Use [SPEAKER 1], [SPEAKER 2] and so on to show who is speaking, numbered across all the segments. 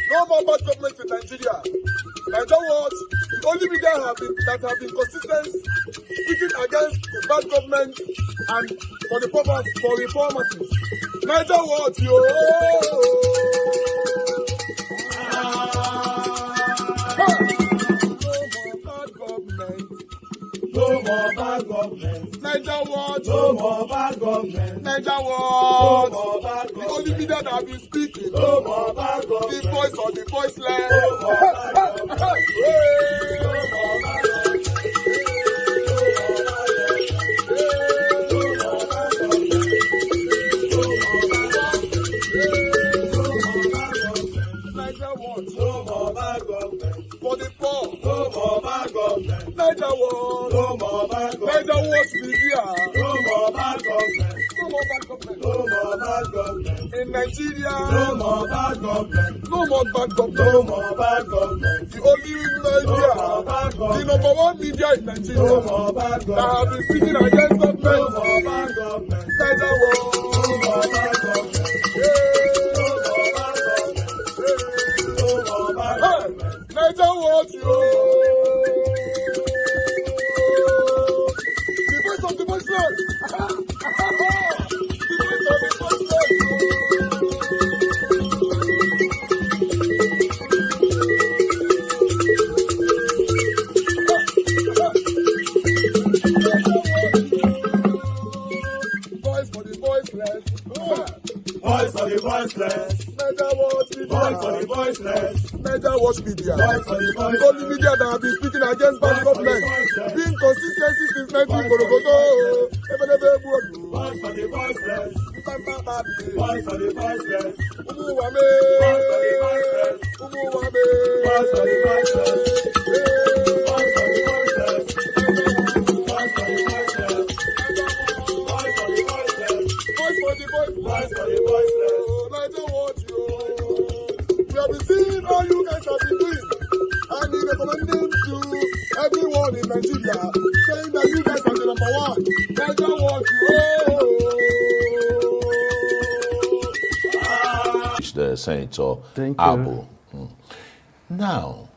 [SPEAKER 1] No more bad government in Nigeria. Nigeria what? The only media that have been consistent speaking against the bad government and for the purpose for reformers. Nigeria what? Yo! No more bad government. Nigeria what? No more bad government. Nigeria what? No more bad government. The only media that have been speaking. No more bad government. The voice of the voiceless. No more bad government. No more bad government. Nigeria what? No more bad government. For the poor. No more bad government. Nigeria what? No more bad government. Nigeria what media? No more bad government. No more bad government. No more bad government. In Nigeria. No more bad government. No more bad government. No more bad government. The only media. No more bad government. The number one media in Nigeria. No more bad government. That have been speaking against government. No more bad government. Nigeria what? No more bad government. Nigeria what you? The voice of the voiceless. The voice of the voiceless. Voice for the voiceless. Voice for the voiceless. Nigeria what? Voice for the voiceless. Nigeria watch media. The only media that have been speaking against bad government. Being consistency since 1944.
[SPEAKER 2] Voice for the voiceless. Voice for the voiceless.
[SPEAKER 1] Umuwame.
[SPEAKER 2] Voice for the voiceless.
[SPEAKER 1] Umuwame.
[SPEAKER 2] Voice for the voiceless. Voice for the voiceless. Voice for the voiceless. Voice for the voiceless.
[SPEAKER 1] Voice for the voiceless.
[SPEAKER 2] Voice for the voiceless.
[SPEAKER 1] Nigeria watch you. We have been seeing all you guys have been doing, and we recommending to everyone in Nigeria, saying that you guys are the number one. Nigeria watch you.
[SPEAKER 3] The Senator
[SPEAKER 4] Thank you.
[SPEAKER 3] Abu. Now,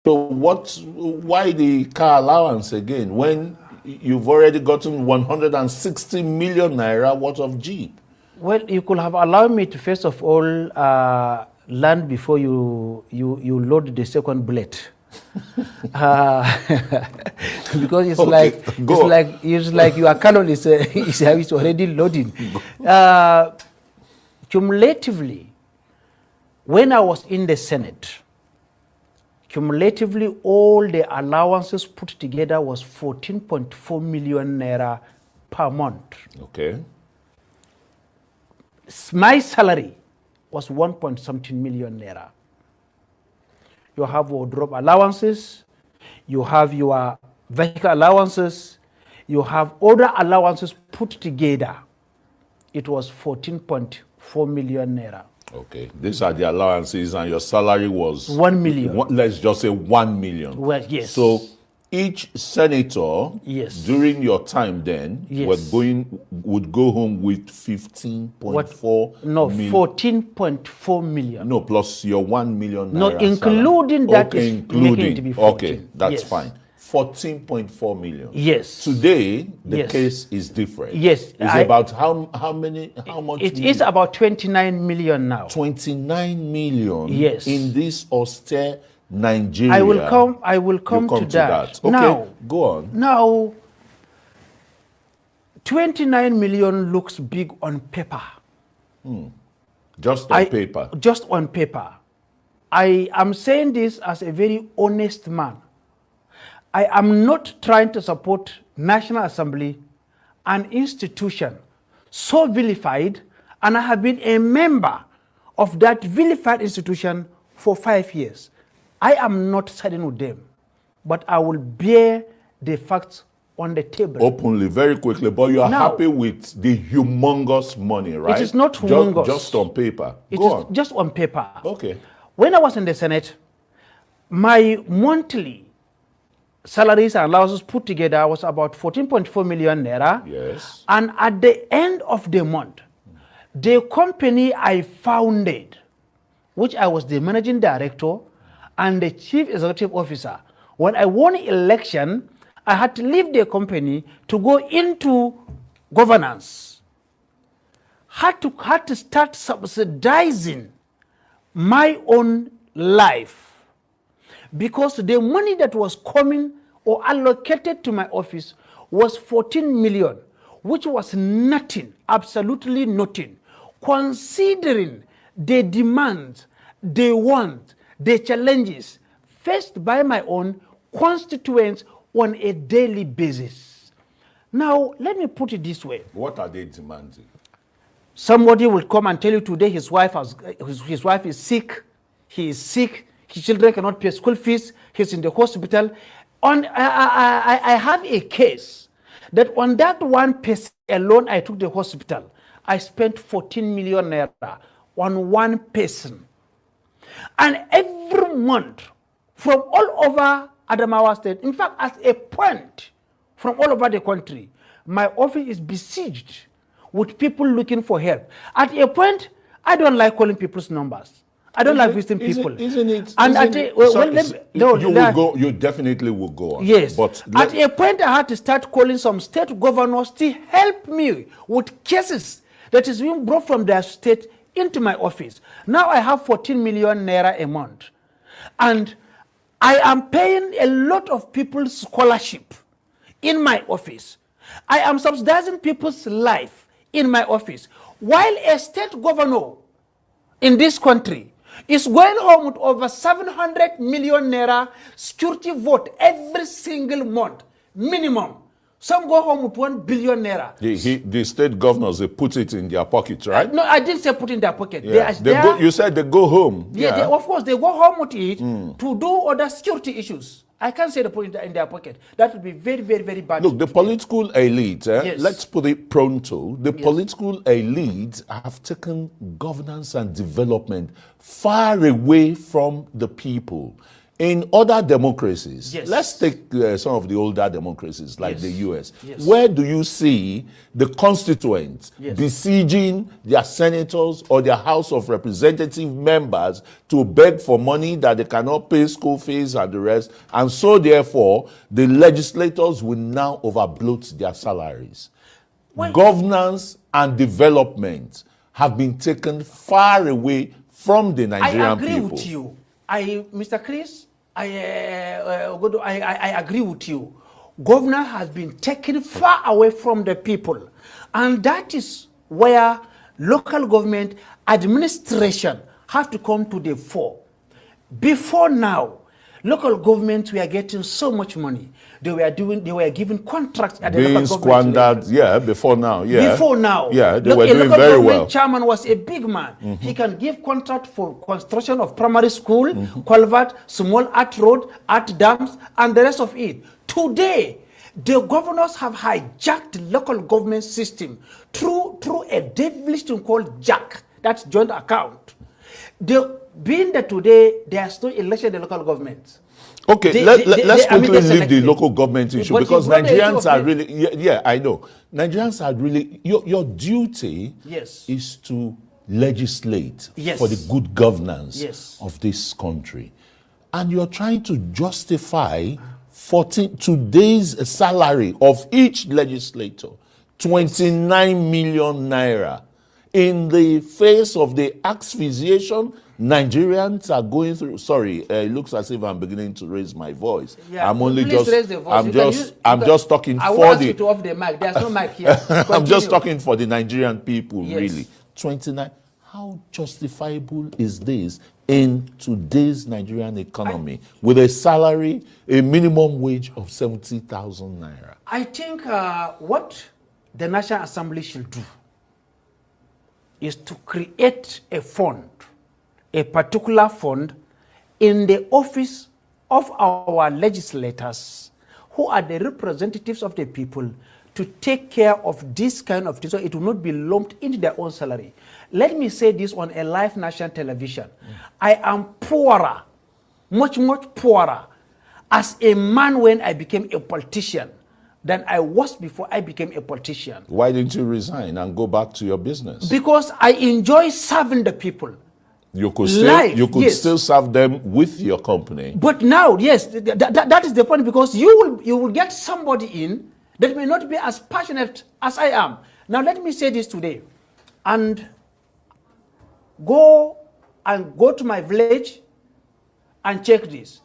[SPEAKER 3] so why the car allowance again when you've already gotten 160 million naira worth of Jeep?
[SPEAKER 4] Well, you could have allowed me to first of all land before you load the second bullet. Because it's
[SPEAKER 3] okay,
[SPEAKER 4] it's like your cannon is already loading. Cumulatively, when I was in the Senate, cumulatively all the allowances put together was 14.4 million naira per month.
[SPEAKER 3] Okay.
[SPEAKER 4] My salary was 1.something million naira. You have wardrobe allowances, you have your vehicle allowances, you have other allowances put together. It was 14.4 million naira.
[SPEAKER 3] Okay, these are the allowances, and your salary was
[SPEAKER 4] 1 million.
[SPEAKER 3] Let's just say 1 million.
[SPEAKER 4] Well, yes.
[SPEAKER 3] So each senator,
[SPEAKER 4] yes,
[SPEAKER 3] during your time then,
[SPEAKER 4] yes,
[SPEAKER 3] would go home with 15.4
[SPEAKER 4] no,
[SPEAKER 3] million.
[SPEAKER 4] 14.4 million.
[SPEAKER 3] No, plus your 1 million.
[SPEAKER 4] No,
[SPEAKER 3] naira
[SPEAKER 4] including
[SPEAKER 3] salary.
[SPEAKER 4] that
[SPEAKER 3] okay,
[SPEAKER 4] is
[SPEAKER 3] including.
[SPEAKER 4] making it to be 14.
[SPEAKER 3] Okay, that's
[SPEAKER 4] yes,
[SPEAKER 3] fine. 14.4 million.
[SPEAKER 4] Yes.
[SPEAKER 3] Today, the
[SPEAKER 4] yes,
[SPEAKER 3] case is different.
[SPEAKER 4] Yes.
[SPEAKER 3] It's about how much?
[SPEAKER 4] It is about 29 million now.
[SPEAKER 3] 29 million.
[SPEAKER 4] Yes.
[SPEAKER 3] In this austere Nigeria.
[SPEAKER 4] I will come to that.
[SPEAKER 3] Okay,
[SPEAKER 4] now,
[SPEAKER 3] go on.
[SPEAKER 4] Now, 29 million looks big on paper.
[SPEAKER 3] Just on paper.
[SPEAKER 4] Just on paper. I am saying this as a very honest man. I am not trying to support National Assembly, an institution so vilified, and I have been a member of that vilified institution for 5 years. I am not siding with them, but I will bear the facts on the table.
[SPEAKER 3] Openly, very quickly, but you are
[SPEAKER 4] Now,
[SPEAKER 3] happy with the humongous money, right?
[SPEAKER 4] It is not humongous.
[SPEAKER 3] Just on paper.
[SPEAKER 4] It
[SPEAKER 3] Go
[SPEAKER 4] is
[SPEAKER 3] on.
[SPEAKER 4] just on paper.
[SPEAKER 3] Okay.
[SPEAKER 4] When I was in the Senate, my monthly salaries and allowances put together was about 14.4 million naira.
[SPEAKER 3] Yes.
[SPEAKER 4] And at the end of the month, the company I founded, which I was the managing director and the chief executive officer, when I won election, I had to leave the company to go into governance. Had to start subsidizing my own life, because the money that was coming or allocated to my office was 14 million, which was nothing, absolutely nothing, considering the demands, the want, the challenges faced by my own constituents on a daily basis. Now, let me put it this way.
[SPEAKER 3] What are they demanding?
[SPEAKER 4] Somebody will come and tell you today his wife is sick, he is sick, his children cannot pay school fees, he's in the hospital. I have a case that on that one person alone I took the hospital, I spent 14 million naira on one person. And every month, from all over Adamawa State, in fact, at a point, from all over the country, my office is besieged with people looking for help. At a point, I don't like calling people's numbers. I don't like visiting people.
[SPEAKER 3] Isn't it?
[SPEAKER 4] And
[SPEAKER 3] You definitely will go on.
[SPEAKER 4] Yes.
[SPEAKER 3] But
[SPEAKER 4] at a point, I had to start calling some state governors to help me with cases that is being brought from their state into my office. Now I have 14 million naira a month. And I am paying a lot of people's scholarship in my office. I am subsidizing people's life in my office. While a state governor in this country is going home with over 700 million naira security vote every single month, minimum. Some go home with 1 billion naira.
[SPEAKER 3] The state governors, they put it in their pockets, right?
[SPEAKER 4] No, I didn't say put in their pocket.
[SPEAKER 3] Yeah. You said they go home.
[SPEAKER 4] Yeah. Of course, they go home with it to do other security issues. I can't say they put it in their pocket. That would be very, very, very bad.
[SPEAKER 3] Look, the political elite,
[SPEAKER 4] Yes.
[SPEAKER 3] let's put it pronto, the political elite have taken governance and development far away from the people. In other democracies, let's take some of the older democracies like the US. Where do you see the constituents besieging their senators or their House of Representative members to beg for money that they cannot pay school fees and the rest? And so therefore, the legislators will now overbloat their salaries. Governance and development have been taken far away from the Nigerian people.
[SPEAKER 4] I agree with you. Mr. Chris, I agree with you. Governor has been taken far away from the people. And that is where local government administration have to come to the fore. Before now, local governments were getting so much money. They were given contracts at the
[SPEAKER 3] being
[SPEAKER 4] local government
[SPEAKER 3] squandered, before now.
[SPEAKER 4] Before now.
[SPEAKER 3] Yeah, they were doing very well.
[SPEAKER 4] The local government chairman was a big man. He can give contract for construction of primary school, culvert, small art road, art dams, and the rest of it. Today, the governors have hijacked the local government system through a devilish thing called JAC, that's joint account. Being that today, there's no election in the local government.
[SPEAKER 3] Okay, let's quickly leave the local government issue, because Nigerians are really, I know. Nigerians are really, your duty is to legislate for the good governance of this country. And you're trying to justify today's salary of each legislator, 29 million naira, in the face of the asphyxiation Nigerians are going through. Sorry, it looks as if I'm beginning to raise my voice. I'm only just
[SPEAKER 4] raise the voice.
[SPEAKER 3] I'm just talking
[SPEAKER 4] I
[SPEAKER 3] for
[SPEAKER 4] want you to off the mic. There's no mic here.
[SPEAKER 3] I'm just talking for the Nigerian people, really. 29. How justifiable is this in today's Nigerian economy with a salary, a minimum wage of 70,000 naira?
[SPEAKER 4] I think what the National Assembly should do is to create a fund, a particular fund in the office of our legislators, who are the representatives of the people to take care of this kind of thing so it will not be lumped into their own salary. Let me say this on a live national television. I am poorer, much poorer as a man when I became a politician than I was before I became a politician.
[SPEAKER 3] Why didn't you resign and go back to your business?
[SPEAKER 4] Because I enjoy serving the people.
[SPEAKER 3] You could still serve them with your company.
[SPEAKER 4] But now, yes, that is the point, because you will get somebody in that may not be as passionate as I am. Now let me say this today, and go to my village and check this.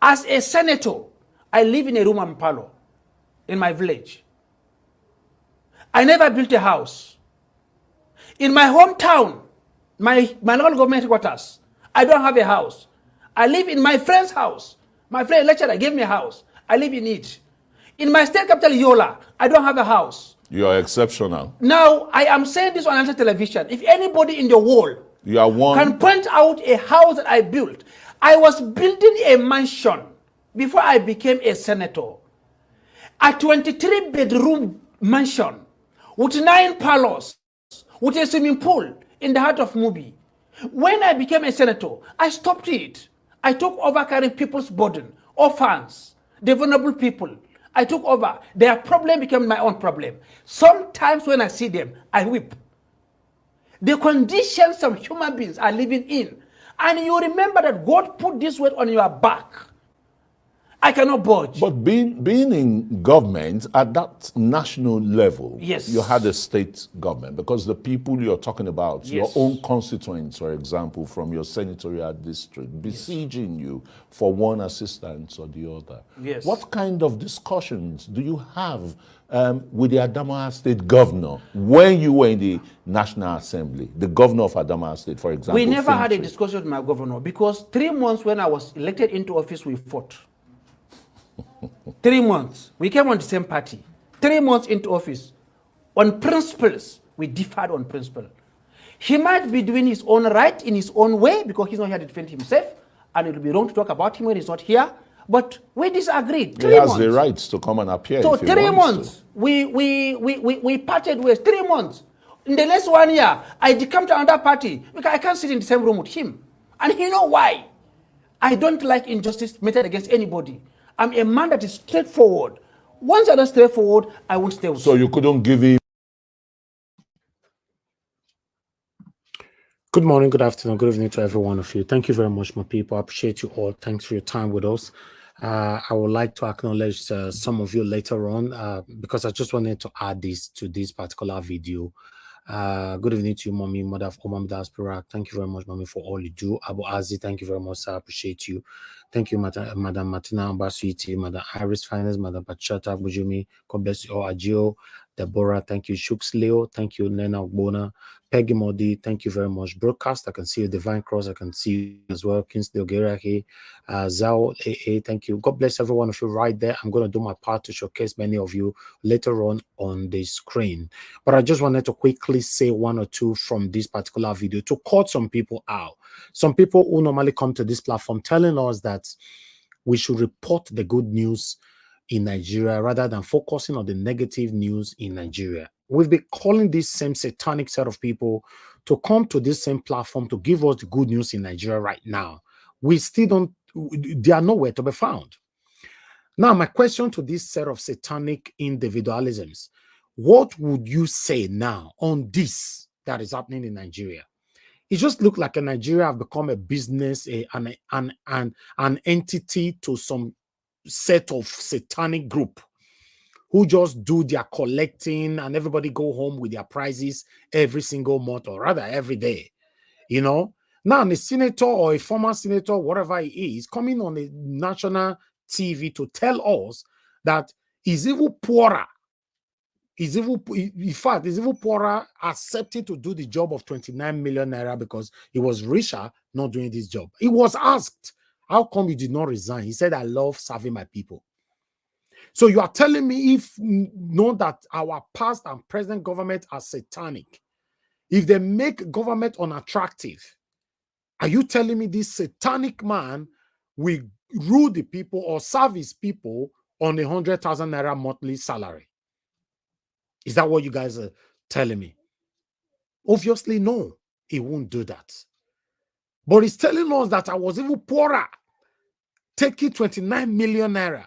[SPEAKER 4] As a senator, I live in a room and parlor in my village. I never built a house. In my hometown, my local government headquarters, I don't have a house. I live in my friend's house. My friend lecturer gave me a house. I live in it. In my state capital, Yola, I don't have a house.
[SPEAKER 3] You are exceptional.
[SPEAKER 4] Now, I am saying this on national television. If anybody in the world
[SPEAKER 3] can
[SPEAKER 4] point out a house that I built, I was building a mansion before I became a senator. A 23-bedroom mansion with 9 parlors, with a swimming pool in the heart of Mubi. When I became a senator, I stopped it. I took over carrying people's burden, orphans, the vulnerable people. I took over. Their problem became my own problem. Sometimes when I see them, I weep. The conditions some human beings are living in. And you remember that God put this weight on your back. I cannot budge.
[SPEAKER 3] But being in government at that national level,
[SPEAKER 4] yes,
[SPEAKER 3] you had a state government, because the people you're talking about,
[SPEAKER 4] yes,
[SPEAKER 3] your own constituents, for example, from your senatorial district, besieging yes, you for one assistance or the other.
[SPEAKER 4] Yes.
[SPEAKER 3] What kind of discussions do you have with the Adamawa State governor when you were in the National Assembly, the governor of Adamawa State, for example?
[SPEAKER 4] We never had a discussion with my governor, because 3 months when I was elected into office, we fought. 3 months. We came on the same party. 3 months into office. On principles, we differed on principle. He might be doing his own right in his own way because he's not here to defend himself, and it will be wrong to talk about him when he's not here. But we disagreed.
[SPEAKER 3] He has the right to come and appear.
[SPEAKER 4] So
[SPEAKER 3] if he
[SPEAKER 4] 3
[SPEAKER 3] wants
[SPEAKER 4] months,
[SPEAKER 3] to.
[SPEAKER 4] we parted ways. 3 months. In the next 1 year, I decamped to another party because I can't sit in the same room with him. And you know why? I don't like injustice meted against anybody. I'm a man that is straightforward. Once you're not straightforward, I won't stay with you.
[SPEAKER 3] So you couldn't give him.
[SPEAKER 5] Good morning, good afternoon, good evening to every one of you. Thank you very much, my people. I appreciate you all. Thanks for your time with us. I would like to acknowledge some of you later on because I just wanted to add this to this particular video. Good evening to you, Mommy, Mother of Omam Diaspora. Thank you very much, Mommy, for all you do. Abu Azi, thank you very much, sir. I appreciate you. Thank you, Madam Martina Ambasuiti, Madam Iris Finance, Madam Bachata Bujumi. God bless you all. Ajio, Deborah, thank you. Shooks Leo, thank you. Nena Ogbona, Peggy Modi, thank you very much. Broadcast, I can see you. Divine Cross, I can see you as well. Kingsley Ogeraki, Zao AA, thank you. God bless every one of you right there. I'm going to do my part to showcase many of you later on the screen. But I just wanted to quickly say 1 or 2 from this particular video to call some people out. Some people who normally come to this platform telling us that we should report the good news in Nigeria rather than focusing on the negative news in Nigeria. We've been calling this same satanic set of people to come to this same platform to give us the good news in Nigeria right now. We still don't, they are nowhere to be found. Now, my question to this set of satanic individualisms, what would you say now on this that is happening in Nigeria? It just looks like Nigeria have become a business, an entity to some set of satanic group who just do their collecting and everybody go home with their prizes every single month, or rather every day. You know, now a senator or a former senator, whatever he is, coming on a national TV to tell us that he's even poorer. In fact, he's even poorer accepting to do the job of 29 million naira because he was richer not doing this job. He was asked, how come you did not resign? He said, I love serving my people. So you are telling me, if know that our past and present government are satanic, if they make government unattractive, are you telling me this satanic man will rule the people or serve his people on 100,000 naira monthly salary. Is that what you guys are telling me? Obviously, no, he won't do that. But he's telling us that I was even poorer, taking 29 million naira.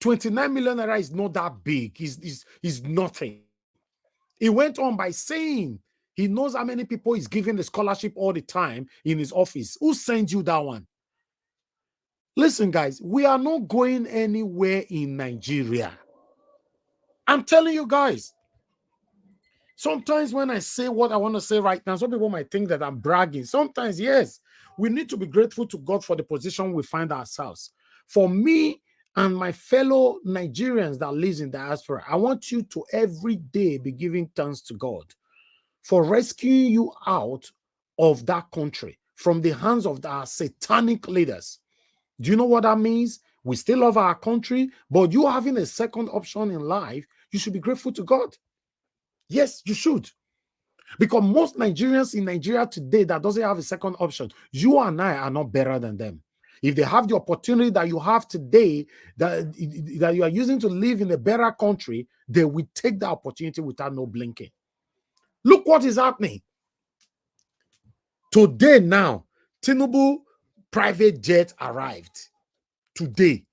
[SPEAKER 5] 29 million naira is not that big. Is nothing. He went on by saying he knows how many people he's giving the scholarship all the time in his office. Who sent you that one? Listen, guys, we are not going anywhere in Nigeria. I'm telling you guys. Sometimes when I say what I want to say right now, some people might think that I'm bragging. Sometimes, yes, we need to be grateful to God for the position we find ourselves. For me and my fellow Nigerians that live in diaspora, I want you to every day be giving thanks to God for rescuing you out of that country from the hands of our satanic leaders. Do you know what that means? We still love our country, but you having a second option in life, you should be grateful to God. Yes, you should. Because most Nigerians in Nigeria today that doesn't have a second option, you and I are not better than them. If they have the opportunity that you have today, that you are using to live in a better country, they will take the opportunity without no blinking. Look what is happening. Today now, Tinubu private jet arrived. Today.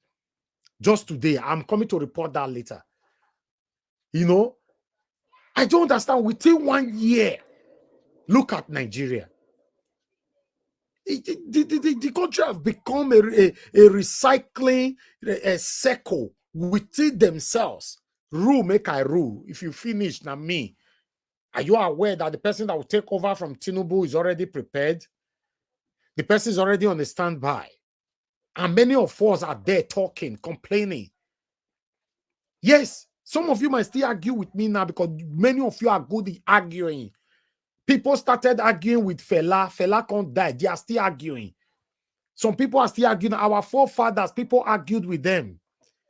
[SPEAKER 5] Just today. I'm coming to report that later. You know, I don't understand. Within 1 year, look at Nigeria. The country have become a recycling circle within themselves. Rule make I rule. If you finish, now me. Are you aware that the person that will take over from Tinubu is already prepared? The person is already on the standby. And many of us are there talking, complaining. Yes, some of you might still argue with me now because many of you are good at arguing. People started arguing with Fela. Fela can't die. They are still arguing. Some people are still arguing. Our forefathers, people argued with them.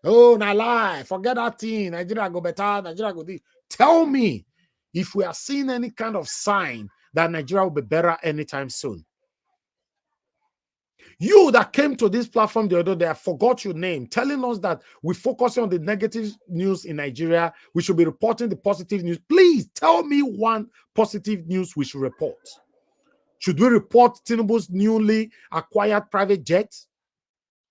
[SPEAKER 5] Oh, na lie. Forget that thing. Nigeria go better. Nigeria go this. Tell me if we are seeing any kind of sign that Nigeria will be better anytime soon. You that came to this platform the other day, I forgot your name, telling us that we focus on the negative news in Nigeria. We should be reporting the positive news. Please tell me one positive news we should report. Should we report Tinubu's newly acquired private jet?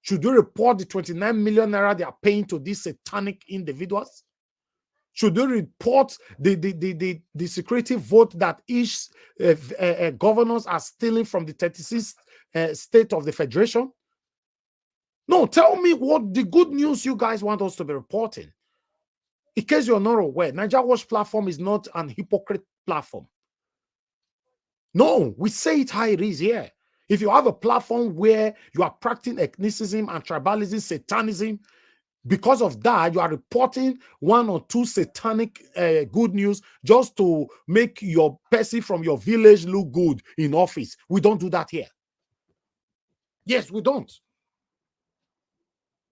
[SPEAKER 5] Should we report the 29 million naira they are paying to these satanic individuals? Should we report the security vote that each governors are stealing from the 36th state of the federation? No, tell me what the good news you guys want us to be reporting. In case you're not aware, Niger Watch platform is not an hypocrite platform. No, we say it how it is here. If you have a platform where you are practicing ethnicism and tribalism, satanism, because of that, you are reporting one or two satanic good news just to make your person from your village look good in office. We don't do that here. Yes, we don't.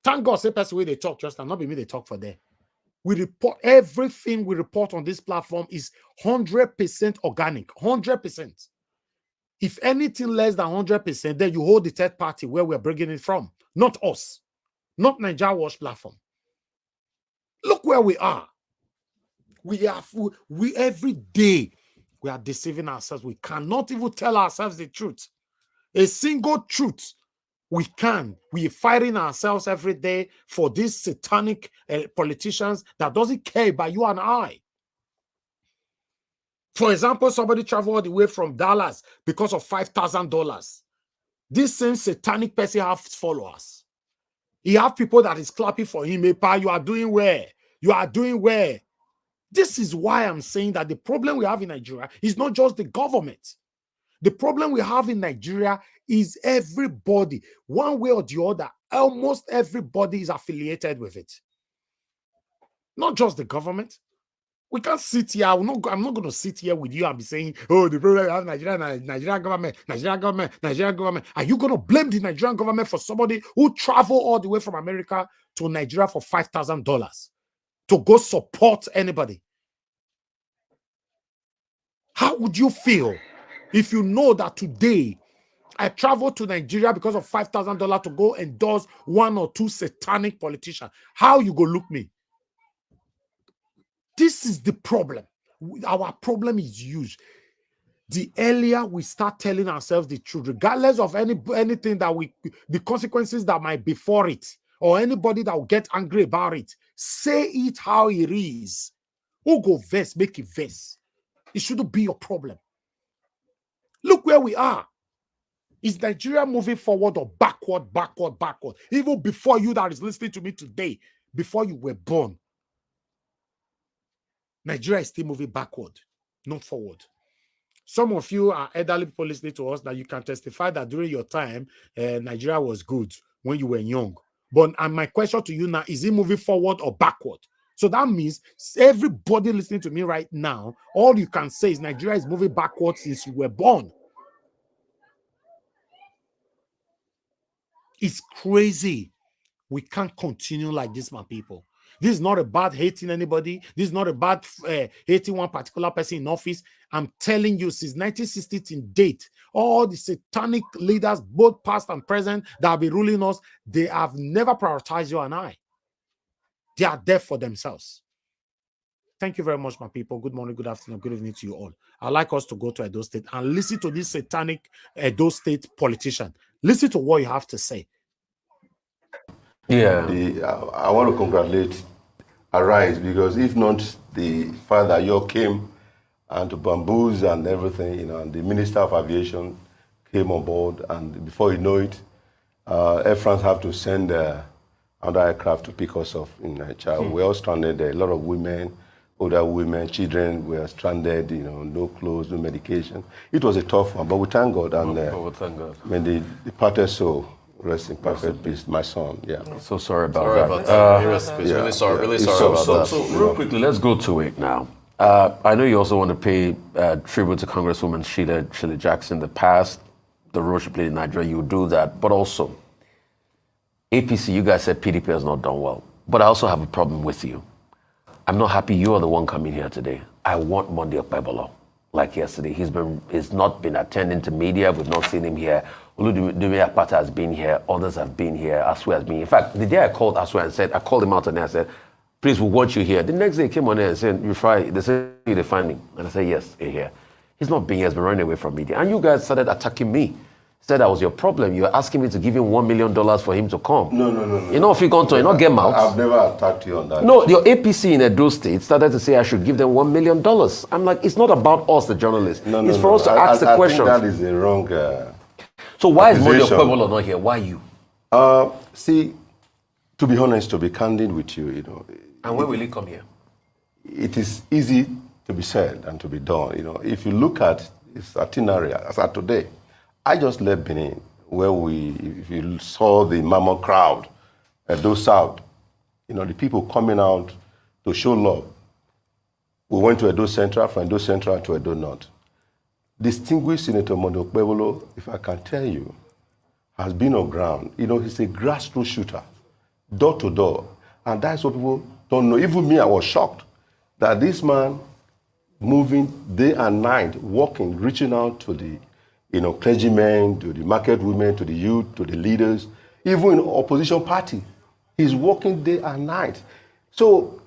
[SPEAKER 5] Thank God, say person where they talk just and not be me they talk for there. We report everything we report on this platform is 100% organic, 100%. If anything less than 100%, then you hold the third party where we're bringing it from, not us. Not Niger Watch platform. Look where we are. We every day we are deceiving ourselves. We cannot even tell ourselves the truth. A single truth. We are fighting ourselves every day for these satanic politicians that doesn't care about you and I. For example, somebody traveled all the way from Dallas because of $5,000. This same satanic person has followers. He have people that is clapping for him. Hey, pa, you are doing well. You are doing well. This is why I'm saying that the problem we have in Nigeria is not just the government. The problem we have in Nigeria is everybody, one way or the other. Almost everybody is affiliated with it. Not just the government. We can't sit here. I'm not going to sit here with you and be saying, oh, the problem we have in Nigeria, Nigerian government, Nigerian government, Nigerian government. Are you going to blame the Nigerian government for somebody who traveled all the way from America to Nigeria for $5,000 to go support anybody? How would you feel if you know that today I traveled to Nigeria because of $5,000 to go endorse one or two satanic politicians. How you go look me? This is the problem. Our problem is huge. The earlier we start telling ourselves the truth, regardless of anything that the consequences that might befall it, or anybody that will get angry about it, say it how it is. Who go verse, make it verse. It shouldn't be your problem. Look where we are. Is Nigeria moving forward or backward? Even before you that is listening to me today, before you were born, Nigeria is still moving backward, not forward. Some of you are elderly people listening to us that you can testify that during your time, Nigeria was good when you were young. But my question to you now, is it moving forward or backward? So that means everybody listening to me right now, all you can say is Nigeria is moving backward since you were born. It's crazy. We can't continue like this, my people. This is not about hating anybody. This is not about hating one particular person in office. I'm telling you, since 1960 to date, all the satanic leaders, both past and present, that have been ruling us, they have never prioritized you and I. They are there for themselves. Thank you very much, my people. Good morning, good afternoon, good evening to you all. I'd like us to go to Edo State and listen to this satanic Edo State politician. Listen to what you have to say.
[SPEAKER 6] Yeah, I want to congratulate Arise, because if not the fact that you came and to bamboos and everything, you know, and the Minister of Aviation came on board, and before you know it, Air France have to send another aircraft to pick us up in Nigeria. We're all stranded there. A lot of women, older women, children were stranded, you know, no clothes, no medication. It was a tough one, but we thank God. And
[SPEAKER 3] thank God.
[SPEAKER 6] When the departed soul, rest in perfect peace, my son. Yeah.
[SPEAKER 3] So sorry about that.
[SPEAKER 2] Really sorry about that.
[SPEAKER 3] So real quickly, let's go to it now. I know you also want to pay tribute to Congresswoman Sheila Jackson. The past, the role she played in Nigeria, you do that. But also, APC, you guys said PDP has not done well. But I also have a problem with you. I'm not happy you are the one coming here today. I want Monday Okpebolo. Like yesterday, he's not been attending to media. We've not seen him here. Oludumi Akpata has been here. Others have been here. Aswe has been here. In fact, the day I called Aswe and said, I called him out and I said, please, we want you here. The next day he came on there and said, they said, they find me. And I said, yes, you're here. He's not being here. He's been running away from media. And you guys started attacking me. Said that was your problem. You were asking me to give him $1 million for him to come.
[SPEAKER 6] No.
[SPEAKER 3] You know, if you gone to, you not get him out.
[SPEAKER 6] I've never attacked you on that.
[SPEAKER 3] No, your APC in Edo State started to say I should give them $1 million. I'm like, it's not about us, the journalists. It's for us to ask the question.
[SPEAKER 6] I think that is a wrong.
[SPEAKER 3] So why is Monday Okpebolo not here? Why you?
[SPEAKER 6] See, to be honest, to be candid with you, you know.
[SPEAKER 3] And when will he come here?
[SPEAKER 6] It is easy to be said and to be done. You know, if you look at his itinerary as at today, I just left Benin, where if you saw the mammoth crowd at Edo South, you know, the people coming out to show love. We went to Edo Central, from Edo Central to Edo North. Distinguished Senator Monday Okpebolo, if I can tell you, has been on ground. You know, he's a grassroots shooter, door to door. And that's what people don't know. Even me, I was shocked that this man moving day and night, walking, reaching out to the clergymen, to the market women, to the youth, to the leaders, even in opposition party. He's working day and night. So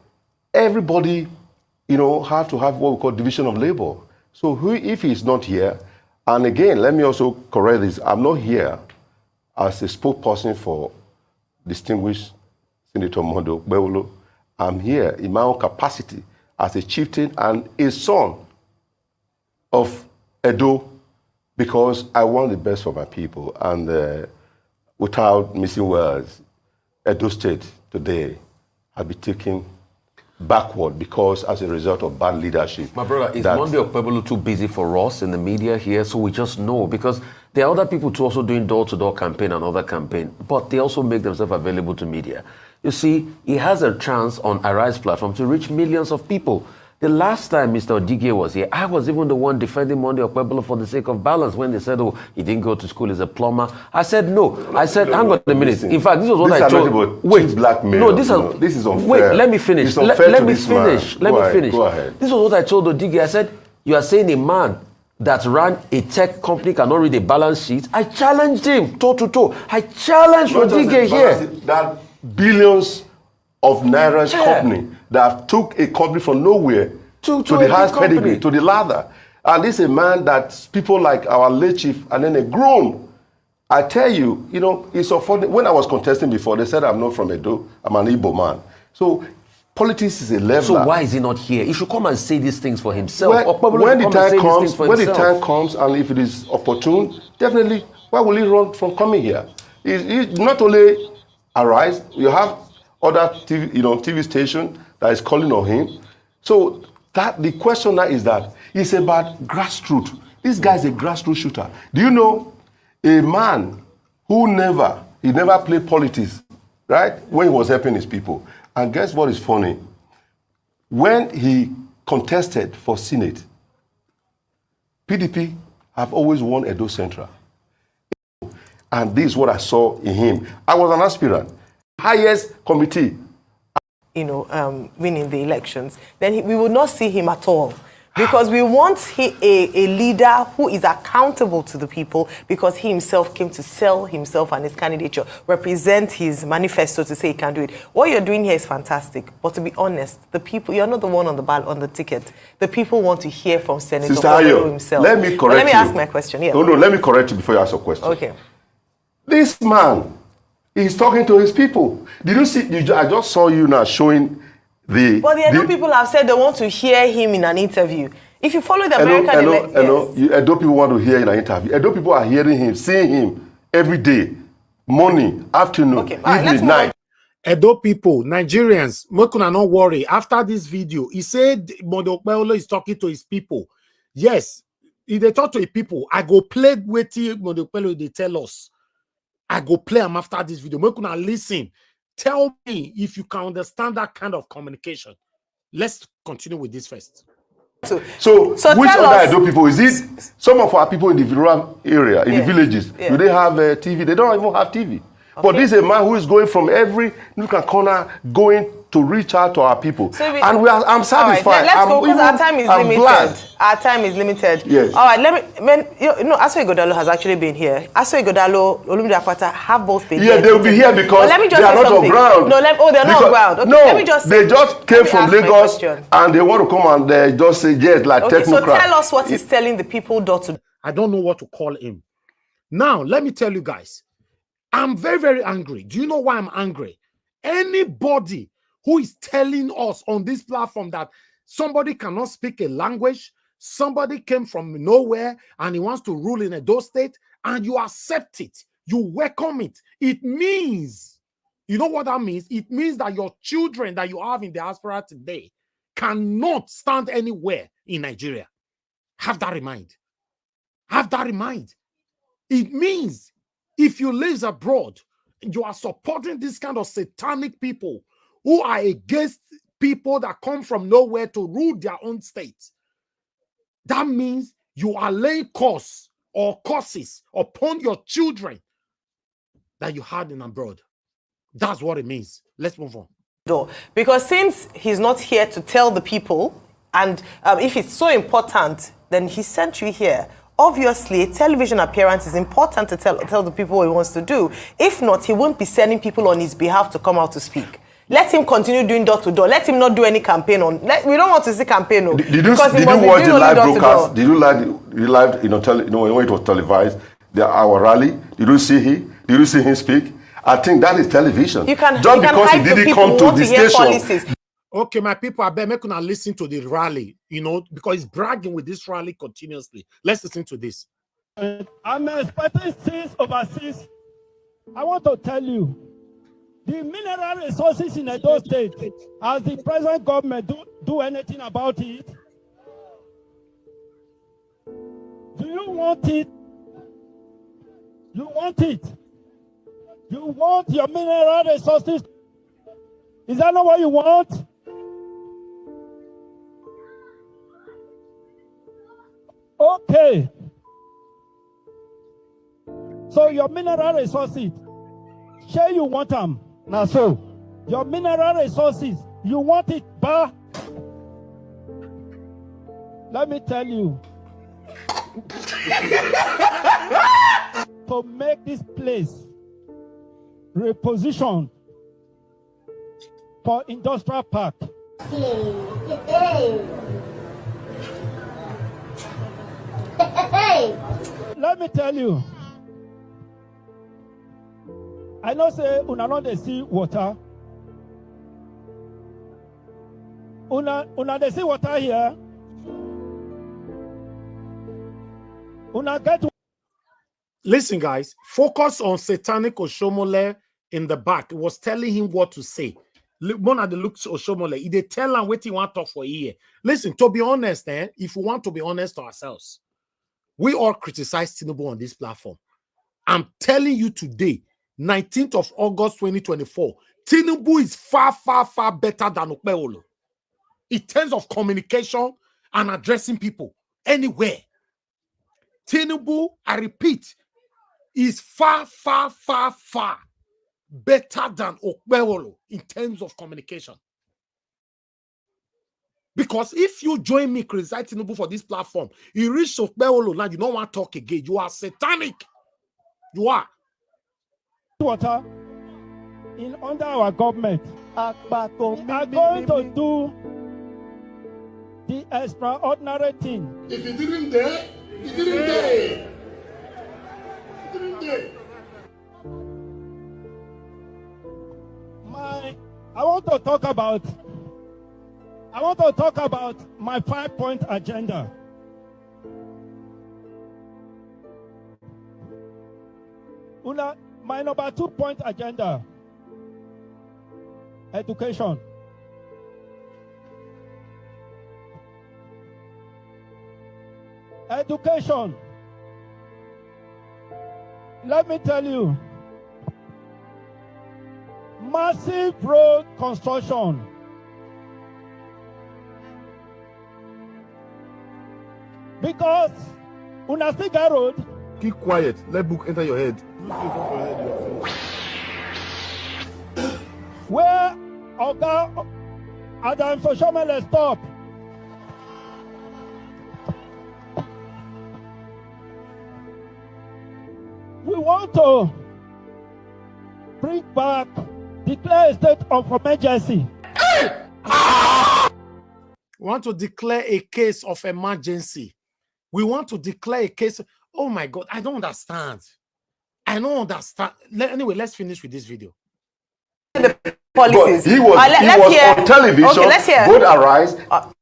[SPEAKER 6] everybody, you know, have to have what we call division of labor. So if he's not here, and again, let me also correct this, I'm not here as a spokesperson for distinguished Senator Monday Okpebolo. I'm here in my own capacity as a chieftain and a son of Edo, because I want the best for my people. And without missing words, Edo State today has been taken backward because as a result of bad leadership.
[SPEAKER 3] My brother, is Monday Okpebolo too busy for us in the media here? So we just know, because there are other people too also doing door-to-door campaign and other campaign, but they also make themselves available to media. You see, he has a chance on Arise platform to reach millions of people. The last time Mr. Odige was here, I was even the one defending Monday Okpebolo for the sake of balance when they said, oh, he didn't go to school, he's a plumber. I said, no. I said, hang on a minute.
[SPEAKER 6] Listen,
[SPEAKER 3] in fact, this was what I told.
[SPEAKER 6] Wait, blackmail.
[SPEAKER 3] No,
[SPEAKER 6] this is unfair.
[SPEAKER 3] Wait, let me finish. Let me finish.
[SPEAKER 6] Go ahead.
[SPEAKER 3] This was what I told Odige. I said, you are saying a man
[SPEAKER 7] that ran a tech company cannot read a balance sheet. I challenged him toe to toe. I challenged Rodriguez here.
[SPEAKER 6] That billions of naira's company that took a company from nowhere to the highest pedigree, to the ladder. And this is a man that people like our late chief and then a grown. I tell you, you know, it's so funny. When I was contesting before, they said I'm not from Edo, I'm an Igbo man. So politics is a leveler.
[SPEAKER 7] So why is he not here? He should come and say these things for himself.
[SPEAKER 6] When the time comes and if it is opportune, definitely, why will he run from coming here? He not only Arise, you have other TV station that is calling on him. So that the question now is that it's about grassroots. This guy is a grassroots shooter. Do you know a man who never played politics, right? When he was helping his people. And guess what is funny? When he contested for Senate, PDP have always won Edo Central. And this is what I saw in him. I was an aspirant, highest committee.
[SPEAKER 8] Winning the elections, then we will not see him at all. Because we want a leader who is accountable to the people, because he himself came to sell himself and his candidature, represent his manifesto to say he can do it. What you're doing here is fantastic. But to be honest, the people, you're not the one on the ballot, on the ticket. The people want to hear from Senator Kalu himself.
[SPEAKER 6] Let me correct you.
[SPEAKER 8] Let me ask my question. Yeah.
[SPEAKER 6] No, let me correct you before you ask your question.
[SPEAKER 8] Okay.
[SPEAKER 6] This man is talking to his people. Did you see? I just saw you now showing the...
[SPEAKER 8] But the Edo people have said they want to hear him in an interview. If you follow the American elections...
[SPEAKER 6] Edo people want to hear in an interview. Edo people are hearing him, seeing him every day, morning, afternoon, evening, night.
[SPEAKER 5] Edo people, Nigerians, Mokuna, not worry. After this video, he said Modokpelo is talking to his people. Yes, if they talk to his people, I go play with Modokpelo, they tell us. I go play them after this video. Mokuna, listen. Tell me if you can understand that kind of communication. Let's continue with this first.
[SPEAKER 6] So which other Edo people? Is it some of our people in the rural area, in the villages? Do they have TV? They don't even have TV. Okay. But this is a man who is going from every nook and corner, going to reach out to our people. So and I'm satisfied.
[SPEAKER 8] Right, let's go, because our time is limited.
[SPEAKER 6] Glad.
[SPEAKER 8] Our time is limited.
[SPEAKER 6] Yes.
[SPEAKER 8] All right, Aso Ighodalo has actually been here. Aso Ighodalo, Olumide Akwata have both been here.
[SPEAKER 6] Yeah, they will be here because they are not on ground.
[SPEAKER 8] No, they're not on ground. Okay,
[SPEAKER 6] no,
[SPEAKER 8] let me just say,
[SPEAKER 6] they just came from Lagos and they want to come and just say yes, like technocrat.
[SPEAKER 8] So tell us what he's telling the people door to door.
[SPEAKER 5] I don't know what to call him. Now, let me tell you guys, I'm very, very angry. Do you know why I'm angry? Anybody who is telling us on this platform that somebody cannot speak a language, somebody came from nowhere and he wants to rule in Edo State, and you accept it, you welcome it, it means, you know what that means? It means that your children that you have in diaspora today cannot stand anywhere in Nigeria. Have that in mind. Have that in mind. It means if you live abroad, you are supporting this kind of satanic people who are against people that come from nowhere to rule their own state. That means you are laying curses upon your children that you had in abroad. That's what it means. Let's move on.
[SPEAKER 8] Because since he's not here to tell the people, and if it's so important, then he sent you here. Obviously, a television appearance is important to tell the people what he wants to do. If not, he won't be sending people on his behalf to come out to speak. Let him continue doing door to door. Let him not do any campaign on. We don't want to see campaign on.
[SPEAKER 6] Did you watch the live broadcast? Did you like the live? When it was televised, our rally. Did you see him? Did you see him speak? I think that is television. Just because he didn't come to the station.
[SPEAKER 5] Okay, my people, I bet me listen to the rally, because he's bragging with this rally continuously. Let's listen to this.
[SPEAKER 2] I'm expecting things overseas. I want to tell you, the mineral resources in Edo State, has the present government do anything about it? Do you want it? You want it? You want your mineral resources? Is that not what you want? Okay. So your mineral resources, sure you want them. Now so, your mineral resources, you want it, but let me tell you, to make this place repositioned for industrial park. Let me tell you, I know say una no dey see water. Una dey see water here. Una get.
[SPEAKER 5] Listen, guys, focus on Satanic Oshomole in the back. It was telling him what to say. One of the looks Oshomole, he dey tell him what he want to talk for a year. Listen, to be honest, if we want to be honest to ourselves, we all criticize Tinubu on this platform. I'm telling you today, 19th of August 2024, Tinubu is far, far, far better than Okpebholo in terms of communication and addressing people anywhere. Tinubu, I repeat, is far, far, far, far better than Okpebholo in terms of communication. Because if you join me criticizing Tinubu for this platform, you reach Okpebholo now, you don't want to talk again. You are satanic. You are.
[SPEAKER 2] Water in under our government are going to do the extraordinary thing.
[SPEAKER 3] If you didn't dare, you didn't dare. You didn't dare.
[SPEAKER 2] I want to talk about my 5-point agenda. My number 2-point agenda: education. Education. Let me tell you, massive road construction. Because una still get road.
[SPEAKER 3] Keep quiet. Let book enter your head.
[SPEAKER 2] Where Oga Adam Soshomele stop. We want to bring back, declare a state of emergency.
[SPEAKER 5] We want to declare a case of emergency. We want to declare a case. Oh my God, I don't understand. I don't understand. Anyway, let's finish with this video.
[SPEAKER 8] The policies.
[SPEAKER 6] But he was on television,
[SPEAKER 8] okay, let's hear.
[SPEAKER 6] both Arise,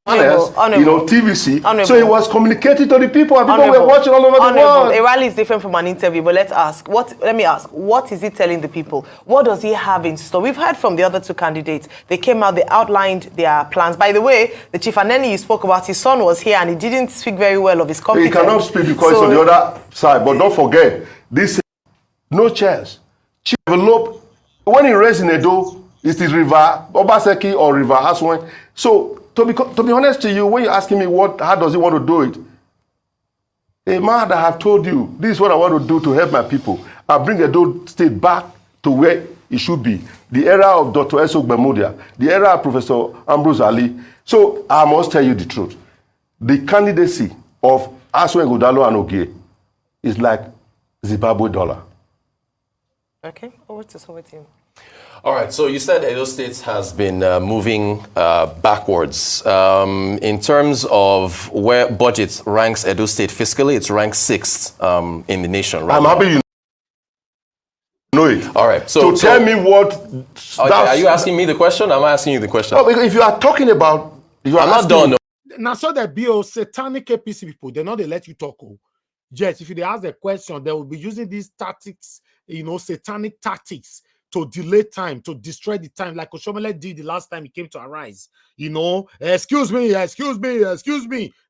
[SPEAKER 6] TVC.
[SPEAKER 8] Honorable.
[SPEAKER 6] So he was communicating to the people, and people were watching all over the world.
[SPEAKER 8] A rally is different from an interview, but let me ask, what is he telling the people? What does he have in store? We've heard from the other two candidates. They came out, they outlined their plans. By the way, the Chief Aneni you spoke about, his son was here, and he didn't speak very well of his competence.
[SPEAKER 6] He cannot speak because it's on the other side. But don't forget, this no chance. Chief develop when he raised in Edo, is this River Obaseki or River Aswan? So to be honest to you, when you're asking me how does he want to do it, a man that have told you this is what I want to do to help my people. I bring Edo State back to where it should be. The era of Dr. Esok Bemudia, the era of Professor Ambrose Ali. So I must tell you the truth. The candidacy of Aswan Godalo and Ogie is like Zimbabwe dollar.
[SPEAKER 8] Okay, over to you.
[SPEAKER 7] All right, so you said Edo State has been moving backwards. In terms of where budget ranks Edo State fiscally, it's ranked 6th in the nation. Right?
[SPEAKER 6] I'm happy you know it.
[SPEAKER 7] All right, so
[SPEAKER 6] tell me what...
[SPEAKER 7] Okay, are you asking me the question? Am I asking you the question?
[SPEAKER 6] No, because if you are talking about...
[SPEAKER 7] I'm not done. No.
[SPEAKER 5] Now, so that BO satanic APC people, they're not they let you talk. Oh. Yes, if they ask the question, they will be using these tactics, satanic tactics to delay time, to destroy the time, like Oshomole did the last time he came to Arise. Excuse me,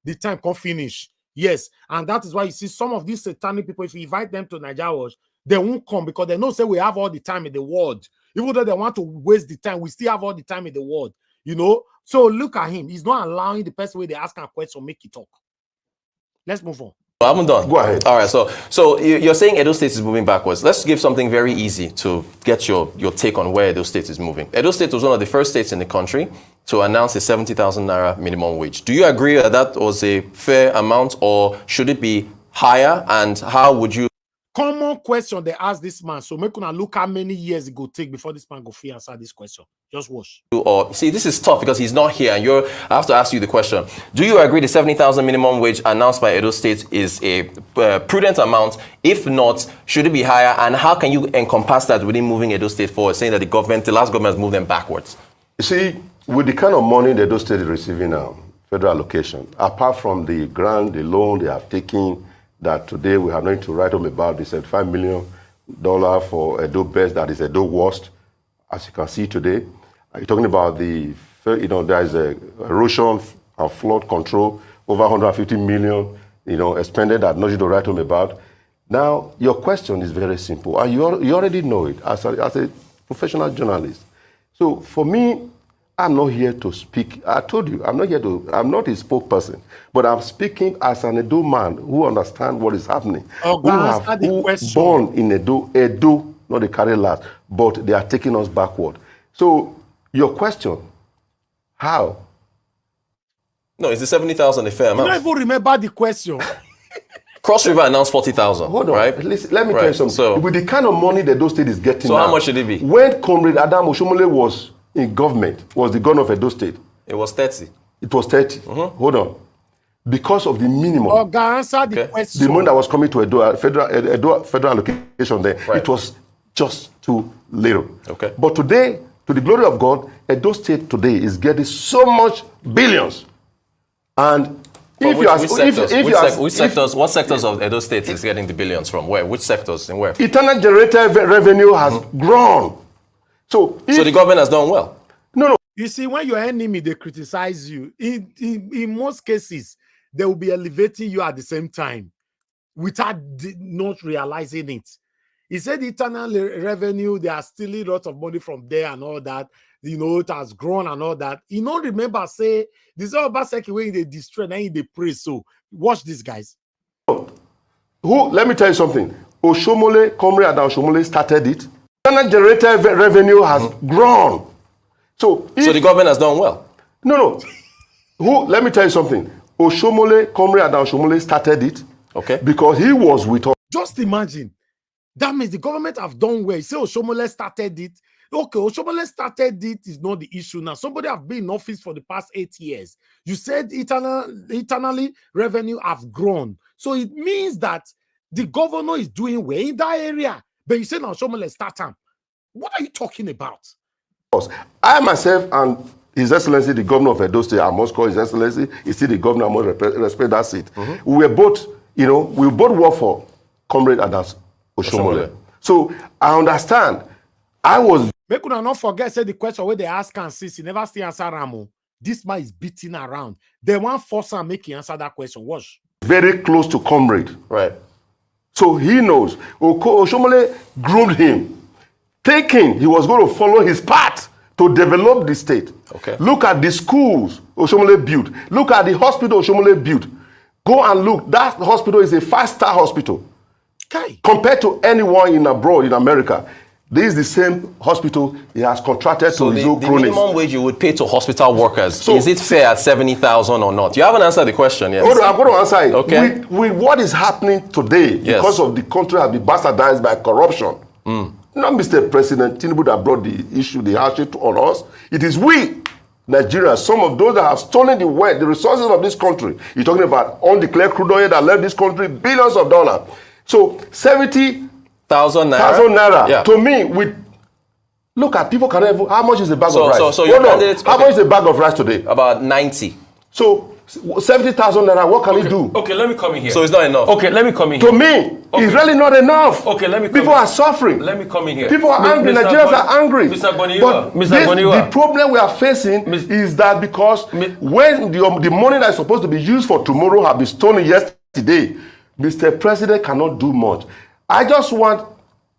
[SPEAKER 5] the time can't finish. Yes, and that is why you see some of these satanic people, if you invite them to Nigeria Watch, they won't come because they know say we have all the time in the world. Even though they want to waste the time, we still have all the time in the world. So look at him. He's not allowing the person where they ask a question make it talk. Let's move on.
[SPEAKER 7] I haven't done.
[SPEAKER 6] Go ahead.
[SPEAKER 7] All right. So you're saying Edo State is moving backwards. Let's give something very easy to get your take on where Edo State is moving. Edo State was one of the first states in the country to announce a 70,000 naira minimum wage. Do you agree that that was a fair amount, or should it be higher? And how would you?
[SPEAKER 5] Common question they ask this man. So make una look how many years it go take before this man go free answer this question. Just watch.
[SPEAKER 7] Or see, this is tough because he's not here, and I have to ask you the question. Do you agree the 70,000 minimum wage announced by Edo State is a prudent amount? If not, should it be higher? And how can you encompass that within moving Edo State forward, saying that the last government has moved them backwards?
[SPEAKER 6] You see, with the kind of money the Edo State is receiving now, federal allocation, apart from the grant, the loan they have taken, that today we are going to write home about the $75 million for Edo Best, that is Edo Worst, as you can see today. You're talking about the, there is a erosion and flood control, over 150 million, expended that nothing to write home about. Now, your question is very simple, and you already know it as a professional journalist. So for me, I'm not here to speak. I told you, I'm not a spokesperson, but I'm speaking as an Edo man who understands what is happening. Who born in Edo, not the carry last, but they are taking us backward. So your question, how?
[SPEAKER 7] No, is the 70,000 a fair amount?
[SPEAKER 5] I don't even remember the question.
[SPEAKER 7] Cross River announced 40,000.
[SPEAKER 6] Hold on,
[SPEAKER 7] right?
[SPEAKER 6] Listen, let me tell you something. So, with the kind of money that Edo State is getting now,
[SPEAKER 7] how much should it be?
[SPEAKER 6] When Comrade Adam Oshomole was in government, was the governor of Edo State.
[SPEAKER 7] It was 30.
[SPEAKER 6] It was 30. Hold on. Because of the minimum.
[SPEAKER 5] Answer the question.
[SPEAKER 6] The money that was coming to Edo, federal allocation there, it was just too little.
[SPEAKER 7] Okay.
[SPEAKER 6] But today, to the glory of God, Edo State today is getting so much billions. And
[SPEAKER 7] what sectors of Edo State is getting the billions from? Where? Which sectors and where?
[SPEAKER 6] Internal generated revenue has grown. So
[SPEAKER 7] the government has done well.
[SPEAKER 6] No.
[SPEAKER 5] You see, when your enemy, they criticize you, in most cases, they will be elevating you at the same time without not realizing it. He said the internal revenue, they are stealing lots of money from there and all that. It has grown and all that. Remember, say, this is all about second way they destroy, and they praise. So watch these guys.
[SPEAKER 6] Let me tell you something. Comrade Adam Oshomole started it. Internal generated revenue has grown. So
[SPEAKER 7] the government has done well.
[SPEAKER 6] No. Let me tell you something. Comrade Adam Oshomole started it.
[SPEAKER 7] Okay.
[SPEAKER 6] Because he was with us.
[SPEAKER 5] Just imagine. That means the government have done well. You say Oshomole started it. Okay, Oshomole started it is not the issue now. Somebody have been in office for the past 8 years. You said internally revenue have grown. So it means that the governor is doing well in that area. But you say now Oshomole start time. What are you talking about?
[SPEAKER 6] I myself and His Excellency, the governor of Edo State, I must call His Excellency, he's still the governor, I must respect that seat. We were both, we both work for Comrade Adam Oshomole. So I understand. I was.
[SPEAKER 5] Make una not forget, say the question where they ask and see, he never still answer Ramo. This man is beating around. They want force and make him answer that question. Watch.
[SPEAKER 6] Very close to Comrade.
[SPEAKER 7] Right.
[SPEAKER 6] So he knows. Oshomole groomed him. Thinking he was going to follow his path to develop the state.
[SPEAKER 7] Okay.
[SPEAKER 6] Look at the schools Oshomole built. Look at the hospital Oshomole built. Go and look. That hospital is a 5-star hospital.
[SPEAKER 5] Okay.
[SPEAKER 6] Compared to anyone in abroad, in America. This is the same hospital he has contracted to his own cronies.
[SPEAKER 7] The minimum wage you would pay to hospital workers, is it fair at 70,000 or not? You haven't answered the question yet.
[SPEAKER 6] I'm going to answer it.
[SPEAKER 7] Okay.
[SPEAKER 6] With what is happening today, because of the country has been bastardized by corruption, not Mr. President Tinubu that brought the issue, the hardship on us. It is we, Nigeria, some of those that have stolen the wealth, the resources of this country. You're talking about undeclared crude oil that left this country billions of dollars. So 70,000 naira. Yeah. To me, look at people can have, how much is a bag of rice? How much is a bag of rice today?
[SPEAKER 7] About 90.
[SPEAKER 6] So 70,000 naira, what can he do?
[SPEAKER 2] Okay, let me come in here.
[SPEAKER 7] So it's not enough.
[SPEAKER 2] Okay, let me come in here.
[SPEAKER 6] To me, it's really not enough.
[SPEAKER 2] Okay, let me come
[SPEAKER 6] People are suffering.
[SPEAKER 2] Let me come in here.
[SPEAKER 6] People are angry. Nigerians are angry.
[SPEAKER 2] Mr.
[SPEAKER 6] But the problem we are facing is that because when the money that is supposed to be used for tomorrow have been stolen yesterday, Mr. President cannot do much. I just want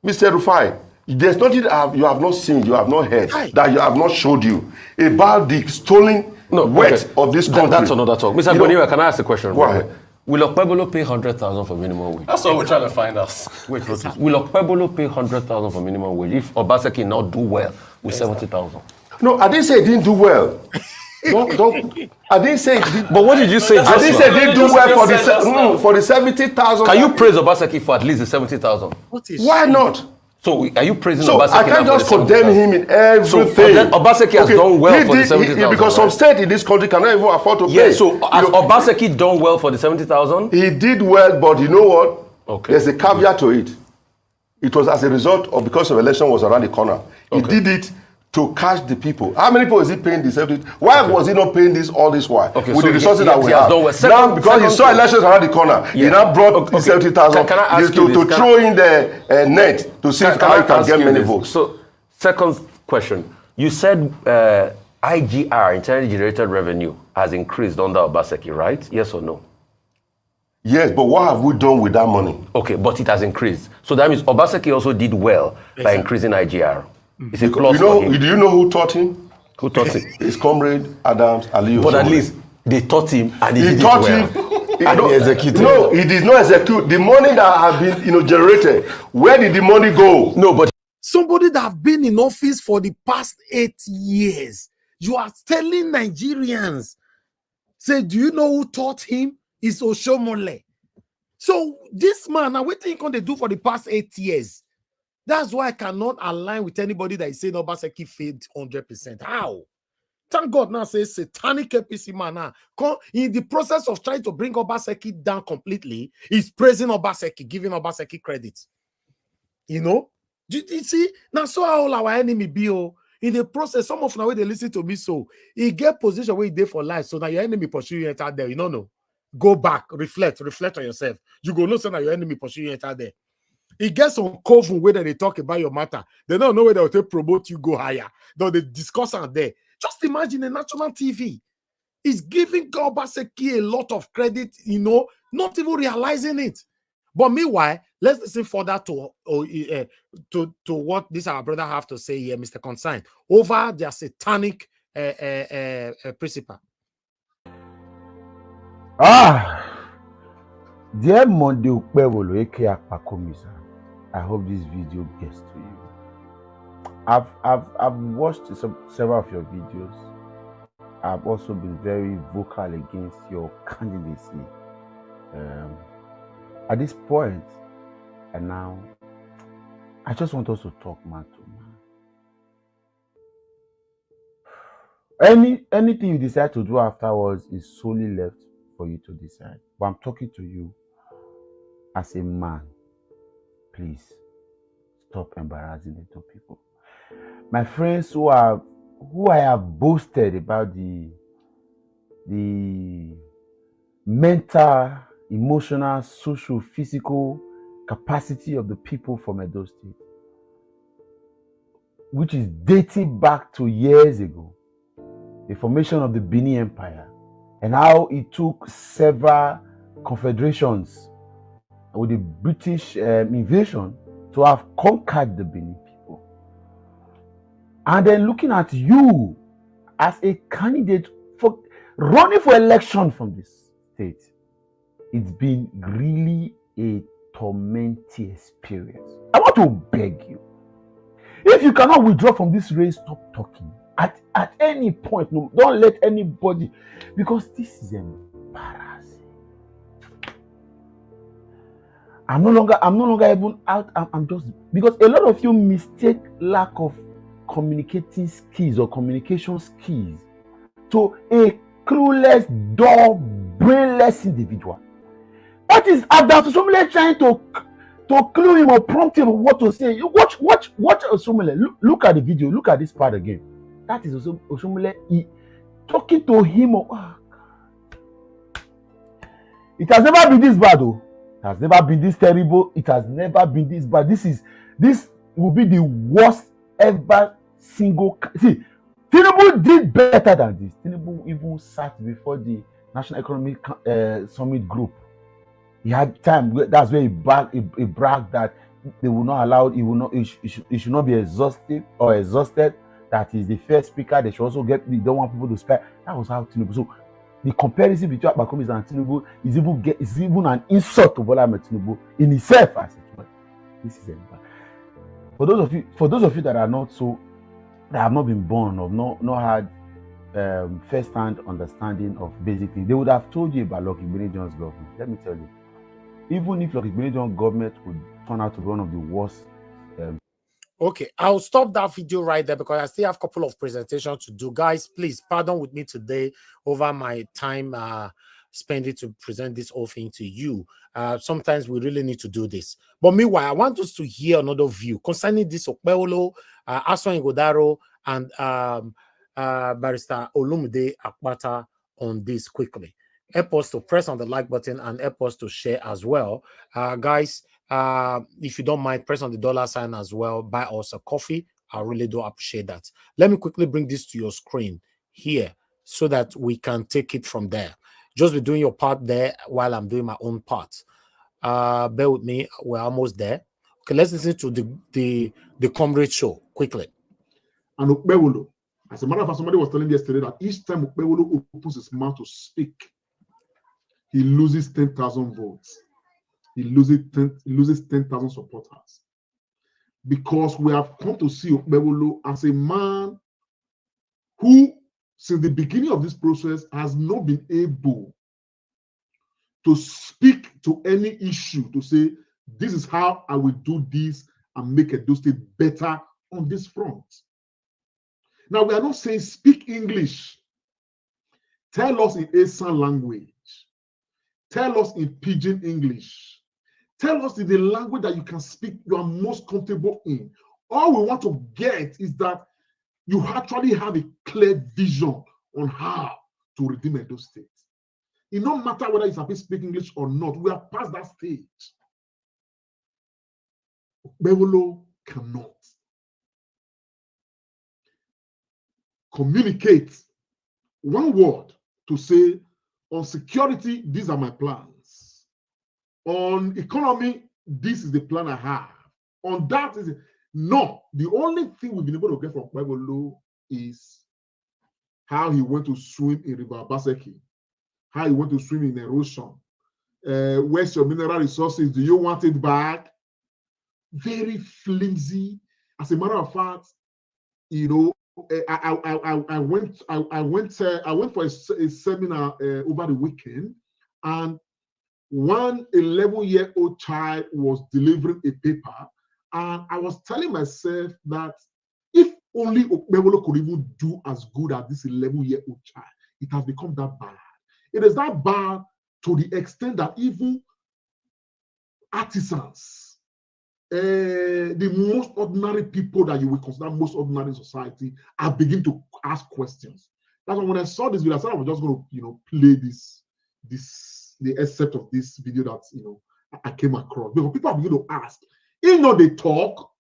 [SPEAKER 6] Mr. Rufai, there's nothing you have not seen, you have not heard, that you have not showed you about the stolen wealth of this country.
[SPEAKER 2] That's another talk. Mr. Boniwa, can I ask a question?
[SPEAKER 6] Go ahead.
[SPEAKER 9] Will Okpebolo pay 100,000 for minimum wage?
[SPEAKER 7] That's what we're trying to find out.
[SPEAKER 9] Wait, will Okpebolo pay 100,000 for minimum wage if Obaseki not do well with 70,000?
[SPEAKER 6] No, I didn't say it didn't do well. don't. I didn't say it did.
[SPEAKER 9] But what did you say?
[SPEAKER 6] I didn't say it didn't do well for the 70,000.
[SPEAKER 9] Can you praise Obaseki for at least the 70,000?
[SPEAKER 6] Why not?
[SPEAKER 9] So are you praising
[SPEAKER 6] So
[SPEAKER 9] Obaseki?
[SPEAKER 6] I can't just condemn him in everything.
[SPEAKER 9] So Obaseki has done well for the 70,000.
[SPEAKER 6] Because some state in this country cannot even afford to pay.
[SPEAKER 9] Yeah, so has Obaseki done well for the 70,000?
[SPEAKER 6] He did well, but you know what?
[SPEAKER 9] Okay.
[SPEAKER 6] There's a caveat to it. It was as a result of because the election was around the corner. He did it to catch the people. How many people is he paying this? Why was he not paying this all this while?
[SPEAKER 9] Okay,
[SPEAKER 6] with
[SPEAKER 9] so
[SPEAKER 6] the resources that we have.
[SPEAKER 9] Well.
[SPEAKER 6] Now, because he saw elections around the corner, he now brought 70,000 to throw in the net to see how he can get many votes.
[SPEAKER 9] So, second question. You said IGR, internally generated revenue, has increased under Obaseki, right? Yes or no?
[SPEAKER 6] Yes, but what have we done with that money?
[SPEAKER 9] Okay, but it has increased. So that means Obaseki also did well by increasing IGR. It's a plus for him.
[SPEAKER 6] Do you know who taught him?
[SPEAKER 9] Who taught him?
[SPEAKER 6] His comrade Adams Aliyu.
[SPEAKER 9] But at least they taught him and he did
[SPEAKER 6] taught
[SPEAKER 9] it well.
[SPEAKER 6] him.
[SPEAKER 9] He executed.
[SPEAKER 6] No, he did not execute. The money that have been generated, where did the money go?
[SPEAKER 9] No, but
[SPEAKER 10] somebody that have been in office for the past 8 years, you are telling Nigerians, say, do you know who taught him? It's Oshomole. So this man, now what think they do for the past 8 years? That's why I cannot align with anybody that is saying Obaseki failed 100%. How? Thank God now says satanic APC man now. In the process of trying to bring Obaseki down completely, he's praising Obaseki, giving Obaseki credit. You know? You see? Now so all our enemy be in the process, some of now they listen to me so he get position where he did for life. So now your enemy pursue you enter there. You know. Go back, reflect on yourself. You go listen that your enemy pursue you enter there. It gets some coven where they talk about your matter. They don't know where they will promote you go higher. Though they discuss out there. Just imagine a national TV is giving Obaseki a lot of credit, you know, not even realizing it. But meanwhile, let's listen further to what this our brother have to say here, Mr. Consign, over their satanic principle.
[SPEAKER 11] Dear Monday Ukpewolo aka Akpakomisa, I hope this video gets to you. I've watched several of your videos. I've also been very vocal against your candidacy. At this point, and now, I just want us to talk man to man. Anything you decide to do afterwards is solely left for you to decide. But I'm talking to you as a man. Please stop embarrassing the two people. My friends who I have boasted about the mental, emotional, social, physical capacity of the people from Edo State, which is dating back to years ago, the formation of the Benin Empire, and how it took several confederations with the British invasion to have conquered the Benin people. And then looking at you as a candidate for running for election from this state, it's been really a tormenting experience. I want to beg you, if you cannot withdraw from this race, stop talking. At any point, no, don't let anybody, because this is embarrassing. I'm no longer even out. I'm just, because a lot of you mistake lack of communicating skills or communication skills to a clueless, dull, brainless individual. What is Adams Osomole trying to clue him or prompt him what to say? Watch Osomole. Look at the video. Look at this part again. That is Osomole talking to him. Oh, God. It has never been this bad, though. It has never been this terrible. It has never been this bad. This will be the worst ever single. See, Tinubu did better than this. Tinubu even sat before the National Economic Summit group. He had time. That's where he bragged that they will not allow. It should not be exhausted. That is the first speaker. They should also get. They don't want people to spare. That was how Tinubu. So The comparison between Abakomis and Tinubu is even an insult to Bola Ahmed Tinubu in itself as it were. This is a for those of you that have not been born or not had first-hand understanding of basic things, they would have told you about Lucky Benedict government. Let me tell you, even if Lucky Benedict government would turn out to be one of the worst.
[SPEAKER 5] Okay, I'll stop that video right there because I still have a couple of presentations to do. Guys, please pardon with me today over my time spending to present this whole thing to you. Sometimes we really need to do this. But meanwhile, I want us to hear another view concerning this Okpebholo, Ason Ighodaro, and Barrister Olumide Akpata on this quickly. Help us to press on the like button and help us to share as well. Guys, if you don't mind, press on the $ as well. Buy us a coffee. I really do appreciate that. Let me quickly bring this to your screen here so that we can take it from there. Just be doing your part there while I'm doing my own part. Bear with me. We're almost there. Okay, let's listen to the comrade show quickly.
[SPEAKER 1] And Okpebholo, as a matter of fact, somebody was telling me yesterday that each time Okpebholo opens his mouth to speak, he loses 10,000 votes. He loses 10,000 supporters. Because we have come to see Okpebholo as a man who, since the beginning of this process, has not been able to speak to any issue, to say, this is how I will do this and make Edo State better on this front. Now, we are not saying speak English. Tell us in Esan language. Tell us in Pidgin English. Tell us in the language that you can speak, you are most comfortable in. All we want to get is that you actually have a clear vision on how to redeem Edo State. It no matter whether it's happy to speak English or not, we are past that stage. Okpebholo cannot communicate one word to say, on security, these are my plans. On economy, this is the plan I have. On that is no. The only thing we've been able to get from Okpebholo is how he went to swim in River Baseki, how he went to swim in erosion. Where's your mineral resources? Do you want it back? Very flimsy. As a matter of fact, you know, I went for a seminar over the weekend, and one 11-year-old child was delivering a paper, and I was telling myself that if only Okpebholo could even do as good as this 11-year-old child, it has become that bad. It is that bad to the extent that even artisans, the most ordinary people that you will consider most ordinary in society, are beginning to ask questions. That's why when I saw this video, I said I was just going to, you know, play the excerpt of this video that, you know, I came across. Because people are beginning to ask. You know, they talk.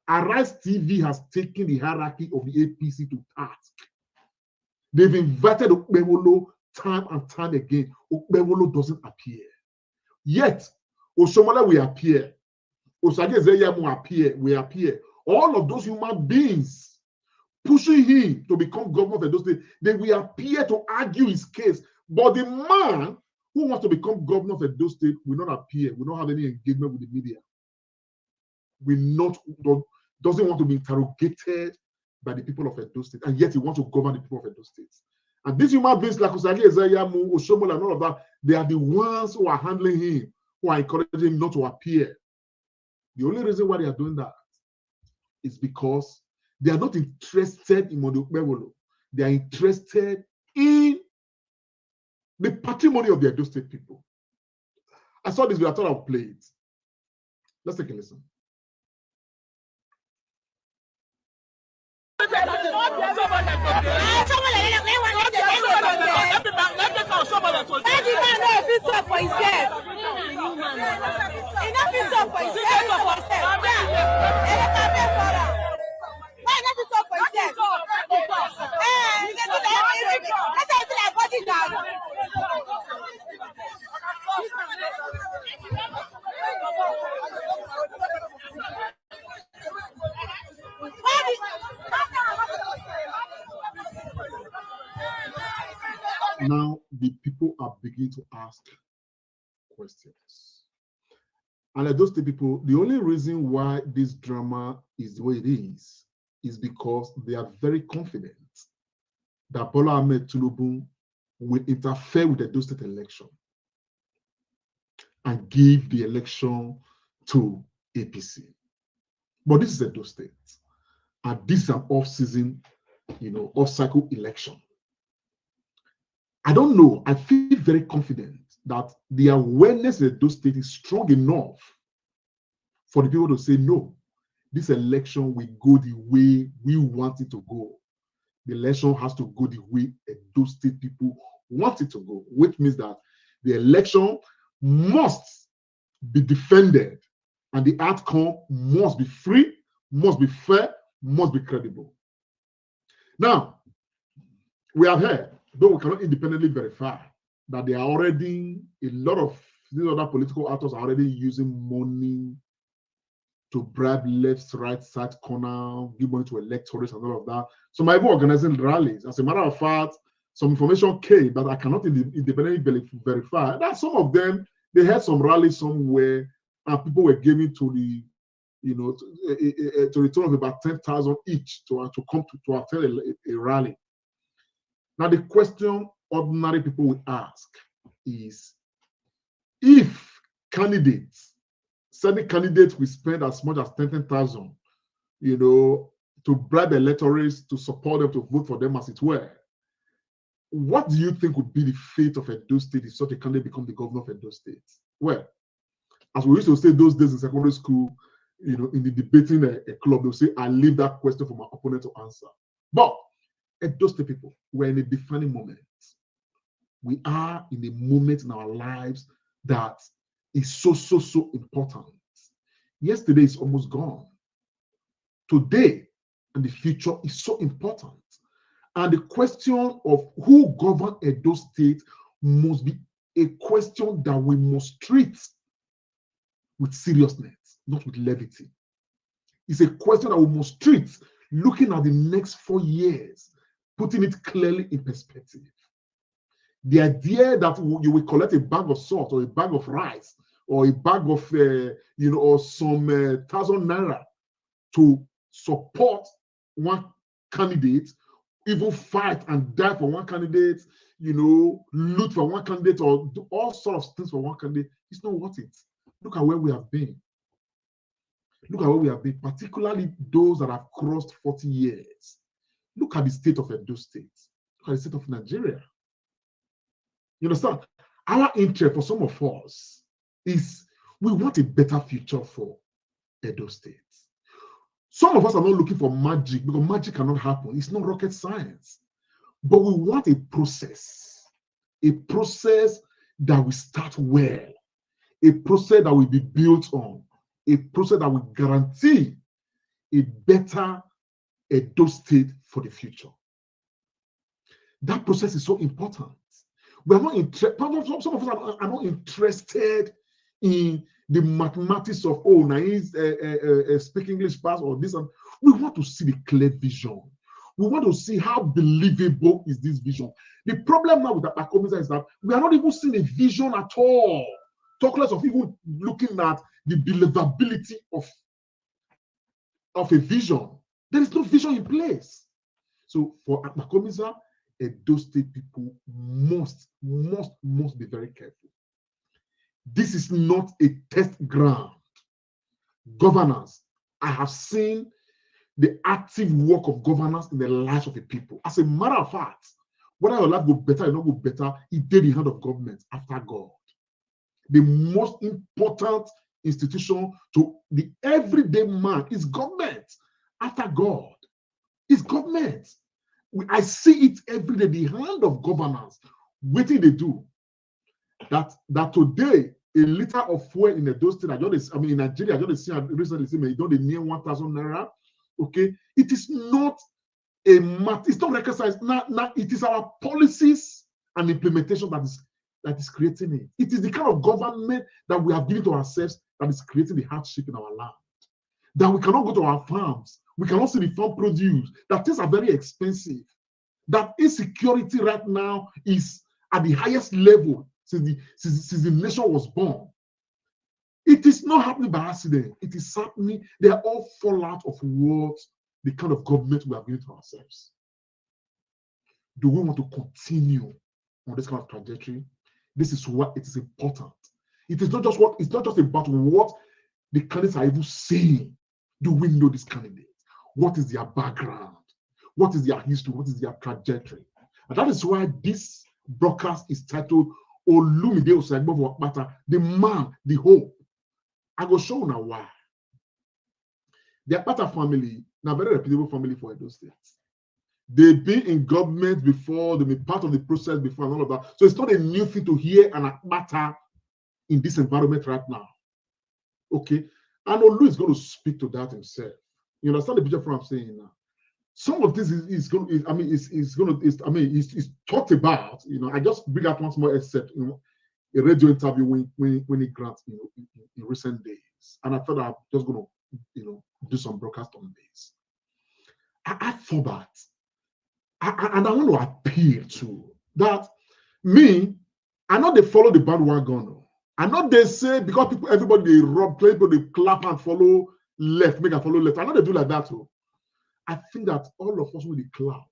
[SPEAKER 1] Arise TV has taken the hierarchy of the APC to task. They've invited Okpebholo time and time again. Okpebholo doesn't appear. Yet, Oshomola will appear. Osage Ezeyamu will appear. All of those human beings pushing him to become governor of Edo State, they will appear to argue his case. But the man who wants to become governor of Edo State will not appear, will not have any engagement with the media, doesn't want to be interrogated by the people of Edo State, and yet he wants to govern the people of Edo State. And these human beings like Osage Ezeyamu, Oshomola, and all of that, they are the ones who are handling him, who are encouraging him not to appear. The only reason why they are doing that is because they are not interested in Monday Okpebholo. They are interested in the patrimony of the Edo State people. I saw this video, I thought I'll play it. Let's take a listen. Now, the people are beginning to ask questions. And those people, the only reason why this drama is the way it is because they are very confident that Bola Ahmed Tinubu will interfere with the Edo State election and give the election to APC. But this is Edo State, and this is an off-season, off-cycle election. I don't know. I feel very confident that the awareness of Edo State is strong enough for the people to say, no, this election will go the way we want it to go. The election has to go the way Edo State people want it to go, which means that the election must be defended and the outcome must be free, must be fair, must be credible. Now, we have heard, though we cannot independently verify, that there are already a lot of these other political actors are already using money to bribe left, right, side, corner, give money to electorates and all of that. Some are even organizing rallies. As a matter of fact, some information came that I cannot independently verify that some of them, they had some rallies somewhere and people were giving to the, to the tune of about 10,000 each to come to attend a rally. Now, the question ordinary people will ask is, if certain candidates will spend as much as 10,000, to bribe electorates to support them, to vote for them, as it were, what do you think would be the fate of Edo State if such a candidate becomes the governor of Edo State? Well, as we used to say those days in secondary school, in the debating a club, they'll say, I leave that question for my opponent to answer. But Edo State people, we're in a defining moment. We are in a moment in our lives that is so important. Yesterday is almost gone. Today and the future is so important. And the question of who governs Edo State must be a question that we must treat with seriousness, not with levity. It's a question that we must treat looking at the next 4 years, putting it clearly in perspective. The idea that you will collect a bag of salt or a bag of rice or a bag of, or some 1,000 naira to support one candidate, even fight and die for one candidate, loot for one candidate, or do all sorts of things for one candidate, it's not worth it. Look at where we have been. Look at where we have been, particularly those that have crossed 40 years. Look at the state of Edo State. Look at the state of Nigeria. You understand? Our interest for some of us is we want a better future for Edo State. Some of us are not looking for magic because magic cannot happen. It's not rocket science. But we want a process that will start well, a process that will be built on, a process that will guarantee a better Edo State for the future. That process is so important. We are not interested. Some of us are not interested in the mathematics of speak English pass or this. We want to see the clear vision. We want to see how believable is this vision. The problem now with the Akomisa is that we are not even seeing a vision at all. Talk less of even looking at the believability of a vision. There is no vision in place. So for Akomisa, Edo State people must be very careful. This is not a test ground. Governance, I have seen the active work of governance in the lives of the people. As a matter of fact, whether your life go better or not go better, it did the hand of government after God. The most important institution to the everyday man is government after God. It's government. I see it every day, the hand of governance. What did they do? That today, a liter of fuel in Edo State, in Nigeria, I just recently, don't they near 1,000 naira? Okay, it is not a math. It's not rocket science. Now, it is our policies and implementation that is creating it. It is the kind of government that we have given to ourselves that is creating the hardship in our land. That we cannot go to our farms. We cannot see the farm produce. That things are very expensive. That insecurity right now is at the highest level since the nation was born. It is not happening by accident. It is happening. They are all fallout of what the kind of government we have given to ourselves. Do we want to continue on this kind of trajectory? This is what it is important. It is not just what it's not just about what the candidates are even saying. Do we know this candidate? What is their background? What is their history? What is their trajectory? And that is why this broadcast is titled Olumide Osaigbo Okpata, the man, the hope. I go show now why. The Okpata family, now very reputable family for Edo State. They've been in government before, they've been part of the process before, and all of that. So it's not a new thing to hear an Okpata in this environment right now. Okay. And Olu is going to speak to that himself. You understand the picture from what I'm saying now? Some of this is going to, it's talked about, you know. I just bring out one small excerpt, you know, a radio interview when he grants, you know, in recent days. And I thought I'm just going to, you know, do some broadcast on this. I thought that. And I want to appeal to that. Me, I know they follow the bandwagon. I know they say because people, everybody they rub, people they clap and follow left, make and follow left. I know they do like that too. I think that all of us with the clap,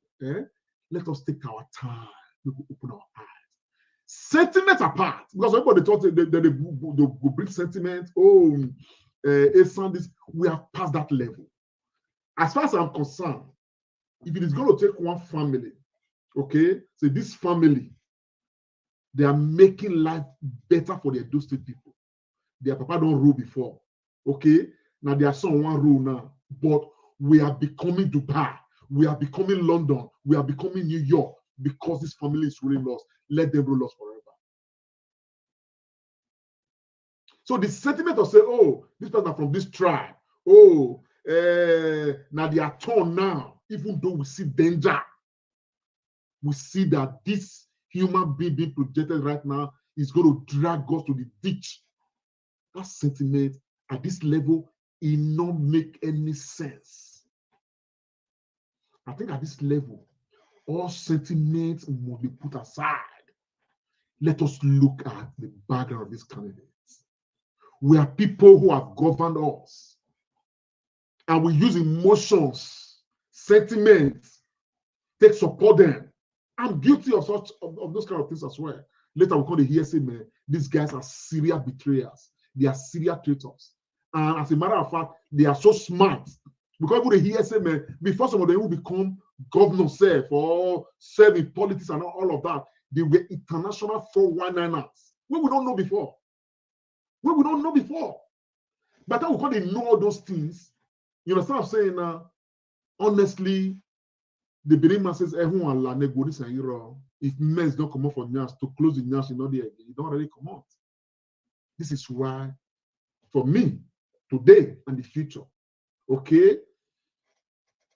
[SPEAKER 1] let us take our time. We will open our eyes. Sentiment apart, because everybody thought they will bring sentiment. Oh, it's on this. We have passed that level. As far as I'm concerned, if it is going to take one family, okay, so this family, they are making life better for the Edo State people. Their papa don't rule before, okay? Now their son one rule now, but we are becoming Dubai, we are becoming London, we are becoming New York because this family is ruling us. Let them rule us forever. So the sentiment of say, oh, this person from this tribe, oh, now they are torn now. Even though we see danger, we see that this human being projected right now is going to drag us to the ditch. That sentiment at this level, it not make any sense. I think at this level, all sentiments must be put aside. Let us look at the background of these candidates. We are people who have governed us, and we use emotions, sentiments, take support them. I'm guilty of such of those kind of things as well. Later, we call the hear say, man, these guys are serial betrayers. They are serial traitors. And as a matter of fact, they are so smart. Because when they hear say, man, before some of them will become governor self or serve in politics and all of that, they were international 419ers. What we don't know before. What we don't know before. But then we call they know all those things. You understand what I'm saying now? Honestly, the Benin man says, if men don't come out for Nyash, to close the Nyash, you don't really come out. This is why, for me, today and the future, okay,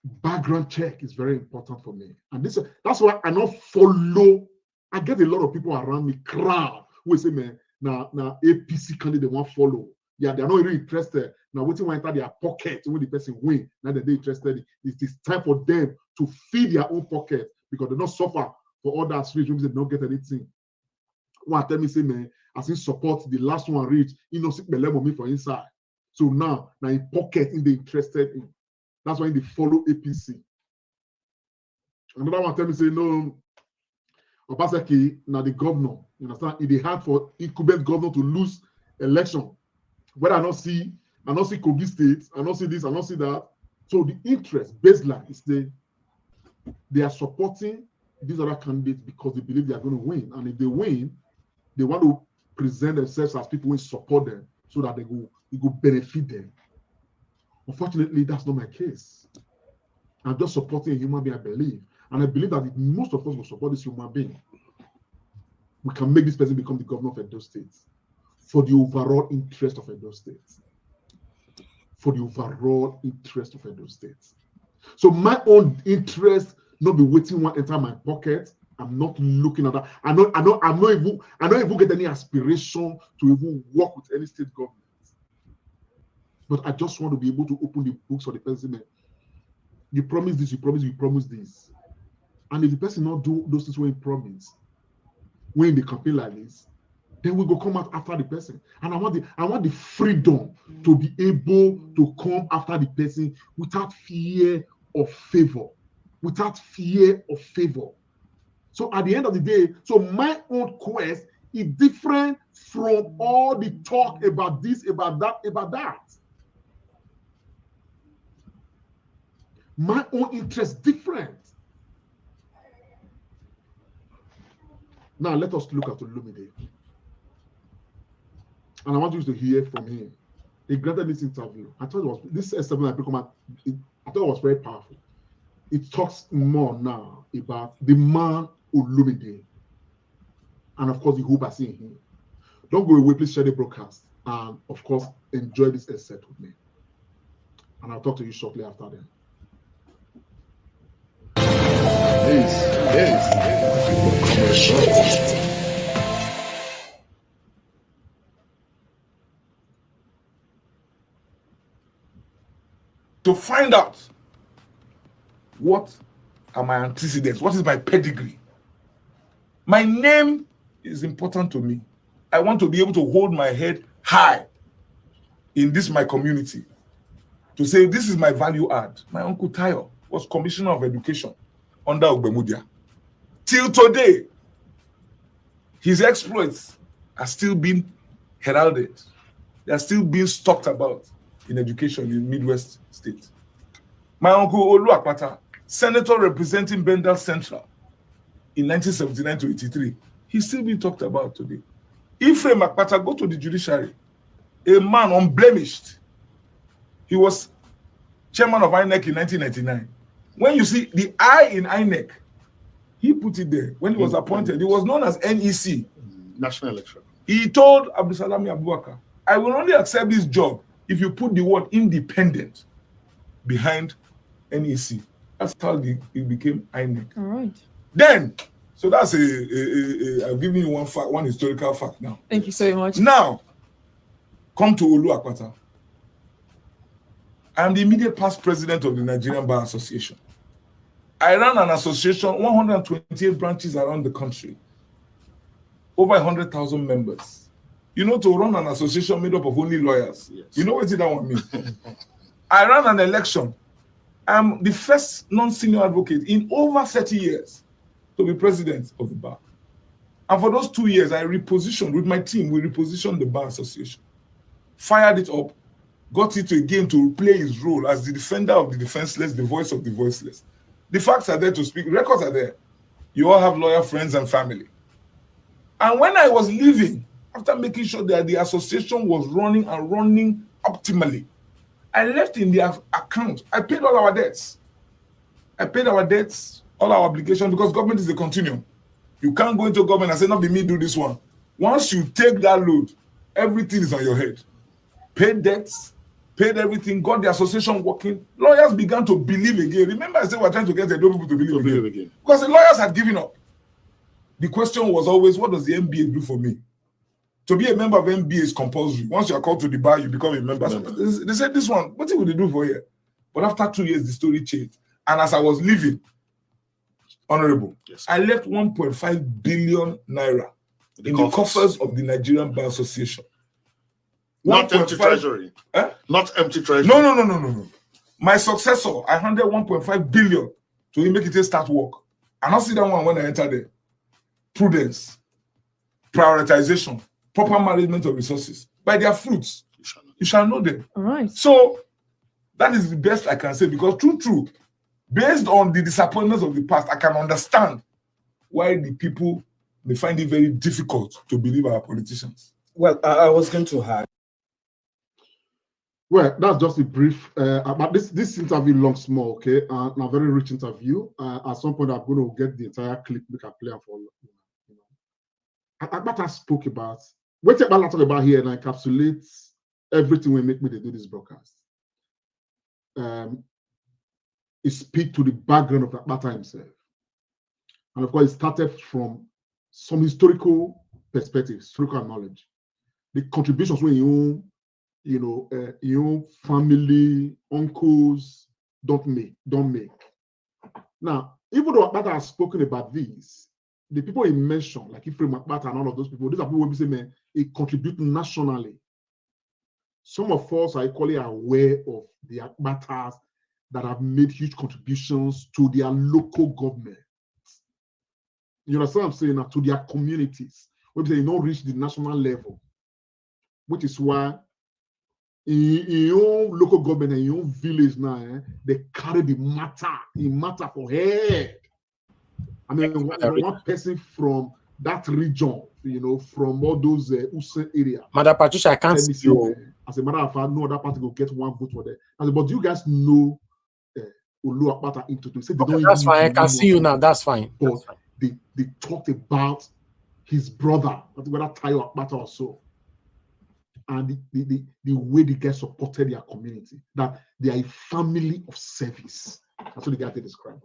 [SPEAKER 1] background check is very important for me. And that's why I don't follow. I get a lot of people around me, crowd, who say, man, now APC candidate won't follow. Yeah, they're not really interested. Now, waiting to enter their pocket when the person win. Now that they're interested, it is time for them to feed their own pocket because they don't suffer for all that street rooms. They don't get anything. One tell me say, man, as in support the last one reach, you know, sick level me for inside. So now in pocket, in they interested in. That's why they follow APC. Another one tell me say, no, Obaseki, now the governor, you understand? It is hard for incumbent governor to lose election. Whether I not see Kogi State, I not see this, I not see that. So the interest baseline is they are supporting these other candidates because they believe they are going to win. And if they win, they want to present themselves as people who support them so that it will benefit them. Unfortunately, that's not my case. I'm just supporting a human being, I believe. And I believe that if most of us will support this human being, we can make this person become the governor of Edo State for the overall interest of Edo State. For the overall interest of Edo State. So my own interest not be waiting one enter my pocket. I'm not looking at that. I don't even get any aspiration to even work with any state government. But I just want to be able to open the books for the person. You promise this, you promise this. And if the person not do those things when he promised, when they campaign like this, then we go come out after the person. And I want the freedom to be able to come after the person without fear of favor. Without fear of favor. So at the end of the day, so my own quest is different from all the talk about this, about that, about that. My own interest different. Now let us look at Olumide. And I want you to hear from him. He granted this interview. I thought it was this S7 I thought it was very powerful. It talks more now about the man Olumide. And of course, the hope I see in him. Don't go away, please share the broadcast. And of course, enjoy this excerpt with me. And I'll talk to you shortly after that. To find out what are my antecedents, what is my pedigree. My name is important to me. I want to be able to hold my head high in this my community. To say this is my value add. My uncle Tayo was Commissioner of Education under Ogbemudia. Till today, his exploits are still being heralded. They are still being talked about in education in Midwest states. My uncle Olu Akpata, Senator representing Bendel Central in 1979 to 83, he's still being talked about today. Ephraim Akpata, go to the judiciary, a man unblemished. He was chairman of INEC in 1999. When you see the I in INEC, he put it there. When he was appointed, he was known as NEC.
[SPEAKER 3] National election.
[SPEAKER 1] He told Abdusalami Abubakar, I will only accept this job if you put the word independent behind NEC. That's how it became INEC.
[SPEAKER 12] All right.
[SPEAKER 1] Then, so that's I'm giving you one fact, one historical fact now.
[SPEAKER 12] Thank you so much.
[SPEAKER 1] Now, come to Olu Akpata. I'm the immediate past president of the Nigerian Bar Association. I ran an association, 128 branches around the country, over 100,000 members. You know, to run an association made up of only lawyers. Yes. You know what that one means? I ran an election. I'm the first non-senior advocate in over 30 years to be president of the bar. And for those 2 years, I repositioned with my team, we repositioned the Bar Association, fired it up, got it again to play his role as the defender of the defenseless, the voice of the voiceless. The facts are there to speak, records are there. You all have lawyer friends and family. And when I was leaving, after making sure that the association was running and running optimally, I left in their account. I paid all our debts. I paid our debts, all our obligations, because government is a continuum. You can't go into government and say, not be me, do this one. Once you take that load, everything is on your head. Paid debts, paid everything, got the association working. Lawyers began to believe again. Remember I said we're trying to get the people to believe again. Because the lawyers had given up. The question was always, what does the MBA do for me? To be a member of MBA is compulsory. Once you are called to the bar, you become a member. They said this one, what would they do for you? But after 2 years, the story changed. And as I was leaving, Honorable, yes, I left 1.5 billion naira in the coffers of the Nigerian Bar Association.
[SPEAKER 3] Not empty treasury. Not empty treasury.
[SPEAKER 1] No. My successor, I handed 1.5 billion to him, make it start work. And I'll see that one when I enter there. Prudence, prioritization, proper management of resources. By their fruits, you shall know them.
[SPEAKER 12] All right.
[SPEAKER 1] So that is the best I can say, because true, based on the disappointments of the past, I can understand why the people may find it very difficult to believe our politicians.
[SPEAKER 13] Well, I was going to add.
[SPEAKER 1] Well, that's just a brief, but this interview long small, okay, and a very rich interview. At some point, I'm going to get the entire clip, make a play for you know. Agbata spoke about what Agbata talk about here and encapsulates everything we make me to do this broadcast. It speaks to the background of Agbata himself, and of course, it started from some historical perspectives, historical knowledge, the contributions when your family, uncles don't make. Now, even though Agbata has spoken about this, the people he mentioned, like Ifrem Akpata and all of those people, these are people who say, man, it contribute nationally. Some of us are equally aware of the Akbatas that have made huge contributions to their local government. You understand what I'm saying? To their communities. When they don't reach the national level, which is why in your local government and your village now, they carry the matter for head. I mean, one person from that region, from all those Usain area.
[SPEAKER 5] Madam Patricia, I can't see you.
[SPEAKER 1] As a matter of fact, no other party will get one vote for them. But do you guys know Olu Akpata into to say they don't
[SPEAKER 5] that's
[SPEAKER 1] even
[SPEAKER 5] fine. I can see you now. That's fine.
[SPEAKER 1] But they talked about his brother, whether Tayo Akpata or so, and the way the guys supported their community, that they are a family of service. That's what the guy they describe.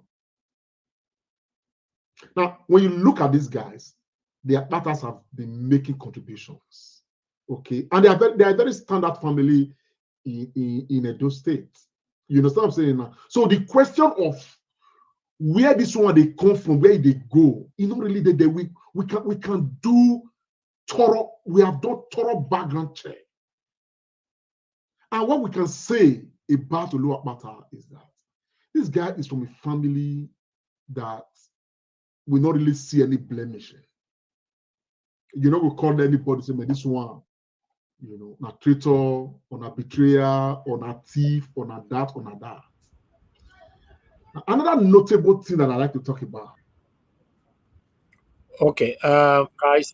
[SPEAKER 1] Now, when you look at these guys, their Akpatas have been making contributions, okay, and they are very standard family in Edo State. You understand what I'm saying now? So the question of where this one they come from, where they go, really that we can do thorough. We have done thorough background check, and what we can say about Olu Akpata is that this guy is from a family that we not really see any blemish. We call anybody say, man, this one, a traitor, on a betrayer, on a thief, on a that, on a that. Another notable thing that I like to talk about.
[SPEAKER 5] Okay, guys.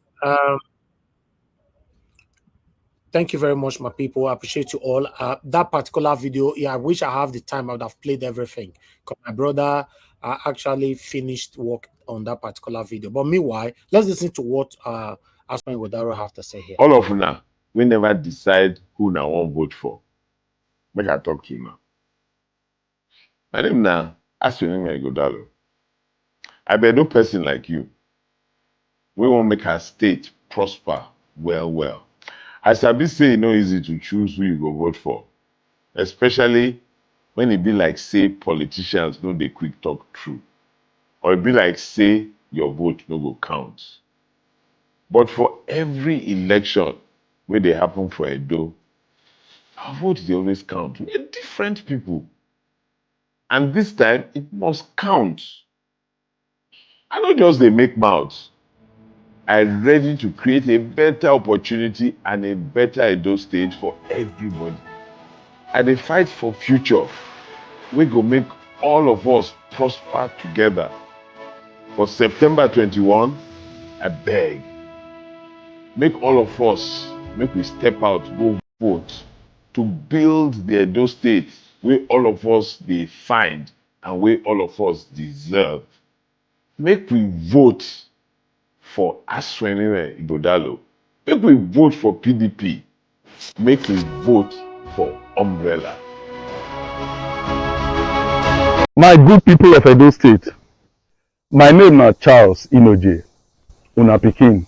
[SPEAKER 5] Thank you very much, my people. I appreciate you all. That particular video, I wish I have the time. I would have played everything because my brother actually finished work on that particular video. But meanwhile, let's listen to what Asman Godaro have to say here.
[SPEAKER 3] All of now, we never decide who now won't vote for. Make I talk to you now. My name now, Asman Godaro. I be no person like you. We won't make our state prosper well. I sabi say no easy to choose who you go vote for, especially when it be like say politicians no dey quick talk true, or it be like say your vote no go count. But for every election where they happen for Edo, our vote dey always count. We're different people, and this time it must count. I no just dey make mouth. I'm ready to create a better opportunity and a better Edo state for everybody. I dey fight for future. We go make all of us prosper together. For September 21, I beg, make all of us, make we step out, go vote to build the Edo state where all of us dey find and where all of us deserve. Make we vote for Aswenire Ighodalo. Make we vote for PDP. Make we vote for Umbrella.
[SPEAKER 12] My good people of Edo State, my name is Charles Inoje, una pikin.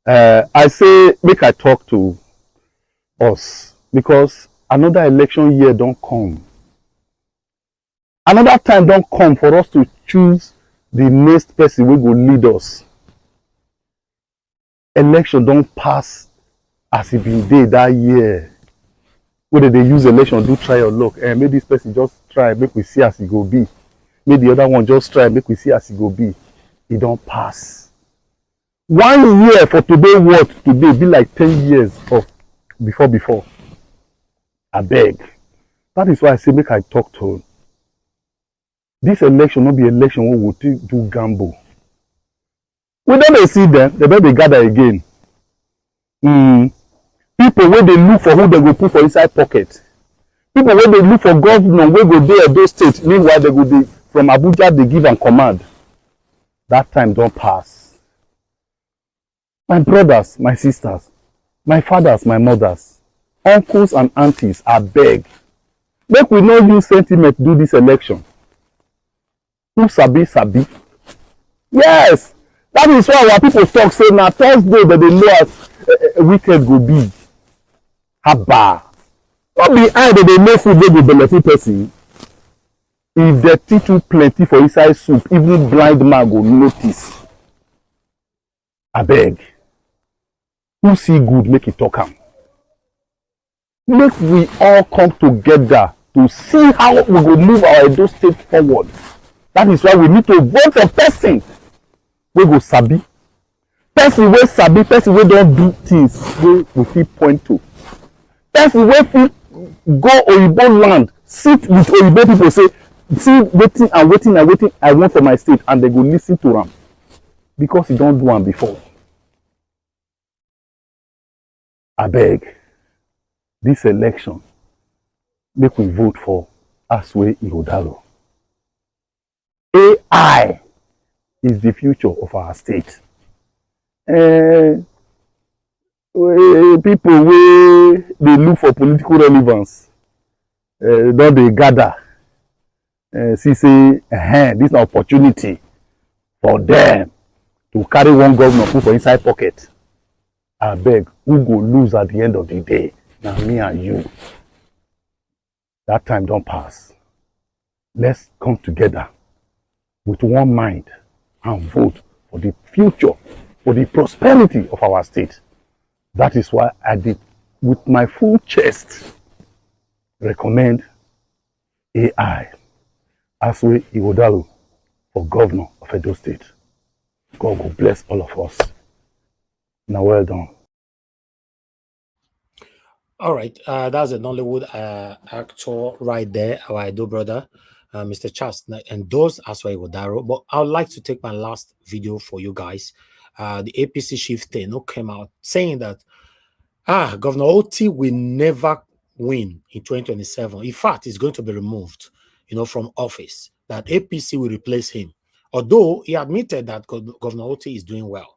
[SPEAKER 12] I say make I talk to us because another election year don't come. Another time don't come for us to choose the next person who will lead us. Election don't pass as it been day that year. Whether they use election, do try your luck. And make this person just try, make we see as it go be. Make the other one just try, make we see as it go be. It don't pass. 1 year for today, what today be like 10 years of before. I beg. That is why I say make I talk to. This election not be election we will do gamble. We don't see them, they better gather again. People where they look for who they go put for inside pocket. People where they look for governor where go there those states. Meanwhile, they go dey from Abuja, they give and command. That time don't pass. My brothers, my sisters, my fathers, my mothers, uncles and aunties, I beg. Make we not use sentiment do this election. Who sabi? Yes, that is why our people talk say na Thursday that they know as weekend go be. Haba. Not behind that they know food wey go benefit person. If dirty too plenty for inside soup, even blind man go notice. I beg. Who see good, make it talk am. Make we all come together to see how we will move our Edo State forward. That is why we need to vote for person we go sabi. Person wey sabi, person wey don do things wey we fit point to. Person wey fit go Oyibo land, sit with Oyibo people, say, see wetin and wetin and wetin I want for my state, and they go listen to am because he don do am before. Abeg, this election, make we vote for Asue Ighodalo. AI is the future of our state. People wey dey look for political relevance don dey gather see say this na opportunity for them to carry one governor put for inside pocket. Abeg, who go lose at the end of the day? Na me and you. That time don pass. Let's come together with one mind and vote for the future, for the prosperity of our state. That is why I did, with my full chest, recommend AI, Asue Ighodalo, for governor of Edo State. God will bless all of us. Now, well done.
[SPEAKER 5] All right, that's a Nollywood actor right there, our Edo brother, Mr. Charles, and those Asue Ighodalo. But I would like to take my last video for you guys. The APC chief came out saying that Governor Otti will never win in 2027. In fact, he's going to be removed, from office. That APC will replace him. Although he admitted that Governor Otti is doing well.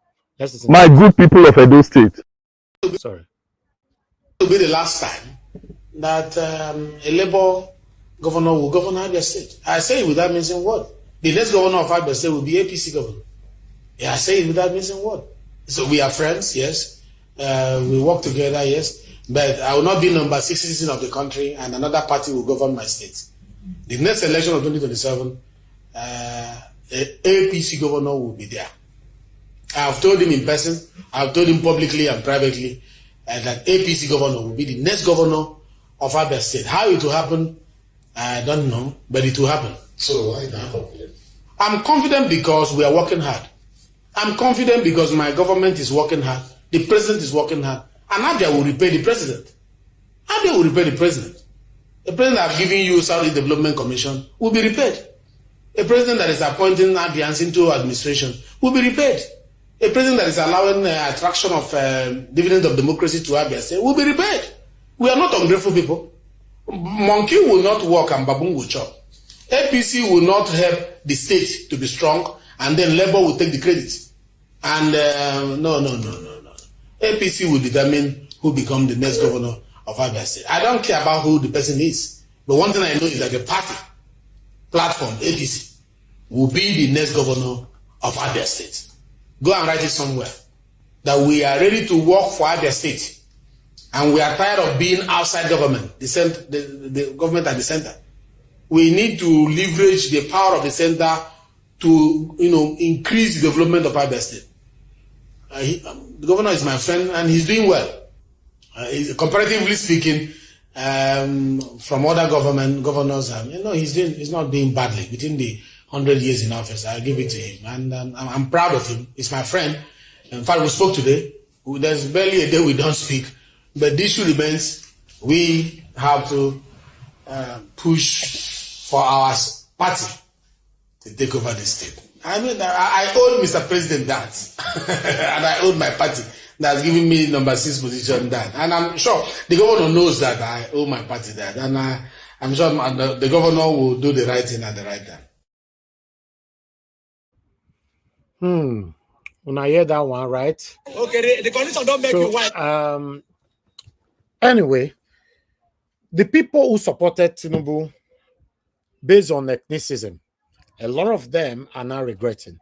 [SPEAKER 12] My good people of Edo State.
[SPEAKER 5] Sorry.
[SPEAKER 14] It will be the last time that a Labour governor will govern Abia State. I say it without missing word. The next governor of Abia State will be APC governor. Yeah, I say it without missing word. So we are friends, yes. We work together, yes. But I will not be number 6 citizen of the country and another party will govern my state. The next election of 2027, APC governor will be there. I have told him in person, I have told him publicly and privately that APC governor will be the next governor of Abia State. How it will happen, I don't know, but it will happen.
[SPEAKER 3] So why not confident?
[SPEAKER 14] I'm confident because we are working hard. I'm confident because my government is working hard. The president is working hard. And Abia will repay the president. Abia will repay the president. A president that have given you Saudi Development Commission will be repaid. A president that is appointing Abians into administration will be repaid. A president that is allowing attraction of dividend of democracy to Abia State will be repaid. We are not ungrateful people. Monkey will not work and baboon will chop. APC will not help the state to be strong and then Labour will take the credit. And no. APC will determine who becomes the next governor of Abia State. I don't care about who the person is. But one thing I know is that the party platform, APC, will be the next governor of Abia State. Go and write it somewhere. That we are ready to work for Abia State. And we are tired of being outside government, the government at the center. We need to leverage the power of the center to, increase the development of Abia State. The governor is my friend and he's doing well. Comparatively speaking, from other governors, he's not doing badly within the 100 years in office. I'll give it to him. And I'm proud of him. He's my friend. In fact, we spoke today. There's barely a day we don't speak. But the issue remains, we have to push for our party to take over the state. I mean, I owe Mr. President that. And I owe my party that's giving me number 6 position that. And I'm sure the governor knows that I owe my party that. And I'm sure the governor will do the right thing at the right time.
[SPEAKER 5] When I hear that one, right?
[SPEAKER 14] Okay, the condition don't make you white.
[SPEAKER 5] Anyway, the people who supported Tinubu based on ethnicism, a lot of them are now regretting.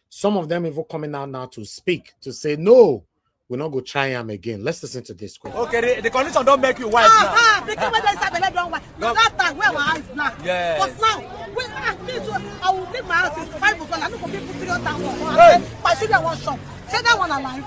[SPEAKER 5] Some of them even coming out now to speak, to say, no, we're not going to try him again. Let's listen to this quick.
[SPEAKER 1] Okay, the condition don't make you white now.
[SPEAKER 15] The people that say they don't white. That time where my eyes black.
[SPEAKER 1] Yeah.
[SPEAKER 15] But now, when I will leave my house is 5 o'clock. I don't go people 3,000.
[SPEAKER 1] Hey.
[SPEAKER 15] My children want shop. Say that one alive.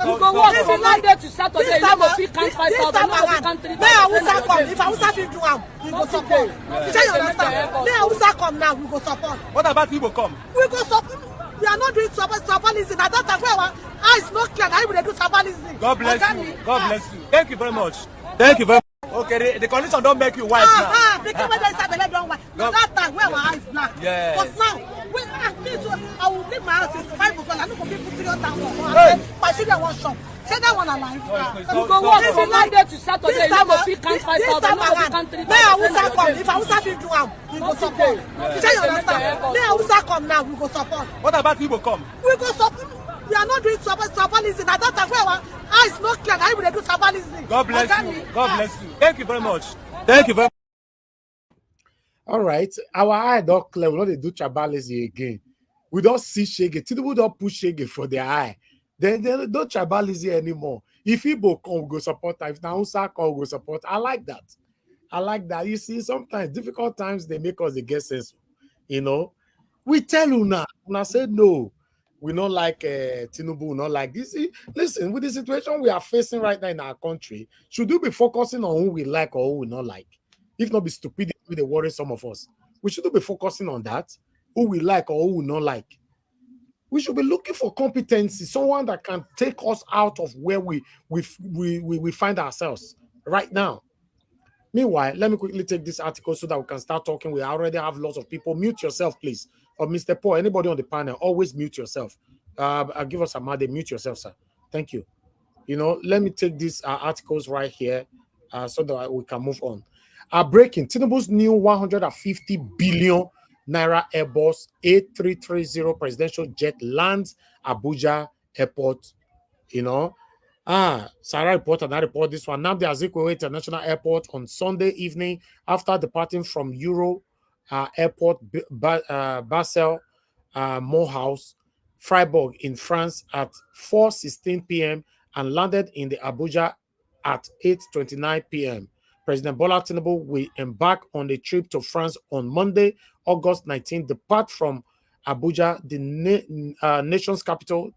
[SPEAKER 16] You go work from Monday to Saturday. You go fit count 5,000.
[SPEAKER 15] May Hausa come. If Hausa fit do am, we go support. Say you understand? May Hausa come now, we go support.
[SPEAKER 1] What about people come?
[SPEAKER 15] We go support. We are not doing tribalism. At that time, where our eyes not clear, now we do tribalism.
[SPEAKER 1] God bless you. God bless you. Thank you very much. Thank you very much. Okay, the condition don't make you white now.
[SPEAKER 15] The people that say they don't white. That time where our eyes black.
[SPEAKER 1] Yeah.
[SPEAKER 15] But now, when I will leave my house is 5 o'clock. I don't go people 3,000.
[SPEAKER 1] Hey.
[SPEAKER 15] My children want shop. Say that one alive.
[SPEAKER 16] You go work from Monday to Saturday. You go fit count 5,000.
[SPEAKER 15] May Hausa come. If Hausa fit do am, we go support. Say you understand? May Hausa come now, we go support.
[SPEAKER 1] What about people come?
[SPEAKER 15] We go support. We are not doing tribalism. At that time, where our eyes not clear, now we do tribalism.
[SPEAKER 1] God bless you. God bless you. Thank you very much. Thank you very much.
[SPEAKER 5] All right. Our eye don't clear. We don't do tribalism again. We don't see Shege. Tinubu don't push Shege for their eye. They don't tribalism anymore. If Igbo come, we go support. If Hausa come, we go support. I like that. I like that. You see, sometimes difficult times, they make us the get sense. You know, we tell Una say no. We not like Tinubu, we not like this. See, listen, with the situation we are facing right now in our country, should we be focusing on who we like or who we not like? If not be stupidity, they worry some of us. We should be focusing on that, who we like or who we not like. We should be looking for competency, someone that can take us out of where we find ourselves right now. Meanwhile, let me quickly take this article so that we can start talking. We already have lots of people. Mute yourself, please. Or Mr. Paul, anybody on the panel, always mute yourself. Give us a made. Mute yourself, sir. Thank you. You know, let me take these articles right here so that we can move on. Breaking Tinubu's new 150 billion naira Airbus A330 presidential jet lands Abuja airport. You know, Sarah reported that report this one. Nnamdi Azikiwe International Airport on Sunday evening after departing from Euro Airport Basel Morehouse, Freiburg in France at 4:16 p.m. and landed in the Abuja at 8:29 p.m. President Bola Tinubu will embark on a trip to France on Monday, August 19th, depart from Abuja, the nation's capital,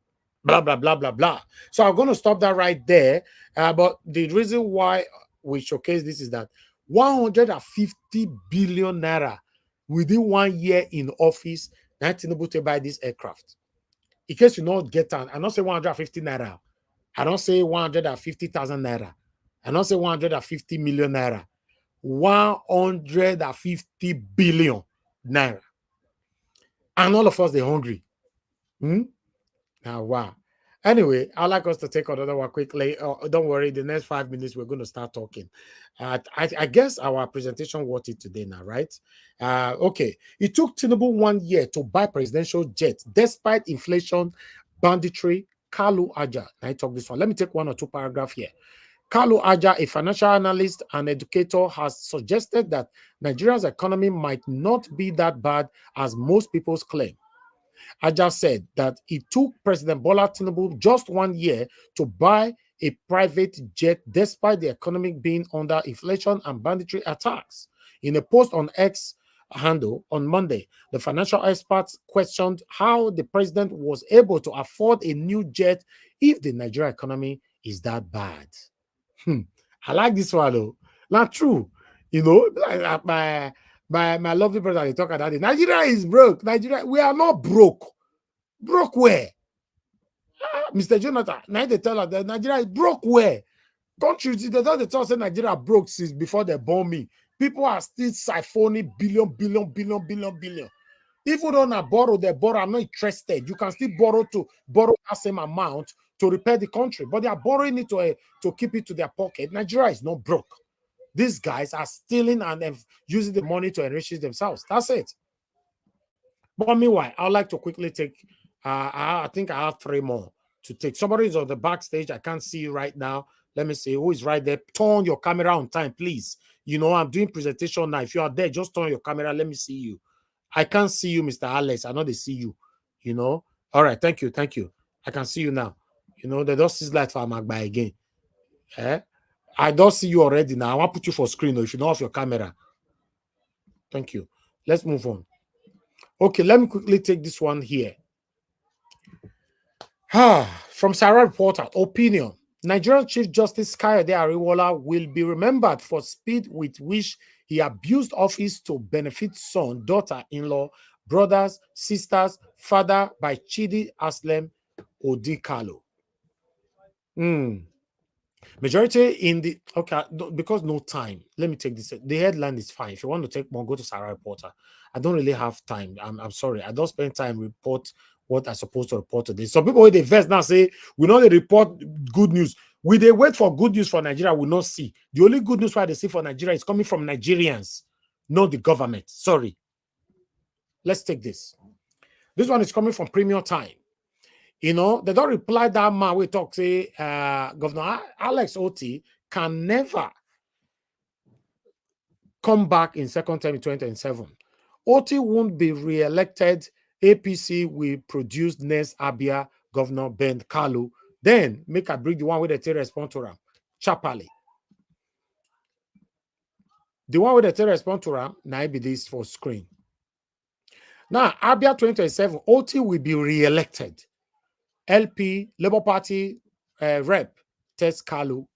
[SPEAKER 5] blah, blah, blah, blah, blah. So I'm going to stop that right there. But the reason why we showcase this is that 150 billion naira within 1 year in office, Tinubu to buy this aircraft. In case you not get on, I don't say 150 naira. I don't say 150,000 naira. I don't say 150 million naira. 150 billion naira. And all of us, they're hungry. Wow. Anyway, I'd like us to take another one quickly. Don't worry, the next 5 minutes, we're going to start talking. I guess our presentation worth it today now, right? Okay. It took Tinubu 1 year to buy presidential jets, despite inflation, banditry. Kalu Aja. I talk this one. Let me take 1 or 2 paragraphs here. Kalu Aja, a financial analyst and educator, has suggested that Nigeria's economy might not be that bad as most people claim. Aja said that it took President Bola Tinubu just 1 year to buy a private jet despite the economy being under inflation and banditry attacks. In a post on X handle on Monday, the financial experts questioned how the president was able to afford a new jet if the Nigerian economy is that bad. I like this one though. Not true. You know, like my lovely brother, they talk about it. Nigeria is broke. Nigeria, we are not broke. Broke where? Mr. Jonathan, now they tell us that Nigeria is broke where? Countries, they don't tell us that Nigeria broke since before they bomb me. People are still siphoning billion. If you don't borrow, they borrow. I'm not interested. You can still borrow that same amount to repair the country, but they are borrowing it to keep it to their pocket. Nigeria is not broke. These guys are stealing and using the money to enrich themselves. That's it. But meanwhile, I'd like to quickly take, I think I have 3 more to take. Somebody is on the backstage. I can't see you right now. Let me see who is right there. Turn your camera on time, please. You know, I'm doing presentation now. If you are there, just turn your camera. Let me see you. I can't see you, Mr. Alex. I know they see you. You know. All right. Thank you. I can see you now.
[SPEAKER 10] You know, they don't see light for Magba again. I don't see you already now. I want to put you for screen, or if you don't have your camera. Thank you. Let's move on. Okay, let me quickly take this one here. From Sarah Reporter, opinion. Nigerian Chief Justice Kayode Ariwola will be remembered for speed with which he abused office to benefit son, daughter-in-law, brothers, sisters, father by Chidi Aslem Odi Kalu. Majority in the because no time. Let me take this. The headline is fine. If you want to take more, go to Sarah Reporter. I don't really have time. I'm sorry. I don't spend time report what I'm supposed to report today. Some people with the verse now say we know they report good news. We they wait for good news for Nigeria, we not see. The only good news why they see for Nigeria is coming from Nigerians, not the government. Sorry. Let's take this. This one is coming from Premium Time. You know, they don't reply that man. We talk, say, Governor Alex Otti can never come back in second term in 2027. Otti won't be re-elected. APC will produce next Abia Governor Ben Kalu. Then make a bring the one with the take respond to him. Chapali. The one with the take respond to him, now be this for screen. Now, Abia 2027, Otti will be re-elected. LP, Labour Party rep, Tess Kalu.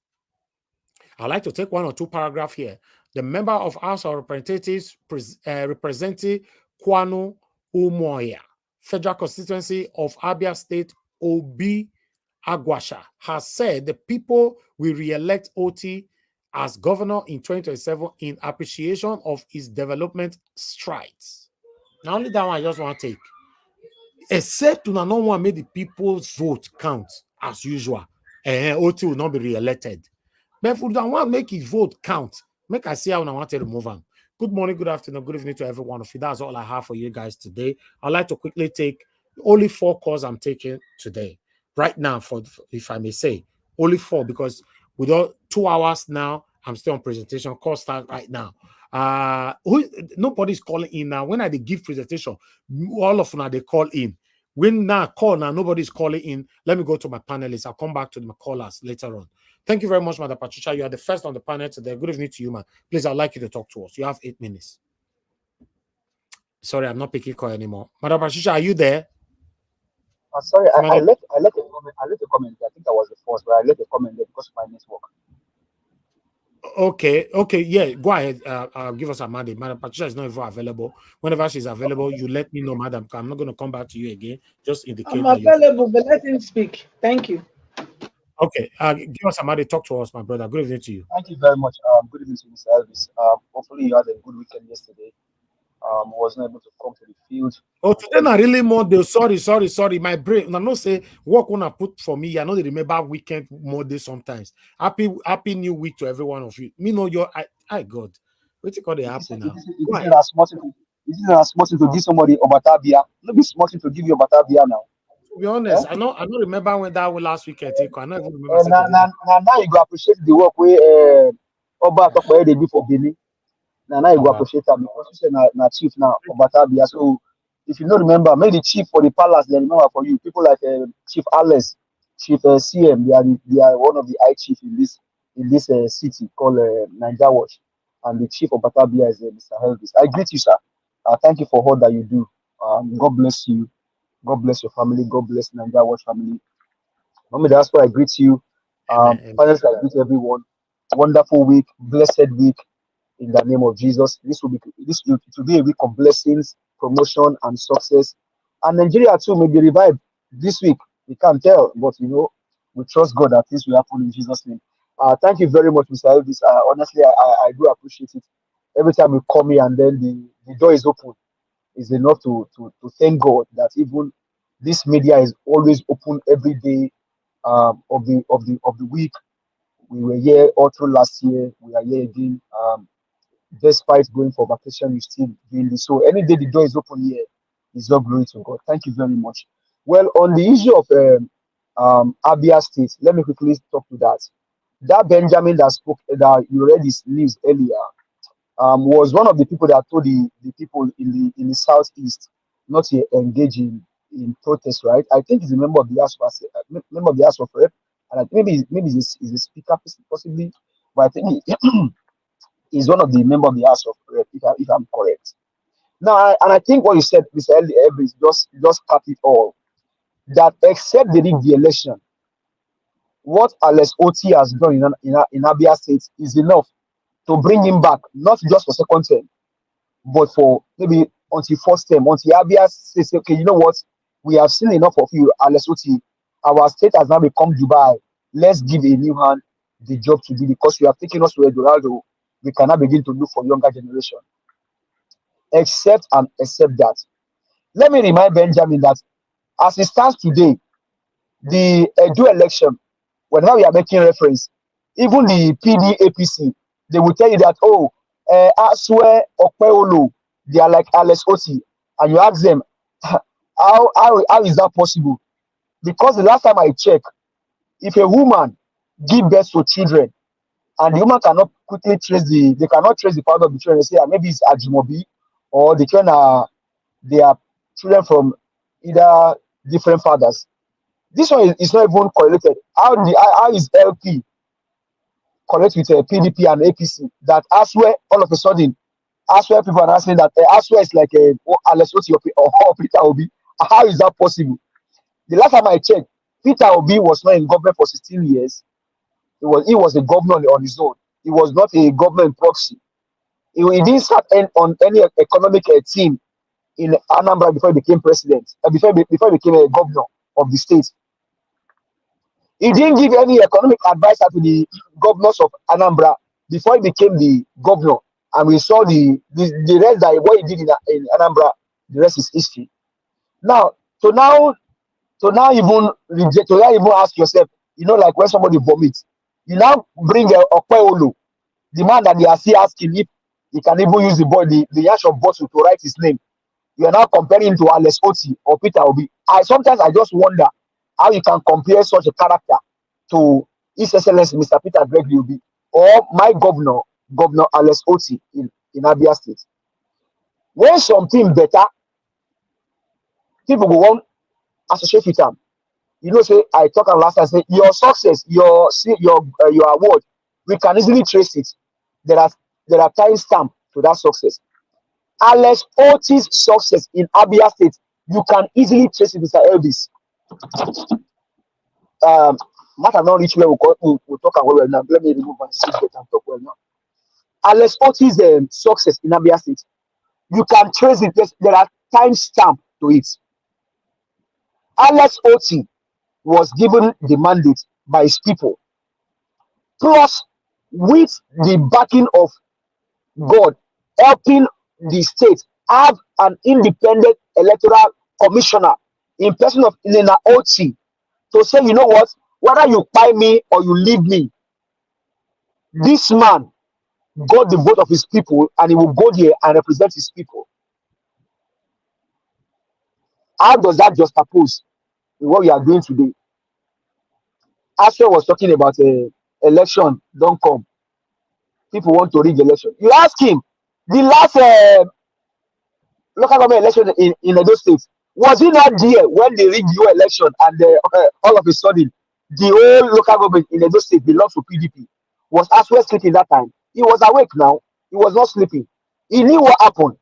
[SPEAKER 10] I'd like to take one or two paragraphs here. The member of House of Representatives representing Kwanu Umoya, Federal Constituency of Abia State, Obi Agwasha, has said the people will re-elect Otti as governor in 2027 in appreciation of his development strides. Now, only that one I just want to take. Except to not want to make the people's vote count as usual. Otti will not be re-elected. But if we don't want to make his vote count, make I see how I want to remove him. Good morning, good afternoon, good evening to every one of you. That's all I have for you guys today. I'd like to quickly take only 4 calls I'm taking today. Right now, for if I may say, only 4, because without 2 hours now, I'm still on presentation. Call start right now. Nobody's calling in now. When I give presentation, all of them they call in. When now call now, nobody's calling in. Let me go to my panelists. I'll come back to my callers later on. Thank you very much, Madam Patricia. You are the first on the panel today. Good evening to you, man. Please, I'd like you to talk to us. You have 8 minutes. Sorry, I'm not picking call anymore. Madam Patricia, are you there?
[SPEAKER 17] Sorry, I left a comment. I left a comment. I think I was the first, but I left a comment there because of my network.
[SPEAKER 10] Okay, yeah, go ahead. Give us a mandate. Madam Patricia is not even available. Whenever she's available, you let me know, madam. I'm not going to come back to you again. Just indicate
[SPEAKER 18] I'm available, but let him speak. Thank you.
[SPEAKER 10] Okay, give us a mandate. Talk to us, my brother. Good evening to you.
[SPEAKER 17] Thank you very much. Good evening to Mr. Elvis. Hopefully you had a good weekend yesterday. Was not able to come to the field.
[SPEAKER 10] Oh, today not really Monday. Sorry. My brain. I not say what gonna put for me. I know they remember weekend Monday sometimes. Happy new week to every one of you. Me know your I God. What you call the happy now?
[SPEAKER 17] It is a small thing to give somebody Obatabia. Let me small thing to give you Obatabia now.
[SPEAKER 10] To be honest, I don't remember when that was last weekend. I don't even remember.
[SPEAKER 17] Now you go appreciate the work we Oba talk about they do for Benin. Now you go appreciate them because you say na chief now Obatabia. So if you don't remember, maybe the chief for the palace, they remember for you. People like Chief Alice, Chief CM, they are one of the high chief in this city called Niger Watch, and the chief of Batabia is Mr. Elvis. I greet you, sir. Thank you for all that you do. God bless you. God bless your family. God bless Niger Watch family. Mommy, that's why I greet you. Finally, I greet everyone. Wonderful week, blessed week. In the name of Jesus, this will be a week of blessings, promotion, and success. And Nigeria too may be revived this week. We can't tell, but we trust God that this will happen in Jesus' name. Thank you very much, Mr. Elvis. Honestly, I do appreciate it. Every time you call me and then the door is open, is enough to thank God that even this media is always open every day of the week. We were here all through last year. We are here again. Despite going for vacation, you still doing this. So any day the door is open here, is all glory to God. Thank you very much. Well, on the issue of Abia State, let me quickly talk to that. That Benjamin that spoke, that you read his news earlier, was one of the people that told the people in the southeast not to engage in in protest, right? I think he's a member of the House of member of the House of Rep, and I think maybe he's a speaker possibly, but I think he's one of the member of the House of Rep, if I'm correct. Now, and I think what you said, Mr. Ellie, is just cap it all. That except they rig the election, what Alex Otti has done in Abia State is enough to bring him back, not just for second term, but for maybe until first term, until Abia says, okay, you know what, we have seen enough of you, Alex Otti. Our state has now become Dubai. Let's give a new hand the job to do, because we have taken us to Eldorado. We cannot begin to look for younger generation. Except that. Let me remind Benjamin that as it stands today, the Edo election, whenever we are making reference, even the PD APC, they will tell you that, oh, Aswe Okweolo, they are like Alex Otti. And you ask them, how is that possible? Because the last time I checked, if a woman give birth to children and the woman cannot quickly trace they cannot trace the father of the children, they say maybe it's Ajimobi, or they are children from either different fathers. This one is not even correlated. How is LP correct with PDP and APC? That Aswe all of a sudden, Aswe people are asking that Aswe is like Alex Otti or Peter Obi. How is that possible? The last time I checked, Peter Obi was not in government for 16 years. He was a governor on his own. He was not a government proxy. He didn't start on any economic team in Anambra before he became president, before he became a governor of the state. He didn't give any economic advice to the governors of Anambra before he became the governor. And we saw the rest, that what he did in Anambra, the rest is history. Now even ask yourself, like when somebody vomits, you now bring Okweolo, the man that they are still asking if he can even use the ash of bottle to write his name. You are now comparing him to Alex Otti or Peter Obi. Sometimes I just wonder how you can compare such a character to His Excellency Mr. Peter Gregory Obi or my governor, Governor Alex Otti in Abia State. When something better, people go on associate with them. Say I talk last time. Say your success, your award, we can easily trace it. There are time stamp to that success. Alex Otti's success in Abia State, you can easily trace it, Mr. Elvis. Matter not reach where we'll talk well now. Let me remove my seatbelt and talk well now. Alex Otti's success in Abia State, you can trace it. There are time stamp to it. Alex Otti was given the mandate by his people, plus with the backing of God, helping the state have an independent electoral commissioner in person of Elena Otti to say, you know what, whether you buy me or you leave me, this man got the vote of his people and he will go there and represent his people. How does that juxtapose with what we are doing today? Asher was talking about election, don't come. People want to rig election. You ask him, the last local government election in Edo State, was he not there when they rigged your election and all of a sudden the whole local government in Edo State belongs to PDP? Was Asher sleeping that time? He was awake now. He was not sleeping. He knew what happened.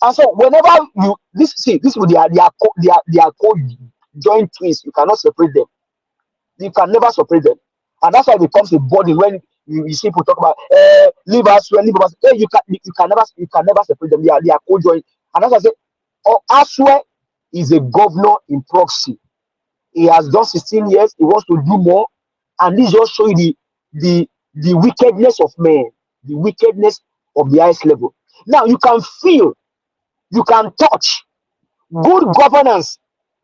[SPEAKER 17] And so whenever this with they are co-joint twins, you cannot separate them. You can never separate them. And that's why it becomes a burden when you see people talk about leave us. Hey, you can never separate them. They are co-joint. And that's why I say, Aswe is a governor in proxy. He has done 16 years. He wants to do more. And this just shows you the wickedness of men, the wickedness of the highest level. Now you can feel, you can touch. Good governance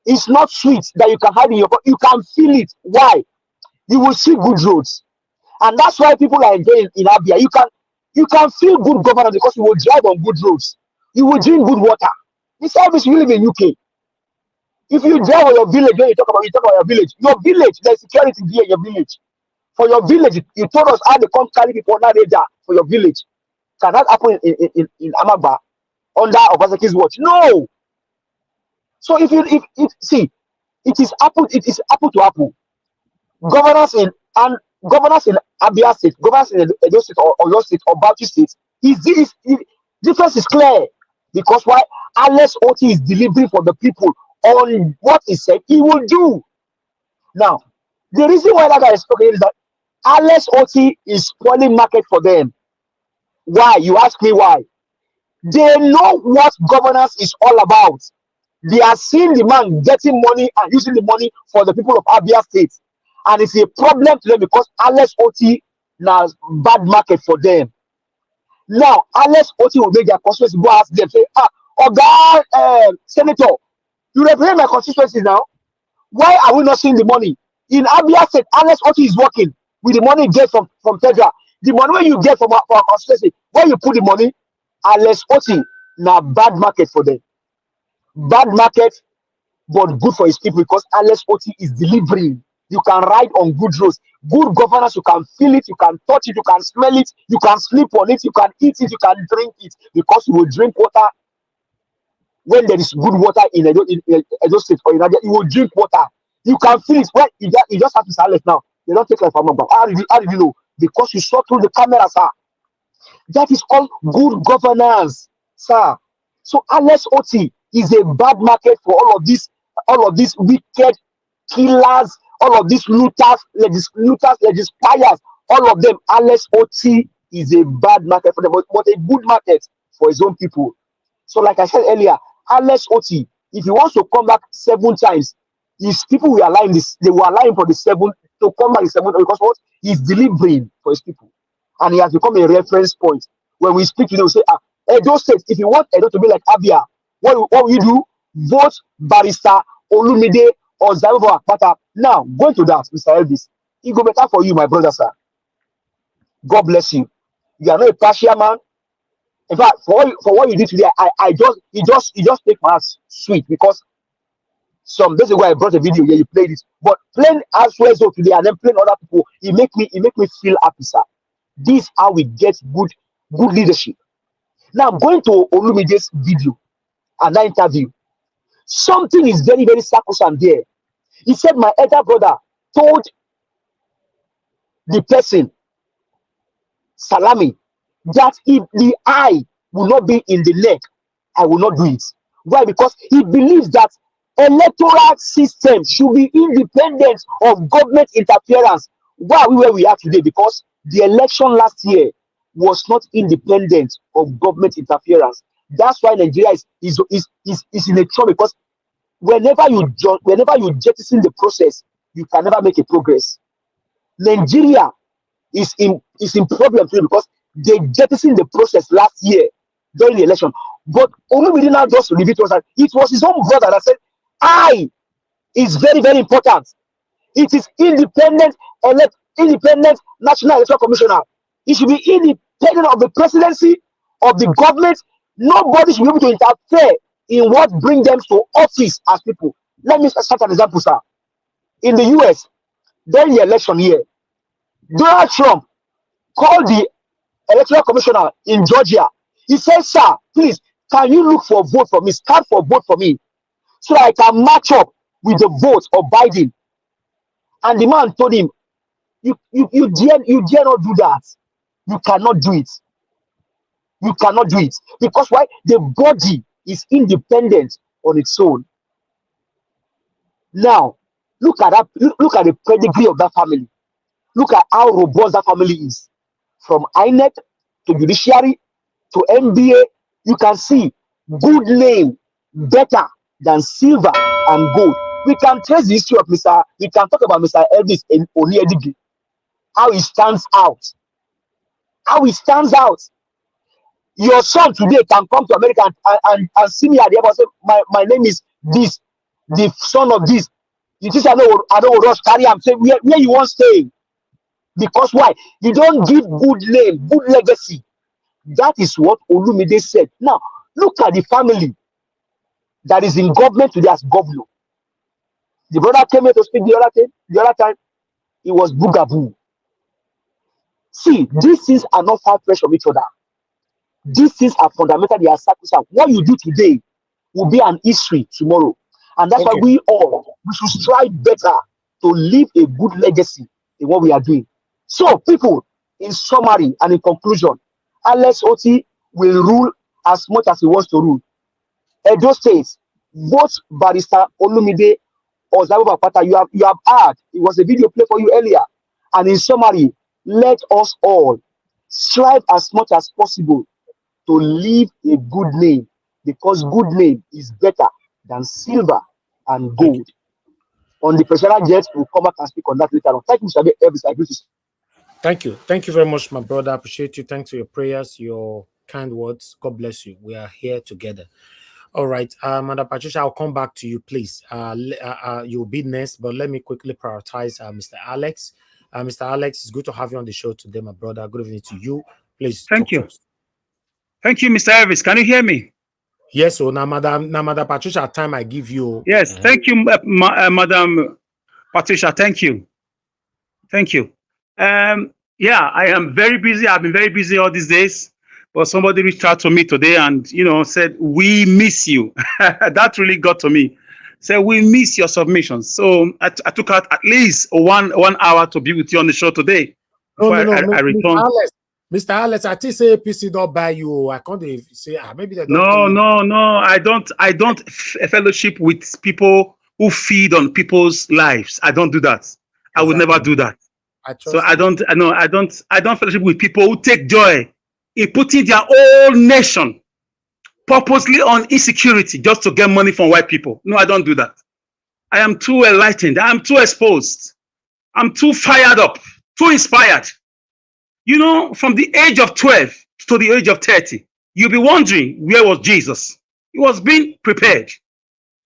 [SPEAKER 17] is not sweet that you can have in your pocket. You can feel it. Why? You will see good roads. And that's why people are enjoying in Abia. You can feel good governance because you will drive on good roads. You will drink good water. This service you live in UK. If you drive on your village, when you talk about your village, there's security here in your village. For your village, you told us how they come carry people on radar for your village. Can that happen in Amagba under Obaseki's watch? No. So if see, it is apple to apple. Governors in governors in Abia State, governors in Edo State or your state or Bauchi State, difference is clear. Because why? Alex Otti is delivering for the people on what he said he will do. Now, the reason why that guy is talking is that Alex Otti is spoiling market for them. Why? You ask me why. They know what governance is all about. They are seeing the man getting money and using the money for the people of Abia State. And it's a problem to them because Alex Otti now bad market for them. Now, Alex Otti will make their constituency go ask them, say, God, Senator, you represent my constituency now. Why are we not seeing the money? In Abia State, Alex Otti is working with the money you get from federal. The money when you get from our constituency, where you put the money, Alex Otti now bad market for them. Bad market, but good for his people because Alex Otti is delivering. You can ride on good roads. Good governance, you can feel it, you can touch it, you can smell it, you can sleep on it, you can eat it, you can drink it because you will drink water. When there is good water in Edo State or in Abia, you will drink water. You can feel it. Well, you just have to silence now. They don't take it from a How did you know? Because you saw through the camera, sir. That is all good governance, sir. So Alex Otti is a bad market for all of these wicked killers, all of these looters, legislators, all of them. Alex Otti is a bad market for them, but a good market for his own people. So, like I said earlier, Alex Otti, if he wants to come back 7 times, his people will align this. They will align for the 7th to come back the 7th because what he's delivering for his people, and he has become a reference point. When we speak, we say, Edo State. If you want Edo to be like Abia, what will you do? Vote Barrister Olumide or Zaivo Akpata. Now, going to that, Mr. Elvis, it go better for you, my brother, sir. God bless you. You are not a partial man. In fact, for what you did today, it just make my heart sweet because some days ago I brought a video here, you played it, but playing as well so today and then playing other people, it make me feel happy, sir. This is how we get good leadership. Now I'm going to Olumide's video and that interview. Something is very, very sacrosanct there. He said my elder brother told the person, Salami, that if the eye will not be in the leg, I will not do it. Why? Because he believes that electoral system should be independent of government interference. Why are we where we are today? Because the election last year was not independent of government interference. That's why Nigeria is in a trouble because whenever you jettison the process, you can never make a progress. Nigeria is in problem today because they jettisoned the process last year during the election. But Olumide now just revealed to us that it was his own brother that said, I is very, very important. It is independent National Electoral Commissioner. It should be independent of the presidency, of the government. Nobody should be able to interfere in what brings them to office as people. Let me start an example, sir. In the US, during the election year, Donald Trump called the electoral commissioner in Georgia. He said, sir, please, can you look for vote for me? Start for vote for me so that I can match up with the vote of Biden. And the man told him, you dare not do that. You cannot do it. You cannot do it. Because why? The body is independent on its own. Now, look at that. Look at the pedigree of that family. Look at how robust that family is. From INEC to judiciary to MBA, you can see good name better than silver and gold. We can trace the history of we can talk about Mr. Elvis and Onyedigi, how he stands out. How he stands out. Your son today can come to America and see me at the airport and say, my name is this, the son of this. You think I don't rush carry him, say where you want to stay. Because why? You don't give good name, good legacy. That is what Olumide said. Now, look at the family that is in government today as governor. The brother came here to speak the other time. It was boogaboo. See, these things are not far fresh from each other. These things are fundamental. They are sacrosanct. What you do today will be an history tomorrow. And that's why we should strive better to leave a good legacy in what we are doing. So, people, in summary and in conclusion, Alex Otti will rule as much as he wants to rule. Edo State, both Barrister Olumide or Zabu Bakpata, you have heard. It was a video play for you earlier. And in summary, let us all strive as much as possible to leave a good name, because good name is better than silver and gold. On the personal jet, we'll come back and speak on that later on. Thank you, Mr. Elvis. I agree to.
[SPEAKER 5] Thank you. Thank you very much, my brother. I appreciate you. Thanks for your prayers, your kind words. God bless you. We are here together. All right, Madam Patricia, I'll come back to you, please. You'll be next, but let me quickly prioritize Mr. Alex. Mr. Alex, it's good to have you on the show today, my brother. Good evening to you. Please.
[SPEAKER 19] Thank you. Thank you, Mr. Elvis. Can you hear me?
[SPEAKER 5] Yes, so now, Madam Patricia, time I give you.
[SPEAKER 19] Yes, thank you, Madam Patricia. Thank you. Thank you. Yeah, I am very busy. I've been very busy all these days. But somebody reached out to me today and, said, we miss you. That really got to me. Said, we miss your submissions. So I took out at least one hour to be with you on the show today.
[SPEAKER 5] No,
[SPEAKER 19] I returned.
[SPEAKER 5] Mr. Alex, I think say APC don't buy you. I can't say maybe they don't.
[SPEAKER 19] No. I don't fellowship with people who feed on people's lives. I don't do that. Exactly. I would never do that. I don't fellowship with people who take joy in putting their whole nation purposely on insecurity just to get money from white people. No, I don't do that. I am too enlightened. I am too exposed. I'm too fired up, too inspired. From the age of 12 to the age of 30, you'll be wondering, where was Jesus? He was being prepared.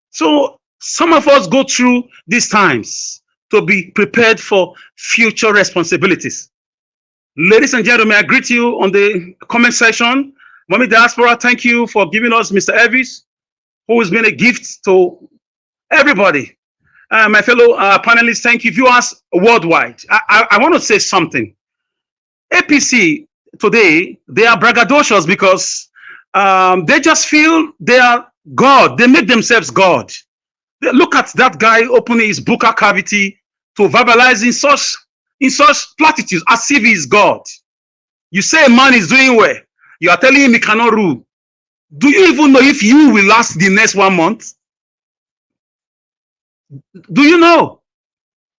[SPEAKER 19] So some of us go through these times to be prepared for future responsibilities. Ladies and gentlemen, I greet you on the comment section. Mommy Diaspora, thank you for giving us Mr. Elvis, who has been a gift to everybody. My fellow panelists, thank you. Viewers worldwide, I want to say something. APC today, they are braggadocious because they just feel they are God. They make themselves God. Look at that guy opening his buccal cavity to verbalize in such platitudes as if he is God. You say a man is doing well. You are telling him he cannot rule. Do you even know if you will last the next 1 month? Do you know?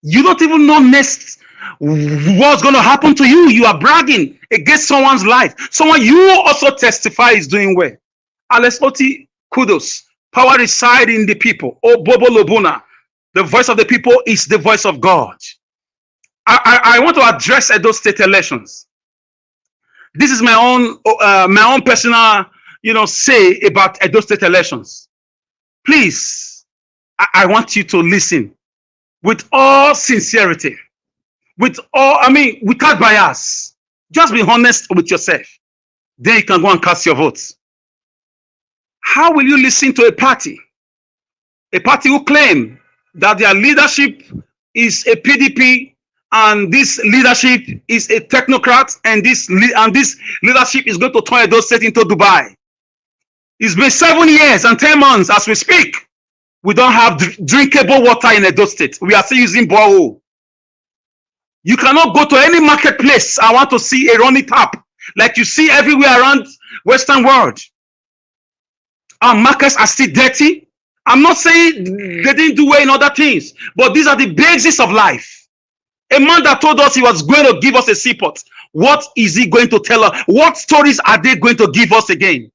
[SPEAKER 19] You don't even know next what's going to happen to you. You are bragging against someone's life. Someone you also testify is doing well. Alex Otti, kudos. Power resides in the people. Oh, Bobo Lobuna. The voice of the people is the voice of God. I want to address those state elections. This is my own personal, say about Edo State elections. Please, I want you to listen with all sincerity, without bias. Just be honest with yourself. Then you can go and cast your votes. How will you listen to a party who claim that their leadership is a PDP and this leadership is a technocrat and this leadership is going to turn Edo State into Dubai? It's been 7 years and 10 months as we speak. We don't have drinkable water in Edo State. We are still using borehole. You cannot go to any marketplace. I want to see a running tap like you see everywhere around Western world. Our markets are still dirty. I'm not saying they didn't do well in other things, but these are the basics of life. A man that told us he was going to give us a seaport, what is he going to tell us? What stories are they going to give us again?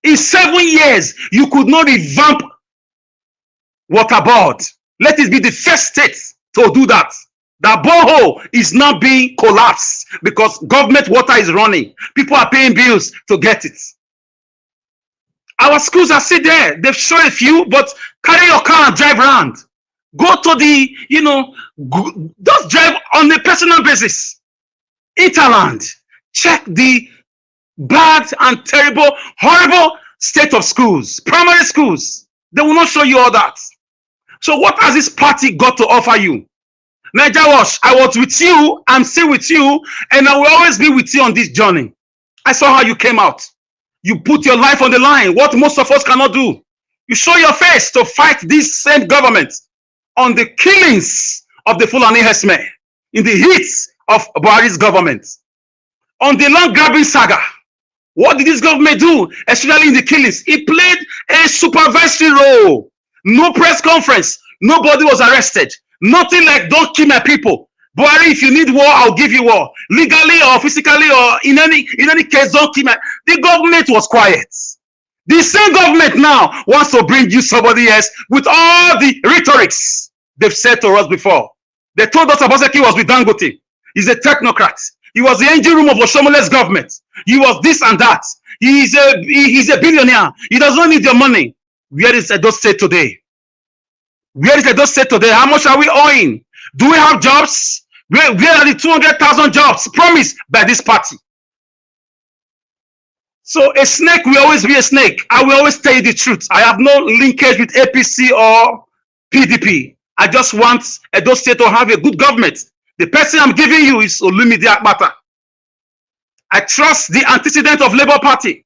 [SPEAKER 19] In 7 years, you could not revamp water board. Let it be the first state to do that. That borehole is now being collapsed because government water is running. People are paying bills to get it. Our schools are still there. They've shown a few, but carry your car and drive around. Go to the, just drive on a personal basis. Interland. Check the bad and terrible, horrible state of schools, primary schools. They will not show you all that. So what has this party got to offer you? Niger Wash, I was with you, I'm still with you, and I will always be with you on this journey. I saw how you came out. You put your life on the line, what most of us cannot do. You show your face to fight this same government on the killings of the Fulani herdsmen in the heat of Buhari's government. On the land grabbing saga, what did this government do, especially in the killings? It played a supervisory role. No press conference. Nobody was arrested. Nothing like, don't kill my people. Buhari, if you need war, I'll give you war. Legally or physically or in any case, don't kill my... The government was quiet. The same government now wants to bring you somebody else with all the rhetorics they've said to us before. They told us Obaseki was with Dangote. He's a technocrat. He was the engine room of Oshomole's government. He was this and that. He's a billionaire. He does not need your money. Where is Edo State today? Where is Edo State today? How much are we owing? Do we have jobs? Where are the 200,000 jobs promised by this party? So a snake will always be a snake. I will always tell you the truth. I have no linkage with APC or PDP. I just want Edo State to have a good government. The person I'm giving you is Olumide Akpata. I trust the antecedent of Labour Party.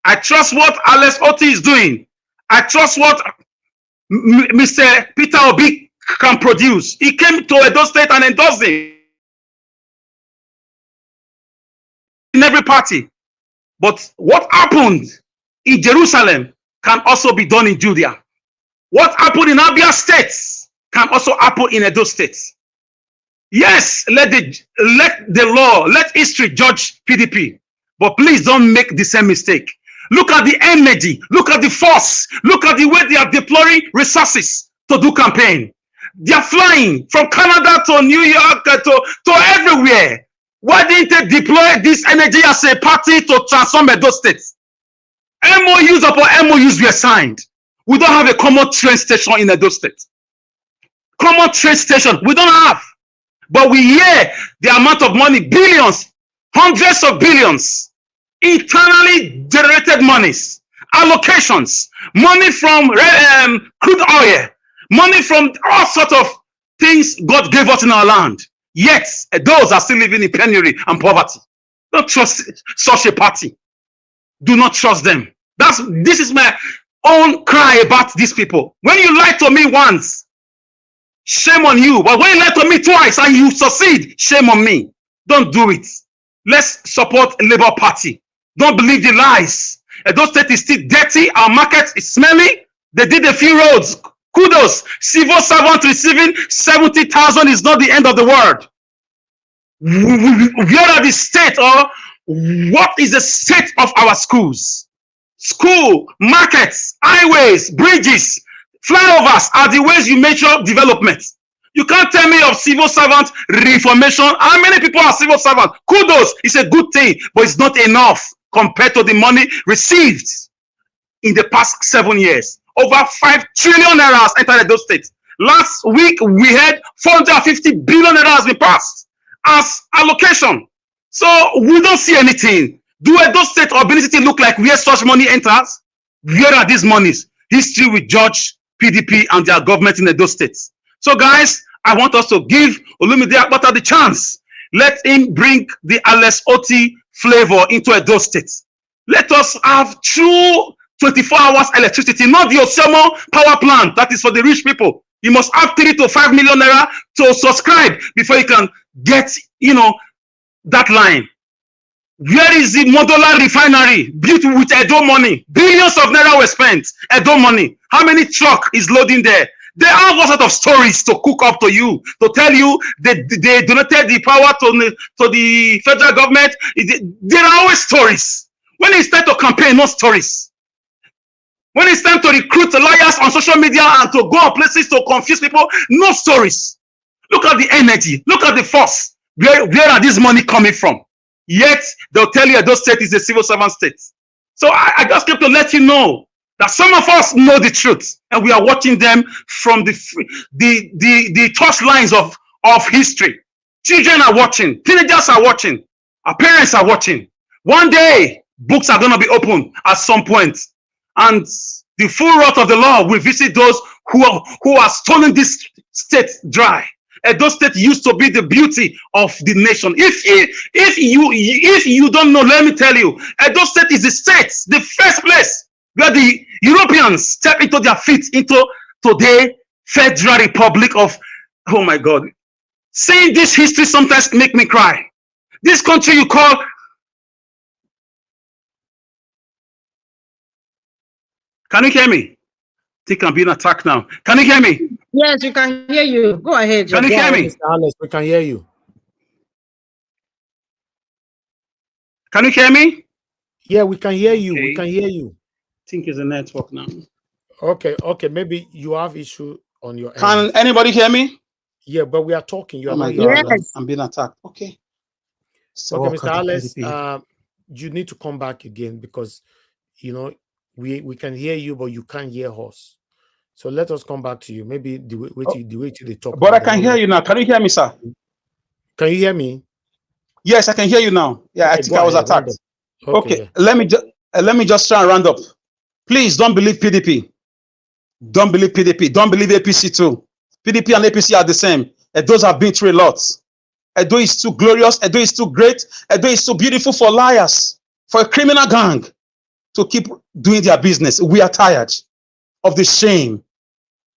[SPEAKER 19] I trust what Alex Otti is doing. I trust what Mr. Peter Obi can produce. He came to Edo State and endorsed him in every party. But what happened in Jerusalem can also be done in Judea. What happened in Abia State can also happen in Edo State. Yes, let the law, let history judge PDP. But please don't make the same mistake. Look at the energy, look at the force, look at the way they are deploying resources to do campaign. They are flying from Canada to New York to everywhere. Why didn't they deploy this energy as a party to transform Edo State? MOUs upon MOUs were signed. We don't have a common train station in Edo State. Common train station, we don't have. But we hear the amount of money, billions, hundreds of billions, internally generated monies, allocations, money from crude oil, money from all sorts of things God gave us in our land. Yet, those are still living in penury and poverty. Don't trust such a party. Do not trust them. This is my own cry about these people. When you lie to me once, shame on you. But when you lie to me twice and you succeed, shame on me. Don't do it. Let's support Labour Party. Don't believe the lies. Edo State is still dirty. Our market is smelly. They did a few roads. Kudos. Civil servant receiving 70,000 is not the end of the world. Where are the state, or what is the state of our schools? School, markets, highways, bridges, flyovers are the ways you measure development. You can't tell me of civil servant reformation. How many people are civil servants? Kudos, it's a good thing, but it's not enough compared to the money received in the past 7 years. Over 5 trillion naira has entered Edo State. Last week, we had 450 billion naira has been passed as allocation. So we don't see anything. Do Edo State or Benin City look like where such money enters? Where are these monies? History will judge PDP and their government in Edo State. So guys, I want us to give Olumide Akpata the chance. Let him bring the Alex Otti flavor into Edo State. Let us have true 24 hours electricity, not the Osemo power plant that is for the rich people. You must have 3 to 5 million naira to subscribe before you can get, that line. Where is the modular refinery built with Edo money? Billions of naira were spent. Edo money. How many truck is loading there? They have all sorts of stories to cook up to you, to tell you they donated the power to the federal government. There are always stories. When it's time to campaign, no stories. When it's time to recruit lawyers on social media and to go on places to confuse people, no stories. Look at the energy. Look at the force. Where are this money coming from? Yet, they'll tell you Edo State is a civil servant state. So I just came to let you know that some of us know the truth, and we are watching them from the touch lines of history. Children are watching. Teenagers are watching. Our parents are watching. One day, books are going to be opened at some point, and the full wrath of the law will visit those who are stolen this state dry. Edo State used to be the beauty of the nation. If you don't know, let me tell you, Edo State is the state, the first place where the Europeans step into their feet into today Federal Republic of, oh my God. Seeing this history sometimes make me cry. This country you call, can you hear me? I think I'm being attacked now. Can you hear me?
[SPEAKER 20] Yes, we can hear you. Go ahead.
[SPEAKER 19] Can you hear me?
[SPEAKER 5] Mr. Alex, we can hear you.
[SPEAKER 19] Can you hear me?
[SPEAKER 5] Yeah, we can hear you. We can hear you.
[SPEAKER 19] I think it's a network now.
[SPEAKER 5] Okay, maybe you have issue on your end.
[SPEAKER 19] Can anybody hear me?
[SPEAKER 5] Yeah, but we are talking. You are not
[SPEAKER 19] God,
[SPEAKER 5] hearing us.
[SPEAKER 19] I'm being attacked. Okay.
[SPEAKER 5] Okay, Mr. Alex, you need to come back again because we can hear you, but you can't hear us. So let us come back to you. Maybe the way to the talk.
[SPEAKER 19] But I can hear you now. Can you hear me, sir?
[SPEAKER 5] Can you hear me?
[SPEAKER 19] Yes, I can hear you now. Yeah, okay, I think I was attacked. Okay,
[SPEAKER 5] yeah.
[SPEAKER 19] let me just try and round up. Please don't believe PDP. Don't believe PDP. Don't believe APC too. PDP and APC are the same. And those have been through a lot. Edo is too glorious. Edo is too great. Edo is too beautiful for liars, for a criminal gang to keep doing their business. We are tired of the shame.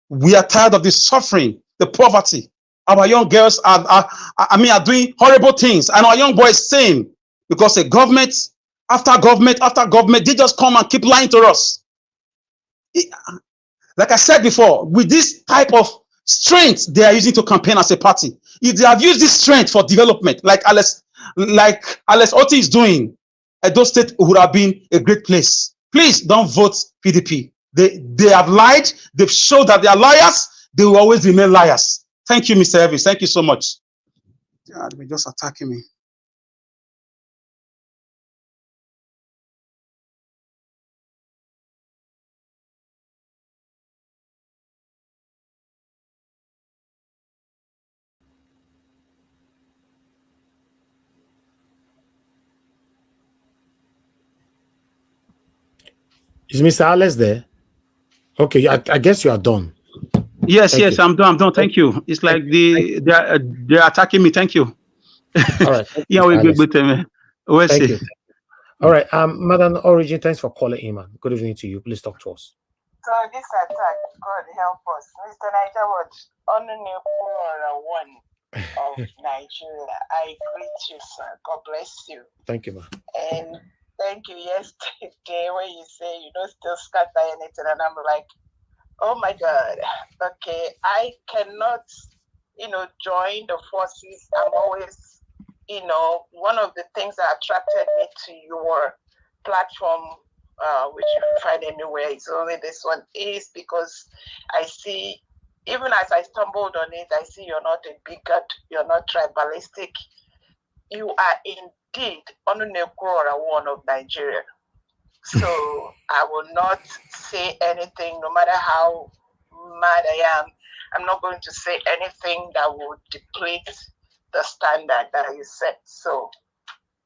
[SPEAKER 19] We are tired of the suffering, the poverty. Our young girls are doing horrible things, and our young boys same, because the government after government after government, they just come and keep lying to us. Like I said before, with this type of strength they are using to campaign as a party, if they have used this strength for development, like Alex Otti is doing, Edo State would have been a great place. Please don't vote PDP. They have lied. They've shown that they are liars. They will always remain liars. Thank you, Mr. Evans. Thank you so much. God, they're just attacking me.
[SPEAKER 5] Is Mr. Alex there? Okay, I guess you are done.
[SPEAKER 19] Yes, I'm done. Thank you. It's like they're attacking me. Thank you.
[SPEAKER 5] All right.
[SPEAKER 19] Yeah, we'll be with them. We'll
[SPEAKER 5] Thank
[SPEAKER 19] see.
[SPEAKER 5] you. All right. Madam Origin, thanks for calling in, man. Good evening to you. Please talk to us.
[SPEAKER 21] So this attack, God help us. Mr. Niger Watch, on one of Nigeria. I greet you, sir. God bless you.
[SPEAKER 5] Thank you, man.
[SPEAKER 21] And thank you yesterday when you say you don't still scatter anything, and I'm like, oh my God. Okay, I cannot, join the forces. I'm always, one of the things that attracted me to your platform, which you can find anywhere, it's only this one, is because I see, even as I stumbled on it, I see you're not a bigot, you're not tribalistic. You are indeed one of Nigeria. So I will not say anything, no matter how mad I am. I'm not going to say anything that would deplete the standard that you set. So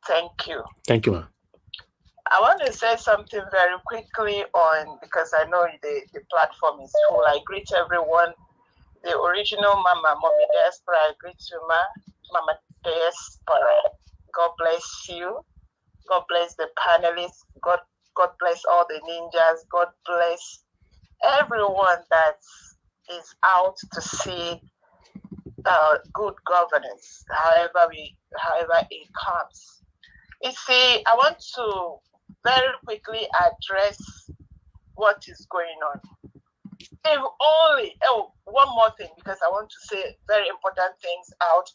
[SPEAKER 21] thank you.
[SPEAKER 5] Thank you, ma'am.
[SPEAKER 21] I want to say something very quickly because I know the platform is full. I greet everyone. The original Mama, Mommy Diaspora, I greet you, Mama Diaspora. God bless you. God bless the panelists. God bless all the ninjas. God bless everyone that is out to see good governance, however it comes. You see, I want to very quickly address what is going on. If only, one more thing, because I want to say very important things out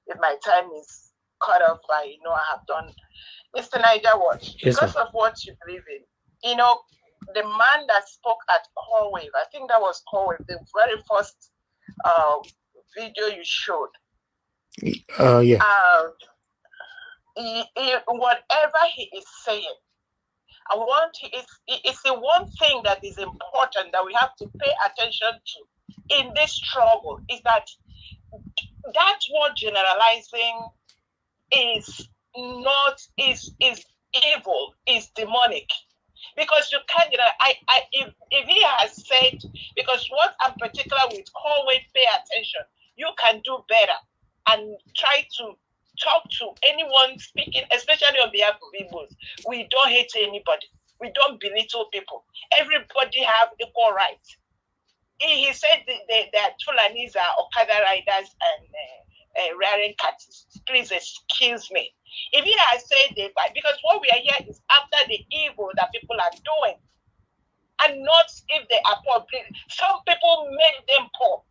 [SPEAKER 21] if my time is cut off by, I have done. Mr. Niger Watch, because of what you believe in, the man that spoke at Corwave, I think that was Corwave, the very first video you showed.
[SPEAKER 5] Yeah.
[SPEAKER 21] Whatever he is saying, it's the one thing that is important that we have to pay attention to in this struggle is that word generalizing is evil, is demonic. Because you can't, if he has said, because what I'm particular with, always pay attention. You can do better and try to talk to anyone speaking, especially on behalf of Igbos. We don't hate anybody. We don't belittle people. Everybody have equal rights. He said that Fulanis are Okada riders and rearing cattle. Please excuse me. If he has said they fight, because what we are here is after the evil that people are doing, and not if they are poor. Some people made them poor.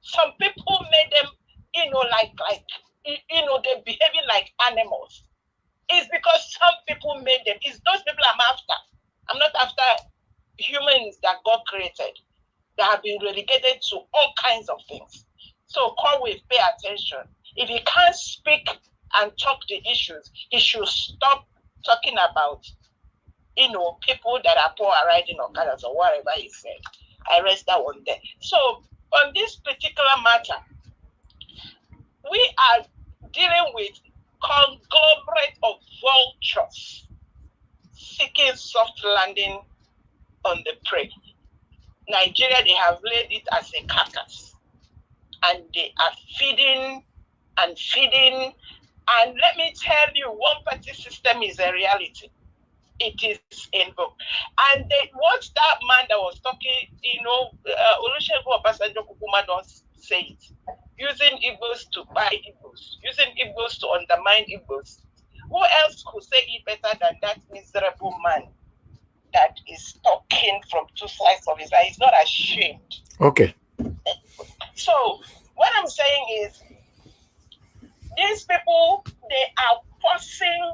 [SPEAKER 21] Some people made them, they're behaving like animals. It's because some people made them. It's those people I'm after. I'm not after humans that God created that have been relegated to all kinds of things. So Conway, pay attention. If he can't speak and talk the issues, he should stop talking about, people that are poor are riding Okadas or whatever he said. I rest that one there. So on this particular matter, we are dealing with conglomerate of vultures seeking soft landing on the prey. Nigeria, they have laid it as a carcass, and they are feeding and feeding. And let me tell you, one-party system is a reality. It is in vogue. And what that man that was talking, Olusegun Obasanjo Kukuma don't say it. Using Igbos to buy Igbos, using Igbos to undermine Igbos. Who else could say it better than that miserable man that is talking from two sides of his eye? He's not ashamed.
[SPEAKER 5] Okay.
[SPEAKER 21] So what I'm saying is, these people, they are forcing.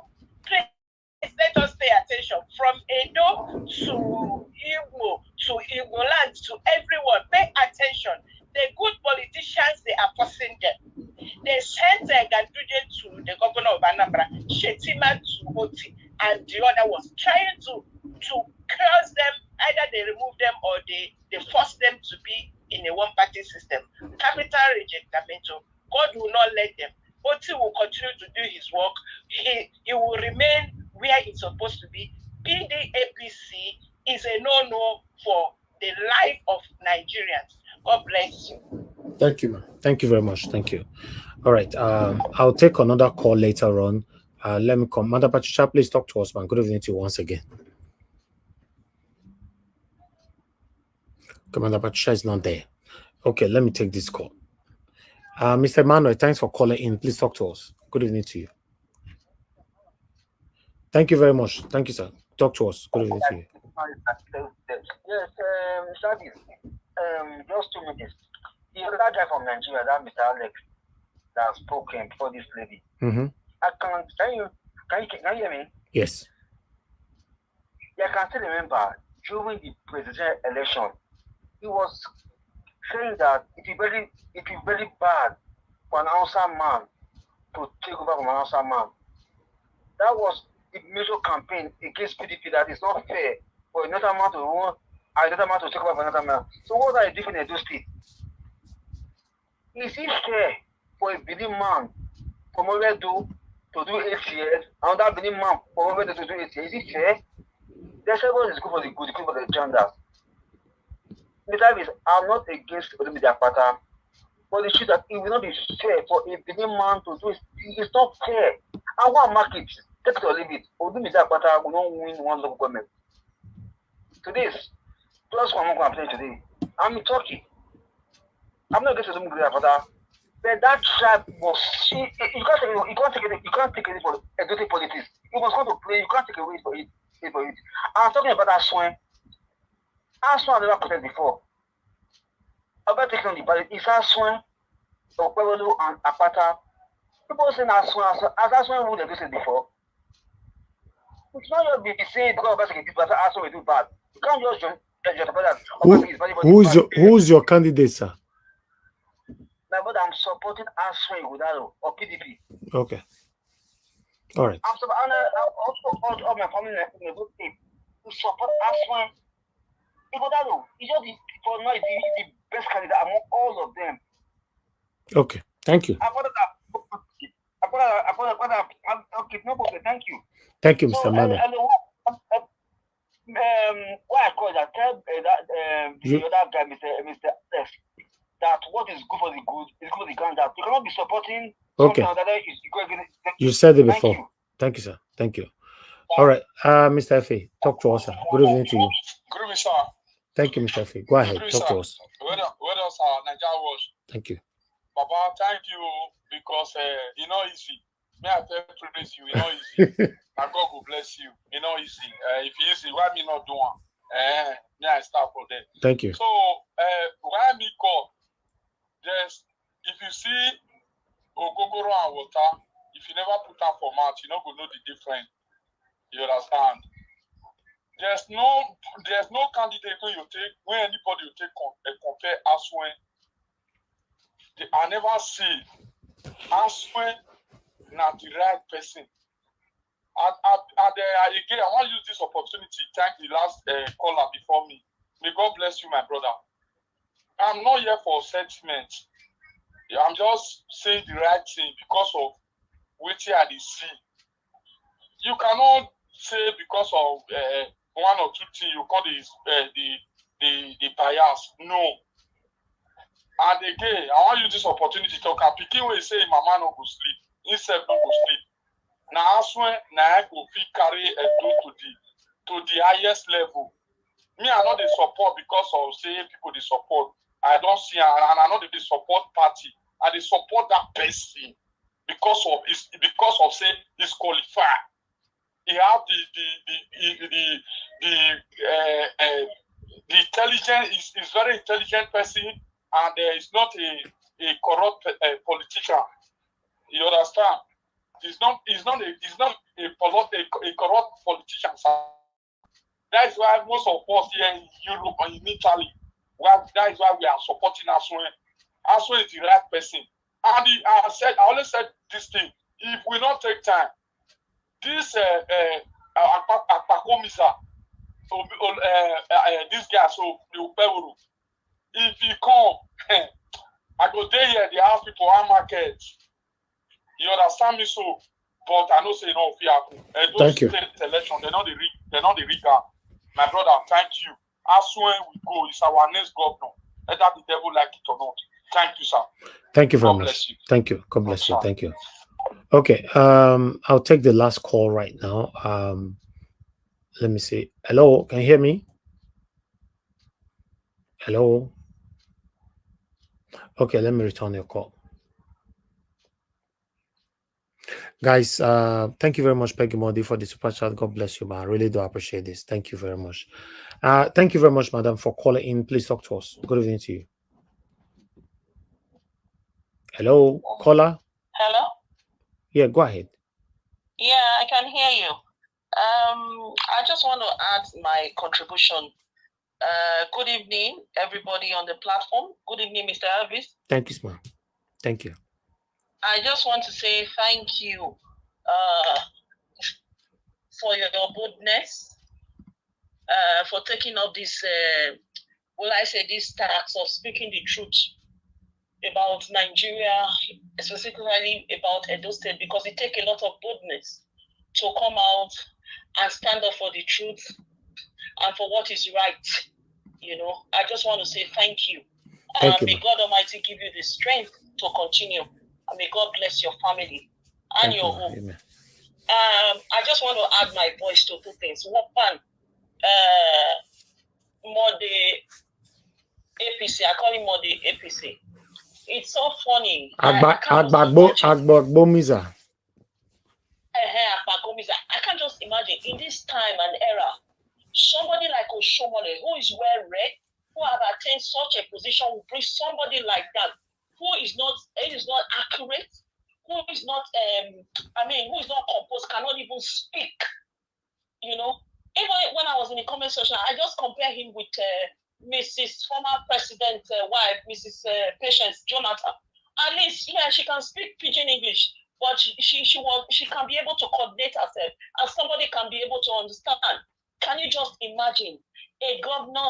[SPEAKER 21] Let us pay attention from Edo to Igbo land, to everyone. Pay attention. The good politicians, they are forcing them. They sent Ganduje to the governor of Anambra, Shetima to Otti, and the other was trying to curse them. Either they remove them or they force them to be in a one-party system. Capital rejectamento. God will not let them. Otti will continue to do his work. He will remain where it's supposed to be. APC is a no-no for the life of Nigerians. God bless you.
[SPEAKER 5] Thank you, ma'am. Thank you very much. Thank you. All right. I'll take another call later on. Let me come. Madam Patricia, please talk to us, man. Good evening to you once again. Commander Patricia is not there. Okay, let me take this call. Mr. Emmanuel, thanks for calling in. Please talk to us. Good evening to you. Thank you very much. Thank you, sir. Talk to us. Good evening to you.
[SPEAKER 4] Yes, Shadi, just 2 minutes. The other guy from Nigeria, that Mr. Alex, that spoke before this lady.
[SPEAKER 5] Mm-hmm.
[SPEAKER 4] Can you hear me?
[SPEAKER 5] Yes.
[SPEAKER 4] Yeah, I can still remember during the presidential election, he was saying that it is very bad for an Hausa man to take over from an Hausa man. That was the major campaign against PDP, that is not fair for another man to run, another man to take over for another man. So what are you doing in Edo State? Is it fair for a Benin man from Oredo to do 8 years, another Benin man from Oredo to do 8 years? Is it fair? There's everyone is good for the good, good for the genders. The time is, I'm not against the media pattern, but the issue that it will not be fair for a Benin man to do it. It's not fair. I want market, take it or leave it. Or the media pattern will not win one local government. Today, plus one more complaint today. I'm in Turkey. I'm not against the media pattern, but that tribe was you can't take it for exotic politics. You must come to play. You can't take away for it. I'm talking about that swing. Aswan never protested before. About taking on the ballot, it's Aswan, Okwebolo, and Apata. People say Aswan, as Aswan ruled the before. It's not your be saying because Obaseki did bad, Aswan will do bad. You can't just judge that.
[SPEAKER 5] Who's your candidate, sir?
[SPEAKER 4] My brother, I'm supporting Aswan Ighodalo or PDP.
[SPEAKER 5] Okay. All right.
[SPEAKER 4] I'm supporting also all my family in a good team to support Aswan Ighodalo. It's just for now, the best candidate among all of them.
[SPEAKER 5] Okay. Thank you.
[SPEAKER 4] Okay, no problem. Thank you.
[SPEAKER 5] Thank you, Mr. Manuel.
[SPEAKER 4] Why I call that? Tell the other guy, Mr. S, that what is good for the good is good for the ground. You cannot be supporting
[SPEAKER 5] okay.
[SPEAKER 4] something that is going.
[SPEAKER 5] You said it before. Thank you, sir. Thank you. All right, Mr. F.A., talk to us, sir. Good evening to you.
[SPEAKER 8] Good evening, sir.
[SPEAKER 5] Thank you, Mr. F.A. Go ahead,
[SPEAKER 8] Good evening,
[SPEAKER 5] talk
[SPEAKER 8] sir.
[SPEAKER 5] to us.
[SPEAKER 8] Where else Nigeria was?
[SPEAKER 5] Thank you.
[SPEAKER 8] Baba, thank you because you know easy. May I praise you? You know easy. And God will bless you. You know easy. If you easy, why me not do one? May I start for that?
[SPEAKER 5] Thank you.
[SPEAKER 8] So why me call? Just if you see Ogogoro and water, if you never put that for mouth, you not gonna know the difference. You understand? There's no candidate when you take when anybody you take compare Aswen. I never see Aswen not the right person. Again, I want to use this opportunity to thank the last caller before me. May God bless you, my brother. I'm not here for sentiment. I'm just saying the right thing because of what I see. You cannot say because of one or two things you call this the bias. No. And again, I want to use this opportunity to talk. Picking when you say Mama no go sleep, instead no go sleep. Now as when I go fit carry a to the highest level. Me, I know the support because of saying people they support. I don't see and I know the support party and they support that person because of say he's qualified. He have the intelligent is very intelligent person and is not a corrupt politician. You understand? He's not a corrupt politician. That is why most of us here in Europe and in Italy, that is why we are supporting Aswen. Aswen is the right person. And I always said this thing. If we not take time, this Akpakomisa, this guy, so if he come, I go there here, they ask people how market. You understand me so? But I know say no fear. Those state election, they're not the rigor. My brother, thank you. As when we go, it's our next governor. Whether the devil like it or not. Thank you, sir.
[SPEAKER 5] Thank you very much. Thank you. God bless you. Thank you. Okay. I'll take the last call right now. Let me see. Hello, can you hear me? Hello. Okay, let me return your call. Guys, thank you very much, Peggy Modi, for the super chat. God bless you, man. I really do appreciate this. Thank you very much. Thank you very much, madam, for calling in. Please talk to us. Good evening to you. Hello, caller.
[SPEAKER 21] Hello?
[SPEAKER 5] Yeah, go ahead.
[SPEAKER 21] Yeah, I can hear you. I just want to add my contribution. Good evening, everybody on the platform. Good evening, Mr. Elvis.
[SPEAKER 5] Thank you, ma'am. Thank you.
[SPEAKER 21] I just want to say thank you for your boldness, for taking up this, this task of speaking the truth about Nigeria, specifically about Edo State, because it takes a lot of boldness to come out and stand up for the truth and for what is right. You know, I just want to say thank you. May God Almighty give you the strength to continue. And may God bless your family and your home.
[SPEAKER 5] Amen.
[SPEAKER 21] I just want to add my voice to two things. One, more the APC. I call him more the APC. It's so funny. I can't just imagine in this time and era, somebody like Oshomole, who is well read, who have attained such a position, will bring somebody like that, who is not accurate, who is not who is not composed, cannot even speak. You know, even when I was in the comment section, I just compare him with Mrs. former president wife, Mrs. Patience Jonathan. At least, yeah, she can speak pidgin English, but she can be able to coordinate herself, and somebody can be able to understand. Can you just imagine a governor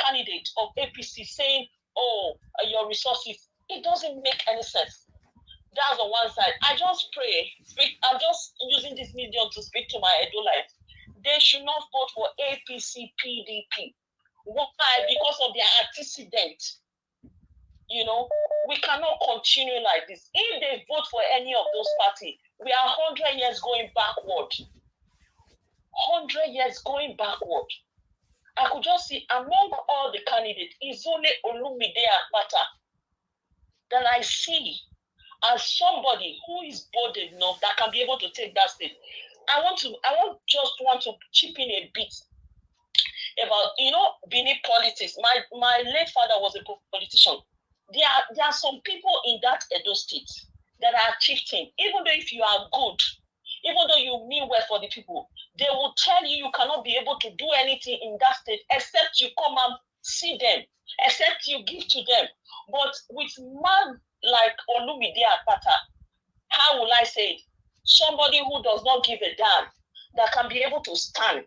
[SPEAKER 21] candidate of APC saying, "Oh, your resources"? It doesn't make any sense. That's on one side. I just pray. I'm just using this medium to speak to my Edolites. They should not vote for APC PDP. Why? Because of their antecedent. You know, we cannot continue like this. If they vote for any of those parties,
[SPEAKER 2] We are 100 years going backward. 100 years going backward. I could just see among all the candidates, it's only Olumide Akpata that I see as somebody who is bold enough that can be able to take that state. I want to chip in a bit about, Benin politics. My late father was a politician. There are some people in that Edo state that are chieftain. Even though if you are good, even though you mean well for the people, they will tell you cannot be able to do anything in that state except you come and see them, except you give to them. But with man like Olumide Akpata, how will I say it? Somebody who does not give a damn, that can be able to stand,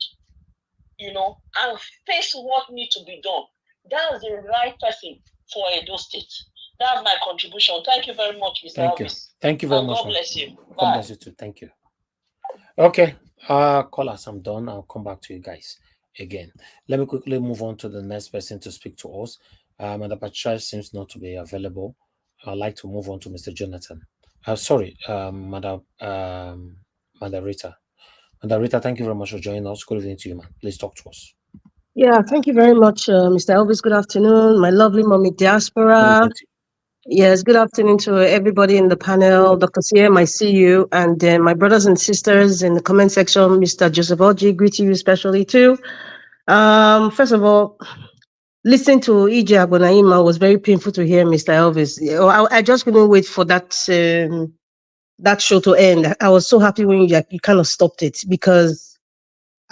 [SPEAKER 2] and face what needs to be done. That's the right person for Edo State. That's my contribution. Thank you very much, Mr.
[SPEAKER 5] Thank you.
[SPEAKER 2] Elvis.
[SPEAKER 5] Thank you very
[SPEAKER 2] And
[SPEAKER 5] much.
[SPEAKER 2] God bless you.
[SPEAKER 5] God
[SPEAKER 2] Bye.
[SPEAKER 5] bless you too. Thank you. Okay. Callers, I'm done. I'll come back to you guys again. Let me quickly move on to the next person to speak to us. Madam Patricia seems not to be available. I'd like to move on to Mr. Jonathan. Madam Rita. Madam Rita, thank you very much for joining us. Good evening to you, man. Please talk to us.
[SPEAKER 22] Yeah, thank you very much, Mr. Elvis. Good afternoon, my lovely mommy diaspora. Yes, good afternoon to everybody in the panel. Dr. CM, I see you. And my brothers and sisters in the comment section, Mr. Joseph Oji, greet you especially too. First of all, listening to EJ Abonaima was very painful to hear, Mr. Elvis. I just couldn't wait for that show to end. I was so happy when you kind of stopped it because,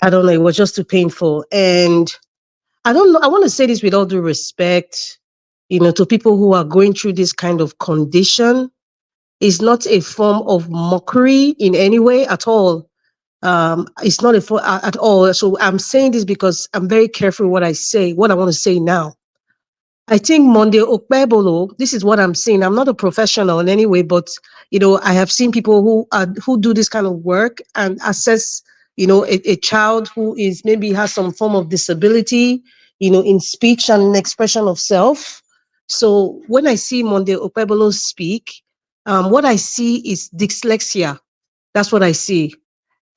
[SPEAKER 22] I don't know, it was just too painful. And I don't know, I want to say this with all due respect, to people who are going through this kind of condition. It's not a form of mockery in any way at all. It's not a form at all. So I'm saying this because I'm very careful what I say, what I want to say now. I think Monday Okpebolo, this is what I'm saying. I'm not a professional in any way, but I have seen people who do this kind of work and assess, a child who is maybe has some form of disability, in speech and in expression of self. So when I see Monday Okpebolo speak, what I see is dyslexia. That's what I see.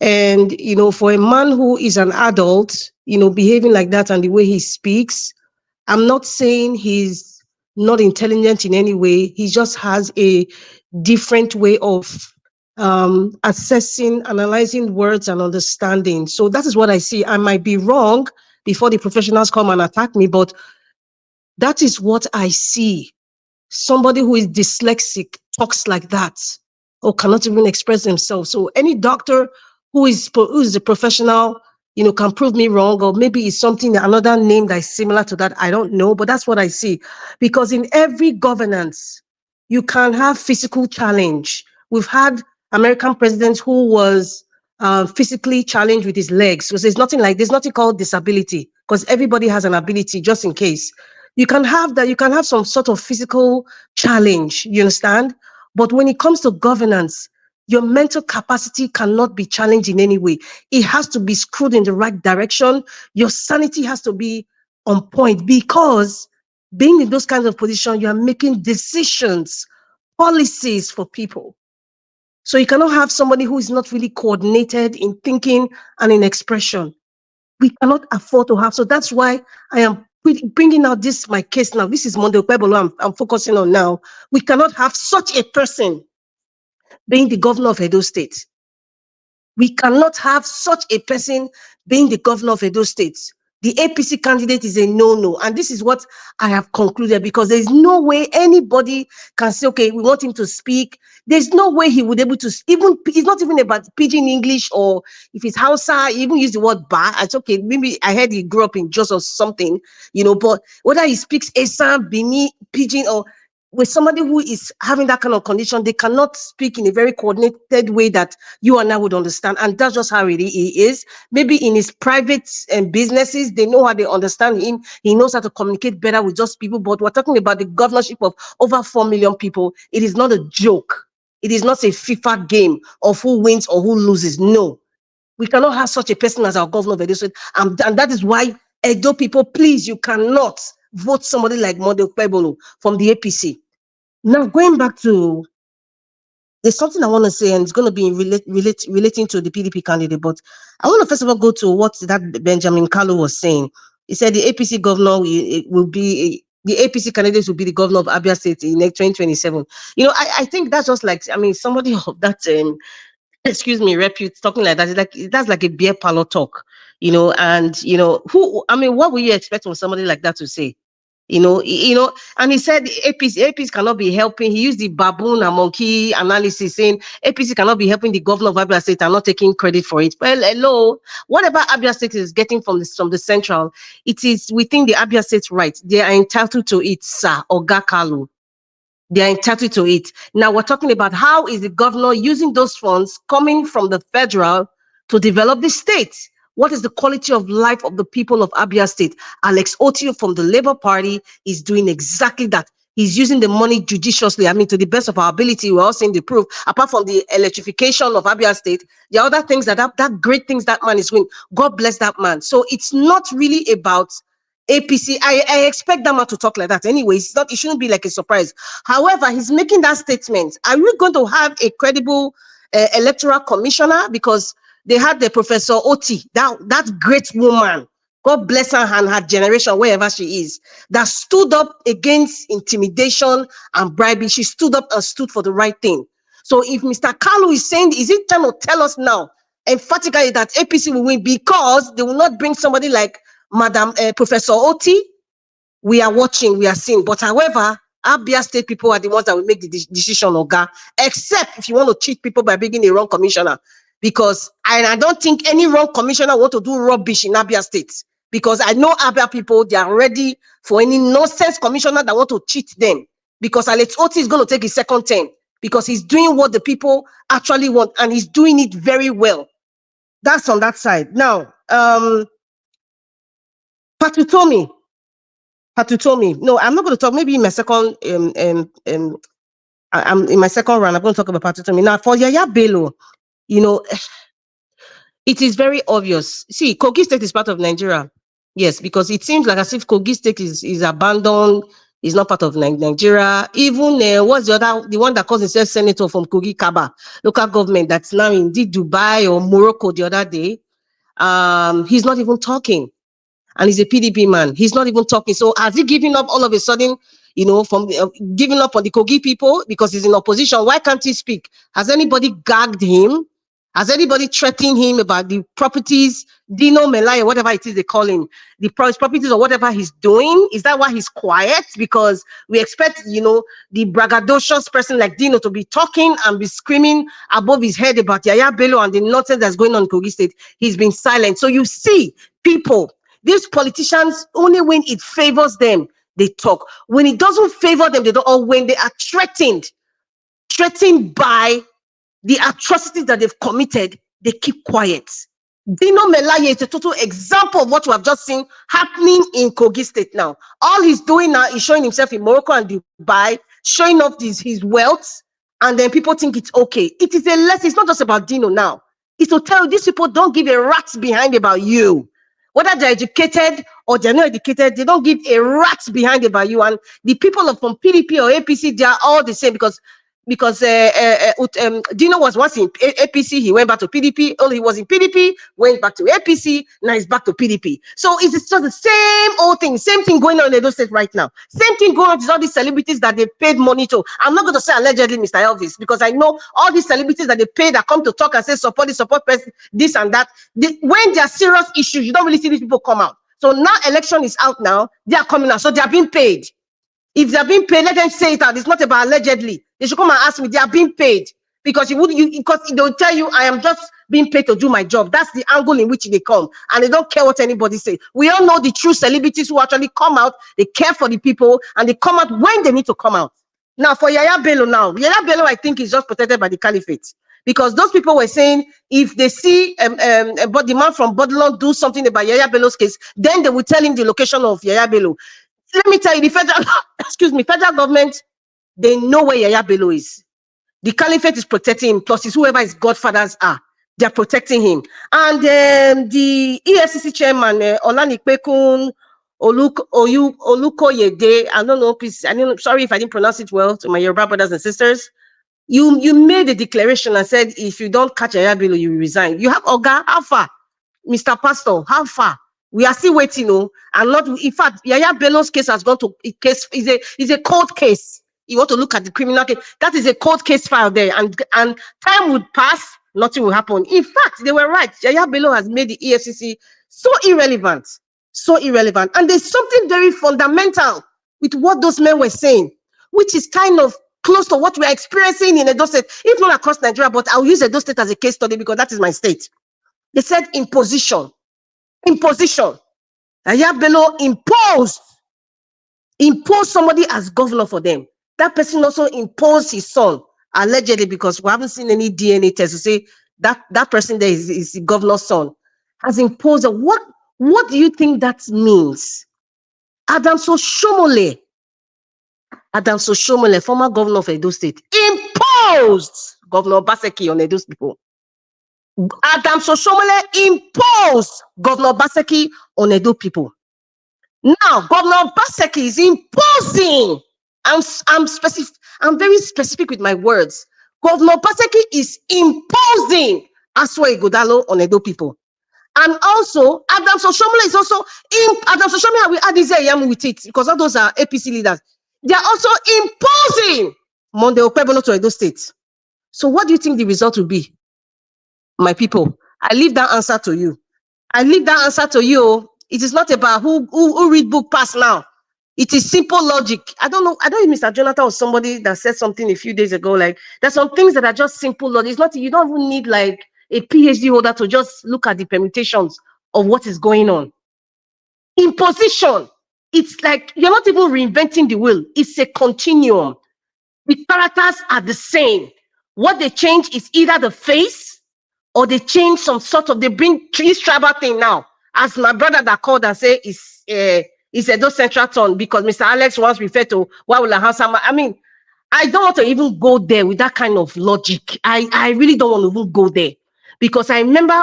[SPEAKER 22] And for a man who is an adult, behaving like that and the way he speaks, I'm not saying he's not intelligent in any way. He just has a different way of assessing, analyzing words and understanding. So that is what I see. I might be wrong before the professionals come and attack me, but that is what I see. Somebody who is dyslexic talks like that or cannot even express themselves. So any doctor who is a professional, can prove me wrong, or maybe it's something, another name that is similar to that. I don't know, but that's what I see. Because in every governance, you can have physical challenge. We've had American presidents who was physically challenged with his legs. So there's nothing called disability, because everybody has an ability, just in case. You can have that, you can have some sort of physical challenge, you understand? But when it comes to governance, your mental capacity cannot be challenged in any way. It has to be screwed in the right direction. Your sanity has to be on point, because being in those kinds of positions, you are making decisions, policies for people. So you cannot have somebody who is not really coordinated in thinking and in expression. We cannot afford to have. So that's why I am bringing out my case now. This is Monday Okpebolo I'm focusing on now. We cannot have such a person being the governor of Edo State. We cannot have such a person being the governor of Edo State. The APC candidate is a no-no. And this is what I have concluded, because there's no way anybody can say, okay, we want him to speak. There's no way he would be able to, it's not even about pidgin English, or if it's Hausa, he even use the word ba. It's okay. Maybe I heard he grew up in Jos or something, but whether he speaks Esan, Bini, pidgin, or with somebody who is having that kind of condition, they cannot speak in a very coordinated way that you and I would understand. And that's just how it is. Maybe in his private businesses, they know how they understand him. He knows how to communicate better with just people. But we're talking about the governorship of over 4 million people. It is not a joke. It is not a FIFA game of who wins or who loses. No. We cannot have such a person as our governor of Edo State. And that is why, Edo people, please, you cannot vote somebody like Monday Okpebolo from the APC. Now, going back to there's something I want to say, and it's going to be relating to the PDP candidate. But I want to first of all go to what that Benjamin Kalu was saying. He said the APC governor will be the APC candidates will be the governor of Abia State in 2027. You know, I think that's just like, I mean, somebody of that excuse me, repute talking like that. It's like that's like a beer parlor talk, you know. And you know, what will you expect from somebody like that to say? And he said APC cannot be helping. He used the baboon and monkey analysis, saying APC cannot be helping the governor of Abia State and not taking credit for it. Well, hello, whatever Abia State is getting from the central, it is within the Abia State right. They are entitled to it, sir, or Kalu. They are entitled to it. Now we're talking about how is the governor using those funds coming from the federal to develop the state. What is the quality of life of the people of Abia State? Alex Otti from the Labour Party is doing exactly that. He's using the money judiciously. I mean, to the best of our ability, we're all seeing the proof. Apart from the electrification of Abia State, the other things that great things that man is doing. God bless that man. So it's not really about APC. I expect that man to talk like that anyway. It shouldn't be like a surprise. However, he's making that statement. Are we going to have a credible electoral commissioner? Because they had the Professor Otti, that great woman, God bless her and her generation, wherever she is, that stood up against intimidation and bribery. She stood up and stood for the right thing. So if Mr. Kalu is saying, is it time to tell us now emphatically that APC will win because they will not bring somebody like Madam Professor Otti? We are watching, we are seeing. But however, Abia State people are the ones that will make the decision, Oga, except if you want to cheat people by bringing a wrong commissioner. Because I don't think any wrong commissioner want to do rubbish in Abia State. Because I know Abia people, they are ready for any nonsense commissioner that want to cheat them. Because Alex Otti is going to take his second term. Because he's doing what the people actually want. And he's doing it very well. That's on that side. Now, Patutomi. No, I'm not going to talk. Maybe in my second, I'm in my second round. I'm going to talk about Patutomi. Now, for Yaya Bello, you know, it is very obvious. See, Kogi State is part of Nigeria. Yes, because it seems like as if Kogi State is abandoned, is not part of Nigeria. Even what's the one that calls himself senator from Kogi Kaba, local government that's now in Dubai or Morocco the other day. He's not even talking. And he's a PDP man. He's not even talking. So has he given up all of a sudden, you know, from giving up on the Kogi people because he's in opposition? Why can't he speak? Has anybody gagged him? Has anybody threatened him about the properties, Dino Melaya, whatever it is they call him, the properties or whatever he's doing? Is that why he's quiet? Because we expect, you know, the braggadocious person like Dino to be talking and be screaming above his head about Yaya Bello and the nonsense that's going on in Kogi State. He's been silent. So you see, people, these politicians, only when it favors them, they talk. When it doesn't favor them, they don't, or when they are threatened by the atrocities that they've committed, they keep quiet. Dino Melaya is a total example of what we have just seen happening in Kogi State now. All he's doing now is showing himself in Morocco and Dubai, showing off his wealth, and then people think it's okay. It is a lesson. It's not just about Dino now. It's to tell you these people don't give a rat's behind about you. Whether they're educated or they're not educated, they don't give a rat's behind about you. And the people from PDP or APC, they are all the same because Dino was once in APC, he went back to PDP. Oh, he was in PDP, went back to APC, now he's back to PDP. So it's just the same old thing, same thing going on in Edo State right now. Same thing going on with all these celebrities that they paid money to. I'm not going to say allegedly, Mr. Elvis, because I know all these celebrities that they pay that come to talk and say support person, this and that. When there are serious issues, you don't really see these people come out. So now election is out now, they are coming out, so they are being paid. If they're being paid, let them say it out. It's not about allegedly. They should come and ask me. They are being paid because because they'll tell you I am just being paid to do my job. That's the angle in which they come, and they don't care what anybody says. We all know the true celebrities who actually come out. They care for the people, and they come out when they need to come out. Now for Yaya Bello, I think is just protected by the caliphate because those people were saying if they see but the man from Bodlon do something about Yaya Bello's case, then they will tell him the location of Yaya Bello. Let me tell you, the federal government, they know where Yaya Bello is. The caliphate is protecting him, plus it's whoever his godfathers are. They're protecting him. And the EFCC chairman, Olanikpekun Olukoyede, I don't know, please, sorry if I didn't pronounce it well to my Yoruba brothers and sisters. You made a declaration and said if you don't catch Yaya Bello, you resign. You have Oga, how far? Mr. Pastor, how far? We are still waiting, and not. In fact, Yaya Bello's case has gone to is a court case. You want to look at the criminal case? That is a court case file there, and time would pass, nothing will happen. In fact, they were right. Yaya Bello has made the EFCC so irrelevant, and there's something very fundamental with what those men were saying, which is kind of close to what we're experiencing in Edo State, if not across Nigeria, but I'll use Edo State as a case study because that is my state. They said imposition. Yaya Bello imposed somebody as governor for them. That person also imposed his son, allegedly, because we haven't seen any DNA test to say that person there is the governor's son, has imposed a, what do you think that means? Adams Oshomole, former governor of Edo State, imposed Governor Obaseki on Edo's people. Adams Oshomole imposed Governor Obaseki on Edo people. Now, Governor Obaseki is imposing. I'm very specific with my words. Governor Obaseki is imposing Aswa Igodalo on Edo people. And also, Adams Oshomole is also Adams Oshomole, I will add this with it because all those are APC leaders. They are also imposing Monday Okpebono to Edo State. So what do you think the result will be? My people, I leave that answer to you. It is not about who read book pass now. It is simple logic. I don't know if Mr. Jonathan or somebody that said something a few days ago, like there's some things that are just simple logic. It's not, you don't even need like a PhD holder to just look at the permutations of what is going on. Imposition, it's like you're not even reinventing the wheel. It's a continuum. The characters are the same. What they change is either the face or they change some sort of, they bring this tribal thing now. As my brother that called and say it's Edo Central Turn because Mr. Alex once referred to why will I have some. I mean, I don't want to even go there with that kind of logic. I really don't want to even go there because I remember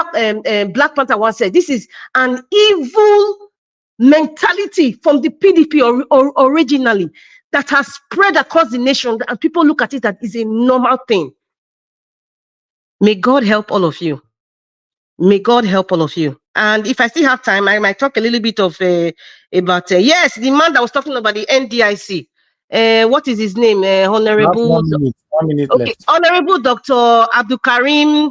[SPEAKER 22] Black Panther once said this is an evil mentality from the PDP originally that has spread across the nation and people look at it that is a normal thing. May God help all of you. May God help all of you. And if I still have time, I might talk a little bit of about yes, the man that was talking about the NDIC. What is his name? Honorable.
[SPEAKER 5] 1 minute
[SPEAKER 22] okay,
[SPEAKER 5] left.
[SPEAKER 22] Honorable Dr. Abdul Karim.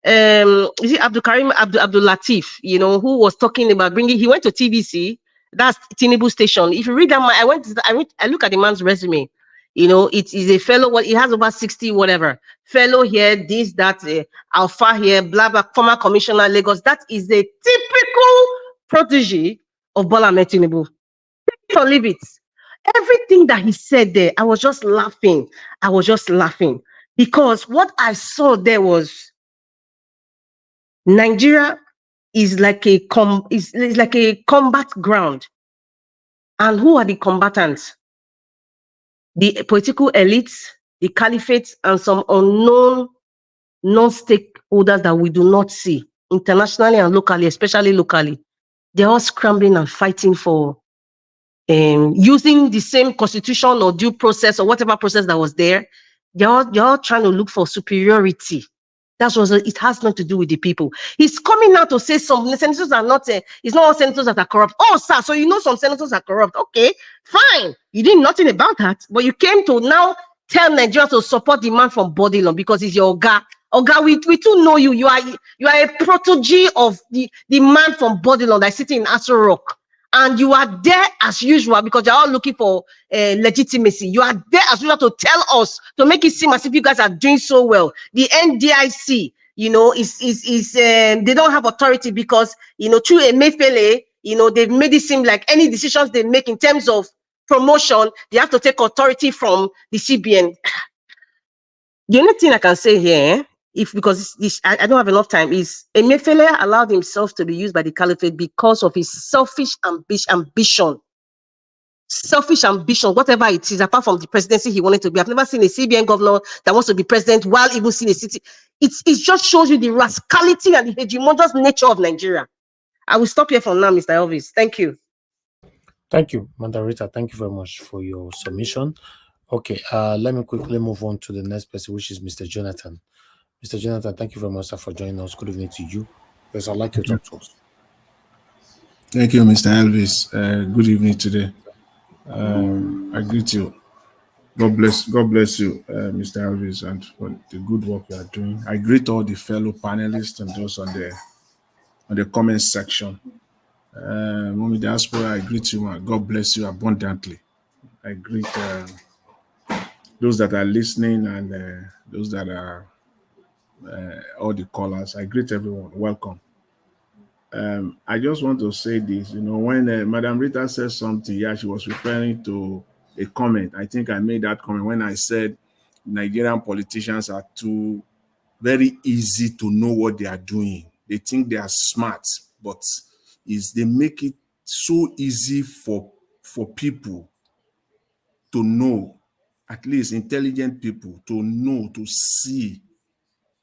[SPEAKER 22] Is it Abdul Karim Abdul Latif? You know, who was talking about bringing. He went to TBC. That's Tinubu Station. If you read that, I look at the man's resume. You know, it is a fellow. What he has over 60, whatever. Fellow here, this, that, Alpha here, blah blah. Former commissioner Lagos. That is a typical protege of Bola Ahmed Tinubu. Don't leave it. Everything that he said there, I was just laughing. Because what I saw there was Nigeria is like a combat ground, and who are the combatants? The political elites, the caliphate, and some unknown non-stakeholders that we do not see internationally and locally, especially locally. They're all scrambling and fighting for using the same constitution or due process or whatever process that was there. They're all trying to look for superiority. That's what it has nothing to do with the people. He's coming out to say some senators are not, it's not all senators that are corrupt. Oh, sir, so you know some senators are corrupt. Okay, fine. You did nothing about that, but you came to now tell Nigeria to support the man from Bodilon because he's your Oga. Oga, we too know you. You are a protege of the man from Bodilon that's sitting in Aso Rock. And you are there as usual because you're all looking for legitimacy. You are there as usual to tell us, to make it seem as if you guys are doing so well. The NDIC, you know, they don't have authority because, you know, through Emefiele, you know, they've made it seem like any decisions they make in terms of promotion, they have to take authority from the CBN. The only thing I can say here, because I don't have enough time, is Emefiele allowed himself to be used by the caliphate because of his selfish ambition. Selfish ambition, whatever it is, apart from the presidency he wanted to be. I've never seen a CBN governor that wants to be president while even seeing a city. It just shows you the rascality and the hegemonious nature of Nigeria. I will stop here for now, Mr. Elvis. Thank you.
[SPEAKER 5] Thank you, Mandarita. Thank you very much for your submission. Okay, let me quickly move on to the next person, which is Mr. Jonathan. Mr. Jonathan, thank you very much, sir, for joining us. Good evening to you. Yes, I'd like you to talk to us.
[SPEAKER 6] Thank you, Mr. Elvis. Good evening today. I greet you. God bless you, Mr. Elvis, and for the good work you are doing. I greet all the fellow panelists and those on the comment section. Mommy Diaspora, I greet you, man. God bless you abundantly. I greet those that are listening and those that are all the callers. I greet everyone. Welcome. I just want to say this. When Madam Rita said something, yeah, she was referring to a comment. I think I made that comment when I said Nigerian politicians are too very easy to know what they are doing. They think they are smart, but they make it so easy for people to know, at least intelligent people, to know, to see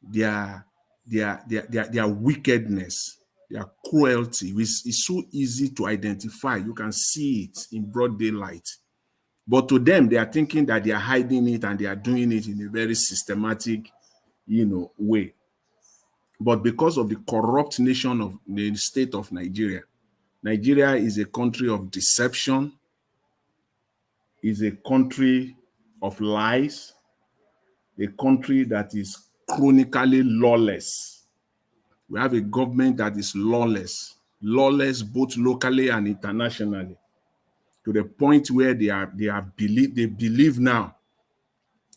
[SPEAKER 6] their wickedness, their cruelty. It's so easy to identify. You can see it in broad daylight. But to them, they are thinking that they are hiding it and they are doing it in a very systematic, way. But because of the corrupt nation of the state of Nigeria, Nigeria is a country of deception, is a country of lies, a country that is chronically lawless. We have a government that is lawless both locally and internationally, to the point where they believe now.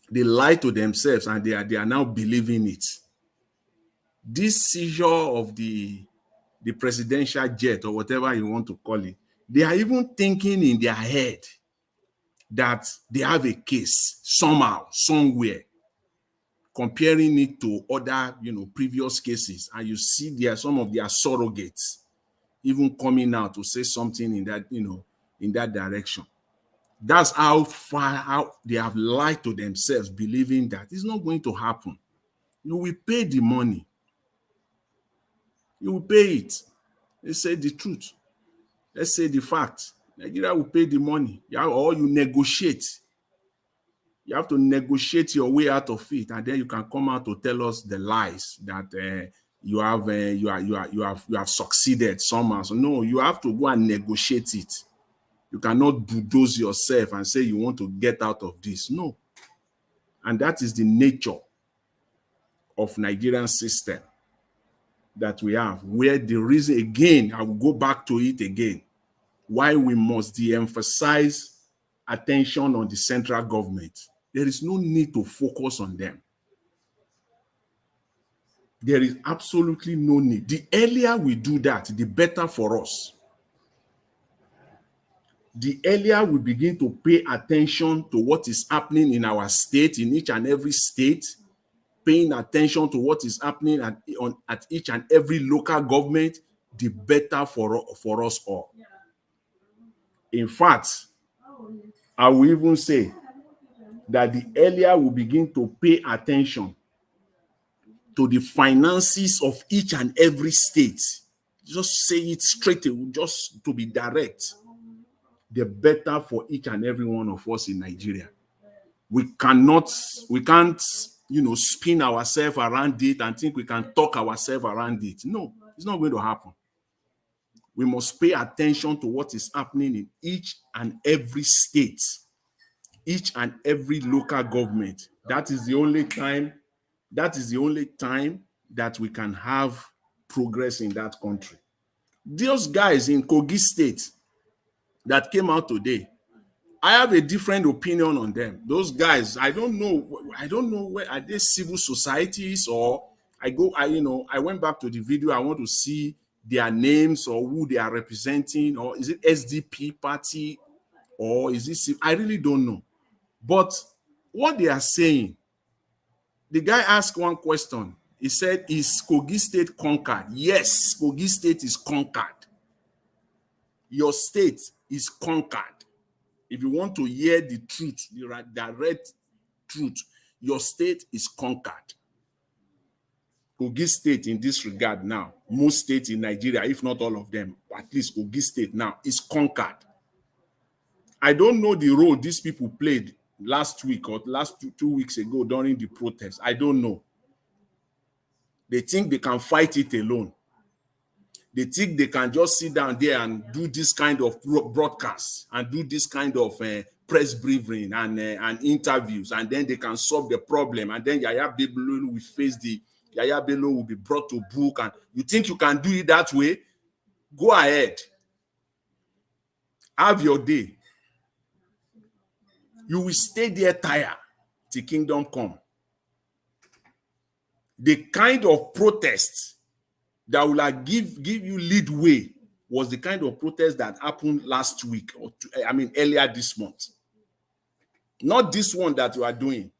[SPEAKER 6] They lie to themselves and they are now believing it. This seizure of the presidential jet, or whatever you want to call it, they are even thinking in their head that they have a case somehow, somewhere, comparing it to other, previous cases. And you see there some of their surrogates even coming out to say something in that, in that direction. That's how they have lied to themselves, believing that it's not going to happen. You will pay the money. You will pay it. Let's say the truth. Let's say the fact. Nigeria will pay the money. Or you negotiate. You have to negotiate your way out of it, and then you can come out to tell us the lies that you have succeeded somehow. So no, you have to go and negotiate it. You cannot bulldoze yourself and say you want to get out of this. No. And that is the nature of Nigerian system that we have, where the reason, again, I will go back to it again, why we must de-emphasize attention on the central government. There is no need to focus on them. There is absolutely no need. The earlier we do that, the better for us. The earlier we begin to pay attention to what is happening in our state, in each and every state, paying attention to what is happening at each and every local government, the better for us all. In fact, I will even say that the earlier we begin to pay attention to the finances of each and every state, just say it straight, just to be direct, the better for each and every one of us in Nigeria. We can't, spin ourselves around it and think we can talk ourselves around it. No, it's not going to happen. We must pay attention to what is happening in each and every state, each and every local government. That is the only time that we can have progress in that country. Those guys in Kogi State that came out today, I have a different opinion on them. Those guys, I don't know where are they, civil societies, or I went back to the video. I want to see their names or who they are representing, or is it SDP party, or is this, I really don't know. But what they are saying, the guy asked one question. He said, is Kogi State conquered? Yes, Kogi State is conquered. Your state is conquered. If you want to hear the truth, the direct truth, your state is conquered. Kogi State in this regard now, most states in Nigeria, if not all of them, at least Kogi State now is conquered. I don't know the role these people played last week or last two weeks ago during the protest. I don't know. They think they can fight it alone. They think they can just sit down there and do this kind of broadcasts and do this kind of press briefing and interviews, and then they can solve the problem. And then Yaya Bello will face Yaya Bello will be brought to book. And you think you can do it that way? Go ahead. Have your day. You will stay there tired till kingdom come. The kind of protest that will give you lead way was the kind of protest that happened last week, or earlier this month. Not this one that you are doing.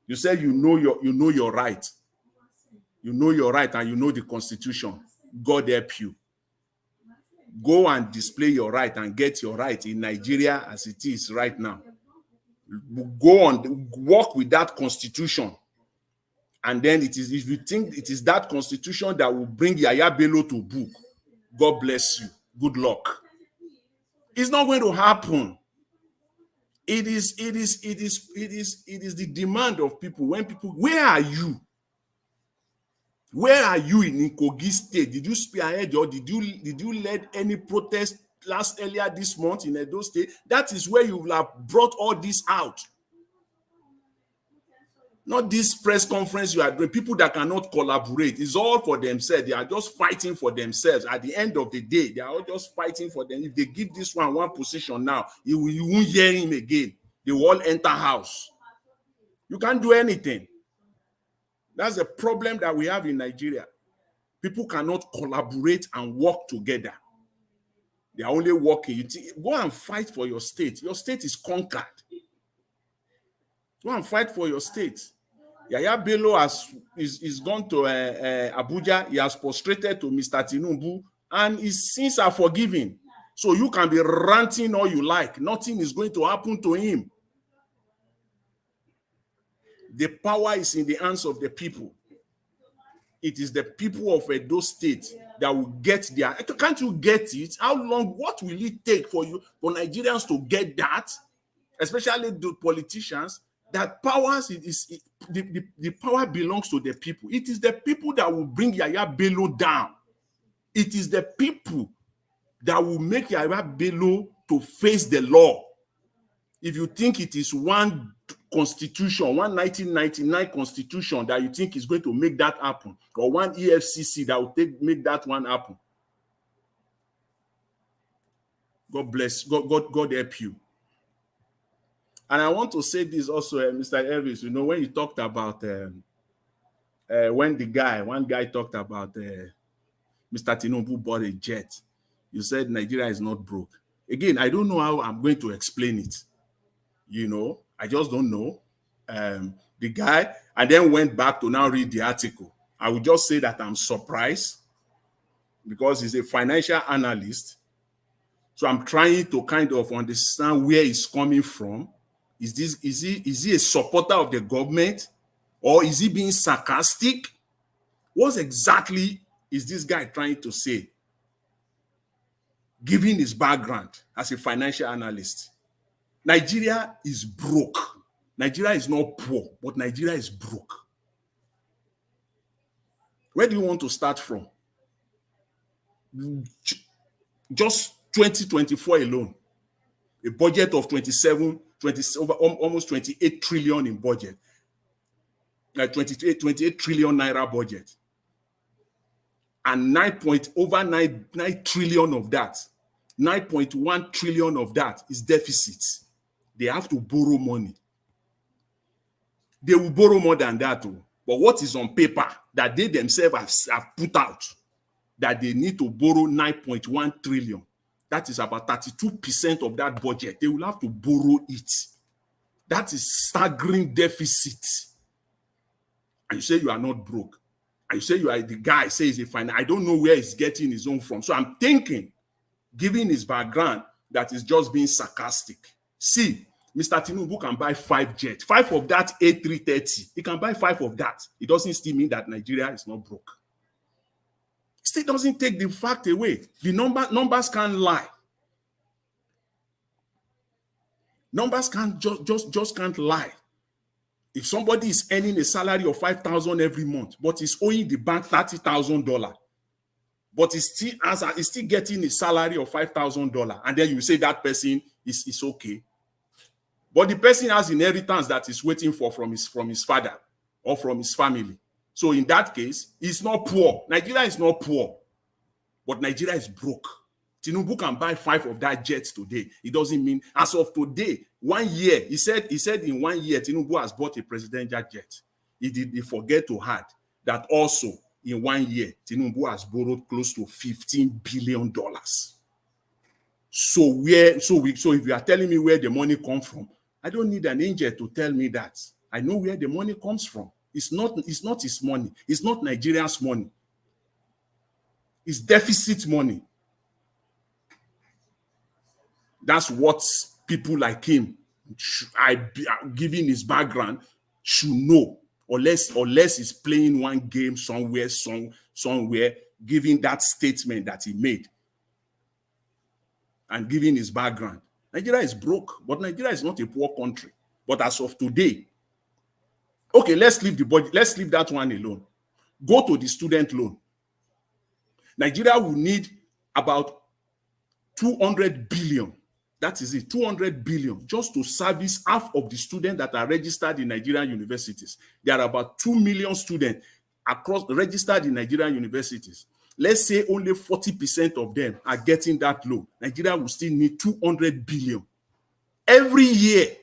[SPEAKER 6] You said you know your right. You know your right and you know the Constitution. God help you. Go and display your right and get your right in Nigeria as it is right now. Go on, work with that Constitution. And then it is, if you think it is that Constitution that will bring Yaya Bello to book, God bless you. Good luck. It's not going to happen. It is the demand of people. When people, where are you? Where are you in Kogi State? Did you spearhead or did you lead any protest earlier this month in Edo State? That is where you will have brought all this out. Not this press conference you are doing. People that cannot collaborate. It's all for themselves. They are just fighting for themselves. At the end of the day, they are all just fighting for them. If they give this one position now, you won't hear him again. They will all enter house. You can't do anything. That's the problem that we have in Nigeria. People cannot collaborate and work together. They are only working. Go and fight for your state. Your state is conquered. Go and fight for your state. Yaya Bello is gone to Abuja. He has prostrated to Mr. Tinubu, and his sins are forgiven. So you can be ranting all you like. Nothing is going to happen to him. The power is in the hands of the people. It is the people of Edo State that will get there. Can't you get it? How long? What will it take for Nigerians to get that? Especially the politicians. That powers the power belongs to the people. It is the people that will bring Yaya Bello down. It is the people that will make Yaya Bello to face the law. If you think it is one constitution, one 1999 constitution that you think is going to make that happen, or one EFCC that will make that one happen, God bless. God help you. And I want to say this also, Mr. Elvis, when you talked about when one guy talked about Mr. Tinubu bought a jet, you said Nigeria is not broke. Again, I don't know how I'm going to explain it. I just don't know. The guy, and then went back to now read the article. I would just say that I'm surprised because he's a financial analyst. So I'm trying to kind of understand where he's coming from. Is he a supporter of the government, or is he being sarcastic? What exactly is this guy trying to say? Given his background as a financial analyst, Nigeria is broke. Nigeria is not poor, but Nigeria is broke. Where do you want to start from? Just 2024 alone, a budget of almost 28 trillion in budget. 28 trillion naira budget. And over 9 trillion of that, 9.1 trillion of that is deficit. They have to borrow money. They will borrow more than that too. But what is on paper that they themselves have put out, that they need to borrow 9.1 trillion. That is about 32% of that budget. They will have to borrow it. That is staggering deficit. And you say you are not broke. And you say you are the guy, says a finance. I don't know where he's getting his own from. So I'm thinking, given his background, that is just being sarcastic. See, Mr. Tinubu can buy 5 jets. 5 of that A330. He can buy 5 of that. It doesn't still mean that Nigeria is not broke. Still doesn't take the fact away. The numbers can't lie. Numbers can't just can't lie. If somebody is earning a salary of 5,000 every month, but is owing the bank $30,000, but is still getting a salary of $5,000, and then you say that person is okay. But the person has inheritance that is waiting from his father or from his family. So in that case, he's not poor. Nigeria is not poor, but Nigeria is broke. Tinubu can buy 5 of that jet today. It doesn't mean as of today, 1 year. He said in 1 year, Tinubu has bought a presidential jet. He forget to add that also in 1 year, Tinubu has borrowed close to $15 billion. So if you are telling me where the money comes from, I don't need an angel to tell me that. I know where the money comes from. It's not his money. It's not Nigeria's money. It's deficit money. That's what people like him, given his background, should know. Unless he's playing one game somewhere, giving that statement that he made and giving his background. Nigeria is broke, but Nigeria is not a poor country. But as of today, okay, let's leave that one alone. Go to the student loan. Nigeria will need about 200 billion. That is it, 200 billion just to service half of the students that are registered in Nigerian universities. There are about 2 million students registered in Nigerian universities. Let's say only 40% of them are getting that loan. Nigeria will still need 200 billion every year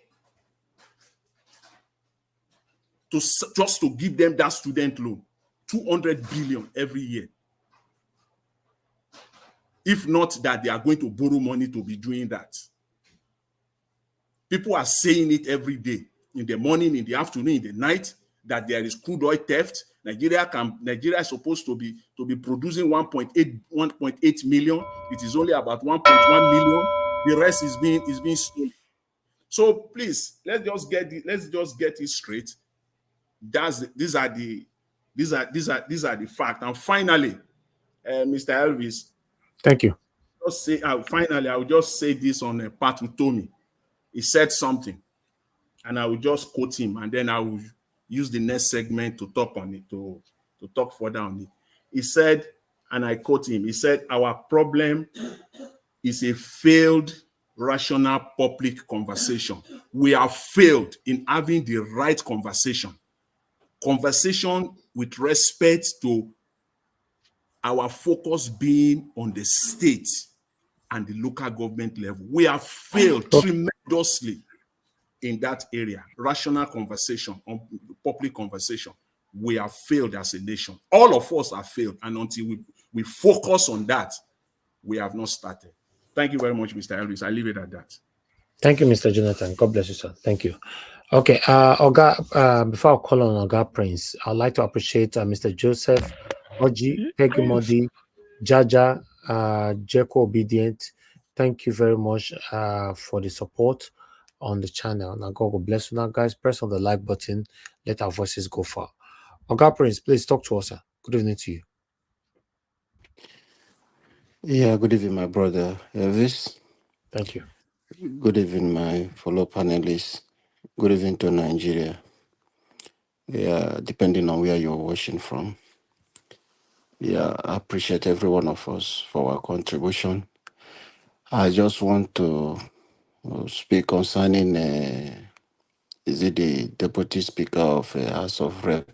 [SPEAKER 6] just to give them that student loan. 200 billion every year. If not that they are going to borrow money to be doing that. People are saying it every day, in the morning, in the afternoon, in the night, that there is crude oil theft. Nigeria is supposed to be producing 1.8 million. It is only about 1.1 million. The rest is being stolen. So please, let's just get it straight. These are the facts. And finally, Mr. Elvis.
[SPEAKER 5] Thank you.
[SPEAKER 6] Finally, I will just say this on a part with Tommy. He said something, and I will just quote him, and then I will use the next segment to talk on it, to talk further on it. He said, and I quote him, he said, "Our problem is a failed rational public conversation. We have failed in having the right conversation with respect to our focus being on the state and the local government level. We have failed tremendously in that area. Rational conversation, on public conversation. We have failed as a nation. All of us have failed, and until we focus on that, we have not started." Thank you very much, Mr. Elvis. I leave it at that.
[SPEAKER 5] Thank you, Mr. Jonathan. God bless you, sir. Thank you. Okay, Oga, before I call on Oga Prince, I'd like to appreciate Mr. Joseph, Oji, Peggy Modi, Jaja, Jeko Obedient. Thank you very much for the support on the channel. Now, God will bless you. Now, guys, press on the like button. Let our voices go far. Oga Prince, please talk to us, sir. Good evening to you.
[SPEAKER 7] Yeah, good evening, my brother Elvis.
[SPEAKER 5] Thank you.
[SPEAKER 7] Good evening, my fellow panelists. Good evening to Nigeria. Yeah, depending on where you're watching from. Yeah, I appreciate every one of us for our contribution. I just want to speak concerning, is it the Deputy Speaker of House of Rep?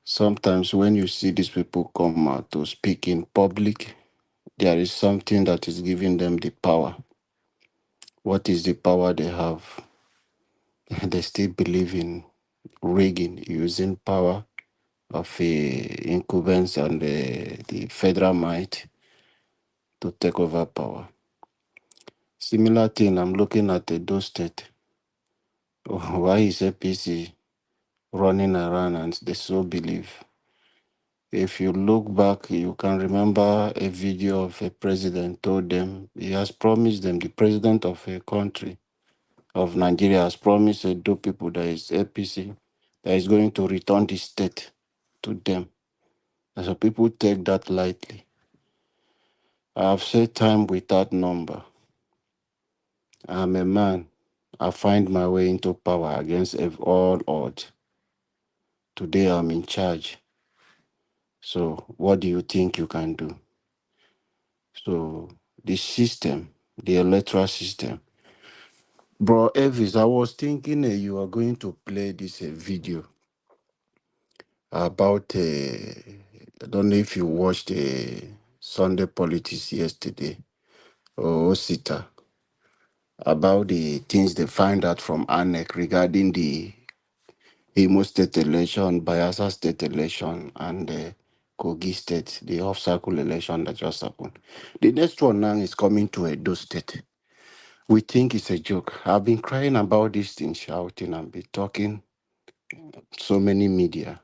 [SPEAKER 7] Sometimes when you see these people come out to speak in public, there is something that is giving them the power. What is the power they have? They still believe in rigging, using power of incumbents and the federal might to take over power. Similar thing, I'm looking at Edo State. Why is APC running around and they so believe? If you look back, you can remember a video of a president told them, he has promised them, the president of a country, of Nigeria, has promised Edo people that is APC, that is going to return the state to them. And so people take that lightly. I have said time without number. I'm a man. I find my way into power against all odds. Today I'm in charge. So what do you think you can do? So the system, the electoral system. Bro, Elvis, I was thinking you are going to play this video about, I don't know if you watched Sunday Politics yesterday, or Osita, about the things they find out from ANEC regarding the Imo State election, Bayelsa State election, and Kogi State, the off-cycle election that just happened. The next one now is coming to Edo State. We think it's a joke. I've been crying about this thing, shouting and be talking so many media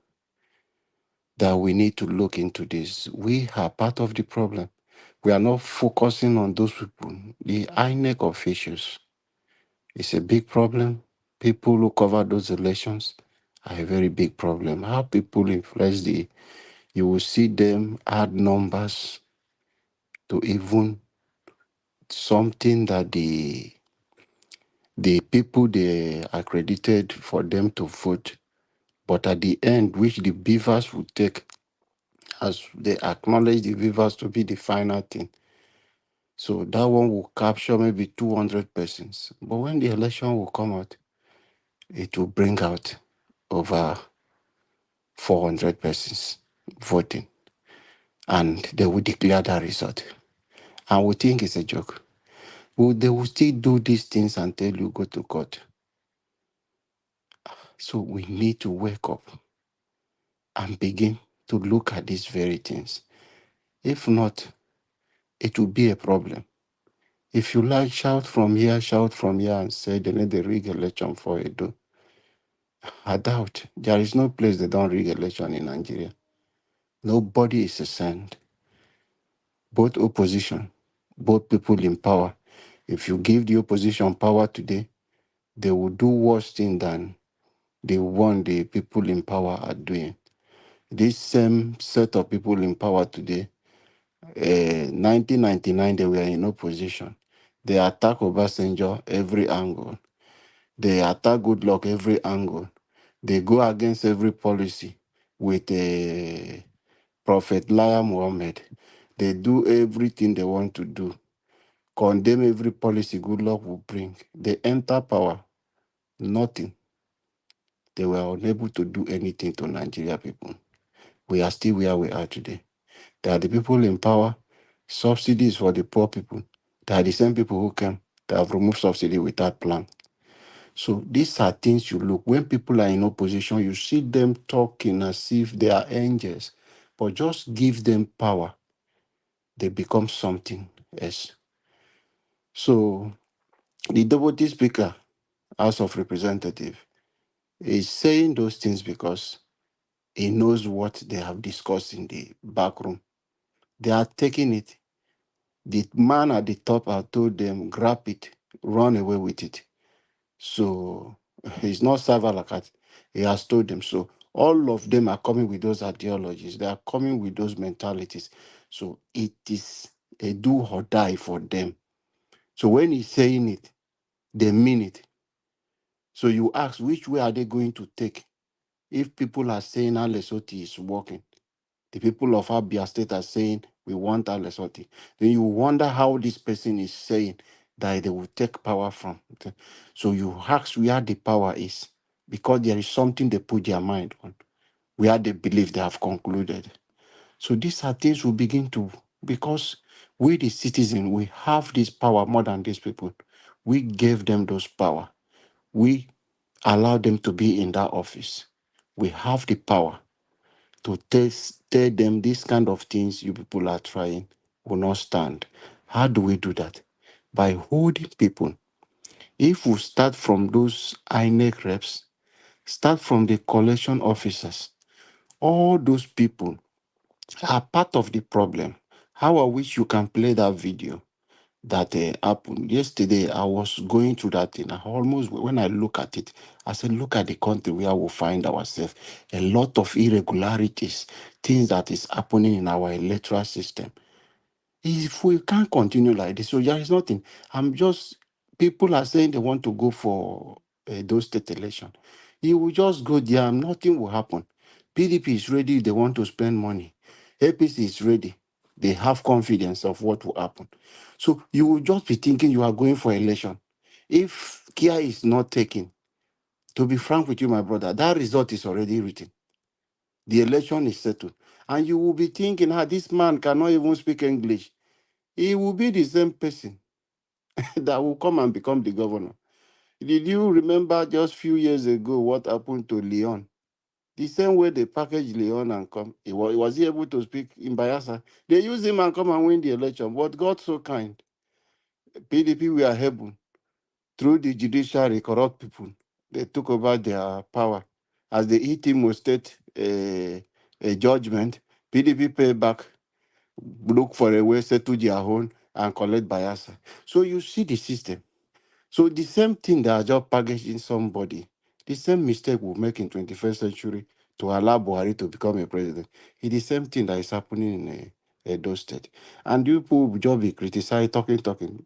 [SPEAKER 7] that we need to look into this. We are part of the problem. We are not focusing on those people. The INEC officials is a big problem. People who cover those elections are a very big problem. How people influence you will see them add numbers to even something that the people they accredited for them to vote. But at the end, which the beavers will take, as they acknowledge the beavers to be the final thing. So that one will capture maybe 200 persons. But when the election will come out, it will bring out over 400 persons voting. And they will declare that result. And we think it's a joke. Well, they will still do these things until you go to court. So we need to wake up and begin to look at these very things. If not, it will be a problem. If you like, shout from here, and say they need a rig election for Edo. I doubt. There is no place they don't rig election in Nigeria. Nobody is a saint. Both opposition, both people in power. If you give the opposition power today, they will do worse thing than the one the people in power are doing. This same set of people in power today, 1999, they were in opposition. They attack Obasanjo every angle. They attack Goodluck every angle. They go against every policy with Prophet Liar Muhammad. They do everything they want to do. Condemn every policy Goodluck will bring. They enter power. Nothing. They were unable to do anything to Nigeria people. We are still where we are today. They are the people in power. Subsidies for the poor people. They are the same people who came. They have removed subsidy without plan. So these are things you look. When people are in opposition, you see them talking as if they are angels. But just give them power. They become something else. So the Deputy Speaker, House of Representatives, is saying those things because he knows what they have discussed in the back room. They are taking it. The man at the top had told them, grab it, run away with it. So he's not Savalakat. He has told them. So all of them are coming with those ideologies. They are coming with those mentalities. So it is a do or die for them. So when he's saying it, they mean it. So you ask, which way are they going to take? If people are saying Lesotho is working, the people of Abia State are saying, we want Lesotho, then you wonder how this person is saying that they will take power from. So you ask where the power is, because there is something they put their mind on, where they believe they have concluded. So these are things we begin to, because we the citizens, we have this power more than these people. We gave them those power. We allow them to be in that office. We have the power to tell them this kind of things you people are trying will not stand. How do we do that? By holding people. If we start from those INEC reps, start from the collection officers, all those people are part of the problem. How I wish you can play that video that happened yesterday. I was going through that thing. I almost, when I look at it, I said, look at the country where we find ourselves. A lot of irregularities, things that is happening in our electoral system. If we can't continue like this, so there is nothing. I'm just people are saying they want to go for those state election. You will just go there and nothing will happen. PDP is ready. They want to spend money. APC is ready. They have confidence of what will happen. So you will just be thinking you are going for election. If Kia is not taken, to be frank with you, my brother, that result is already written. The election is settled. And you will be thinking, this man cannot even speak English. He will be the same person that will come and become the governor. Did you remember just few years ago what happened to Leon? The same way they packaged Leon and come, was he able to speak in Bayelsa? They used him and come and win the election. But God so kind. PDP were able, through the judiciary, corrupt people. They took over their power. As they hit Imo State a judgment, PDP pay back, look for a way, settle their own, and collect Bayelsa. So you see the system. So the same thing that are just packaging somebody, the same mistake we'll make in 21st century to allow Buhari to become a president. It's the same thing that is happening in Edo State. And you people will just be criticized, talking.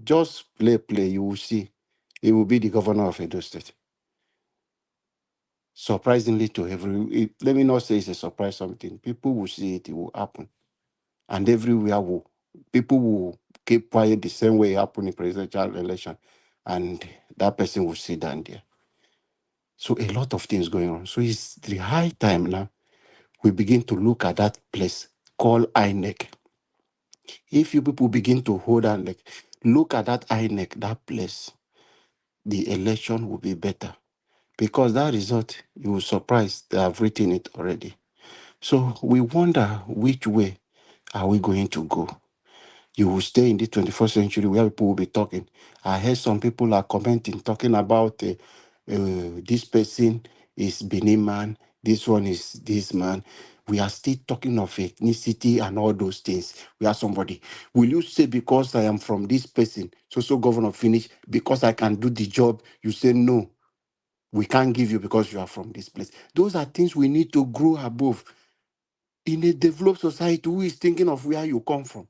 [SPEAKER 7] Just play, you will see. He will be the governor of Edo State. Surprisingly to let me not say it's a surprise something. People will see it will happen. And everywhere people will keep quiet the same way it happened in presidential election. And that person will sit down there. So a lot of things going on. So it's the high time now we begin to look at that place called INEC. If you people begin to hold on, look at that INEC, that place, the election will be better. Because that result, you will surprise they have written it already. So we wonder which way are we going to go. You will stay in the 21st century where people will be talking. I heard some people are commenting, talking about this person is Benin man, this one is this man. We are still talking of ethnicity and all those things. We are somebody. Will you say because I am from this person, so governor finish, because I can do the job, you say no, we can't give you because you are from this place. Those are things we need to grow above. In a developed society, who is thinking of where you come from?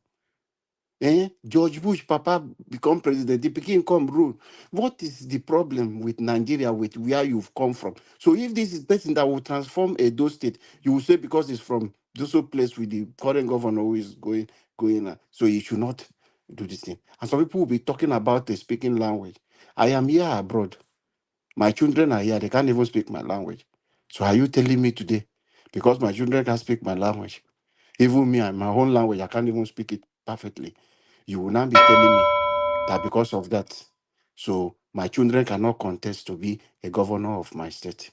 [SPEAKER 7] George Bush, Papa become president, the Peking come rule. What is the problem with Nigeria, with where you've come from? So if this is person that will transform Edo State, you will say because it's from this place with the current governor who is going, so you should not do this thing. And some people will be talking about the speaking language. I am here abroad. My children are here. They can't even speak my language. So are you telling me today, because my children can speak my language, even me and my own language, I can't even speak it perfectly, you will now be telling me that because of that, so my children cannot contest to be a governor of my state?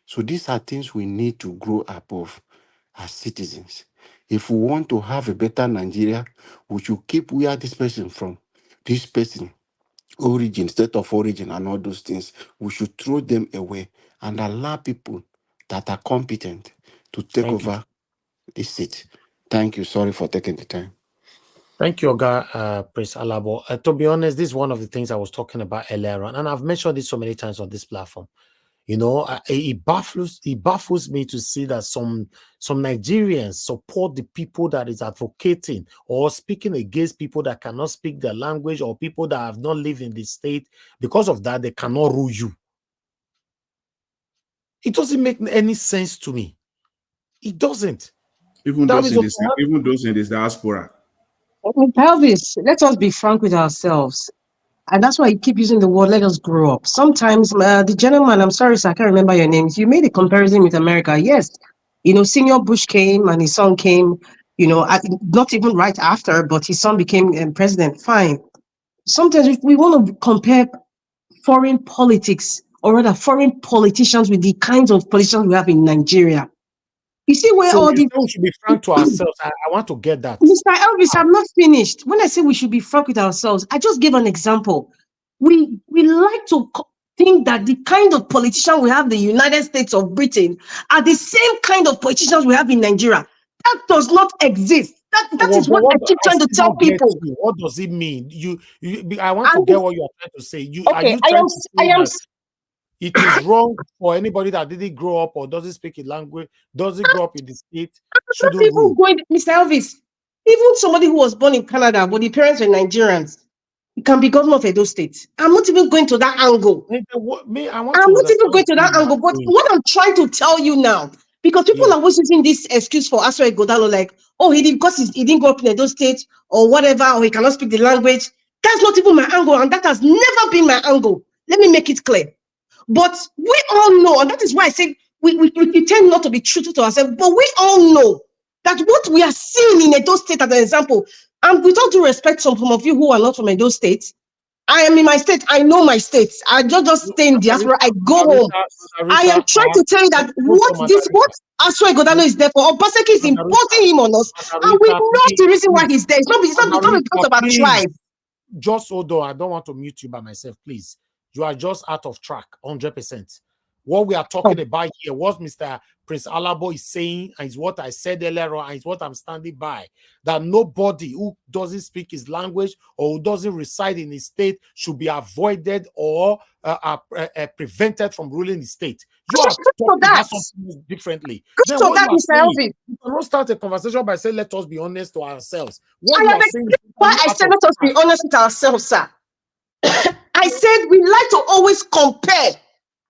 [SPEAKER 7] So these are things we need to grow above as citizens. If we want to have a better Nigeria, we should keep where this person from, this person, origin, state of origin, and all those things. We should throw them away and allow people that are competent to take over this seat. Thank you. Sorry for taking the time.
[SPEAKER 5] Thank you, Oga Prince Alabo. To be honest, this is one of the things I was talking about earlier on, and I've mentioned this so many times on this platform. You know, it baffles me to see that some Nigerians support the people that is advocating or speaking against people that cannot speak their language or people that have not lived in the state. Because of that, they cannot rule you. It doesn't make any sense to me. It doesn't.
[SPEAKER 6] Even those in this diaspora.
[SPEAKER 22] Elvis, let us be frank with ourselves. And that's why I keep using the word, let us grow up. Sometimes the gentleman, I'm sorry, sir, I can't remember your names. You made a comparison with America. Yes. You know, Senior Bush came and his son came, you know, not even right after, but his son became president. Fine. Sometimes we want to compare foreign politics, or rather foreign politicians, with the kinds of politicians we have in Nigeria. You see where
[SPEAKER 5] so
[SPEAKER 22] all the...
[SPEAKER 5] we should be frank to ourselves. I want to get that.
[SPEAKER 22] Mr. Elvis, I'm not finished. When I say we should be frank with ourselves, I just gave an example. We like to think that the kind of politician we have in the United States of Britain are the same kind of politicians we have in Nigeria. That does not exist. That is what I keep trying to tell people.
[SPEAKER 5] What does it mean? I want to get what you are trying to say. Are you trying to say that it is wrong for anybody that didn't grow up or doesn't speak a language, doesn't grow up in the state?
[SPEAKER 22] Not even going, Mr. Elvis, even somebody who was born in Canada, but the parents are Nigerians. you can be governor of Edo State. I'm not even going to that angle.
[SPEAKER 5] I want
[SPEAKER 22] I'm
[SPEAKER 5] to
[SPEAKER 22] not even going to that
[SPEAKER 5] understand
[SPEAKER 22] angle. But what I'm trying to tell you now, because people are always using this excuse for Aswai Godalo, like, oh, he did because he didn't grow up in Edo State or whatever, or he cannot speak the language. That's not even my angle, and that has never been my angle. Let me make it clear. But we all know, and that is why I say we tend not to be truthful to ourselves, but we all know that what we are seeing in Edo State as an example, and with all due respect, some of you who are not from Edo State, I am in my state. I know my state. I just stay in diaspora. I go home. I am trying to tell you that what Aswai Godano is there for. Obaseki is imposing him on us, and we know the reason why he's there. It's not because of our tribe.
[SPEAKER 5] Just hold on. I don't want to mute you by myself, please. You are just out of track, 100%. What we are talking about here, what Mr. Prince Alabo is saying, and is what I said earlier on, and is what I'm standing by, that nobody who doesn't speak his language or who doesn't reside in his state should be avoided or prevented from ruling the state. You are talking about something differently. Then what you are saying, you cannot start a conversation by saying, let us be honest to ourselves. What you are saying is
[SPEAKER 22] why I said let us be honest with ourselves, sir. I said we like to always compare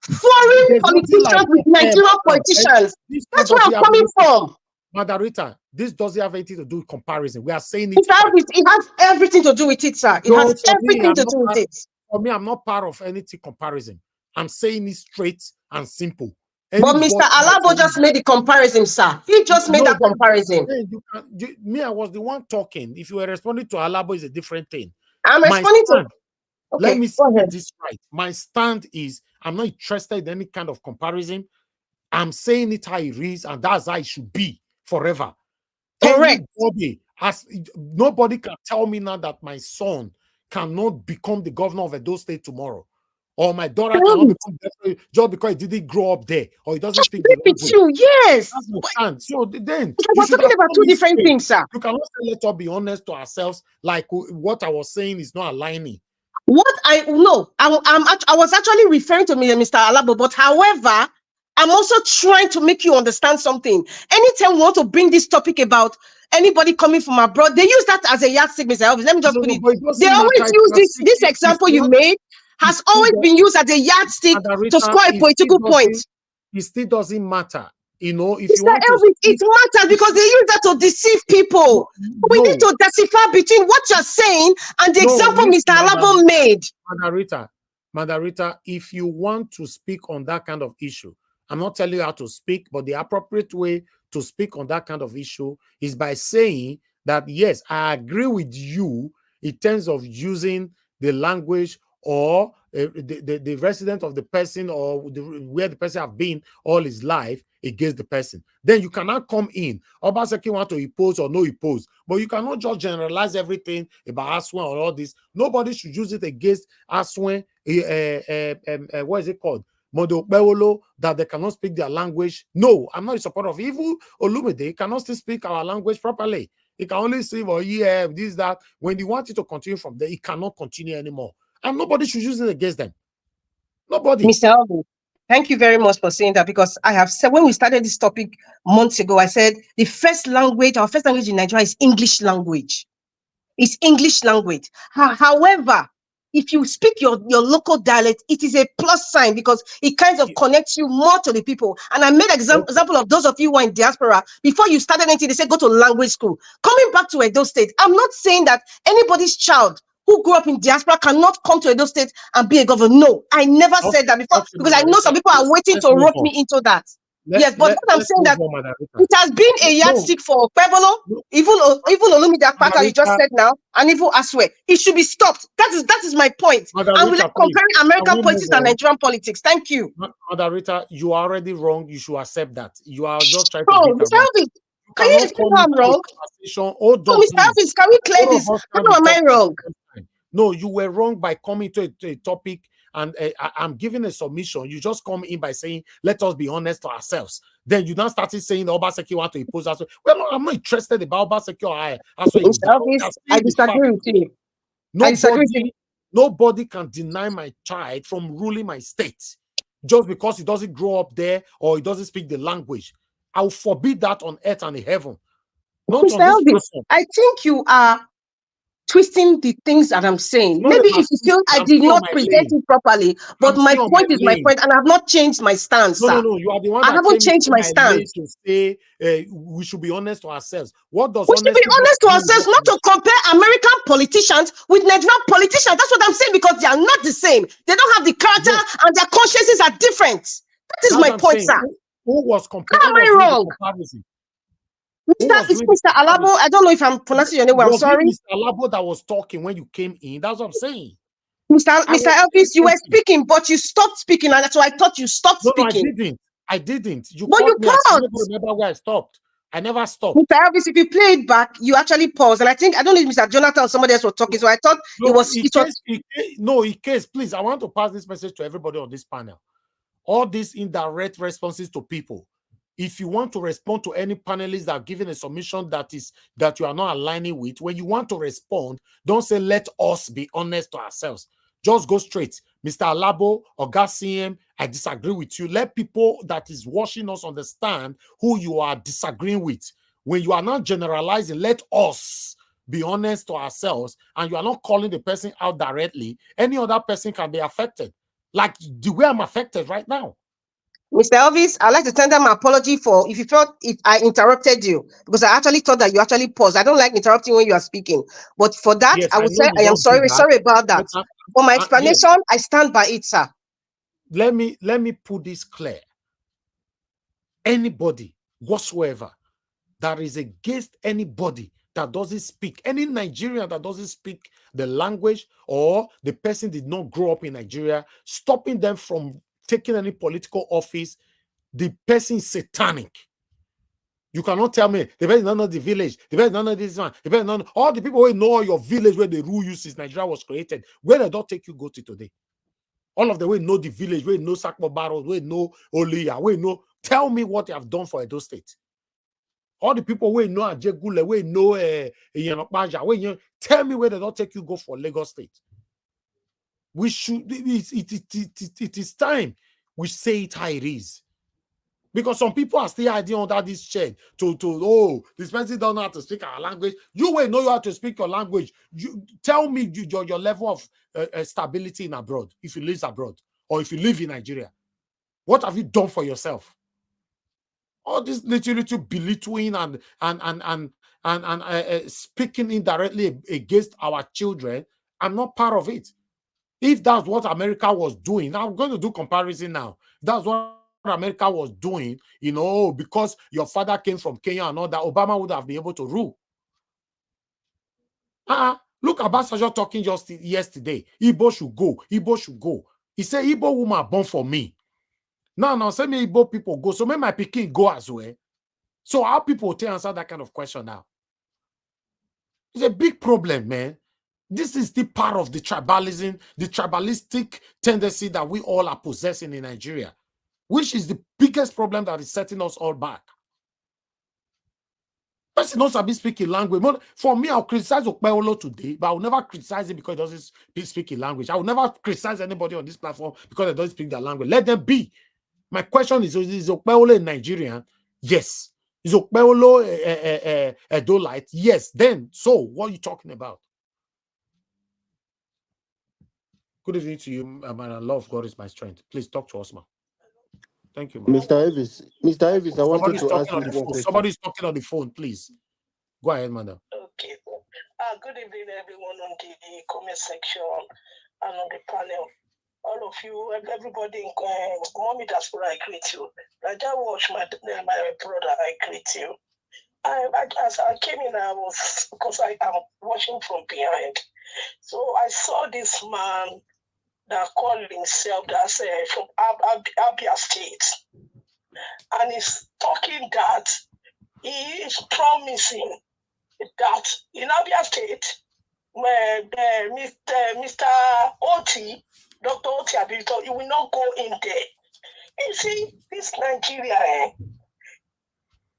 [SPEAKER 22] foreign politicians with Nigerian politicians. That's where I'm coming from.
[SPEAKER 5] Madarita, this doesn't have anything to do with comparison. We are saying
[SPEAKER 22] it has everything to do with it, sir. It has everything to do with it.
[SPEAKER 5] For me, I'm not part of anything comparison. I'm saying it straight and simple.
[SPEAKER 22] But Mr. Alabo just made the comparison, sir. He just made that comparison.
[SPEAKER 5] I was the one talking. If you were responding to Alabo, is a different thing.
[SPEAKER 22] I'm responding to.
[SPEAKER 5] Okay, let me say this right. My stand is I'm not interested in any kind of comparison. I'm saying it how it is, and that's how it should be forever.
[SPEAKER 22] Correct.
[SPEAKER 5] Nobody can tell me now that my son cannot become the governor of Edo State tomorrow, or my daughter cannot become governor just because he didn't grow up there or he doesn't speak the language.
[SPEAKER 22] You, yes.
[SPEAKER 5] So then
[SPEAKER 22] we're talking about two different things, sir.
[SPEAKER 5] You cannot say let us be honest to ourselves. Like what I was saying is not aligning.
[SPEAKER 22] What I was actually referring to Mr. Alabo, but however, I'm also trying to make you understand something. Anytime we want to bring this topic about anybody coming from abroad, they use that as a yardstick, Mr. Elvis. Let me just put it. They always use this example you made has always been used as a yardstick to score a political point.
[SPEAKER 5] It still doesn't matter. You know, if
[SPEAKER 22] Mr.
[SPEAKER 5] you want
[SPEAKER 22] Elvis, it matters because they use that to deceive people. We need to decipher between what you're saying and the example Mr. Alabo made.
[SPEAKER 5] Madarita, if you want to speak on that kind of issue, I'm not telling you how to speak, but the appropriate way to speak on that kind of issue is by saying that, yes, I agree with you in terms of using the language or the resident of the person or where the person have been all his life against the person. Then you cannot come in. Obaseki want to impose or no impose, but you cannot just generalize everything about Aswen or all this. Nobody should use it against Aswen. What is it called? Modo Beolo, that they cannot speak their language. No, I'm not in support of evil. Olumide cannot still speak our language properly. He can only say, well, yeah, this, that. When you want it to continue from there, it cannot continue anymore. And nobody should use it against them. Nobody.
[SPEAKER 22] Mr. Alvin, thank you very much for saying that, because I have said when we started this topic months ago, I said our first language in Nigeria is English language. It's English language. However, if you speak your local dialect, it is a plus sign because it kind of connects you more to the people. And I made an example of those of you who are in diaspora. Before you started anything, they said go to language school. Coming back to Edo State, I'm not saying that anybody's child who grew up in diaspora cannot come to Edo State and be a governor. No, I never said that before because I know some people are waiting to rope me into that. Yes, but what I'm saying that it has been a yardstick for Pebolo, even Olumide Akpaka, you just said now, and even Aswe. It should be stopped. That is my point. And we're comparing American politics and Nigerian politics. Thank you.
[SPEAKER 5] Madarita, you are already wrong. You should accept that. You are just trying to
[SPEAKER 22] Mr. Elvis, can you explain how I'm wrong? Mr. Elvis, can we clear this? How am I wrong?
[SPEAKER 5] No, you were wrong by coming to a topic. And I'm giving a submission. You just come in by saying, let us be honest to ourselves. Then you now started saying Obaseki want to impose us. Well, no, I'm not interested about Obaseki or I.
[SPEAKER 22] I disagree with you.
[SPEAKER 5] Nobody can deny my child from ruling my state just because he doesn't grow up there or he doesn't speak the language. I'll forbid that on earth and in heaven.
[SPEAKER 22] Not Mr. Elvis, I think you are twisting the things that I'm saying.
[SPEAKER 5] Not
[SPEAKER 22] Maybe
[SPEAKER 5] about
[SPEAKER 22] if you feel
[SPEAKER 5] twisting.
[SPEAKER 22] I
[SPEAKER 5] I'm
[SPEAKER 22] did
[SPEAKER 5] still on
[SPEAKER 22] not
[SPEAKER 5] my
[SPEAKER 22] present
[SPEAKER 5] lane.
[SPEAKER 22] it properly, but
[SPEAKER 5] I'm
[SPEAKER 22] my
[SPEAKER 5] still on my
[SPEAKER 22] point is my
[SPEAKER 5] lane.
[SPEAKER 22] point, and I have not changed my stance,
[SPEAKER 5] No,
[SPEAKER 22] sir.
[SPEAKER 5] you are the one
[SPEAKER 22] I
[SPEAKER 5] that
[SPEAKER 22] haven't
[SPEAKER 5] came
[SPEAKER 22] changed
[SPEAKER 5] into
[SPEAKER 22] my
[SPEAKER 5] my lane
[SPEAKER 22] stance.
[SPEAKER 5] to say we should be honest to ourselves. What does
[SPEAKER 22] We should be
[SPEAKER 5] honesty got
[SPEAKER 22] honest
[SPEAKER 5] to
[SPEAKER 22] to
[SPEAKER 5] do with
[SPEAKER 22] ourselves,
[SPEAKER 5] what
[SPEAKER 22] not to compare American politicians with Nigerian politicians. That's what I'm saying, because they are not the same. They don't have the character,
[SPEAKER 5] Yes,
[SPEAKER 22] and their consciences are different. That is
[SPEAKER 5] that's
[SPEAKER 22] my
[SPEAKER 5] what I'm
[SPEAKER 22] point,
[SPEAKER 5] saying.
[SPEAKER 22] sir.
[SPEAKER 5] Who was
[SPEAKER 22] How am I
[SPEAKER 5] doing the
[SPEAKER 22] wrong?
[SPEAKER 5] comparison? Who was
[SPEAKER 22] It's
[SPEAKER 5] doing the
[SPEAKER 22] Mr. Alabo.
[SPEAKER 5] comparison?
[SPEAKER 22] I don't know if I'm pronouncing your name well. I'm
[SPEAKER 5] Was it
[SPEAKER 22] sorry.
[SPEAKER 5] Mr. Labo that was talking when you came in? That's what I'm saying.
[SPEAKER 22] Mr.
[SPEAKER 5] I was
[SPEAKER 22] Elvis, you were
[SPEAKER 5] talking.
[SPEAKER 22] speaking, but you stopped speaking, and so I thought you stopped
[SPEAKER 5] No,
[SPEAKER 22] speaking.
[SPEAKER 5] I didn't. You
[SPEAKER 22] But you
[SPEAKER 5] caught me. I
[SPEAKER 22] paused.
[SPEAKER 5] never remember where I stopped. I never stopped.
[SPEAKER 22] Mr. Elvis, if you play it back, you actually paused. And I don't know if Mr. Jonathan or somebody else was talking. So I thought
[SPEAKER 5] in case, please, I want to pass this message to everybody on this panel. All these indirect responses to people. If you want to respond to any panelists that are giving a submission that you are not aligning with, when you want to respond, don't say, let us be honest to ourselves. Just go straight. Mr. Alabo or CM, I disagree with you. Let people that is watching us understand who you are disagreeing with. When you are not generalizing, let us be honest to ourselves, and you are not calling the person out directly. Any other person can be affected, like the way I'm affected right now.
[SPEAKER 22] Mr. Elvis, I'd like to tender my apology for if you felt if I interrupted you, because I actually thought that you actually paused. I don't like interrupting when you are speaking. But for that,
[SPEAKER 5] Yes,
[SPEAKER 22] I would
[SPEAKER 5] I know
[SPEAKER 22] say
[SPEAKER 5] you
[SPEAKER 22] I am
[SPEAKER 5] don't do
[SPEAKER 22] sorry.
[SPEAKER 5] that,
[SPEAKER 22] Sorry about that.
[SPEAKER 5] but
[SPEAKER 22] For my
[SPEAKER 5] yes.
[SPEAKER 22] explanation, I stand by it, sir.
[SPEAKER 5] Let me put this clear. Anybody whatsoever that is against anybody that doesn't speak, any Nigerian that doesn't speak the language, or the person did not grow up in Nigeria, stopping them from taking any political office, the person is satanic. You cannot tell me the person don't know the village, the person don't know this one, the person don't know. All the people who know your village where the rule you since Nigeria was created, where they don't take you go to today. All of the way know the village, we know Sakmo Barrows, we know Oliya, we know. Tell me what they have done for Edo State. All the people we know Ajegule, we know tell me where they don't take you go for Lagos State. We should. It is time we say it how it is. Because some people are still hiding under this shed to this person don't know how to speak our language. You will know how to speak your language. You tell me your level of stability in abroad, if you live abroad or if you live in Nigeria. What have you done for yourself? All this little belittling and speaking indirectly against our children, I'm not part of it. If that's what America was doing, I'm going to do comparison now. That's what America was doing, because your father came from Kenya and all that, Obama would have been able to rule. Look at Basajo talking just yesterday. Igbo should go. Igbo should go. He said, Igbo woman born for me. Now, say me Igbo people go. So may my Peking go as well. So how people will answer that kind of question now? It's a big problem, man. This is the part of the tribalism, the tribalistic tendency that we all are possessing in Nigeria, which is the biggest problem that is setting us all back. Person knows I'll be speaking language. For me, I'll criticize Okpeolo today, but I'll never criticize him because he doesn't speak in language. I will never criticize anybody on this platform because they don't speak their language. Let them be. My question is Okpeolo a Nigerian? Yes. Is Okpeolo a Dolite? Yes. Then, so what are you talking about? Good evening to you, man. Love God is my strength. Please talk to us, man. Thank you, man.
[SPEAKER 7] Mr. Elvis, I wanted to ask you one question.
[SPEAKER 5] Somebody's talking on the phone, please. Go ahead, madam.
[SPEAKER 21] Okay. Good evening, everyone on the comment section and on the panel. All of you, everybody in Mommy Diaspora, I greet you. I just watched my brother, I greet you. As I came in, because I am watching from behind. So I saw this man that called himself that's from Abia State. And he's talking that he is promising that in Abia State, where Mr. Otti, Dr. Otti Abilito, he will not go in there. You see, this Nigeria,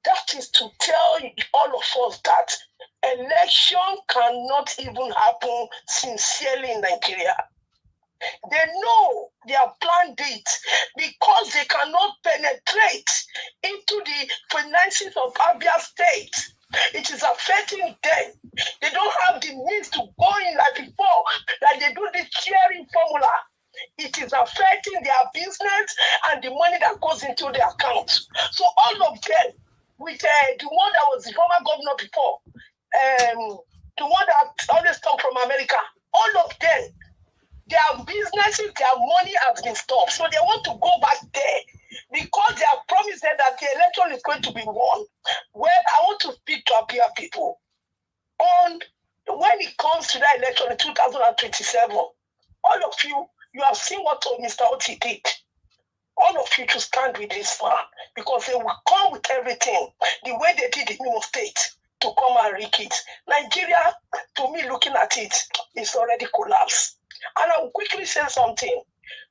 [SPEAKER 21] that is to tell all of us that election cannot even happen sincerely in Nigeria. They know they have planned it because they cannot penetrate into the finances of Abia State. It is affecting them. They don't have the means to go
[SPEAKER 2] from America, all of them, their businesses, their money has been stopped. So they want to go back there because they have promised them that the election is going to be won. Well, I want to speak to Abia people. When it comes to that election in 2027, all of you, you have seen what Mr. Otti did. All of you to stand with this man because they will come with everything the way they did in Imo State to come and rig it. Nigeria, to me, looking at it, is already collapsed. And I will quickly say something.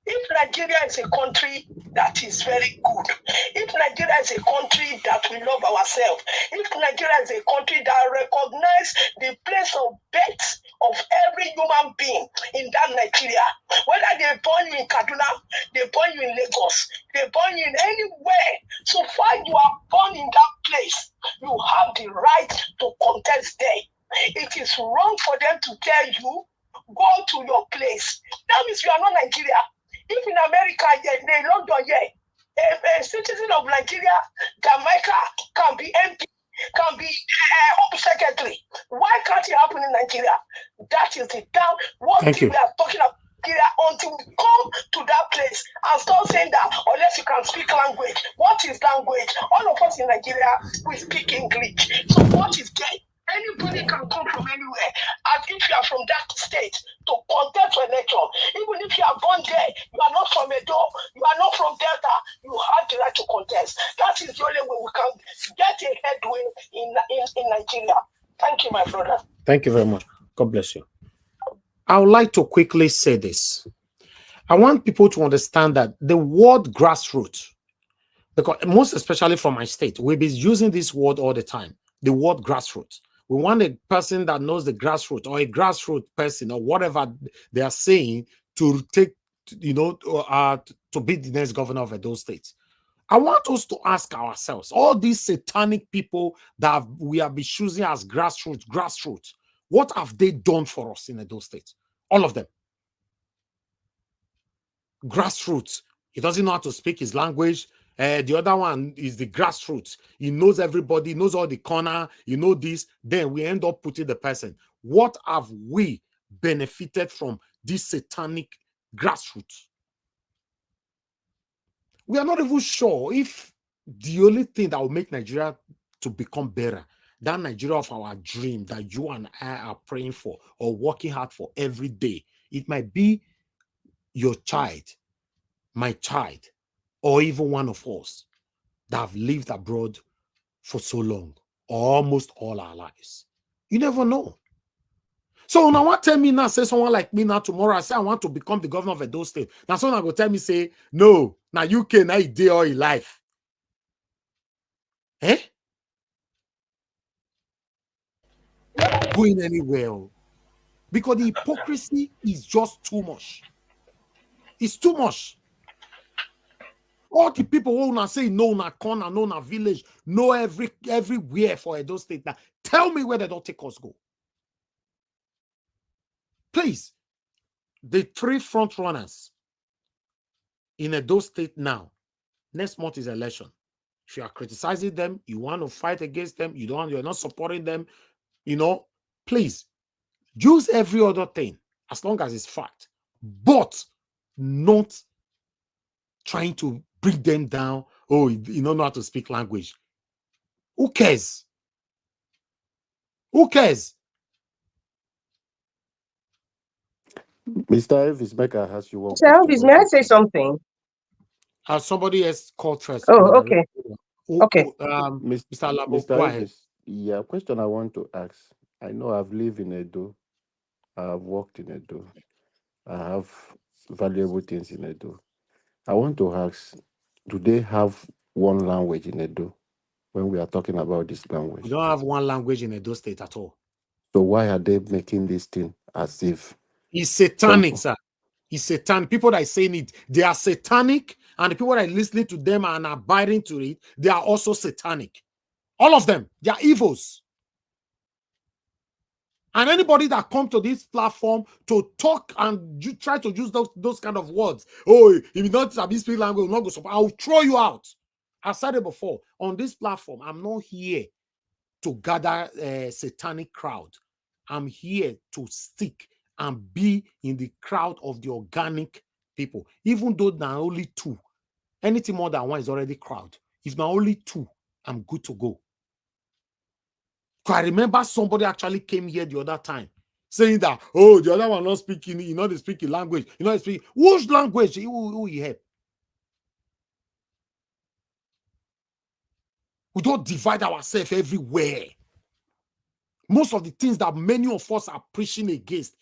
[SPEAKER 2] If Nigeria is a country that is very good, if Nigeria is a country that we love ourselves, if Nigeria is a country that recognizes the place of birth of every human being in that Nigeria, whether they born you in Kaduna, they born you in Lagos, they born you in anywhere, so far you are born in that place, you have the right to contest there. It is wrong for them to tell you, go to your place. That means you are not Nigeria. If in America, in London, a citizen of Nigeria, Jamaica can be MP, can be Home Secretary. Why can't it happen in Nigeria? That is the down. What we are talking about Nigeria until we come to that place and start saying that unless you can speak language. What is language? All of us in Nigeria, we speak English. So what is there? Anybody can come from anywhere. And if you are from that state to contest for election, even if you are born there, you are not from Edo, you are not from Delta, you have the right to contest. That is the only way we can get a headway in Nigeria. Thank you, my brother.
[SPEAKER 5] Thank you very much. God bless you. I would like to quickly say this. I want people to understand that the word grassroots, because most especially from my state, we'll be using this word all the time, the word grassroots. We want a person that knows the grassroots or a grassroots person or whatever they are saying to take, to be the next governor of those states. I want us to ask ourselves, all these satanic people that we have been choosing as grassroots, what have they done for us in those states? All of them. Grassroots. He doesn't know how to speak his language. The other one is the grassroots. He knows everybody, he knows all the corner, you know this. Then we end up putting the person. What have we benefited from this satanic grassroots? We are not even sure if the only thing that will make Nigeria to become better, that Nigeria of our dream that you and I are praying for or working hard for every day, it might be your child, my child, or even one of us that have lived abroad for so long, almost all our lives. You never know. So now what tell me now, say someone like me now tomorrow, I say I want to become the governor of Edo State. Now someone will tell me, say, no, now you can now day all your life. Eh? Going anywhere. Because the hypocrisy is just too much. It's too much. All the people who now say no na corner, no na village, no everywhere for Edo State. Now tell me where they don't take us go. Please, the 3 front runners in Edo State now, next month is election. If you are criticizing them, you want to fight against them, you're not supporting them, please use every other thing as long as it's fact, but not trying to bring them down. Oh, you don't know how to speak language. Who cares? Who cares?
[SPEAKER 7] Mr. Elvis, make I ask you one
[SPEAKER 22] Mr.
[SPEAKER 7] question.
[SPEAKER 22] Elvis, may I say something?
[SPEAKER 5] Somebody else called first.
[SPEAKER 22] Oh, okay. Okay.
[SPEAKER 5] Mr. Labo,
[SPEAKER 7] Mr.
[SPEAKER 5] go ahead.
[SPEAKER 7] Elvis, yeah, question I want to ask. I know I've lived in Edo. I've worked in Edo. I have valuable things in Edo. I want to ask, do they have one language in Edo when we are talking about this language?
[SPEAKER 5] We don't have one language in Edo State at all.
[SPEAKER 7] So why are they making this thing as if...
[SPEAKER 5] It's satanic, sir. It's satanic. People that are saying it, they are satanic, and the people that are listening to them and abiding to it, they are also satanic. All of them, they are evils. And anybody that come to this platform to talk and you try to use those kind of words, oh, if you don't speak language, not go support, I'll throw you out. I said it before. On this platform, I'm not here to gather a satanic crowd.
[SPEAKER 10] I'm here to stick and be in the crowd of the organic people, even though there are only two. Anything more than one is already crowd. If there are only two, I'm good to go. I remember somebody actually came here the other time saying that, oh, the other one not speaking, you know, they speak language, you know, they speak which language? Who he help? We don't divide ourselves everywhere. Most of the things that many of us are preaching against,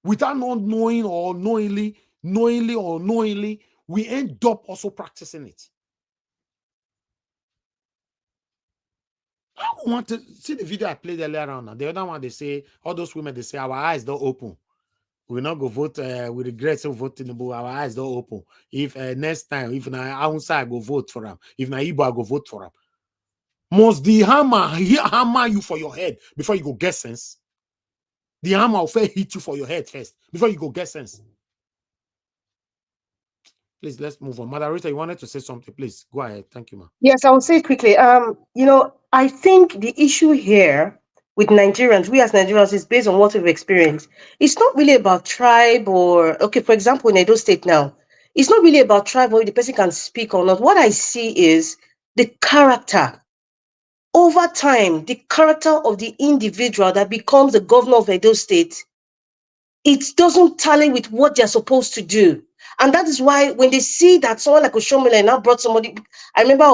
[SPEAKER 10] without not knowing or knowingly or unknowingly, we end up also practicing it. I want to see the video I played earlier on. The other one, they say, all those women, they say, our eyes don't open. We not go vote. We regret so voting, but our eyes don't open. If next time, if na outside, I go vote for them. If na Igbo, I go vote for them. Must the hammer you for your head before you go get sense? The hammer will first hit you for your head first before you go get sense. Please, let's move on. Madam Rita, you wanted to say something. Please, go ahead. Thank you, ma'am.
[SPEAKER 22] Yes, I will say it quickly. You know, I think the issue here with Nigerians, we as Nigerians, is based on what we've experienced. It's not really about tribe or, okay, for example, in Edo State now, it's not really about tribe or the person can speak or not. What I see is the character. Over time, the character of the individual that becomes the governor of Edo State, it doesn't tally with what they're supposed to do. And that is why when they see that someone like Oshomole now brought somebody, I remember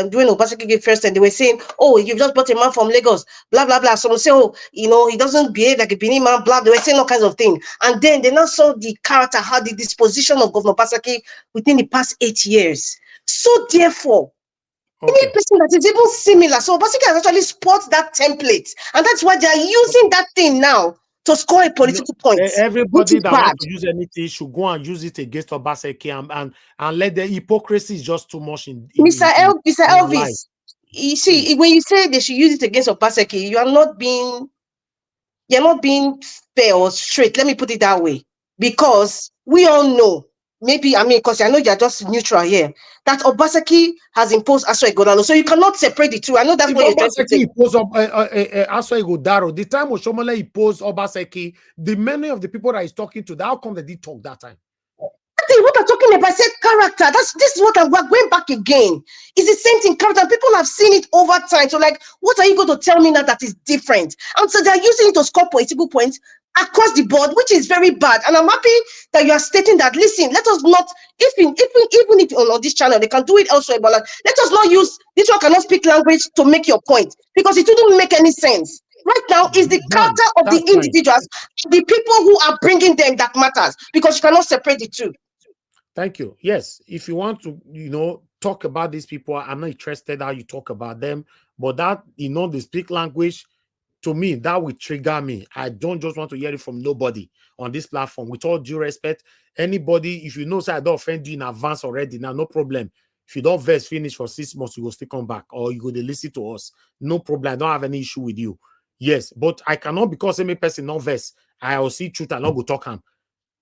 [SPEAKER 22] doing Obaseki first, and they were saying, oh, you've just brought a man from Lagos, blah, blah, blah. Someone say, oh, you know, he doesn't behave like a Benin man, blah. They were saying all kinds of things. And then they now saw the character, how the disposition of Governor Obaseki within the past 8 years. So therefore, any person that is even similar, so Obaseki has actually spot that template. And that's why they are using that thing now to score a political point.
[SPEAKER 10] Everybody that wants to use anything should go and use it against Obaseki, and let the hypocrisy is just too much in
[SPEAKER 22] Mr. Elvis,
[SPEAKER 10] life.
[SPEAKER 22] You see, when you say they should use it against Obaseki, you're not being fair or straight. Let me put it that way. Because we all know, maybe, I mean, because I know you're just neutral here, that Obaseki has imposed Aso Ighodalo. So you cannot separate the two. I know that's what you're trying to say.
[SPEAKER 10] Imposed Aso Ighodalo. The time Oshomole imposed Obaseki, the many of the people that he's talking to, how come they did talk that time?
[SPEAKER 22] What I'm talking about, I said character. This is what we're going back again. It's the same thing, character. People have seen it over time. So, like, what are you going to tell me now that is different? And so they're using it to score political points across the board, which is very bad. And I'm happy that you are stating that. Listen, let us not, even if on this channel they can do it elsewhere, but like, let us not use this one cannot speak language to make your point, because it wouldn't make any sense. Right now is the character of the individuals, the people who are bringing them that matters, because you cannot separate the two.
[SPEAKER 10] Thank you. Yes, if you want to, you know, talk about these people, I'm not interested how you talk about them, but that, you know, they speak language, to me, that will trigger me. I don't just want to hear it from nobody on this platform. With all due respect, anybody, if you know, say I don't offend you in advance already, now no problem. If you don't verse finish for 6 months, you will still come back, or you go to listen to us. No problem. I don't have any issue with you. Yes, but I cannot, because any person not verse, I will see truth and not go talk him.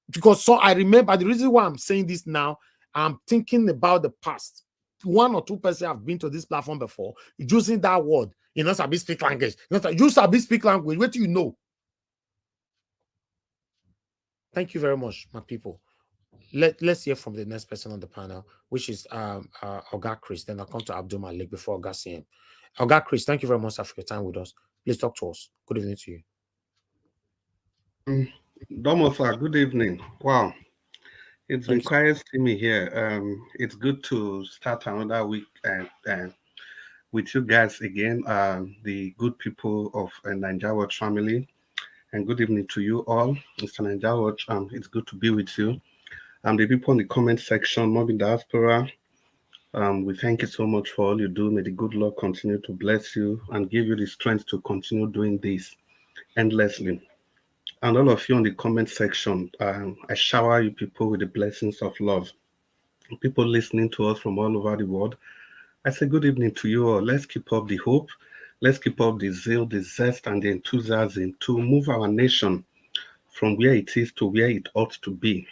[SPEAKER 10] Because so I remember the reason why I'm saying this now, I'm thinking about the past. 1 or 2 persons have been to this platform before using that word. You know, Sabi speak language. You Sabi speak language. What do you know? Thank you very much, my people. Let's hear from the next person on the panel, which is Oga Chris. Then I'll come to Abdul Malik before Oga CM. Oga Chris, thank you very much for your time with us. Please talk to us. Good evening to you.
[SPEAKER 9] Domo, sir, good evening. Wow. It's been quiet to me here. It's good to start another week with you guys again, the good people of Nigeria Watch family. And good evening to you all, Mr. Nigeria Watch. It's good to be with you. The people in the comment section, Mobi Diaspora, we thank you so much for all you do. May the good Lord continue to bless you and give you the strength to continue doing this endlessly. And all of you on the comment section, I shower you people with the blessings of love. People listening to us from all over the world, I say good evening to you all. Let's keep up the hope. Let's keep up the zeal, the zest, and the enthusiasm to move our nation from where it is to where it ought to be.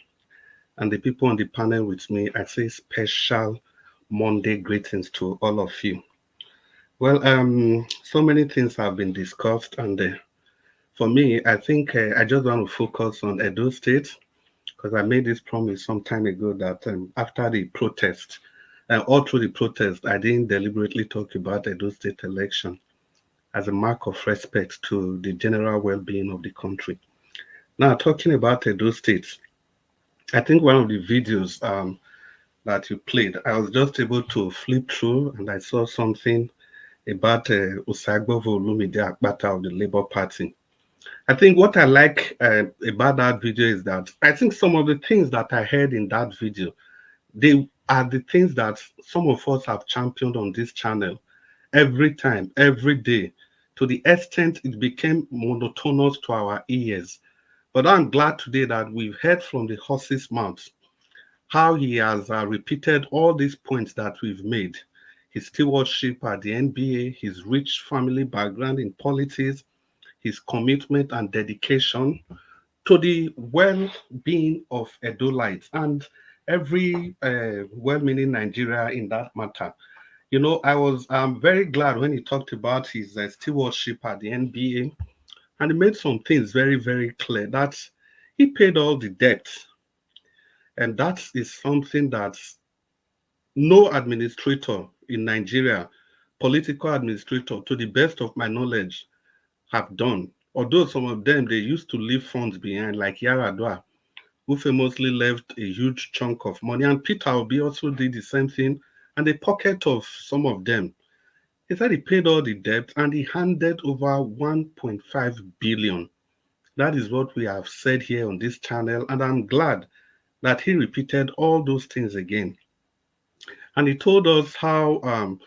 [SPEAKER 9] And the people on the panel with me, I say special Monday greetings to all of you. Well, so many things have been discussed, and For me, I think I just want to focus on Edo State because I made this promise some time ago that after the protest, all through the protest, I didn't deliberately talk about Edo State election as a mark of respect to the general well-being of the country. Now, talking about Edo State, I think one of the videos that you played, I was just able to flip through and I saw something about Usagbovo Olumide Akpata of the Labour Party. I think what I like about that video is that I think some of the things that I heard in that video, they are the things that some of us have championed on this channel every time, every day, to the extent it became monotonous to our ears. But I'm glad today that we've heard from the horse's mouth how he has repeated all these points that we've made. His stewardship at the NBA, his rich family background in politics, his commitment and dedication to the well-being of Edolites and every well-meaning Nigeria in that matter. You know, I was very glad when he talked about his stewardship at the NBA, and he made some things very, very clear that he paid all the debt. And that is something that no administrator in Nigeria, political administrator, to the best of my knowledge, have done. Although some of them, they used to leave funds behind, like Yaradua, who famously left a huge chunk of money. And Peter Obi also did the same thing, and the pocket of some of them. He said he paid all the debt and he handed over 1.5 billion. That is what we have said here on this channel, and I'm glad that he repeated all those things again. And he told us how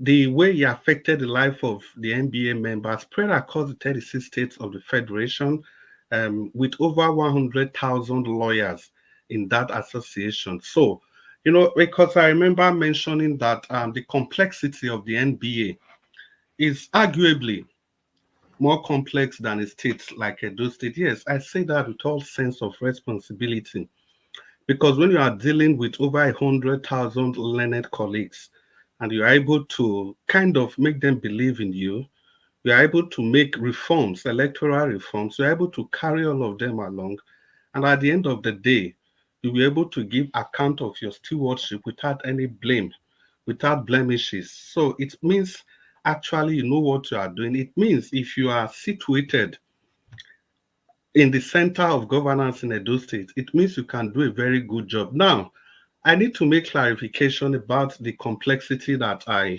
[SPEAKER 9] the way he affected the life of the NBA members spread across the 36 states of the Federation, with over 100,000 lawyers in that association. So, you know, because I remember mentioning that the complexity of the NBA is arguably more complex than a state like Edo State. Yes, I say that with all sense of responsibility. Because when you are dealing with over 100,000 learned colleagues and you're able to kind of make them believe in you, you're able to make reforms, electoral reforms, you're able to carry all of them along. And at the end of the day, you'll be able to give account of your stewardship without any blame, without blemishes. So it means actually you know what you are doing. It means if you are situated in the center of governance in Edo State, it means you can do a very good job. Now, I need to make clarification about the complexity that I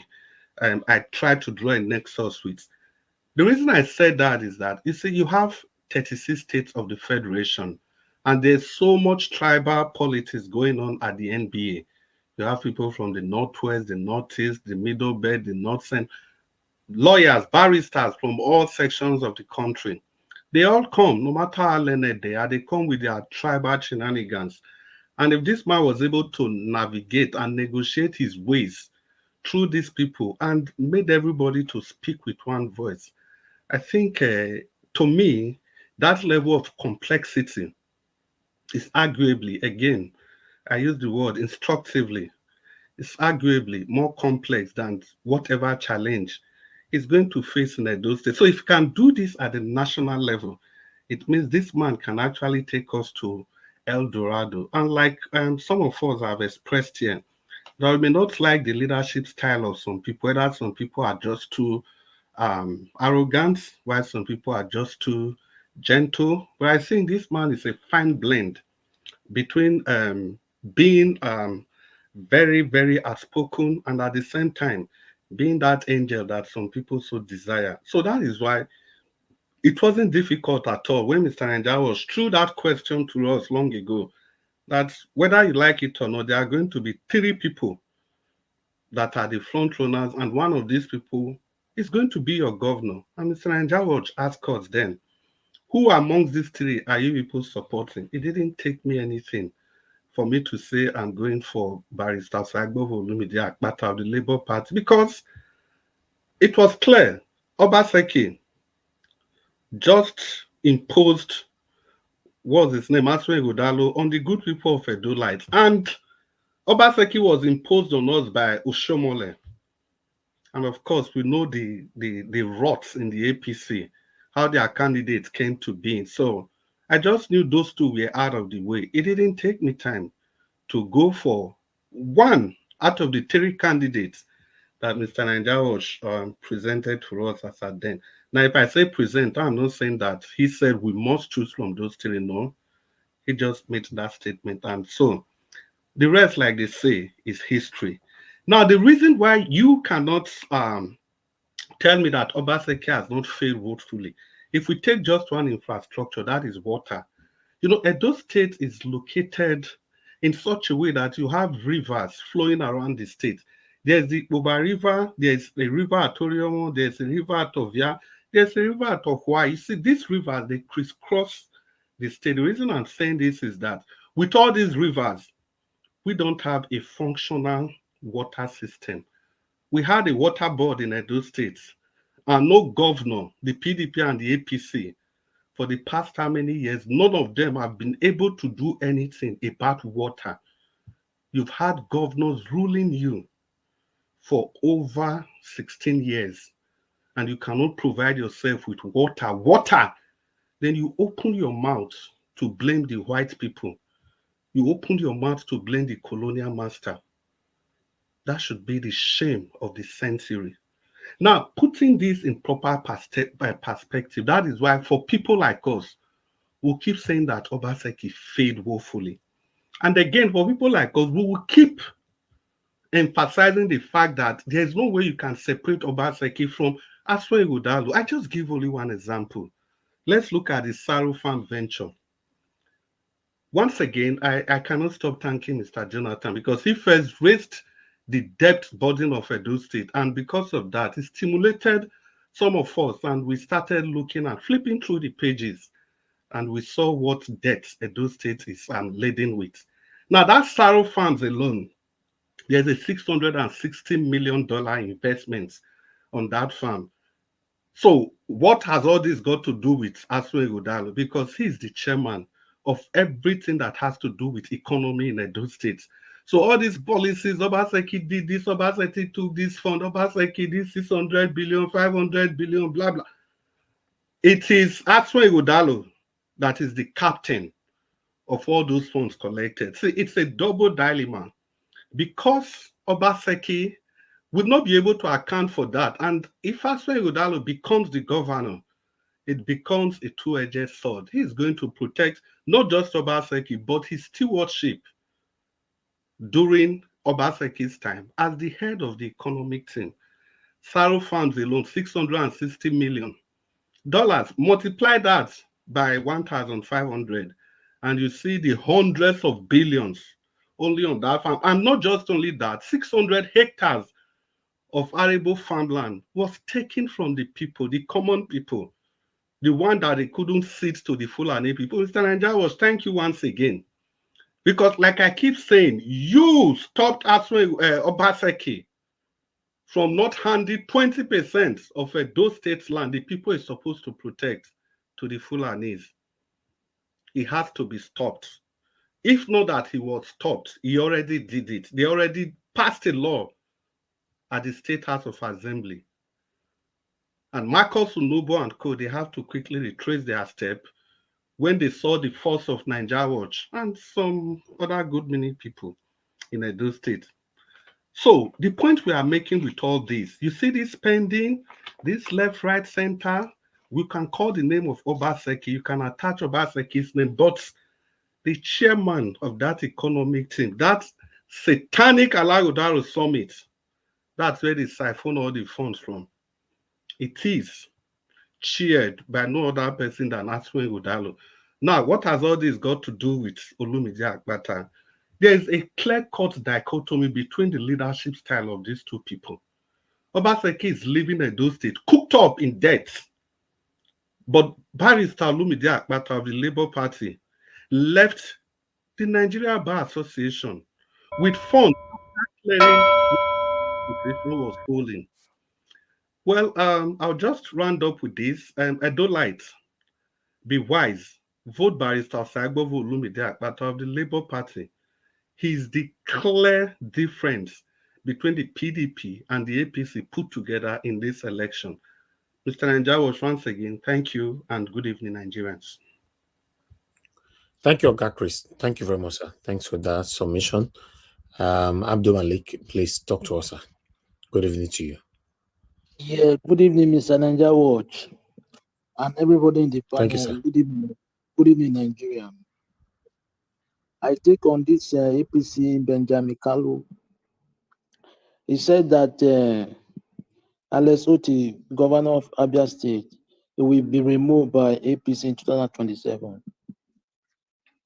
[SPEAKER 9] tried to draw a nexus with. The reason I said that is that, you see, you have 36 states of the Federation, and there's so much tribal politics going on at the NBA. You have people from the Northwest, the Northeast, the Middle Belt, the North Central, lawyers, barristers from all sections of the country. They all come, no matter how learned they are, they come with their tribal shenanigans. And if this man was able to navigate and negotiate his ways through these people and made everybody to speak with one voice, I think, to me, that level of complexity is arguably, again, I use the word instructively, it's arguably more complex than whatever challenge is going to face in Edo State. So if you can do this at the national level, it means this man can actually take us to El Dorado. And like some of us have expressed here, that we may not like the leadership style of some people, whether some people are just too arrogant, while some people are just too gentle. But I think this man is a fine blend between being very, very outspoken and at the same time being that angel that some people so desire. So that is why it wasn't difficult at all when Mr. Nanja was threw that question to us long ago, that whether you like it or not, there are going to be 3 people that are the front runners, and one of these people is going to be your governor. And Mr. Nanja was asked us then, who amongst these 3 are you people supporting? It didn't take me anything for me to say I'm going for Barrister Sagbovo Olumide Akpata of the Labour Party, because it was clear Obaseki just imposed, what's his name, Aswe Godalo, on the good people of Edolites. And Obaseki was imposed on us by Oshomole. And of course, we know the rots in the APC, how their candidates came to be. So I just knew those two were out of the way. It didn't take me time to go for one out of the three candidates that Mr. Naija was presented to us as at then. Now, if I say present, I'm not saying that he said we must choose from those three. No, he just made that statement. And so the rest, like they say, is history. Now, the reason why you cannot tell me that Obaseki has not failed woefully, if we take just one infrastructure, that is water. You know, Edo State is located in such a way that you have rivers flowing around the state. There's the Oba River, there's a river at Oriomo, there's a river at Ovia, there's a river at Ohua. You see, these rivers, they crisscross the state. The reason I'm saying this is that with all these rivers, we don't have a functional water system. We had a water board in Edo State, and no governor, the PDP and the APC, for the past how many years, none of them have been able to do anything about water. You've had governors ruling you for over 16 years, and you cannot provide yourself with water. Water! Then you open your mouth to blame the white people. You open your mouth to blame the colonial master. That should be the shame of the century. Now, putting this in proper perspective, that is why for people like us, we'll keep saying that Obaseki failed woefully. And again, for people like us, we will keep emphasizing the fact that there's no way you can separate Obaseki from Aswe Ighodalo. I just give only one example. Let's look at the Saru Farm venture. Once again, I cannot stop thanking Mr. Jonathan because he first raised the debt burden of Edo State, and because of that, it stimulated some of us, and we started looking and flipping through the pages, and we saw what debt Edo State is laden with. Now, that Saru Farms alone, there's a $660 million investment on that farm. So what has all this got to do with Aswe Ighodalo? Because he's the chairman of everything that has to do with economy in Edo State. So all these policies, Obaseki did this, Obaseki took this fund, Obaseki did 600 billion, 500 billion, blah, blah. It is Aswe Ighodalo that is the captain of all those funds collected. See, it's a double dilemma because Obaseki would not be able to account for that. And if Aswe Ighodalo becomes the governor, it becomes a two-edged sword. He's going to protect not just Obaseki, but his stewardship during Obaseki's time as the head of the economic team. Saru Farms alone, $660 million. Multiply that by 1,500, and you see the hundreds of billions only on that farm. And not just only that, 600 hectares of arable farmland was taken from the people, the common people, the one that they couldn't sit to the Fulani people. Mr. Naija, thank you once again. Because like I keep saying, you stopped Obaseki from not handing 20% of Edo State's land the people is supposed to protect to the Fulanis. It has to be stopped. If not that he was stopped, he already did it. They already passed a law at the State House of Assembly. And Marcus Unobo and co, they have to quickly retrace their step when they saw the force of Naija Watch and some other good many people in Edo State. So the point we are making with all this, you see this spending, this left, right, center, we can call the name of Obaseki, you can attach Obaseki's name, but the chairman of that economic team, that satanic Alagodaro summit, that's where they siphon all the funds from. It is chaired by no other person than Aswe Ighodalo. Now, what has all this got to do with Olumide Akpata? There is a clear-cut dichotomy between the leadership style of these two people. Obaseki is living Edo State, cooked up in debt. But Barrister Olumide Akpata of the Labour Party left the Nigeria Bar Association with funds clearing the situation was holding. Well, I'll just round up with this. Edolite, be wise. Vote Barrister Sagbovo Olumide Akpata of the Labour Party. He's the clear difference between the PDP and the APC put together in this election. Mr. Nanjawosh, once again, thank you and good evening, Nigerians.
[SPEAKER 5] Thank you, Oga Chris. Thank you very much, sir. Thanks for that submission. Abdul Malik, please talk to us, sir. Good evening to you.
[SPEAKER 11] Yeah, good evening, Mr. Ninja Watch, and everybody in the
[SPEAKER 5] Thank you,
[SPEAKER 11] panel.
[SPEAKER 5] sir.
[SPEAKER 11] Good evening, Nigeria. I take on this APC Benjamin Kalu. He said that Otti, governor of Abia State, will be removed by APC in 2027.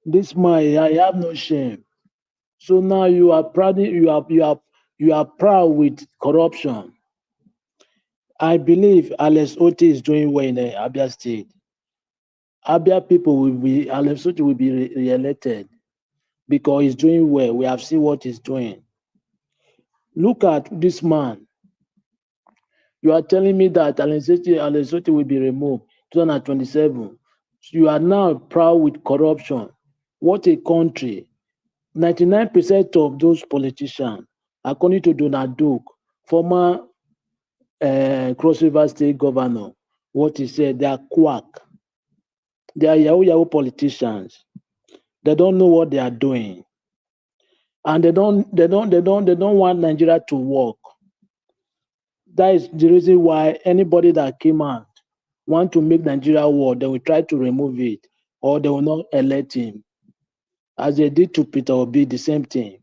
[SPEAKER 11] This man, I have no shame. So now you are proud. You are proud with corruption. I believe Otti is doing well in Abia State. Abia people will be, Otti will be re-elected because he's doing well. We have seen what he's doing. Look at this man. You are telling me that Otti will be removed 2027. So you are now proud with corruption. What a country. 99% of those politicians, according to Donald Duke, former Cross River State governor, what he said, they are quack. They are Yahoo politicians. They don't know what they are doing. And they don't want Nigeria to work. That is the reason why anybody that came out want to make Nigeria work, they will try to remove it, or they will not elect him. As they did to Peter Obi, the same thing.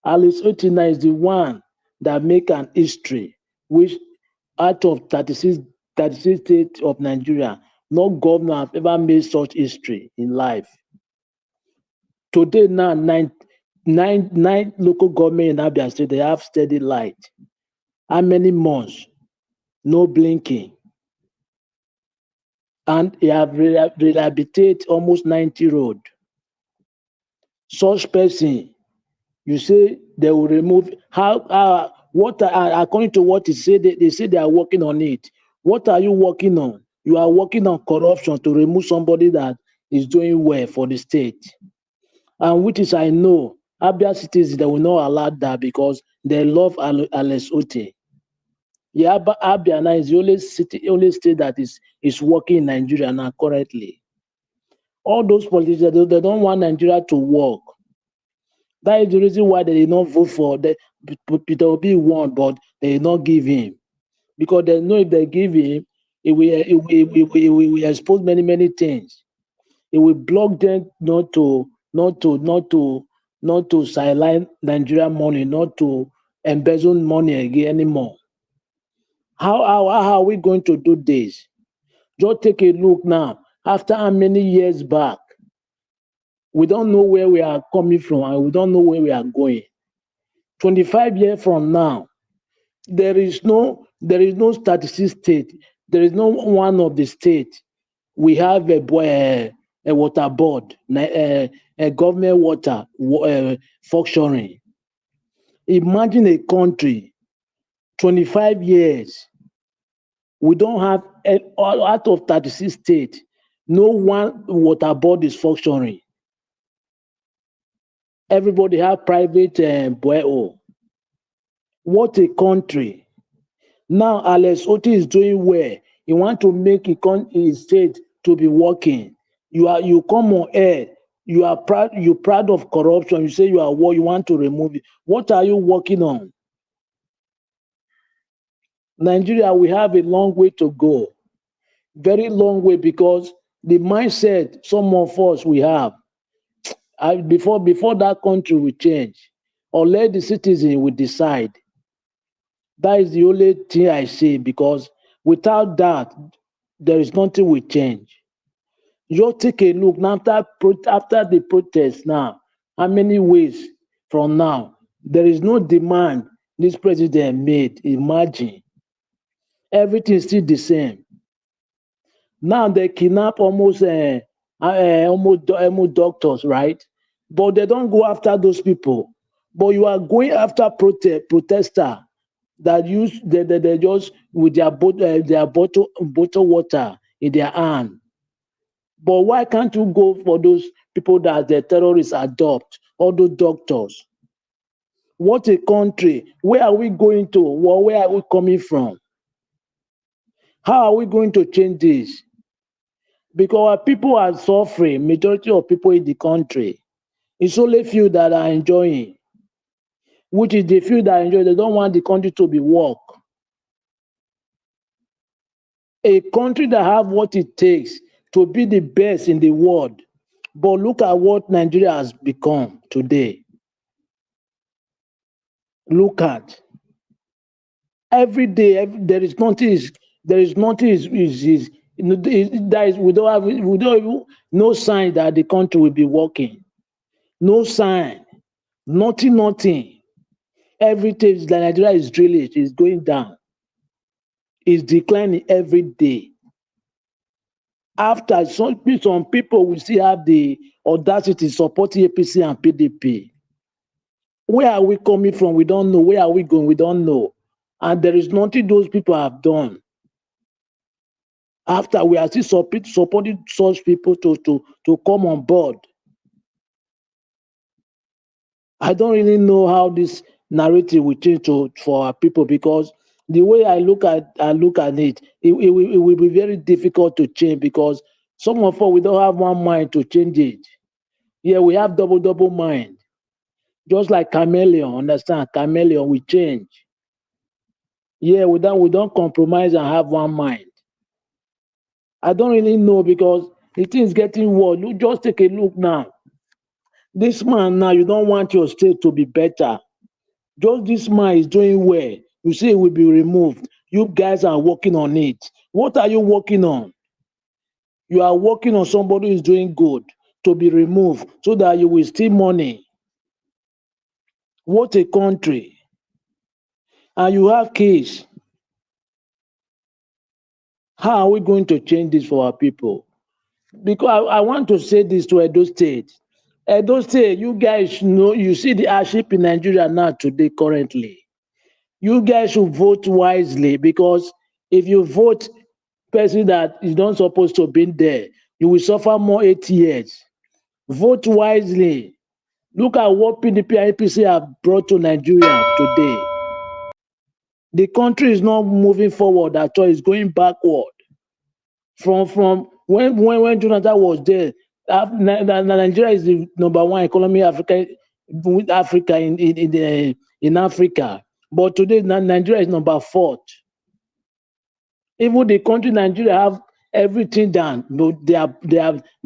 [SPEAKER 11] Alice Otina is the one that make an history, which out of 36 states of Nigeria, no governor have ever made such history in life. Today now, nine local government in Abia State, they have steady light. How many months? No blinking. And they have rehabilitated almost 90 road. Such person, you say they will remove, according to what they say they are working on it. What are you working on? You are working on corruption to remove somebody that is doing well for the state. And which is, I know, Abia cities, they will not allow that because they love Alex Otti. Yeah, but Abia now is the only state that is working in Nigeria now currently. All those politicians, they don't want Nigeria to work. That is the reason why they did not vote for Peter Obi won, but they did not give him. Because they know if they give him, it will expose many things. It will block them not to sideline Nigerian money, not to embezzle money again anymore. How are we going to do this? Just take a look now. After how many years back, we don't know where we are coming from and we don't know where we are going. 25 years from now, there is no statistics state. There is no one of the state. We have a water board, a government water functioning. Imagine a country, 25 years, we don't have, out of 36 states, no one water board is functioning. Everybody have private borehole. What a country. Now Alex Otti is doing well. He want to make his state to be working. You come on air. You're proud of corruption. You say you want to remove it. What are you working on? Nigeria, we have a long way to go. Very long way, because the mindset some of us we have, before that country will change, or let the citizen will decide. That is the only thing I say, because without that, there is nothing will change. Just take a look now after the protest now, how many ways from now, there is no demand this president made. Imagine. Everything is still the same. Now they kidnap almost doctors, right? But they don't go after those people. But you are going after protester that they just with their bottle water in their hand. But why can't you go for those people that the terrorists adopt, all those doctors? What a country. Where are we going to? Where are we coming from? How are we going to change this? Because our people are suffering, majority of people in the country. It's only few that are enjoying, which is the few that enjoy. They don't want the country to be work. A country that have what it takes to be the best in the world. But look at what Nigeria has become today. Look at every day. There is nothing. There is nothing. That is, we don't have no sign that the country will be working. No sign. Nothing. Nothing. Everything that Nigeria is drilling is going down. Is declining every day. After some people will still have the audacity supporting APC and PDP. Where are we coming from? We don't know. Where are we going? We don't know. And there is nothing those people have done. After we are still supporting such people to come on board. I don't really know how this narrative will change for our people, because the way I look at it, it will be very difficult to change, because some of us, we don't have one mind to change it. Yeah, we have double mind. Just like chameleon, understand? Chameleon, we change. Yeah, we don't compromise and have one mind. I don't really know, because the thing is getting worse. Look, just take a look now. This man now, you don't want your state to be better. Just this man is doing well. You say it will be removed. You guys are working on it. What are you working on? You are working on somebody who is doing good to be removed so that you will steal money. What a country. And you have kids. How are we going to change this for our people? Because I want to say this to Edo State. Edo State, you guys know, you see the hardship in Nigeria now today currently. You guys should vote wisely, because if you vote person that is not supposed to be there, you will suffer more 8 years. Vote wisely. Look at what PDP and APC have brought to Nigeria today. The country is not moving forward at all, it's going backward. From when Jonathan was there, Nigeria is the #1 economy in Africa. But today Nigeria is number 4th. Even the country Nigeria have everything done, but they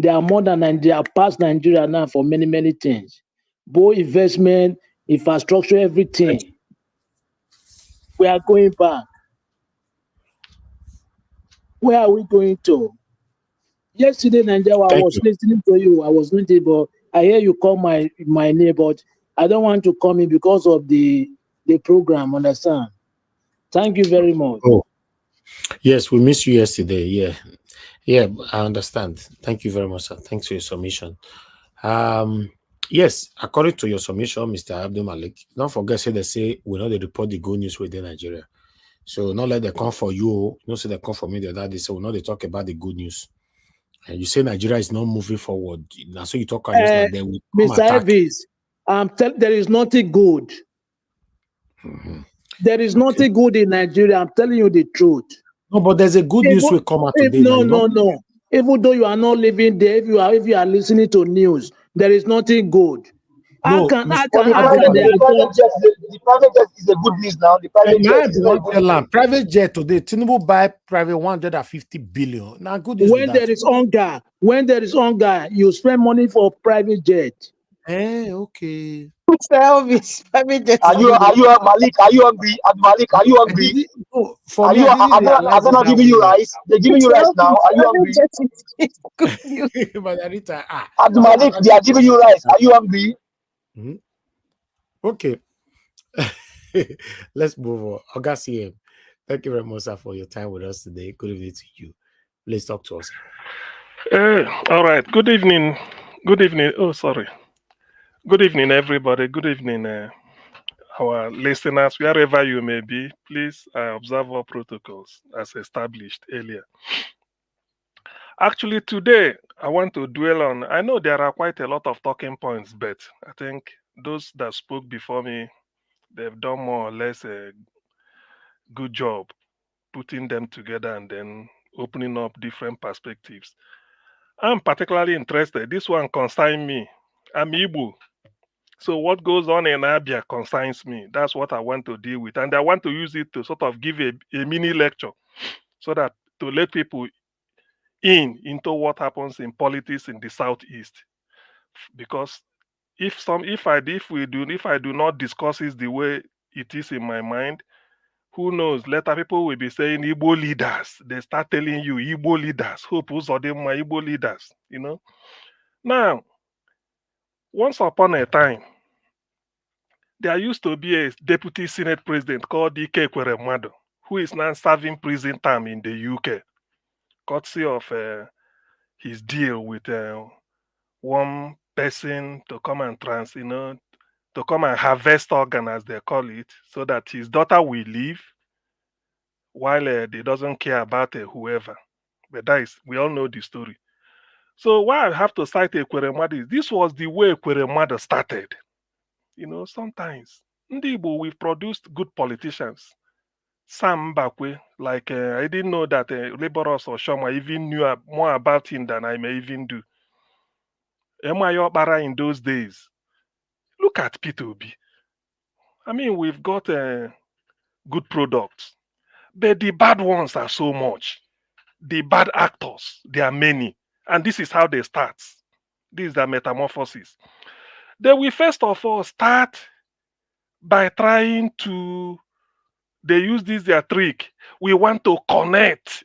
[SPEAKER 11] are more than Nigeria. They are past Nigeria now for many things. Both investment, infrastructure, everything. We are going back. Where are we going to? Yesterday, Nigeria, I was listening to you. I was listening, but I hear you call my name, but I don't want to come in because of the program. Understand? Thank you very much.
[SPEAKER 5] Oh, yes, we missed you yesterday. Yeah, I understand. Thank you very much, sir. Thanks for your submission. Yes, according to your submission, Mr. Abdul Malik, don't forget, they say we know they report the good news within Nigeria. So not let them come for you. No, say they come for me the other day. So we know they talk about the good news. And you say Nigeria is not moving forward. Now, so you talk about just like then we
[SPEAKER 11] Mr. Elvis, there is nothing good. There is nothing good in Nigeria. I'm telling you the truth.
[SPEAKER 5] No, but there's a good news will come out today.
[SPEAKER 11] No. Even though you are not living there, if you are listening to news, there is nothing good.
[SPEAKER 17] The private jet is a good news now. The private jet is not good.
[SPEAKER 5] Private jet today, Tinubu buy private 150 billion. Now, good news.
[SPEAKER 11] When there is hunger, you spend money for private jet.
[SPEAKER 5] Okay.
[SPEAKER 20] Mr. Elvis, private jet.
[SPEAKER 17] Are you Malik? Are you hungry? Malik, are you hungry? Are they not giving you rice? They're giving you rice now. Are you hungry? Malik, they are giving you rice. Are you hungry?
[SPEAKER 5] Okay. Let's move on. Augustine, thank you very much, sir, for your time with us today. Good evening to you. Please talk to us.
[SPEAKER 12] All right. Good evening. Oh, sorry. Good evening, everybody. Good evening, our listeners, wherever you may be. Please observe our protocols as established earlier. Actually, today, I want to dwell on, I know there are quite a lot of talking points, but I think those that spoke before me, they've done more or less a good job putting them together and then opening up different perspectives. I'm particularly interested. This one concerns me. I'm Igbo. So what goes on in Abia concerns me. That's what I want to deal with. And I want to use it to sort of give a mini lecture so that to let people into what happens in politics in the southeast. Because if I do not discuss it the way it is in my mind, who knows? Later people will be saying Igbo leaders. They start telling you Igbo leaders. Hope Uzodinma Igbo leaders. Now, once upon a time, there used to be a deputy senate president called Ike Ekweremadu, who is now serving prison term in the UK, courtesy of his deal with one person to come and to come and harvest organ, as they call it, so that his daughter will live while they doesn't care about whoever. But that is, we all know the story. So why I have to cite Ekweremadu is this was the way Ekweremadu started. Sometimes Ndi Igbo, we've produced good politicians. Sam Mbakwe, like I didn't know that Laborers or Shoma even knew more about him than I may even do. Emayo Okpara in those days. Look at Peter Obi. I mean, we've got good products, but the bad ones are so much. The bad actors, there are many. And this is how they start. This is the metamorphosis. Then we first of all start by trying to, they use this their trick. We want to connect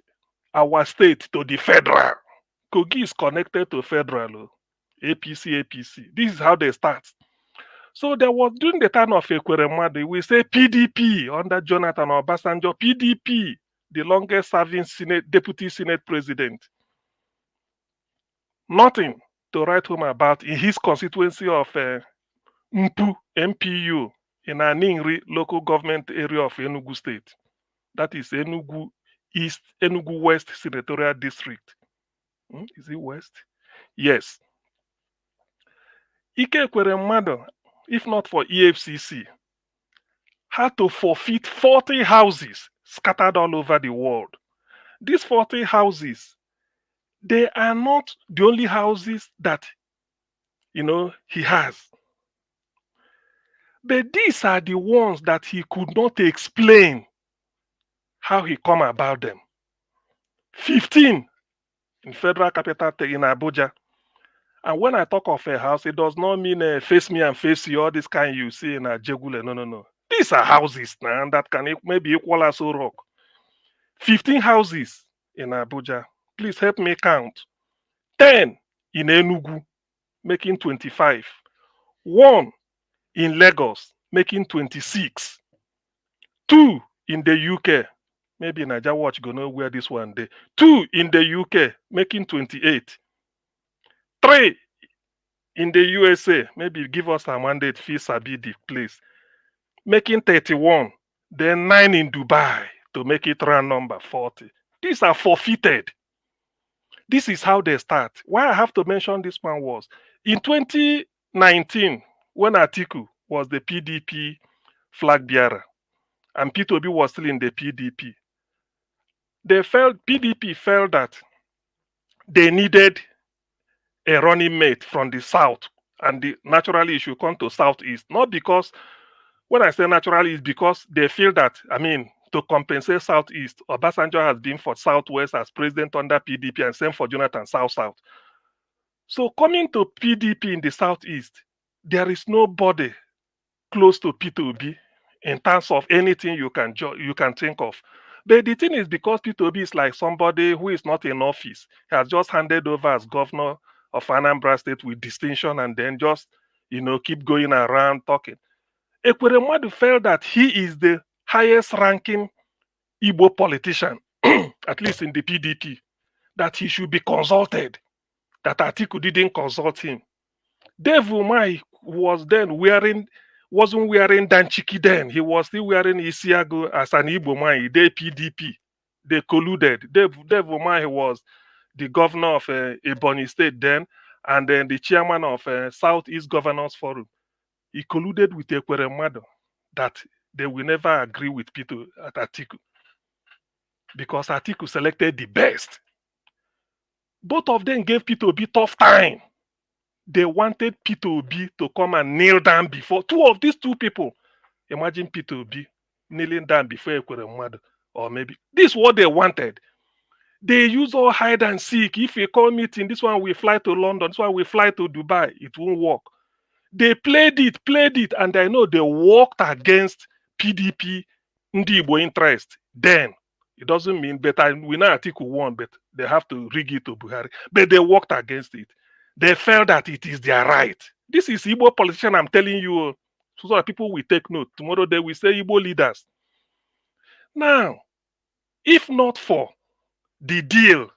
[SPEAKER 12] our state to the federal. Kogi is connected to federal. APC, APC. This is how they start. So there was, during the time of Ekweremadu, we say PDP under Jonathan Obasanjo, PDP, the longest serving deputy Senate president. Nothing to write home about in his constituency of Mpu, MPU, in Aningri local government area of Enugu State. That is Enugu East, Enugu West Senatorial District. Is it West? Yes. Ike Ekweremadu, if not for EFCC, had to forfeit 40 houses scattered all over the world. These 40 houses, they are not the only houses that, he has. But these are the ones that he could not explain how he come about them. 15 in Federal Capital in Abuja. And when I talk of a house, it does not mean face me and face you, all this kind you see in a Jegule. No. These are houses now that can maybe equal as a rock. 15 houses in Abuja. Please help me count. 10 in Enugu, making 25. 1 in Lagos, making 26. 2 in the UK. Maybe Naija Watch gonna know where this one day. 2 in the UK, making 28. 3 in the USA, maybe give us a mandate fee sabi the place, making 31. Then 9 in Dubai to make it round number 40. These are forfeited. This is how they start. Why I have to mention this one was in 2019, when Atiku was the PDP flag bearer and P2B was still in the PDP, PDP felt that they needed a running mate from the south, and naturally it should come to southeast. Not because, when I say naturally, it's because they feel that, to compensate southeast, Obasanjo has been for southwest as president under PDP and same for Jonathan south-south. So coming to PDP in the southeast, there is nobody close to P2B in terms of anything you can think of. But the thing is, because P2B is like somebody who is not in office, he has just handed over as governor of Anambra State with distinction and then just, keep going around talking. Ekweremadu felt that he is the highest ranking Igbo politician, at least in the PDP, that he should be consulted, that Atiku didn't consult him. Dave Umai wasn't wearing Danchiki then. He was still wearing Isiago as an Igbo man. They PDP. They colluded. Dave Umai was the governor of Ebonyi State then, and then the chairman of Southeast Governors Forum. He colluded with Ekweremadu that they will never agree with Peter at Atiku. because Atiku selected the best. Both of them gave P2B tough time. They wanted P2B to come and kneel down before these two people. Imagine P2B kneeling down before Ekweremadu, or maybe this is what they wanted. They use all hide and seek. If you call meeting, this one we fly to London, this one we fly to Dubai. It won't work. They played it, and I know they worked against PDP Ndibo interest. Then it doesn't mean better. We know Article 1, but they have to rig it to Buhari. But they worked against it. They felt that it is their right. This is Igbo politician, I'm telling you. So that people will take note. Tomorrow they will say Igbo leaders. Now, if not for the deal,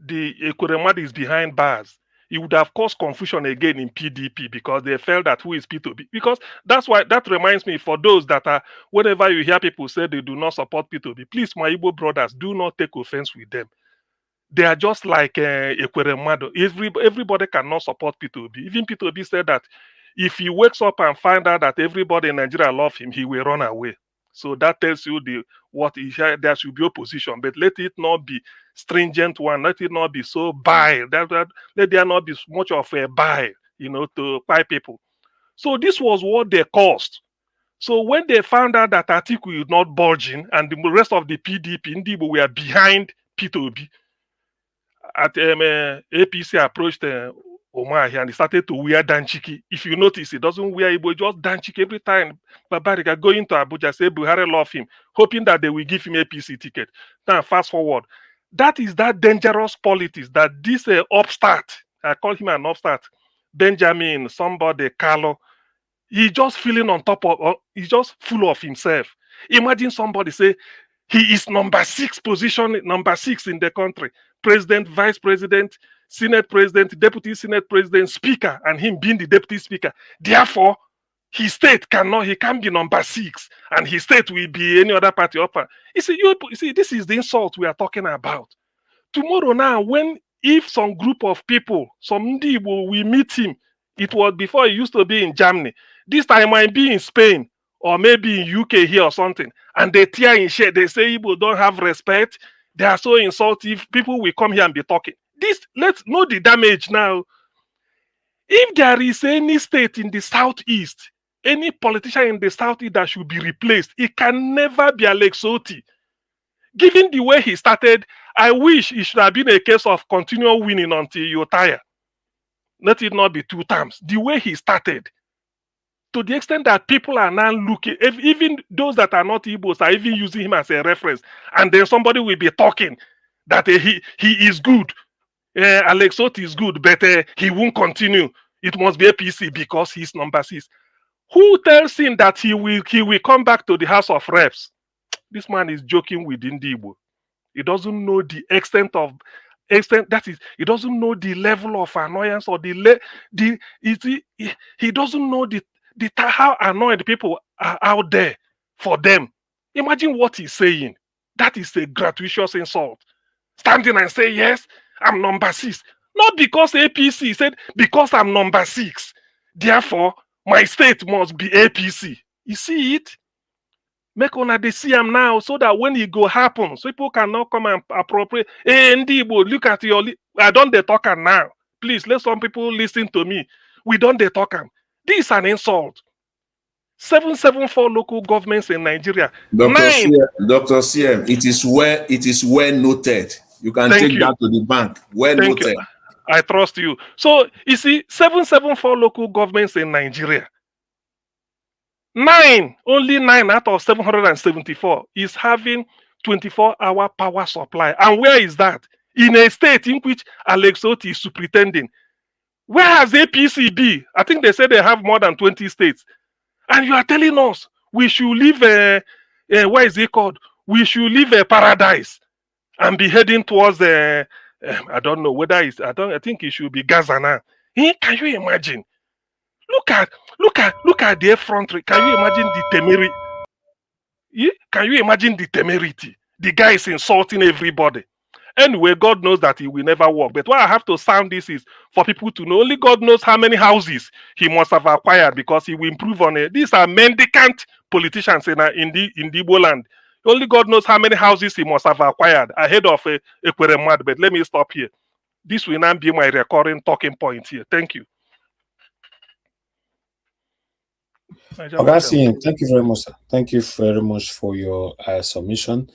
[SPEAKER 12] the Ekweremadu is behind bars, it would have caused confusion again in PDP because they felt that who is P2B. Because that's why, that reminds me, for those that are, whenever you hear people say they do not support P2B, please, my Igbo brothers, do not take offense with them. They are just like Ekweremadu. Everybody cannot support P2B. Even P2B said that if he wakes up and find out that everybody in Nigeria love him, he will run away. So that tells you there should be opposition, but let it not be stringent one. Let it not be so bile. Let there not be much of a bile, to buy people. So this was what they caused. So when they found out that Atiku is not budging and the rest of the PDP, Ndibo, were behind P2B, APC approached Omar here and he started to wear danchiki. If you notice, he doesn't wear Igbo, just danchiki every time. Babariga going to Abuja, say Buhari love him, hoping that they will give him APC ticket. Now, fast forward. That is that dangerous politics that this upstart, I call him an upstart, Benjamin, somebody, Kalu, he's just feeling on top of, he's just full of himself. Imagine somebody say, he is number 6 position, number 6 in the country. President, vice president, Senate president, deputy Senate president, speaker, and him being the deputy speaker. Therefore, his state he can't be number 6, and his state will be any other party upper. You see, this is the insult we are talking about. Tomorrow now, if some group of people, some Ndibo will meet him, it was before he used to be in Germany. This time might be in Spain, or maybe in UK here or something, and they tear in shit. They say Igbo don't have respect. They are so insultive. People will come here and be talking. Let's know the damage now. If there is any state in the southeast, any politician in the southeast that should be replaced, it can never be Alex Otti. Given the way he started, I wish it should have been a case of continual winning until you tire. Let it not be 2 times. The way he started, to the extent that people are now looking, even those that are not Igbos are even using him as a reference, and then somebody will be talking that he is good. Alex Otti is good, but he won't continue. It must be APC because he's number 6. Who tells him that he will come back to the House of Reps? This man is joking with Igbo. He doesn't know the extent that is. He doesn't know the level of annoyance or he doesn't know how annoyed people are out there for them. Imagine what he's saying. That is a gratuitous insult. Standing and say, yes, I'm number 6. Not because APC said, because I'm number 6. Therefore, my state must be APC. You see it? Make they see him now so that when it go happen, so people cannot come and appropriate. Hey, Ndibo, look at your. I don't they talk now. Please let some people listen to me. We don't they talk. This is an insult. 774 local governments in Nigeria.
[SPEAKER 6] Dr. CM, it is well noted. You can take that to the bank. Well noted.
[SPEAKER 12] I trust you. So you see, 774 local governments in Nigeria. Only 9 out of 774 is having 24-hour power supply. And where is that? In a state in which Alex Otti is superintending. Where has APC be? I think they say they have more than 20 states. And you are telling us we should leave what is it called? We should leave a paradise and be heading towards I don't know whether it's I think it should be Gaza now. Can you imagine? Look at their front. Can you imagine the temerity? Can you imagine the temerity? The guy is insulting everybody. Anyway, God knows that he will never work. But why I have to sound this is for people to know only God knows how many houses he must have acquired because he will improve on it. These are mendicant politicians in the Igbo land. Only God knows how many houses he must have acquired ahead of Ekweremad. But let me stop here. This will not be my recurring talking point here. Thank you.
[SPEAKER 5] Augustine, thank you very much, sir. Thank you very much for your submission.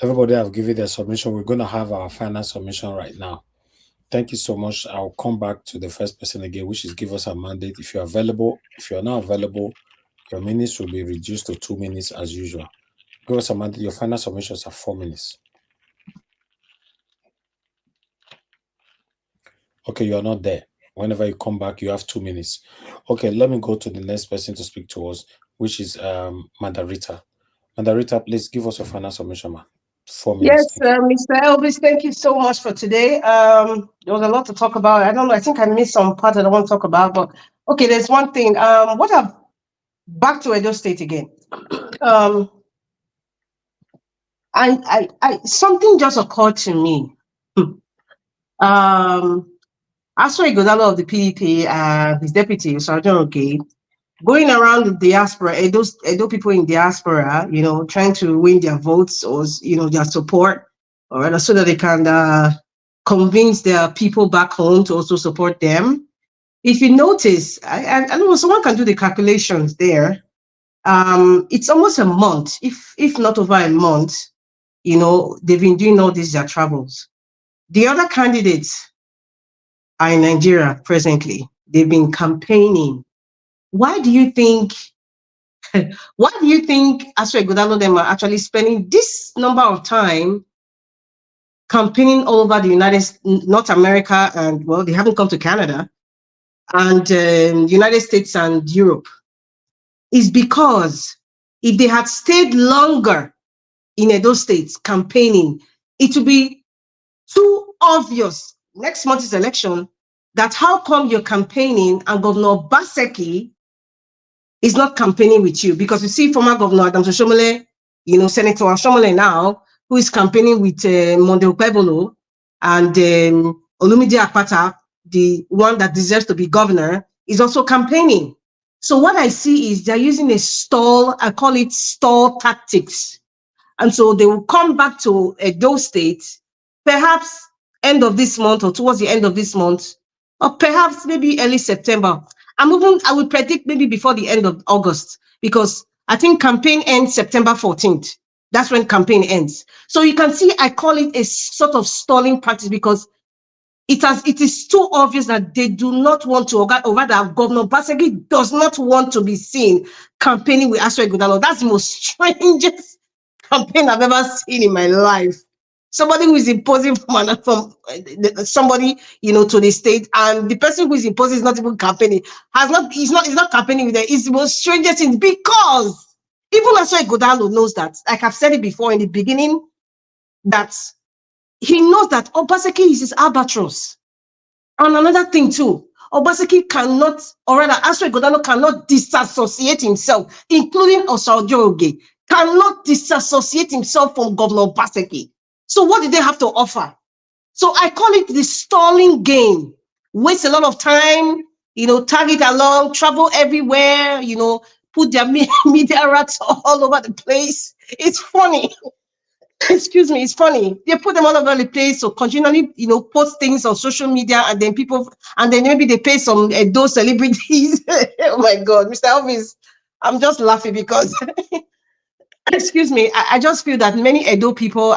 [SPEAKER 5] Everybody have given their submission. We're going to have our final submission right now. Thank you so much. I'll come back to the first person again, which is give us a mandate. If you're available, if you're not available, your minutes will be reduced to 2 minutes as usual. Give us a mandate. Your final submissions are 4 minutes. Okay, you're not there. Whenever you come back, you have 2 minutes. Okay, let me go to the next person to speak to us, which is Mandarita. Mandarita, please give us your final submission, ma. 4 minutes.
[SPEAKER 22] Yes, Mr. Elvis, thank you so much for today. There was a lot to talk about. I don't know. I think I missed some part that I want to talk about, but okay, there's one thing. Back to Edo State again. I something just occurred to me. Aswa Igodalo of the PDP, his deputy, Sergeant Oge, going around the diaspora, Edo people in diaspora, trying to win their votes or, their support, or rather so that they can convince their people back home to also support them. If you notice, I don't know, someone can do the calculations there. It's almost a month, if not over a month, they've been doing all these their travels. The other candidates are in Nigeria presently. They've been campaigning. Why do you think Aswa Igodalo them are actually spending this number of time campaigning all over the North America, and well, they haven't come to Canada, and United States and Europe? Is because if they had stayed longer in Edo States campaigning, it would be too obvious. Next month is election. That how come you're campaigning and Governor Baseki is not campaigning with you? Because you see former Governor Adams Oshomole, Senator Oshomole now, who is campaigning with Monde Okpebolo and Olumide Akpata, the one that deserves to be governor, is also campaigning. So what I see is they're using a stall, I call it stall tactics. And so they will come back to Edo State, perhaps end of this month or towards the end of this month, or perhaps maybe early September. I would predict maybe before the end of August, because I think campaign ends September 14th. That's when campaign ends. So you can see, I call it a sort of stalling practice, because it is too obvious that they do not want to, or rather Governor Baseki does not want to be seen campaigning with Aswa Igodalo. That's the most strangest campaign I've ever seen in my life. Somebody who is imposing from somebody, to the state, and the person who is imposing is not even campaigning. He's not campaigning with them. It's the most strangest thing, because even Aswa Igodalo knows that. Like I've said it before in the beginning, that he knows that Obaseki is his albatross. And another thing too, Obaseki cannot, or rather Aswa Igodalo cannot disassociate himself, including Osaojo Oge, cannot disassociate himself from Governor Obaseki. So what did they have to offer? So I call it the stalling game. Waste a lot of time, tag it along, travel everywhere, put their media rats all over the place. It's funny. Excuse me, it's funny. They put them all over the place, so continually, post things on social media, and then maybe they pay some those celebrities. Oh my God, Mr. Elvis, I'm just laughing because, excuse me, I just feel that many Edo people,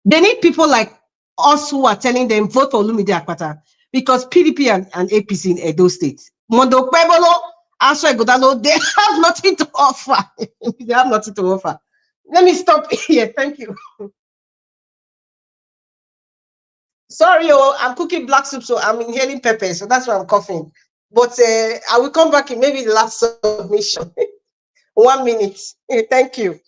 [SPEAKER 22] they need people like us who are telling them vote for Olumide Akpata, because PDP and APC in Edo State, Mondo Kwebolo, Aswa Igodalo, they have nothing to offer. They have nothing to offer. Let me stop here. Thank you. Sorry, I'm cooking black soup, so I'm inhaling pepper, so that's why I'm coughing. But I will come back in maybe the last submission. 1 minute. Thank you.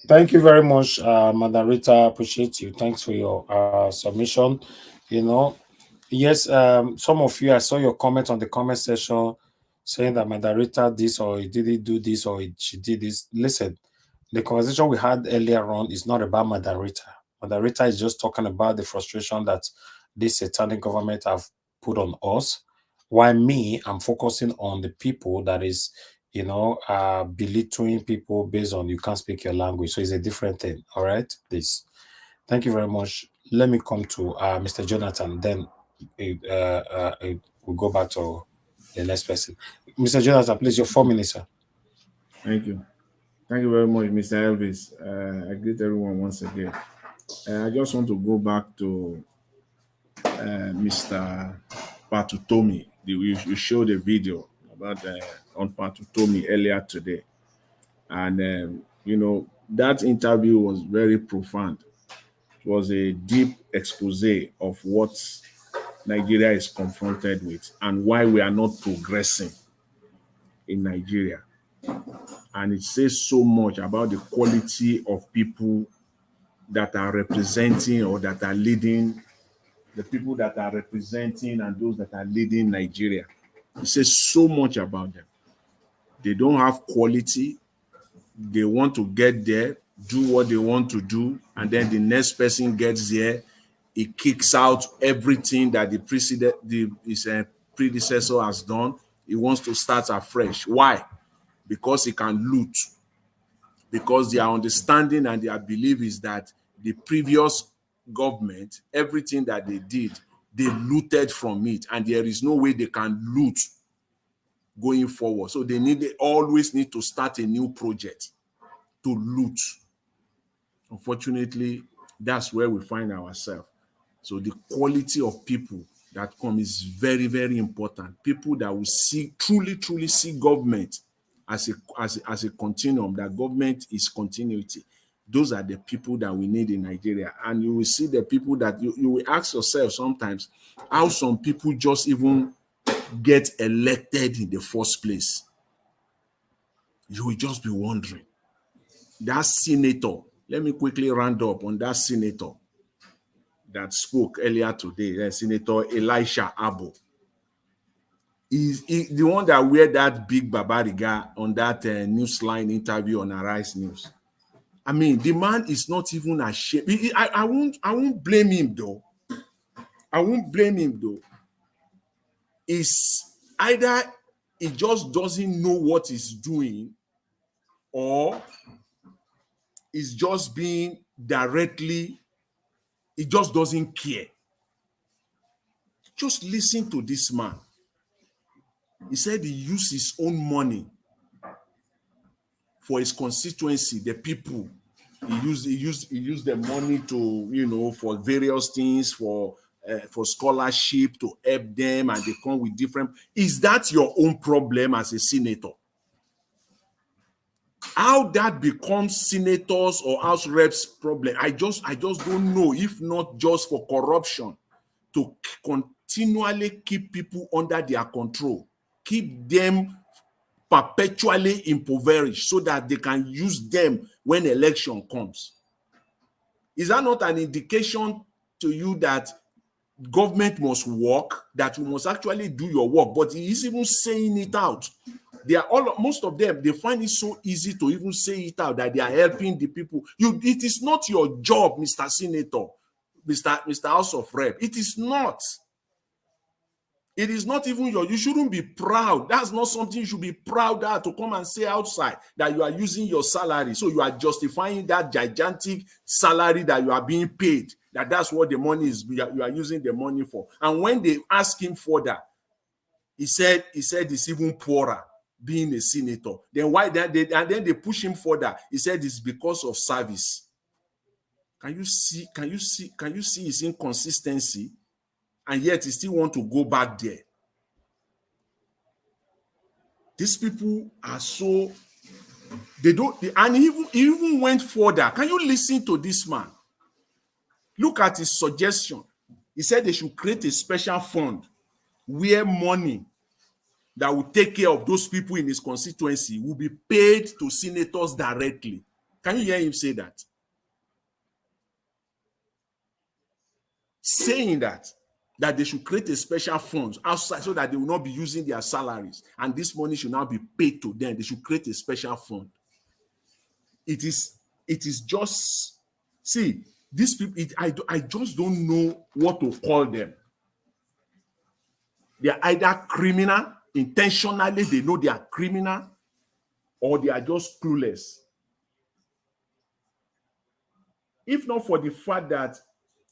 [SPEAKER 5] Thank you very much, Madam Rita. Appreciate you. Thanks for your submission. Yes, some of you, I saw your comment on the comment section saying that Madam Rita this, or he didn't do this, or she did this. Listen, the conversation we had earlier on is not about Madam Rita. Madam Rita is just talking about the frustration that this satanic government have put on us. Why me, I'm focusing on the people that is, you know, belittling people based on you can't speak your language. So it's a different thing. All right, please. Thank you very much. Let me come to Mr. Jonathan. Then we'll go back to the next person. Mr. Jonathan, please, your 4 minutes, sir.
[SPEAKER 6] Thank you. Thank you very much, Mr. Elvis. I greet everyone once again. I just want to go back to Mr. Patutomi. You showed a video about on Patutomi earlier today. And, you know, that interview was very profound. It was a deep expose of what Nigeria is confronted with and why we are not progressing in Nigeria. And it says so much about the quality of people that are representing or that are leading, the people that are representing and those that are leading Nigeria. It says so much about them. They don't have quality. They want to get there, do what they want to do, and then the next person gets there, it kicks out everything that his predecessor has done. He wants to start afresh. Why? Because he can loot. Because their understanding and their belief is that the previous government, everything that they did, they looted from it, and there is no way they can loot going forward. So they always need to start a new project to loot. Unfortunately, that's where we find ourselves. So the quality of people that come is very, very important. People that will see, truly see government as a continuum, that government is continuity. Those are the people that we need in Nigeria. And you will see the people that you will ask yourself sometimes how some people just even get elected in the first place. You will just be wondering. That senator, let me quickly round up on that senator that spoke earlier today, Senator Elisha Abo. He's the one that wear that big babariga on that Newsline interview on Arise News. I mean, the man is not even ashamed. I won't blame him though. I won't blame him though. It's either he just doesn't know what he's doing, or he's just being directly, he just doesn't care. Just listen to this man. He said he used his own money for his constituency, the people. He used the money to, you know, for various things, for scholarship, to help them, and they come with different. Is that your own problem as a senator? How that becomes senators or house reps' problem, I just don't know. If not just for corruption, to continually keep people under their control, keep them perpetually impoverished so that they can use them when election comes. Is that not an indication to you that government must work, that you must actually do your work? But he is even saying it out. Most of them, they find it so easy to even say it out that they are helping the people. It is not your job, Mr. Senator, Mr. House of Rep. It is not. It is not even you shouldn't be proud. That's not something you should be proud of, to come and say outside that you are using your salary. So you are justifying that gigantic salary that you are being paid, that's what the money is, you are using the money for. And when they ask him further, he said it's even poorer being a senator. Then why and then they push him further. He said it's because of service. Can you see his inconsistency? And yet he still want to go back there. These people are so, they don't, and he even went further. Can you listen to this man? Look at his suggestion. He said they should create a special fund where money that will take care of those people in his constituency will be paid to senators directly. Can you hear him say that? Saying that they should create a special fund outside so that they will not be using their salaries, and this money should now be paid to them. They should create a special fund. It is just, see, these people, I just don't know what to call them. They are either criminal, intentionally they know they are criminal, or they are just clueless. If not for the fact that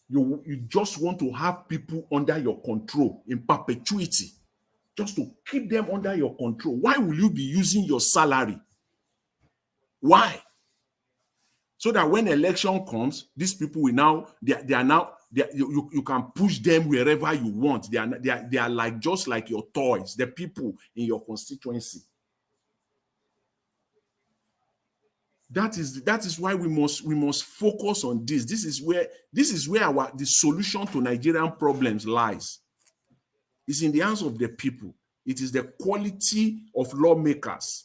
[SPEAKER 6] you just want to have people under your control in perpetuity, just to keep them under your control, why will you be using your salary? Why? So that when election comes, these people will now, you can push them wherever you want. They are like just like your toys, the people in your constituency. That is why we must focus on this. This is where the solution to Nigerian problems lies. It's in the hands of the people. It is the quality of lawmakers,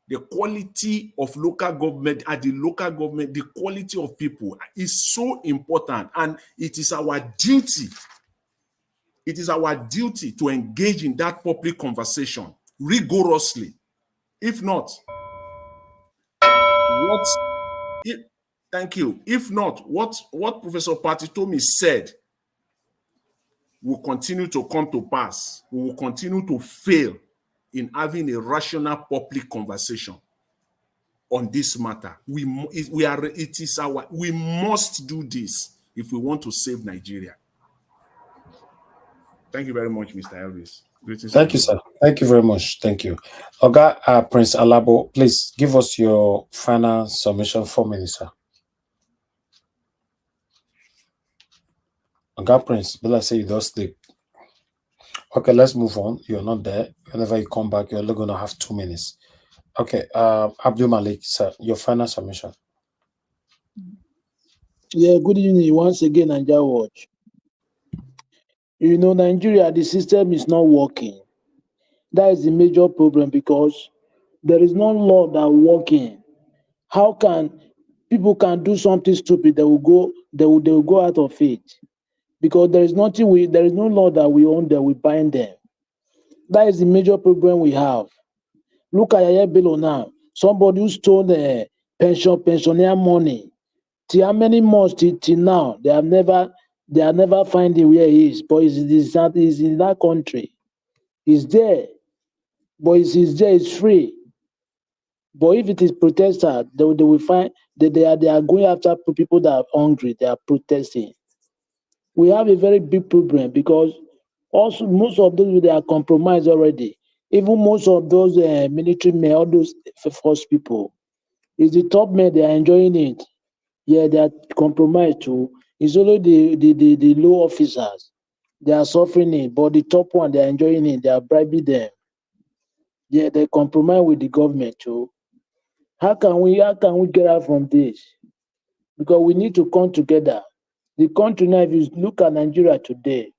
[SPEAKER 6] the quality of local government at the local government, the quality of people is so important, and it is our duty. It is our duty to engage in that public conversation rigorously. If not, thank you. If not, what Professor Patitomi said will continue to come to pass. We will continue to fail in having a rational public conversation on this matter. We must do this if we want to save Nigeria. Thank you very much, Mr. Elvis. Greetings.
[SPEAKER 5] Thank you, sir. Thank you very much. Thank you. Oga Prince Alabo, please give us your final submission. 4 minutes, sir. Oga Prince, will I say you don't sleep? Okay, let's move on. You're not there. Whenever you come back, you're only going to have 2 minutes. Okay, Abdul Malik, sir, your final submission.
[SPEAKER 11] Yeah, good evening once again, Nigeria Watch. You know, Nigeria, the system is not working. That is the major problem because there is no law that working. How can people can do something stupid? They will go out of it because there is no law that we own that we bind them. That is the major problem we have. Look at Yaya Bello now. Somebody who stole the pensioner money. Till how many months till now? They are never finding where he is. But he's in that country. He's there. But he's there, it's free. But if it is protesters, they will find that they are going after people that are hungry, they are protesting. We have a very big problem because also most of those they are compromised already. Even most of those military men, all those force people, is the top men they are enjoying it. Yeah, they are compromised too. It's only the low officers they are suffering it, but the top one they are enjoying it. They are bribing them. Yeah, they compromise with the government too. How can we get out from this? Because we need to come together. The country now, if you look at Nigeria today,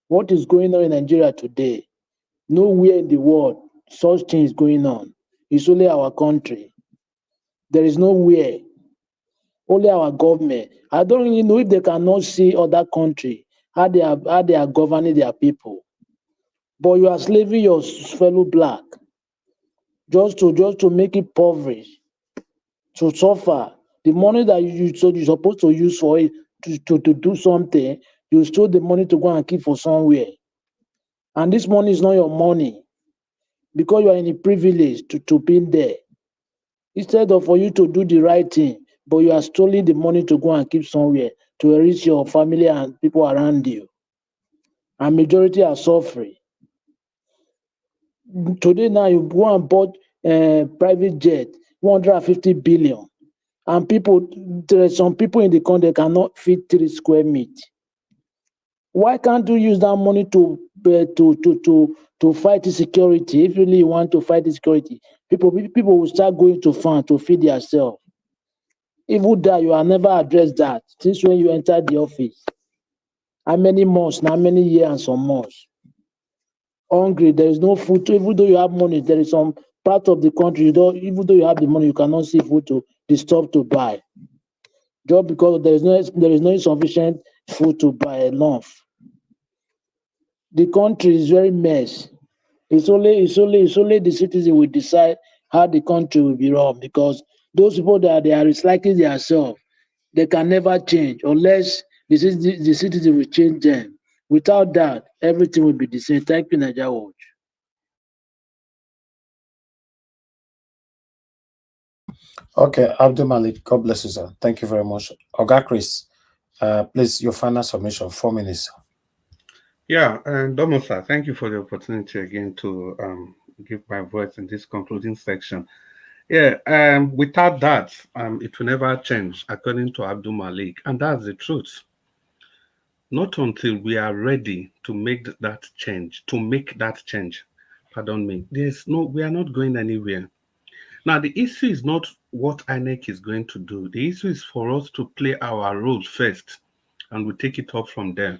[SPEAKER 11] what is going on in Nigeria today? Nowhere in the world such thing is going on. It's only our country. There is nowhere. Only our government. I don't really know if they cannot see other country how they are governing their people. But you are slaving your fellow black just to make it impoverished, to suffer. The money that you're supposed to use for it to do something, you stole the money to go and keep for somewhere. And this money is not your money because you are in a privilege to be there. Instead of for you to do the right thing, but you are stealing the money to go and keep somewhere to enrich your family and people around you. And majority are suffering. Today now you go and bought private jet, 150 billion. And there are some people in the country cannot fit 3 square meters. Why can't you use that money to fight insecurity? If you really want to fight insecurity, people will start going to farm to feed themselves. Even that you have never addressed that since when you entered the office. How many months, how many years and some months? Hungry, there is no food. Even though you have money, there is some part of the country, even though you have the money, you cannot see food to stop to buy. Just because there is no sufficient food to buy enough. The country is very mess. It's only the citizen will decide how the country will be run because those people that they are recycling themselves, they can never change unless the citizen will change them. Without that, everything will be the same. Thank you, Nigeria Watch.
[SPEAKER 5] Okay, Abdul Malik, God bless you, sir. Thank you very much. Oga Chris, please, your final submission, 4 minutes.
[SPEAKER 9] Yeah, and Domosa, thank you for the opportunity again to give my voice in this concluding section. Yeah, without that, it will never change, according to Abdul Malik, and that's the truth. Not until we are ready to make that change, pardon me, we are not going anywhere. Now, the issue is not what INEC is going to do. The issue is for us to play our role first, and we take it up from there.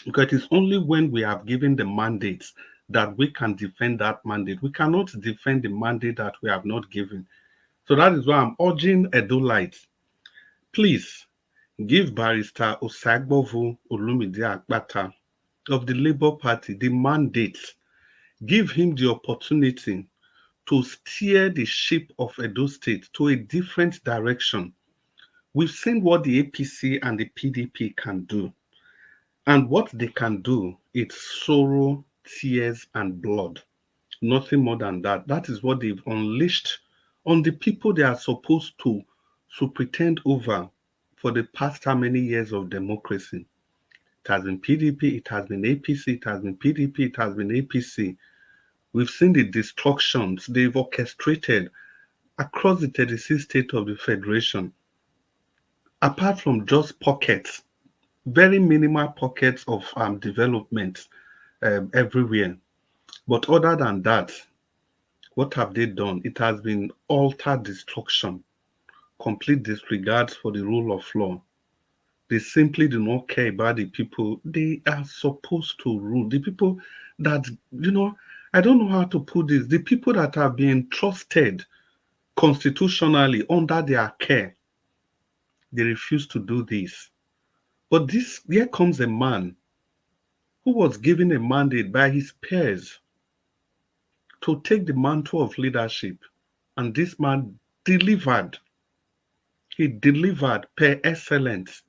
[SPEAKER 9] Because it is only when we have given the mandate that we can defend that mandate. We cannot defend the mandate that we have not given. So that is why I'm urging Edolites, please give Barrister Osagbovu Olumide Akpata of the Labour Party the mandate. Give him the opportunity to steer the ship of Edo State to a different direction. We've seen what the APC and the PDP can do. And what they can do is sorrow, tears, and blood. Nothing more than that. That is what they've unleashed on the people they are supposed to pretend over for the past how many years of democracy. It has been PDP, it has been APC, it has been PDP, it has been APC. We've seen the destructions they've orchestrated across the 36 states of the Federation. Apart from just pockets, very minimal pockets of development everywhere. But other than that, what have they done? It has been utter destruction, complete disregard for the rule of law. They simply do not care about the people they are supposed to rule. The people that, I don't know how to put this, the people that are being trusted constitutionally under their care, they refuse to do this. But here comes a man who was given a mandate by his peers to take the mantle of leadership. And this man delivered. He delivered per excellence.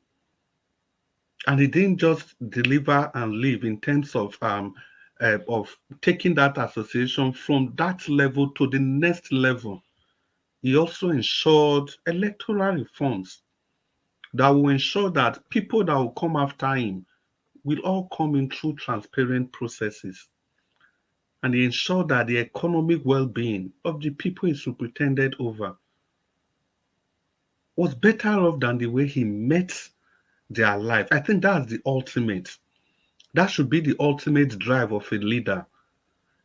[SPEAKER 9] And he didn't just deliver and leave in terms of taking that association from that level to the next level. He also ensured electoral reforms that will ensure that people that will come after him will all come in through transparent processes. And he ensured that the economic well-being of the people he superintended over was better off than the way he met their life. I think that's the ultimate. That should be the ultimate drive of a leader.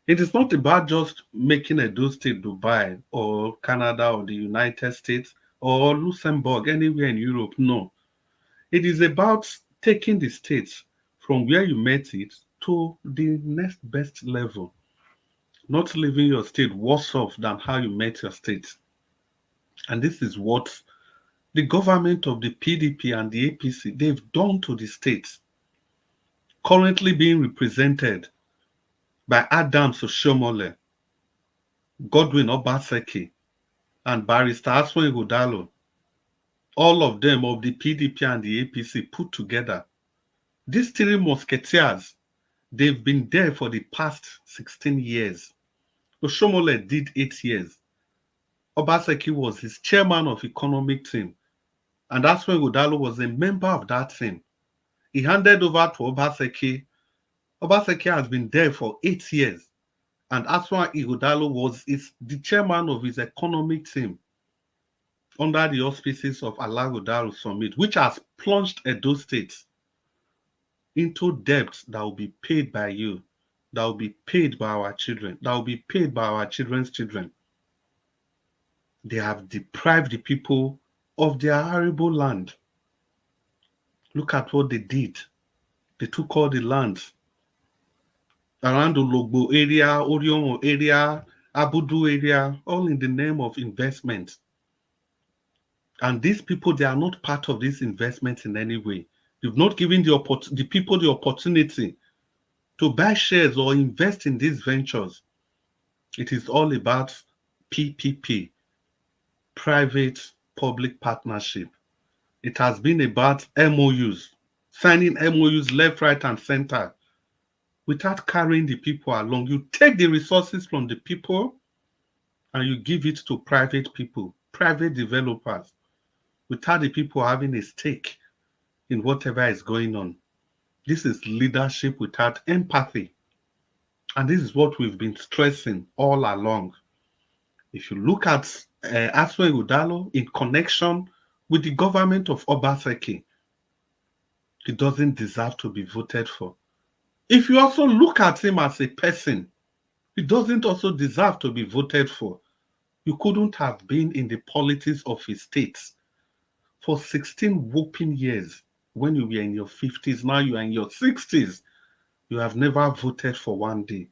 [SPEAKER 9] It is not about just making Edo State Dubai or Canada or the United States or Luxembourg, anywhere in Europe. No. It is about taking the state from where you met it to the next best level. Not leaving your state worse off than how you met your state. And this is what the government of the PDP and the APC, they've done to the states, currently being represented by Adams Oshomole, Godwin Obaseki, and Barrister Aswin Ighodalo, all of them of the PDP and the APC put together. These three musketeers, they've been there for the past 16 years. Oshomole did 8 years. Obaseki was his chairman of economic team, and Aswin Ighodalo was a member of that team. He handed over to Obaseki. Obaseki has been there for 8 years, and Aswin Ighodalo was the chairman of his economic team under the auspices of Alagodaro Summit, which has plunged Edo State into debts that will be paid by you, that will be paid by our children, that will be paid by our children's children. They have deprived the people of their arable land. Look at what they did. They took all the lands around the Logbo area, Oriomo area, Abudu area, all in the name of investment. And these people, they are not part of this investment in any way. You've not given the people the opportunity to buy shares or invest in these ventures. It is all about PPP, private-public partnership. It has been about MOUs. signing MOUs left, right, and center without carrying the people along. You take the resources from the people and you give it to private people, private developers, without the people having a stake in whatever is going on. This is leadership without empathy. And this is what we've been stressing all along. If you look at Aswe Udalo in connection with the government of Obaseki, he doesn't deserve to be voted for. If you also look at him as a person, he doesn't also deserve to be voted for. You couldn't have been in the politics of his state for 16 whooping years when you were in your 50s. Now you are in your 60s. You have never voted for one day.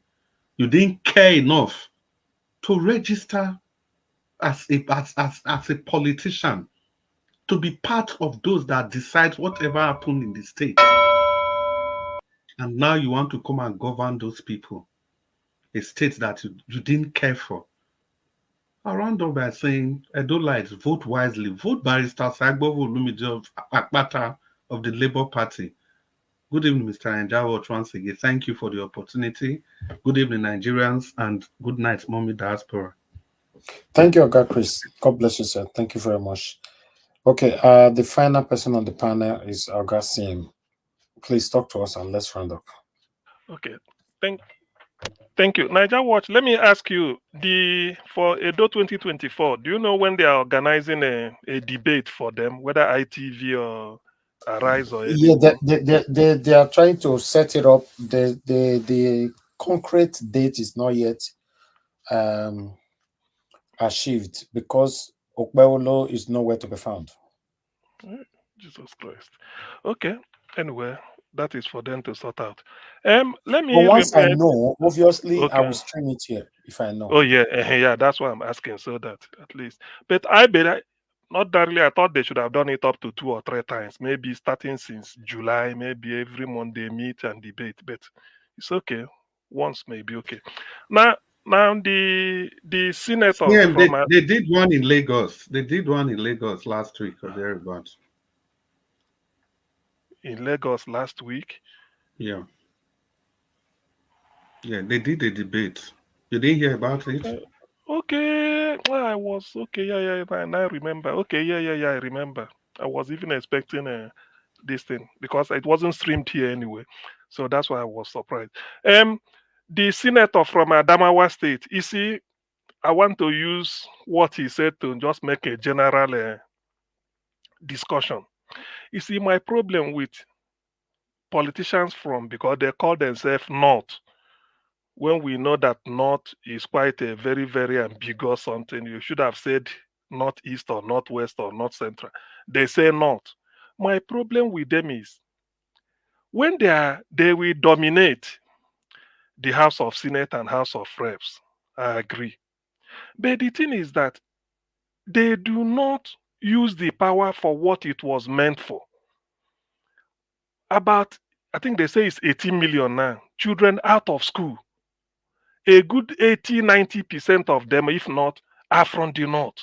[SPEAKER 9] You didn't care enough to register as a politician, to be part of those that decide whatever happened in the state. And now you want to come and govern those people, a state that you didn't care for. I round up by saying, Edolites, vote wisely. Vote Barrister Sagbo Olumide of Akpata of the Labour Party. Good evening, Mr. Anjawo, once again. Thank you for the opportunity. Good evening, Nigerians, and good night, Mommy Diaspora.
[SPEAKER 5] Thank you, Oga Chris. God bless you, sir. Thank you very much. Okay, the final person on the panel is Oga Sim. Please talk to us and let's round up.
[SPEAKER 12] Okay, thank you. Niger Watch, let me ask you, for Edo 2024, do you know when they are organizing a debate for them, whether ITV or Arise or anything?
[SPEAKER 5] Yeah, they are trying to set it up. The concrete date is not yet achieved because Okbeolo is nowhere to be found.
[SPEAKER 12] Jesus Christ. Okay. Anyway, that is for them to sort out. Let me.
[SPEAKER 5] But once I know, obviously, I
[SPEAKER 12] Okay.
[SPEAKER 5] will stream it here if I know.
[SPEAKER 12] Oh yeah, yeah. That's why I'm asking, so that at least. But I bet not that really. I thought they should have done it up to 2 or 3 times, maybe starting since July, maybe every month they meet and debate. But it's okay. Once maybe okay. Now the senators
[SPEAKER 9] Yeah,
[SPEAKER 12] from
[SPEAKER 9] they did one in Lagos. They did one in Lagos last week or thereabouts.
[SPEAKER 12] In Lagos last week.
[SPEAKER 9] Yeah. Yeah, they did a debate. You didn't hear about it?
[SPEAKER 12] Okay, well, I was okay. Yeah. And I remember. Okay, yeah. I remember. I was even expecting this thing because it wasn't streamed here anyway, so that's why I was surprised. The senator from Adamawa State. You see, I want to use what he said to just make a general discussion. You see, my problem with politicians from because they call themselves North. When we know that North is quite a very, very ambiguous something, you should have said Northeast or Northwest or North Central. They say North. My problem with them is when they will dominate the House of Senate and House of Reps. I agree. But the thing is that they do not use the power for what it was meant for. About, I think they say it's 18 million now, children out of school. A good 80-90% of them, if not, are from the north.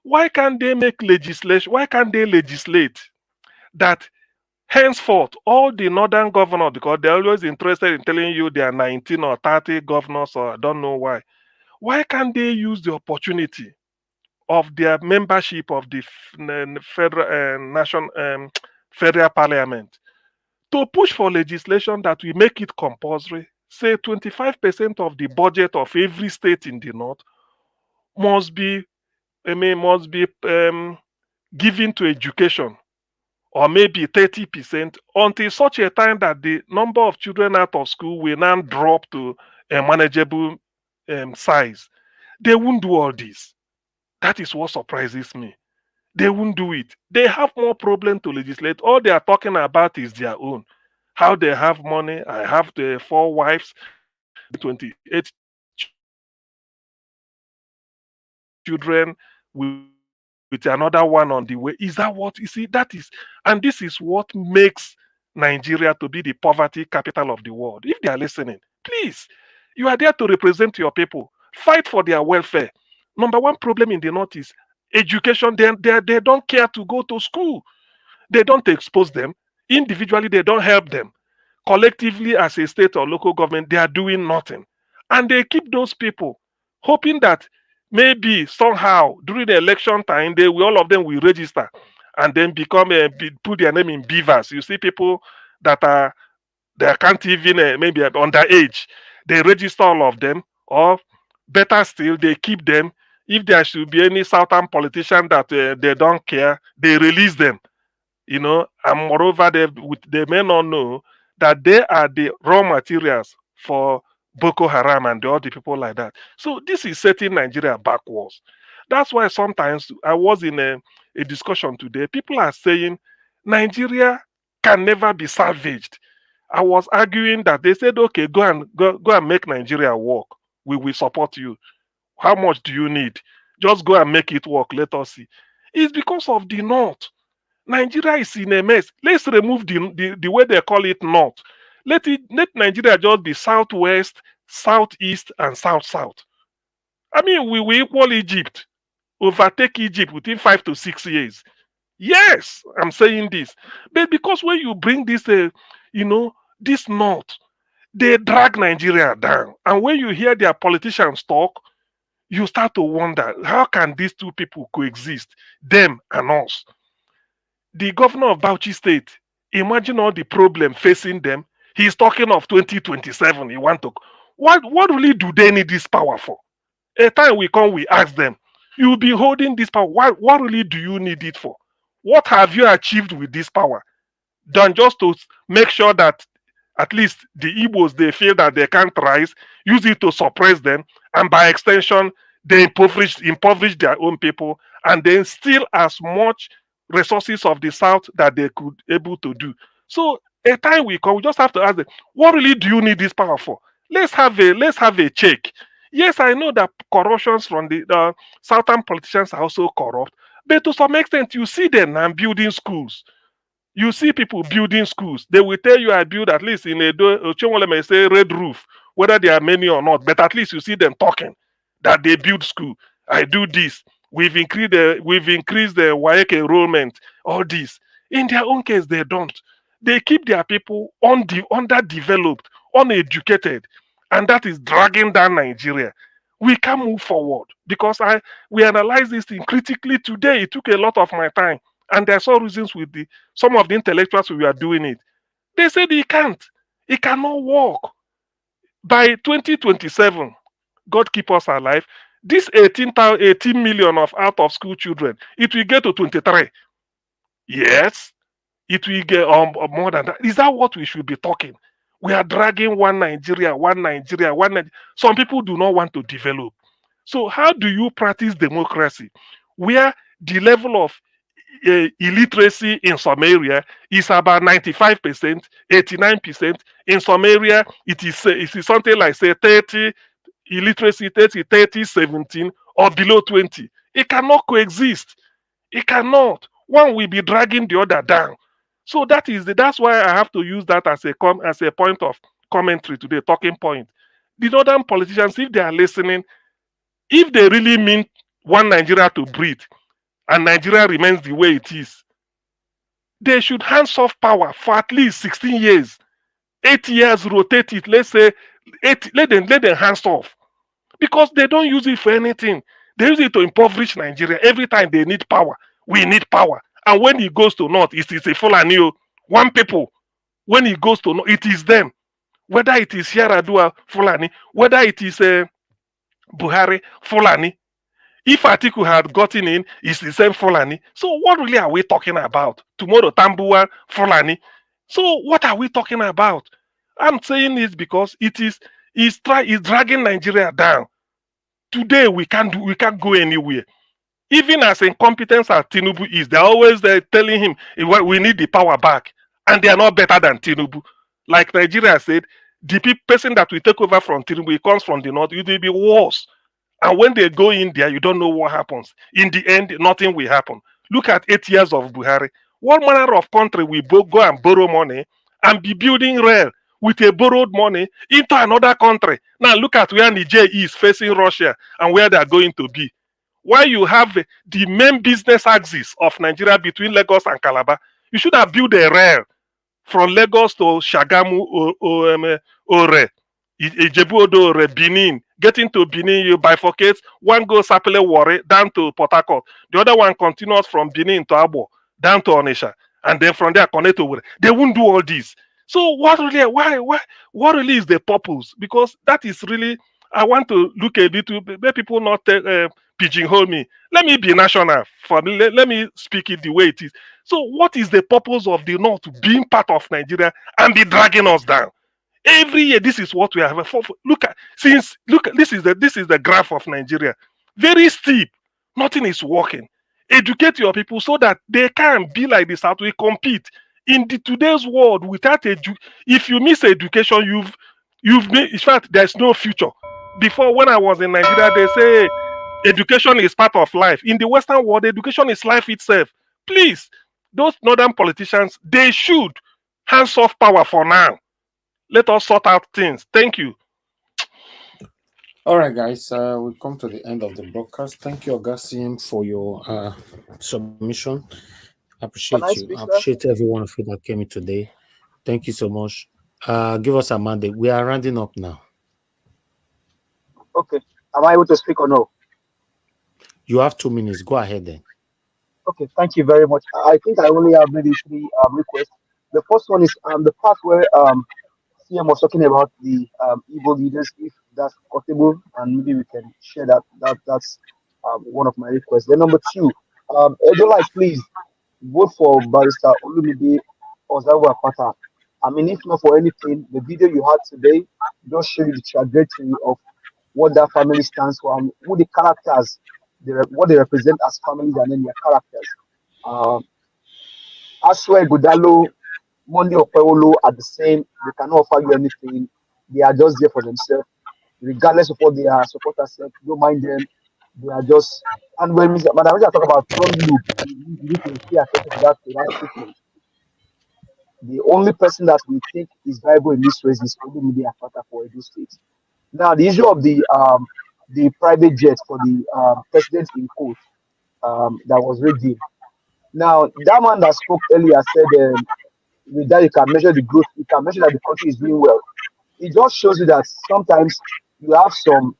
[SPEAKER 12] Why can't they make legislation? Why can't they legislate that henceforth all the northern governors, because they're always interested in telling you there are 19 or 30 governors, or I don't know why can't they use the opportunity of their membership of the federal parliament to push for legislation that will make it compulsory? Say 25% of the budget of every state in the north must be given to education, or maybe 30%, until such a time that the number of children out of school will now drop to a manageable size. They won't do all this. That is what surprises me. They won't do it. They have more problem to legislate. All they are talking about is their own. How they have money. I have the 4 wives, 28 children with another one on the way. Is that what you see? That is, and this is what makes Nigeria to be the poverty capital of the world. If they are listening, please, you are there to represent your people. Fight for their welfare. Number one problem in the north is education. They don't care to go to school. They don't expose them. Individually, they don't help them. Collectively, as a state or local government, they are doing nothing. And they keep those people hoping that maybe somehow during the election time, they will, all of them will register and then become put their name in beavers. You see people that are they can't even maybe underage. They register all of them, or better still, they keep them. If there should be any southern politician that they don't care, they release them. And moreover, they may not know that they are the raw materials for Boko Haram and the other people like that. So this is setting Nigeria backwards. That's why sometimes I was in a discussion today. People are saying Nigeria can never be salvaged. I was arguing that they said, okay, go and make Nigeria work. We will support you. How much do you need? Just go and make it work. Let us see. It's because of the North. Nigeria is in a mess. Let's remove the way they call it North. Let Nigeria just be Southwest, Southeast, and South. I mean, we will equal Egypt, overtake Egypt within 5 to 6 years. Yes, I'm saying this. But because when you bring this, this North, they drag Nigeria down. And when you hear their politicians talk, you start to wonder, how can these two people coexist, them and us? The governor of Bauchi State, imagine all the problem facing them. He's talking of 2027. He want to. What really do they need this power for? A time we come, we ask them, you'll be holding this power. What really do you need it for? What have you achieved with this power? Than just to make sure that at least the Igbos, they feel that they can't rise, use it to suppress them, and by extension, they impoverish their own people, and then steal as much resources of the South that they could able to do. So a time we come, we just have to ask them, what really do you need this power for? Let's have a check. Yes, I know that corruptions from the southern politicians are also corrupt, but to some extent, you see them now building schools. You see people building schools. They will tell you I build at least in a Ochewole may say red roof, whether there are many or not, but at least you see them talking that they build school. I do this. We've increased the WAEC enrollment. All this. In their own case, they don't. They keep their people underdeveloped, uneducated, and that is dragging down Nigeria. We can move forward because we analyze this thing critically today. It took a lot of my time. And there are some reasons with some of the intellectuals who are doing it. They said he can't. It cannot work. By 2027, God keep us alive, this 18 million of out-of-school children, it will get to 23. Yes, it will get more than that. Is that what we should be talking? We are dragging one Nigeria. Some people do not want to develop. So how do you practice democracy where the level of illiteracy in some area is about 95%, 89%. In some area, it is something like say 30 illiteracy, 30, 17, or below 20. It cannot coexist. It cannot. One will be dragging the other down. So that's why I have to use that as a point of commentary today, talking point. The northern politicians, if they are listening, if they really mean one Nigeria to breathe, and Nigeria remains the way it is, they should hands off power for at least 16 years. 8 years, rotate it. Let's say let them hands off. Because they don't use it for anything. They use it to impoverish Nigeria. Every time they need power, we need power. And when it goes to North, it is a Fulani, one people. When it goes to North, it is them. Whether it is Yaradua Fulani, whether it is Buhari Fulani. If Atiku had gotten in, it's the same Fulani. So what really are we talking about? Tomorrow, Tambuwa, Fulani. So what are we talking about? I'm saying this because it's dragging Nigeria down. Today we can't go anywhere. Even as incompetent as Tinubu is, they're always telling him we need the power back, and they are not better than Tinubu. Like Nigeria said, the person that will take over from Tinubu, it comes from the north, it will be worse. And when they go in there, you don't know what happens. In the end, nothing will happen. Look at 8 years of Buhari. What manner of country will go and borrow money and be building rail with a borrowed money into another country? Now look at where Niger is facing Russia and where they are going to be. While you have the main business axis of Nigeria between Lagos and Calabar, you should have built a rail from Lagos to Shagamu Ore, Ijebu Ore, Benin. Getting to Benin, you bifurcate. One goes Sapele Ware down to Port Harcourt. The other one continues from Benin to Abo, down to Onisha. And then from there, connect to Ware. They won't do all this. So what really, what really is the purpose? Because that is really, I want to look a little bit, let people not pigeonhole me. Let me be national. Let me speak it the way it is. So what is the purpose of the North being part of Nigeria and be dragging us down? Every year, this is what we have. Look at this is the graph of Nigeria. Very steep. Nothing is working. Educate your people so that they can be like this. How we compete in today's world without if you miss education, you've made. In fact, there's no future. Before, when I was in Nigeria, they say education is part of life. In the Western world, education is life itself. Please, those northern politicians, they should hands off power for now. Let us sort out things. Thank you.
[SPEAKER 5] All right, guys. We come to the end of the broadcast. Thank you, Augustine, for your submission. I appreciate you. I appreciate every one of you that came in today. Thank you so much. Give us a mandate. We are rounding up now.
[SPEAKER 17] Okay. Am I able to speak or no?
[SPEAKER 5] You have 2 minutes. Go ahead then.
[SPEAKER 17] Okay. Thank you very much. I think I only have maybe 3 requests. The first one is the part where CM was talking about the Igbo leaders, if that's possible, and maybe we can share that. That's one of my requests. Then number 2, Edolites, please vote for Barrister Olumide Ozawa Pata. I mean, if not for anything, the video you had today just show you the trajectory of what that family stands for and who the characters, what they represent as families and then their characters. Aswe Godalo, Monday or Paolo are the same. They cannot offer you anything. They are just there for themselves, regardless of what they are supporters say. Don't mind them. They are just. And when Madam Rita talk about closed loop, you need to pay attention to that statement. The only person that we think is viable in this race is Olumide Akpata for Edo State. Now, the issue of the private jet for the president in court that was redeemed. Now, that man that spoke earlier said with that you can measure the growth, you can measure that the country is doing well. It just shows you that sometimes you have some,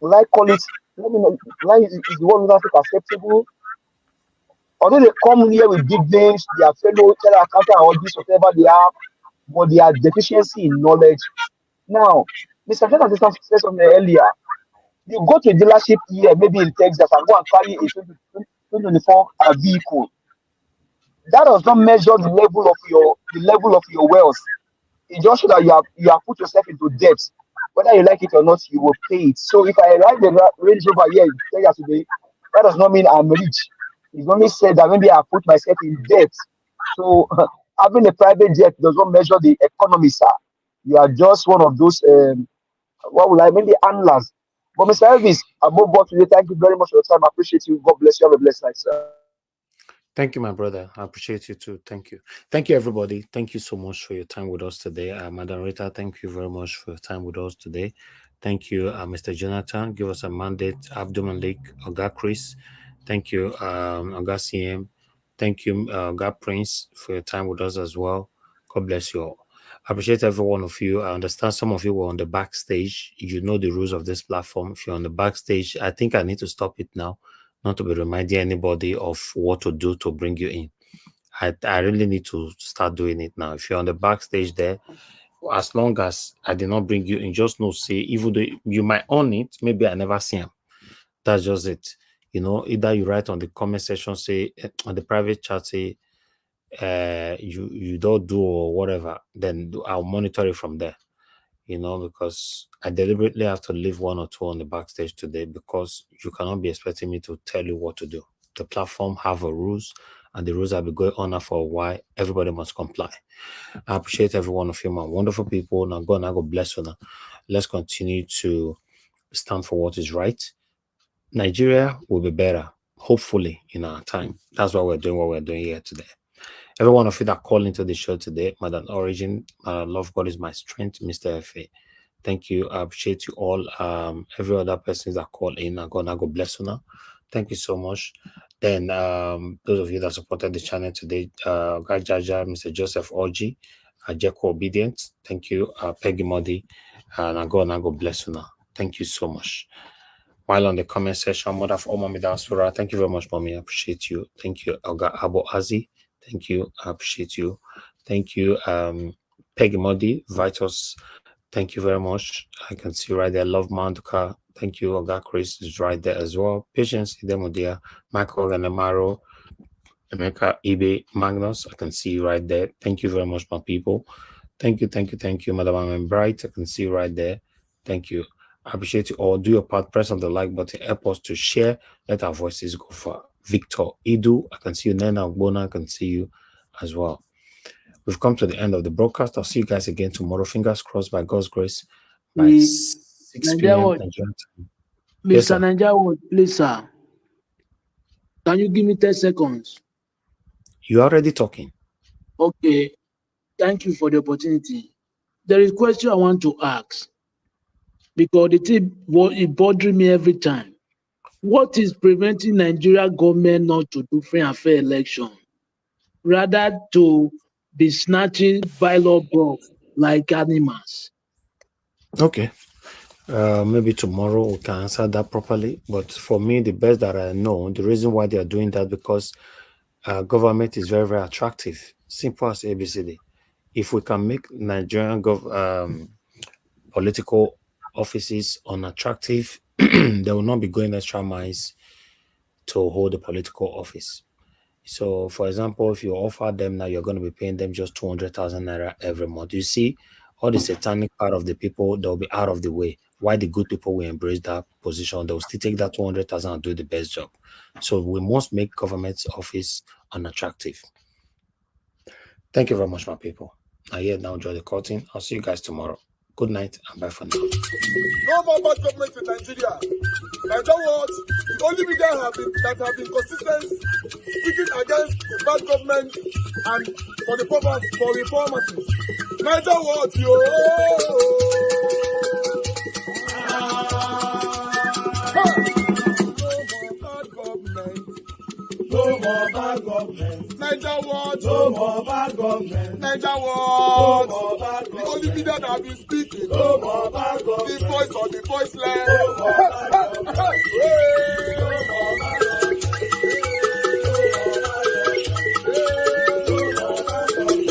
[SPEAKER 17] like call it, let me know, like is the one not acceptable. Although they come here with big names, their fellow teller accountant or this whatever they have, but they are deficiency in knowledge. Now, Mr. Jonathan said something earlier. You go to a dealership here, maybe in Texas, and go and carry a 2024 vehicle. That does not measure the level of your wealth. It just shows that you have put yourself into debt. Whether you like it or not, you will pay it. So if I ride the Range Rover here in Texas today, that does not mean I'm rich. It's only said that maybe I put myself in debt. So having a private jet does not measure the economy, sir. You are just one of those maybe handlers. But Mr. Elvis, above all today, thank you very much for your time. I appreciate you. God bless you. Have a blessed night, sir.
[SPEAKER 5] Thank you, my brother. I appreciate you too. Thank you. Thank you, everybody. Thank you so much for your time with us today. Madam Rita, thank you very much for your time with us today. Thank you, Mr. Jonathan. Give us a mandate. Abdul Malik, Oga Chris. Thank you, Oga CM. Thank you, Oga Prince, for your time with us as well. God bless you all. I appreciate every one of you. I understand some of you were on the backstage. You know the rules of this platform. If you're on the backstage, I think I need to stop it now, not to be reminding anybody of what to do to bring you in. I really need to start doing it now. If you're on the backstage there, as long as I did not bring you in, just know, say, even though you might own it, maybe I never see them. That's just it. You know, either you write on the comment section, say, on the private chat, say, you don't do or whatever, then I'll monitor it from there. You know, because I deliberately have to leave 1 or 2 on the backstage today because you cannot be expecting me to tell you what to do. The platform have a rules, and the rules have been going on for a while. Everybody must comply. I appreciate every one of you, my wonderful people. Now God bless you. Now, let's continue to stand for what is right. Nigeria will be better, hopefully, in our time. That's why we're doing what we're doing here today. Every one of you that called into the show today, Madam Origin, Love God is my strength, Mr. F.A. Thank you. I appreciate you all. Every other person that called in, God bless you now. Thank you so much. Then those of you that supported the channel today, Guy Jaja, Mr. Joseph Orji, Jeko Obedient, thank you, Peggy Modi, and God bless you now. Thank you so much. While on the comment section, Mother of all Mommy Diaspora, thank you very much, Mommy. I appreciate you. Thank you, Elga Abo Azi. Thank you. I appreciate you. Thank you, Peggy Modi, Vitus. Thank you very much. I can see right there. Love Manduka. Thank you. Oga Chris is right there as well. Patience, Idemudia, Michael Ganemaro, Emeka Ibe, Magnus. I can see you right there. Thank you very much, my people. Thank you, Madam I'm Bright. I can see you right there. Thank you. I appreciate you all. Do your part. Press on the like button. Help us to share. Let our voices go far. Victor Idu. I can see you. Nena Bona. I can see you as well. We've come to the end of the broadcast. I'll see you guys again tomorrow. Fingers crossed, by God's grace, by 6 p.m. Nigerian time. Yes,
[SPEAKER 11] Mr. Nanja, please, sir. Can you give me 10 seconds?
[SPEAKER 5] You're already talking.
[SPEAKER 11] Okay. Thank you for the opportunity. There is a question I want to ask, because the thing is bothering me every time. What is preventing Nigeria government not to do free and fair election, rather to be snatching ballot box like animals?
[SPEAKER 5] Okay. Maybe tomorrow we can answer that properly. But for me, the best that I know, the reason why they are doing that, because government is very, very attractive. Simple as ABCD. If we can make Nigerian political offices unattractive, they will not be going extra miles to hold a political office. So, for example, if you offer them now, you're going to be paying them just 200,000 naira every month. You see, all the satanic part of the people, they'll be out of the way. Why the good people will embrace that position? They'll still take that 200,000 and do the best job. So we must make government's office unattractive. Thank you very much, my people. I here now draw the curtain. I'll see you guys tomorrow. Good night and bye for now.
[SPEAKER 1] No more bad government in Nigeria. Nigeria what? The only media that have been consistent speaking against the bad government and for the purpose for reformers. Nigeria what? Yo! No more bad government. Nigeria what? No more bad government. Nigeria what? No more bad government. The only media that have been speaking. No more bad government. The voice of the voiceless. No more bad government. No more bad government.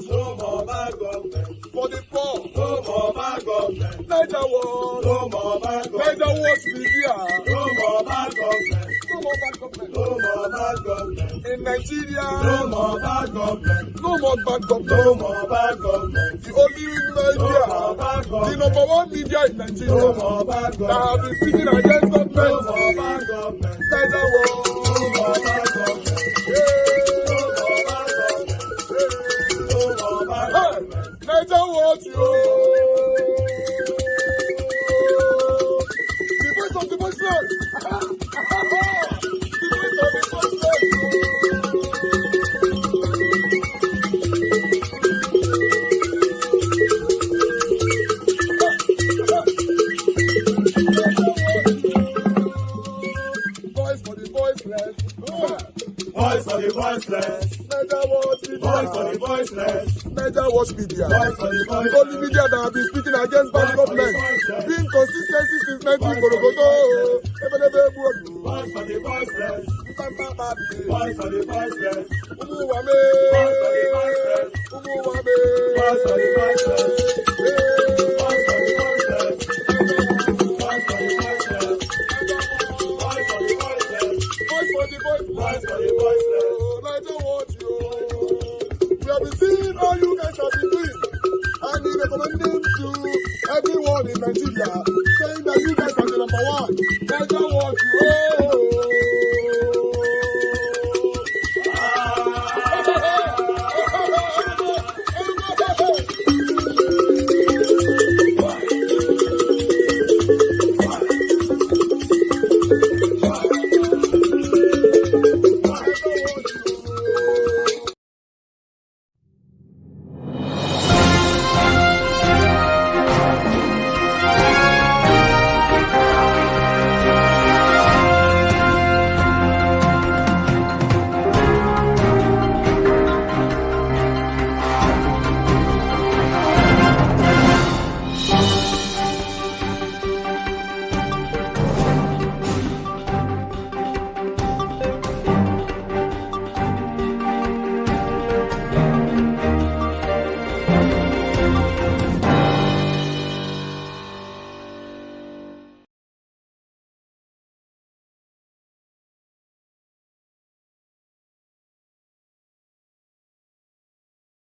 [SPEAKER 1] No more bad government. For the poor. No more bad government. Nigeria what? No more bad government. Nigeria what media. No more bad government. No more bad government. No more bad government. In Nigeria. No more bad government. No more bad government. No more bad government. The only media. No more bad government. The number one media in Nigeria. No more bad government. That have been speaking against government. No more bad government. Nigeria what? No more bad government. Nigeria what you? The voice of the voiceless. The voice of the voiceless. Voice for the voiceless. Voice for the voiceless. Nigeria what media. Voice for the voiceless. Nigeria watch media. Voice for the voiceless. The only media that have been speaking against bad government. Being consistency since 1944. Voice for the voiceless. Voice for the voiceless. Voice for the voiceless. Voice for the voiceless.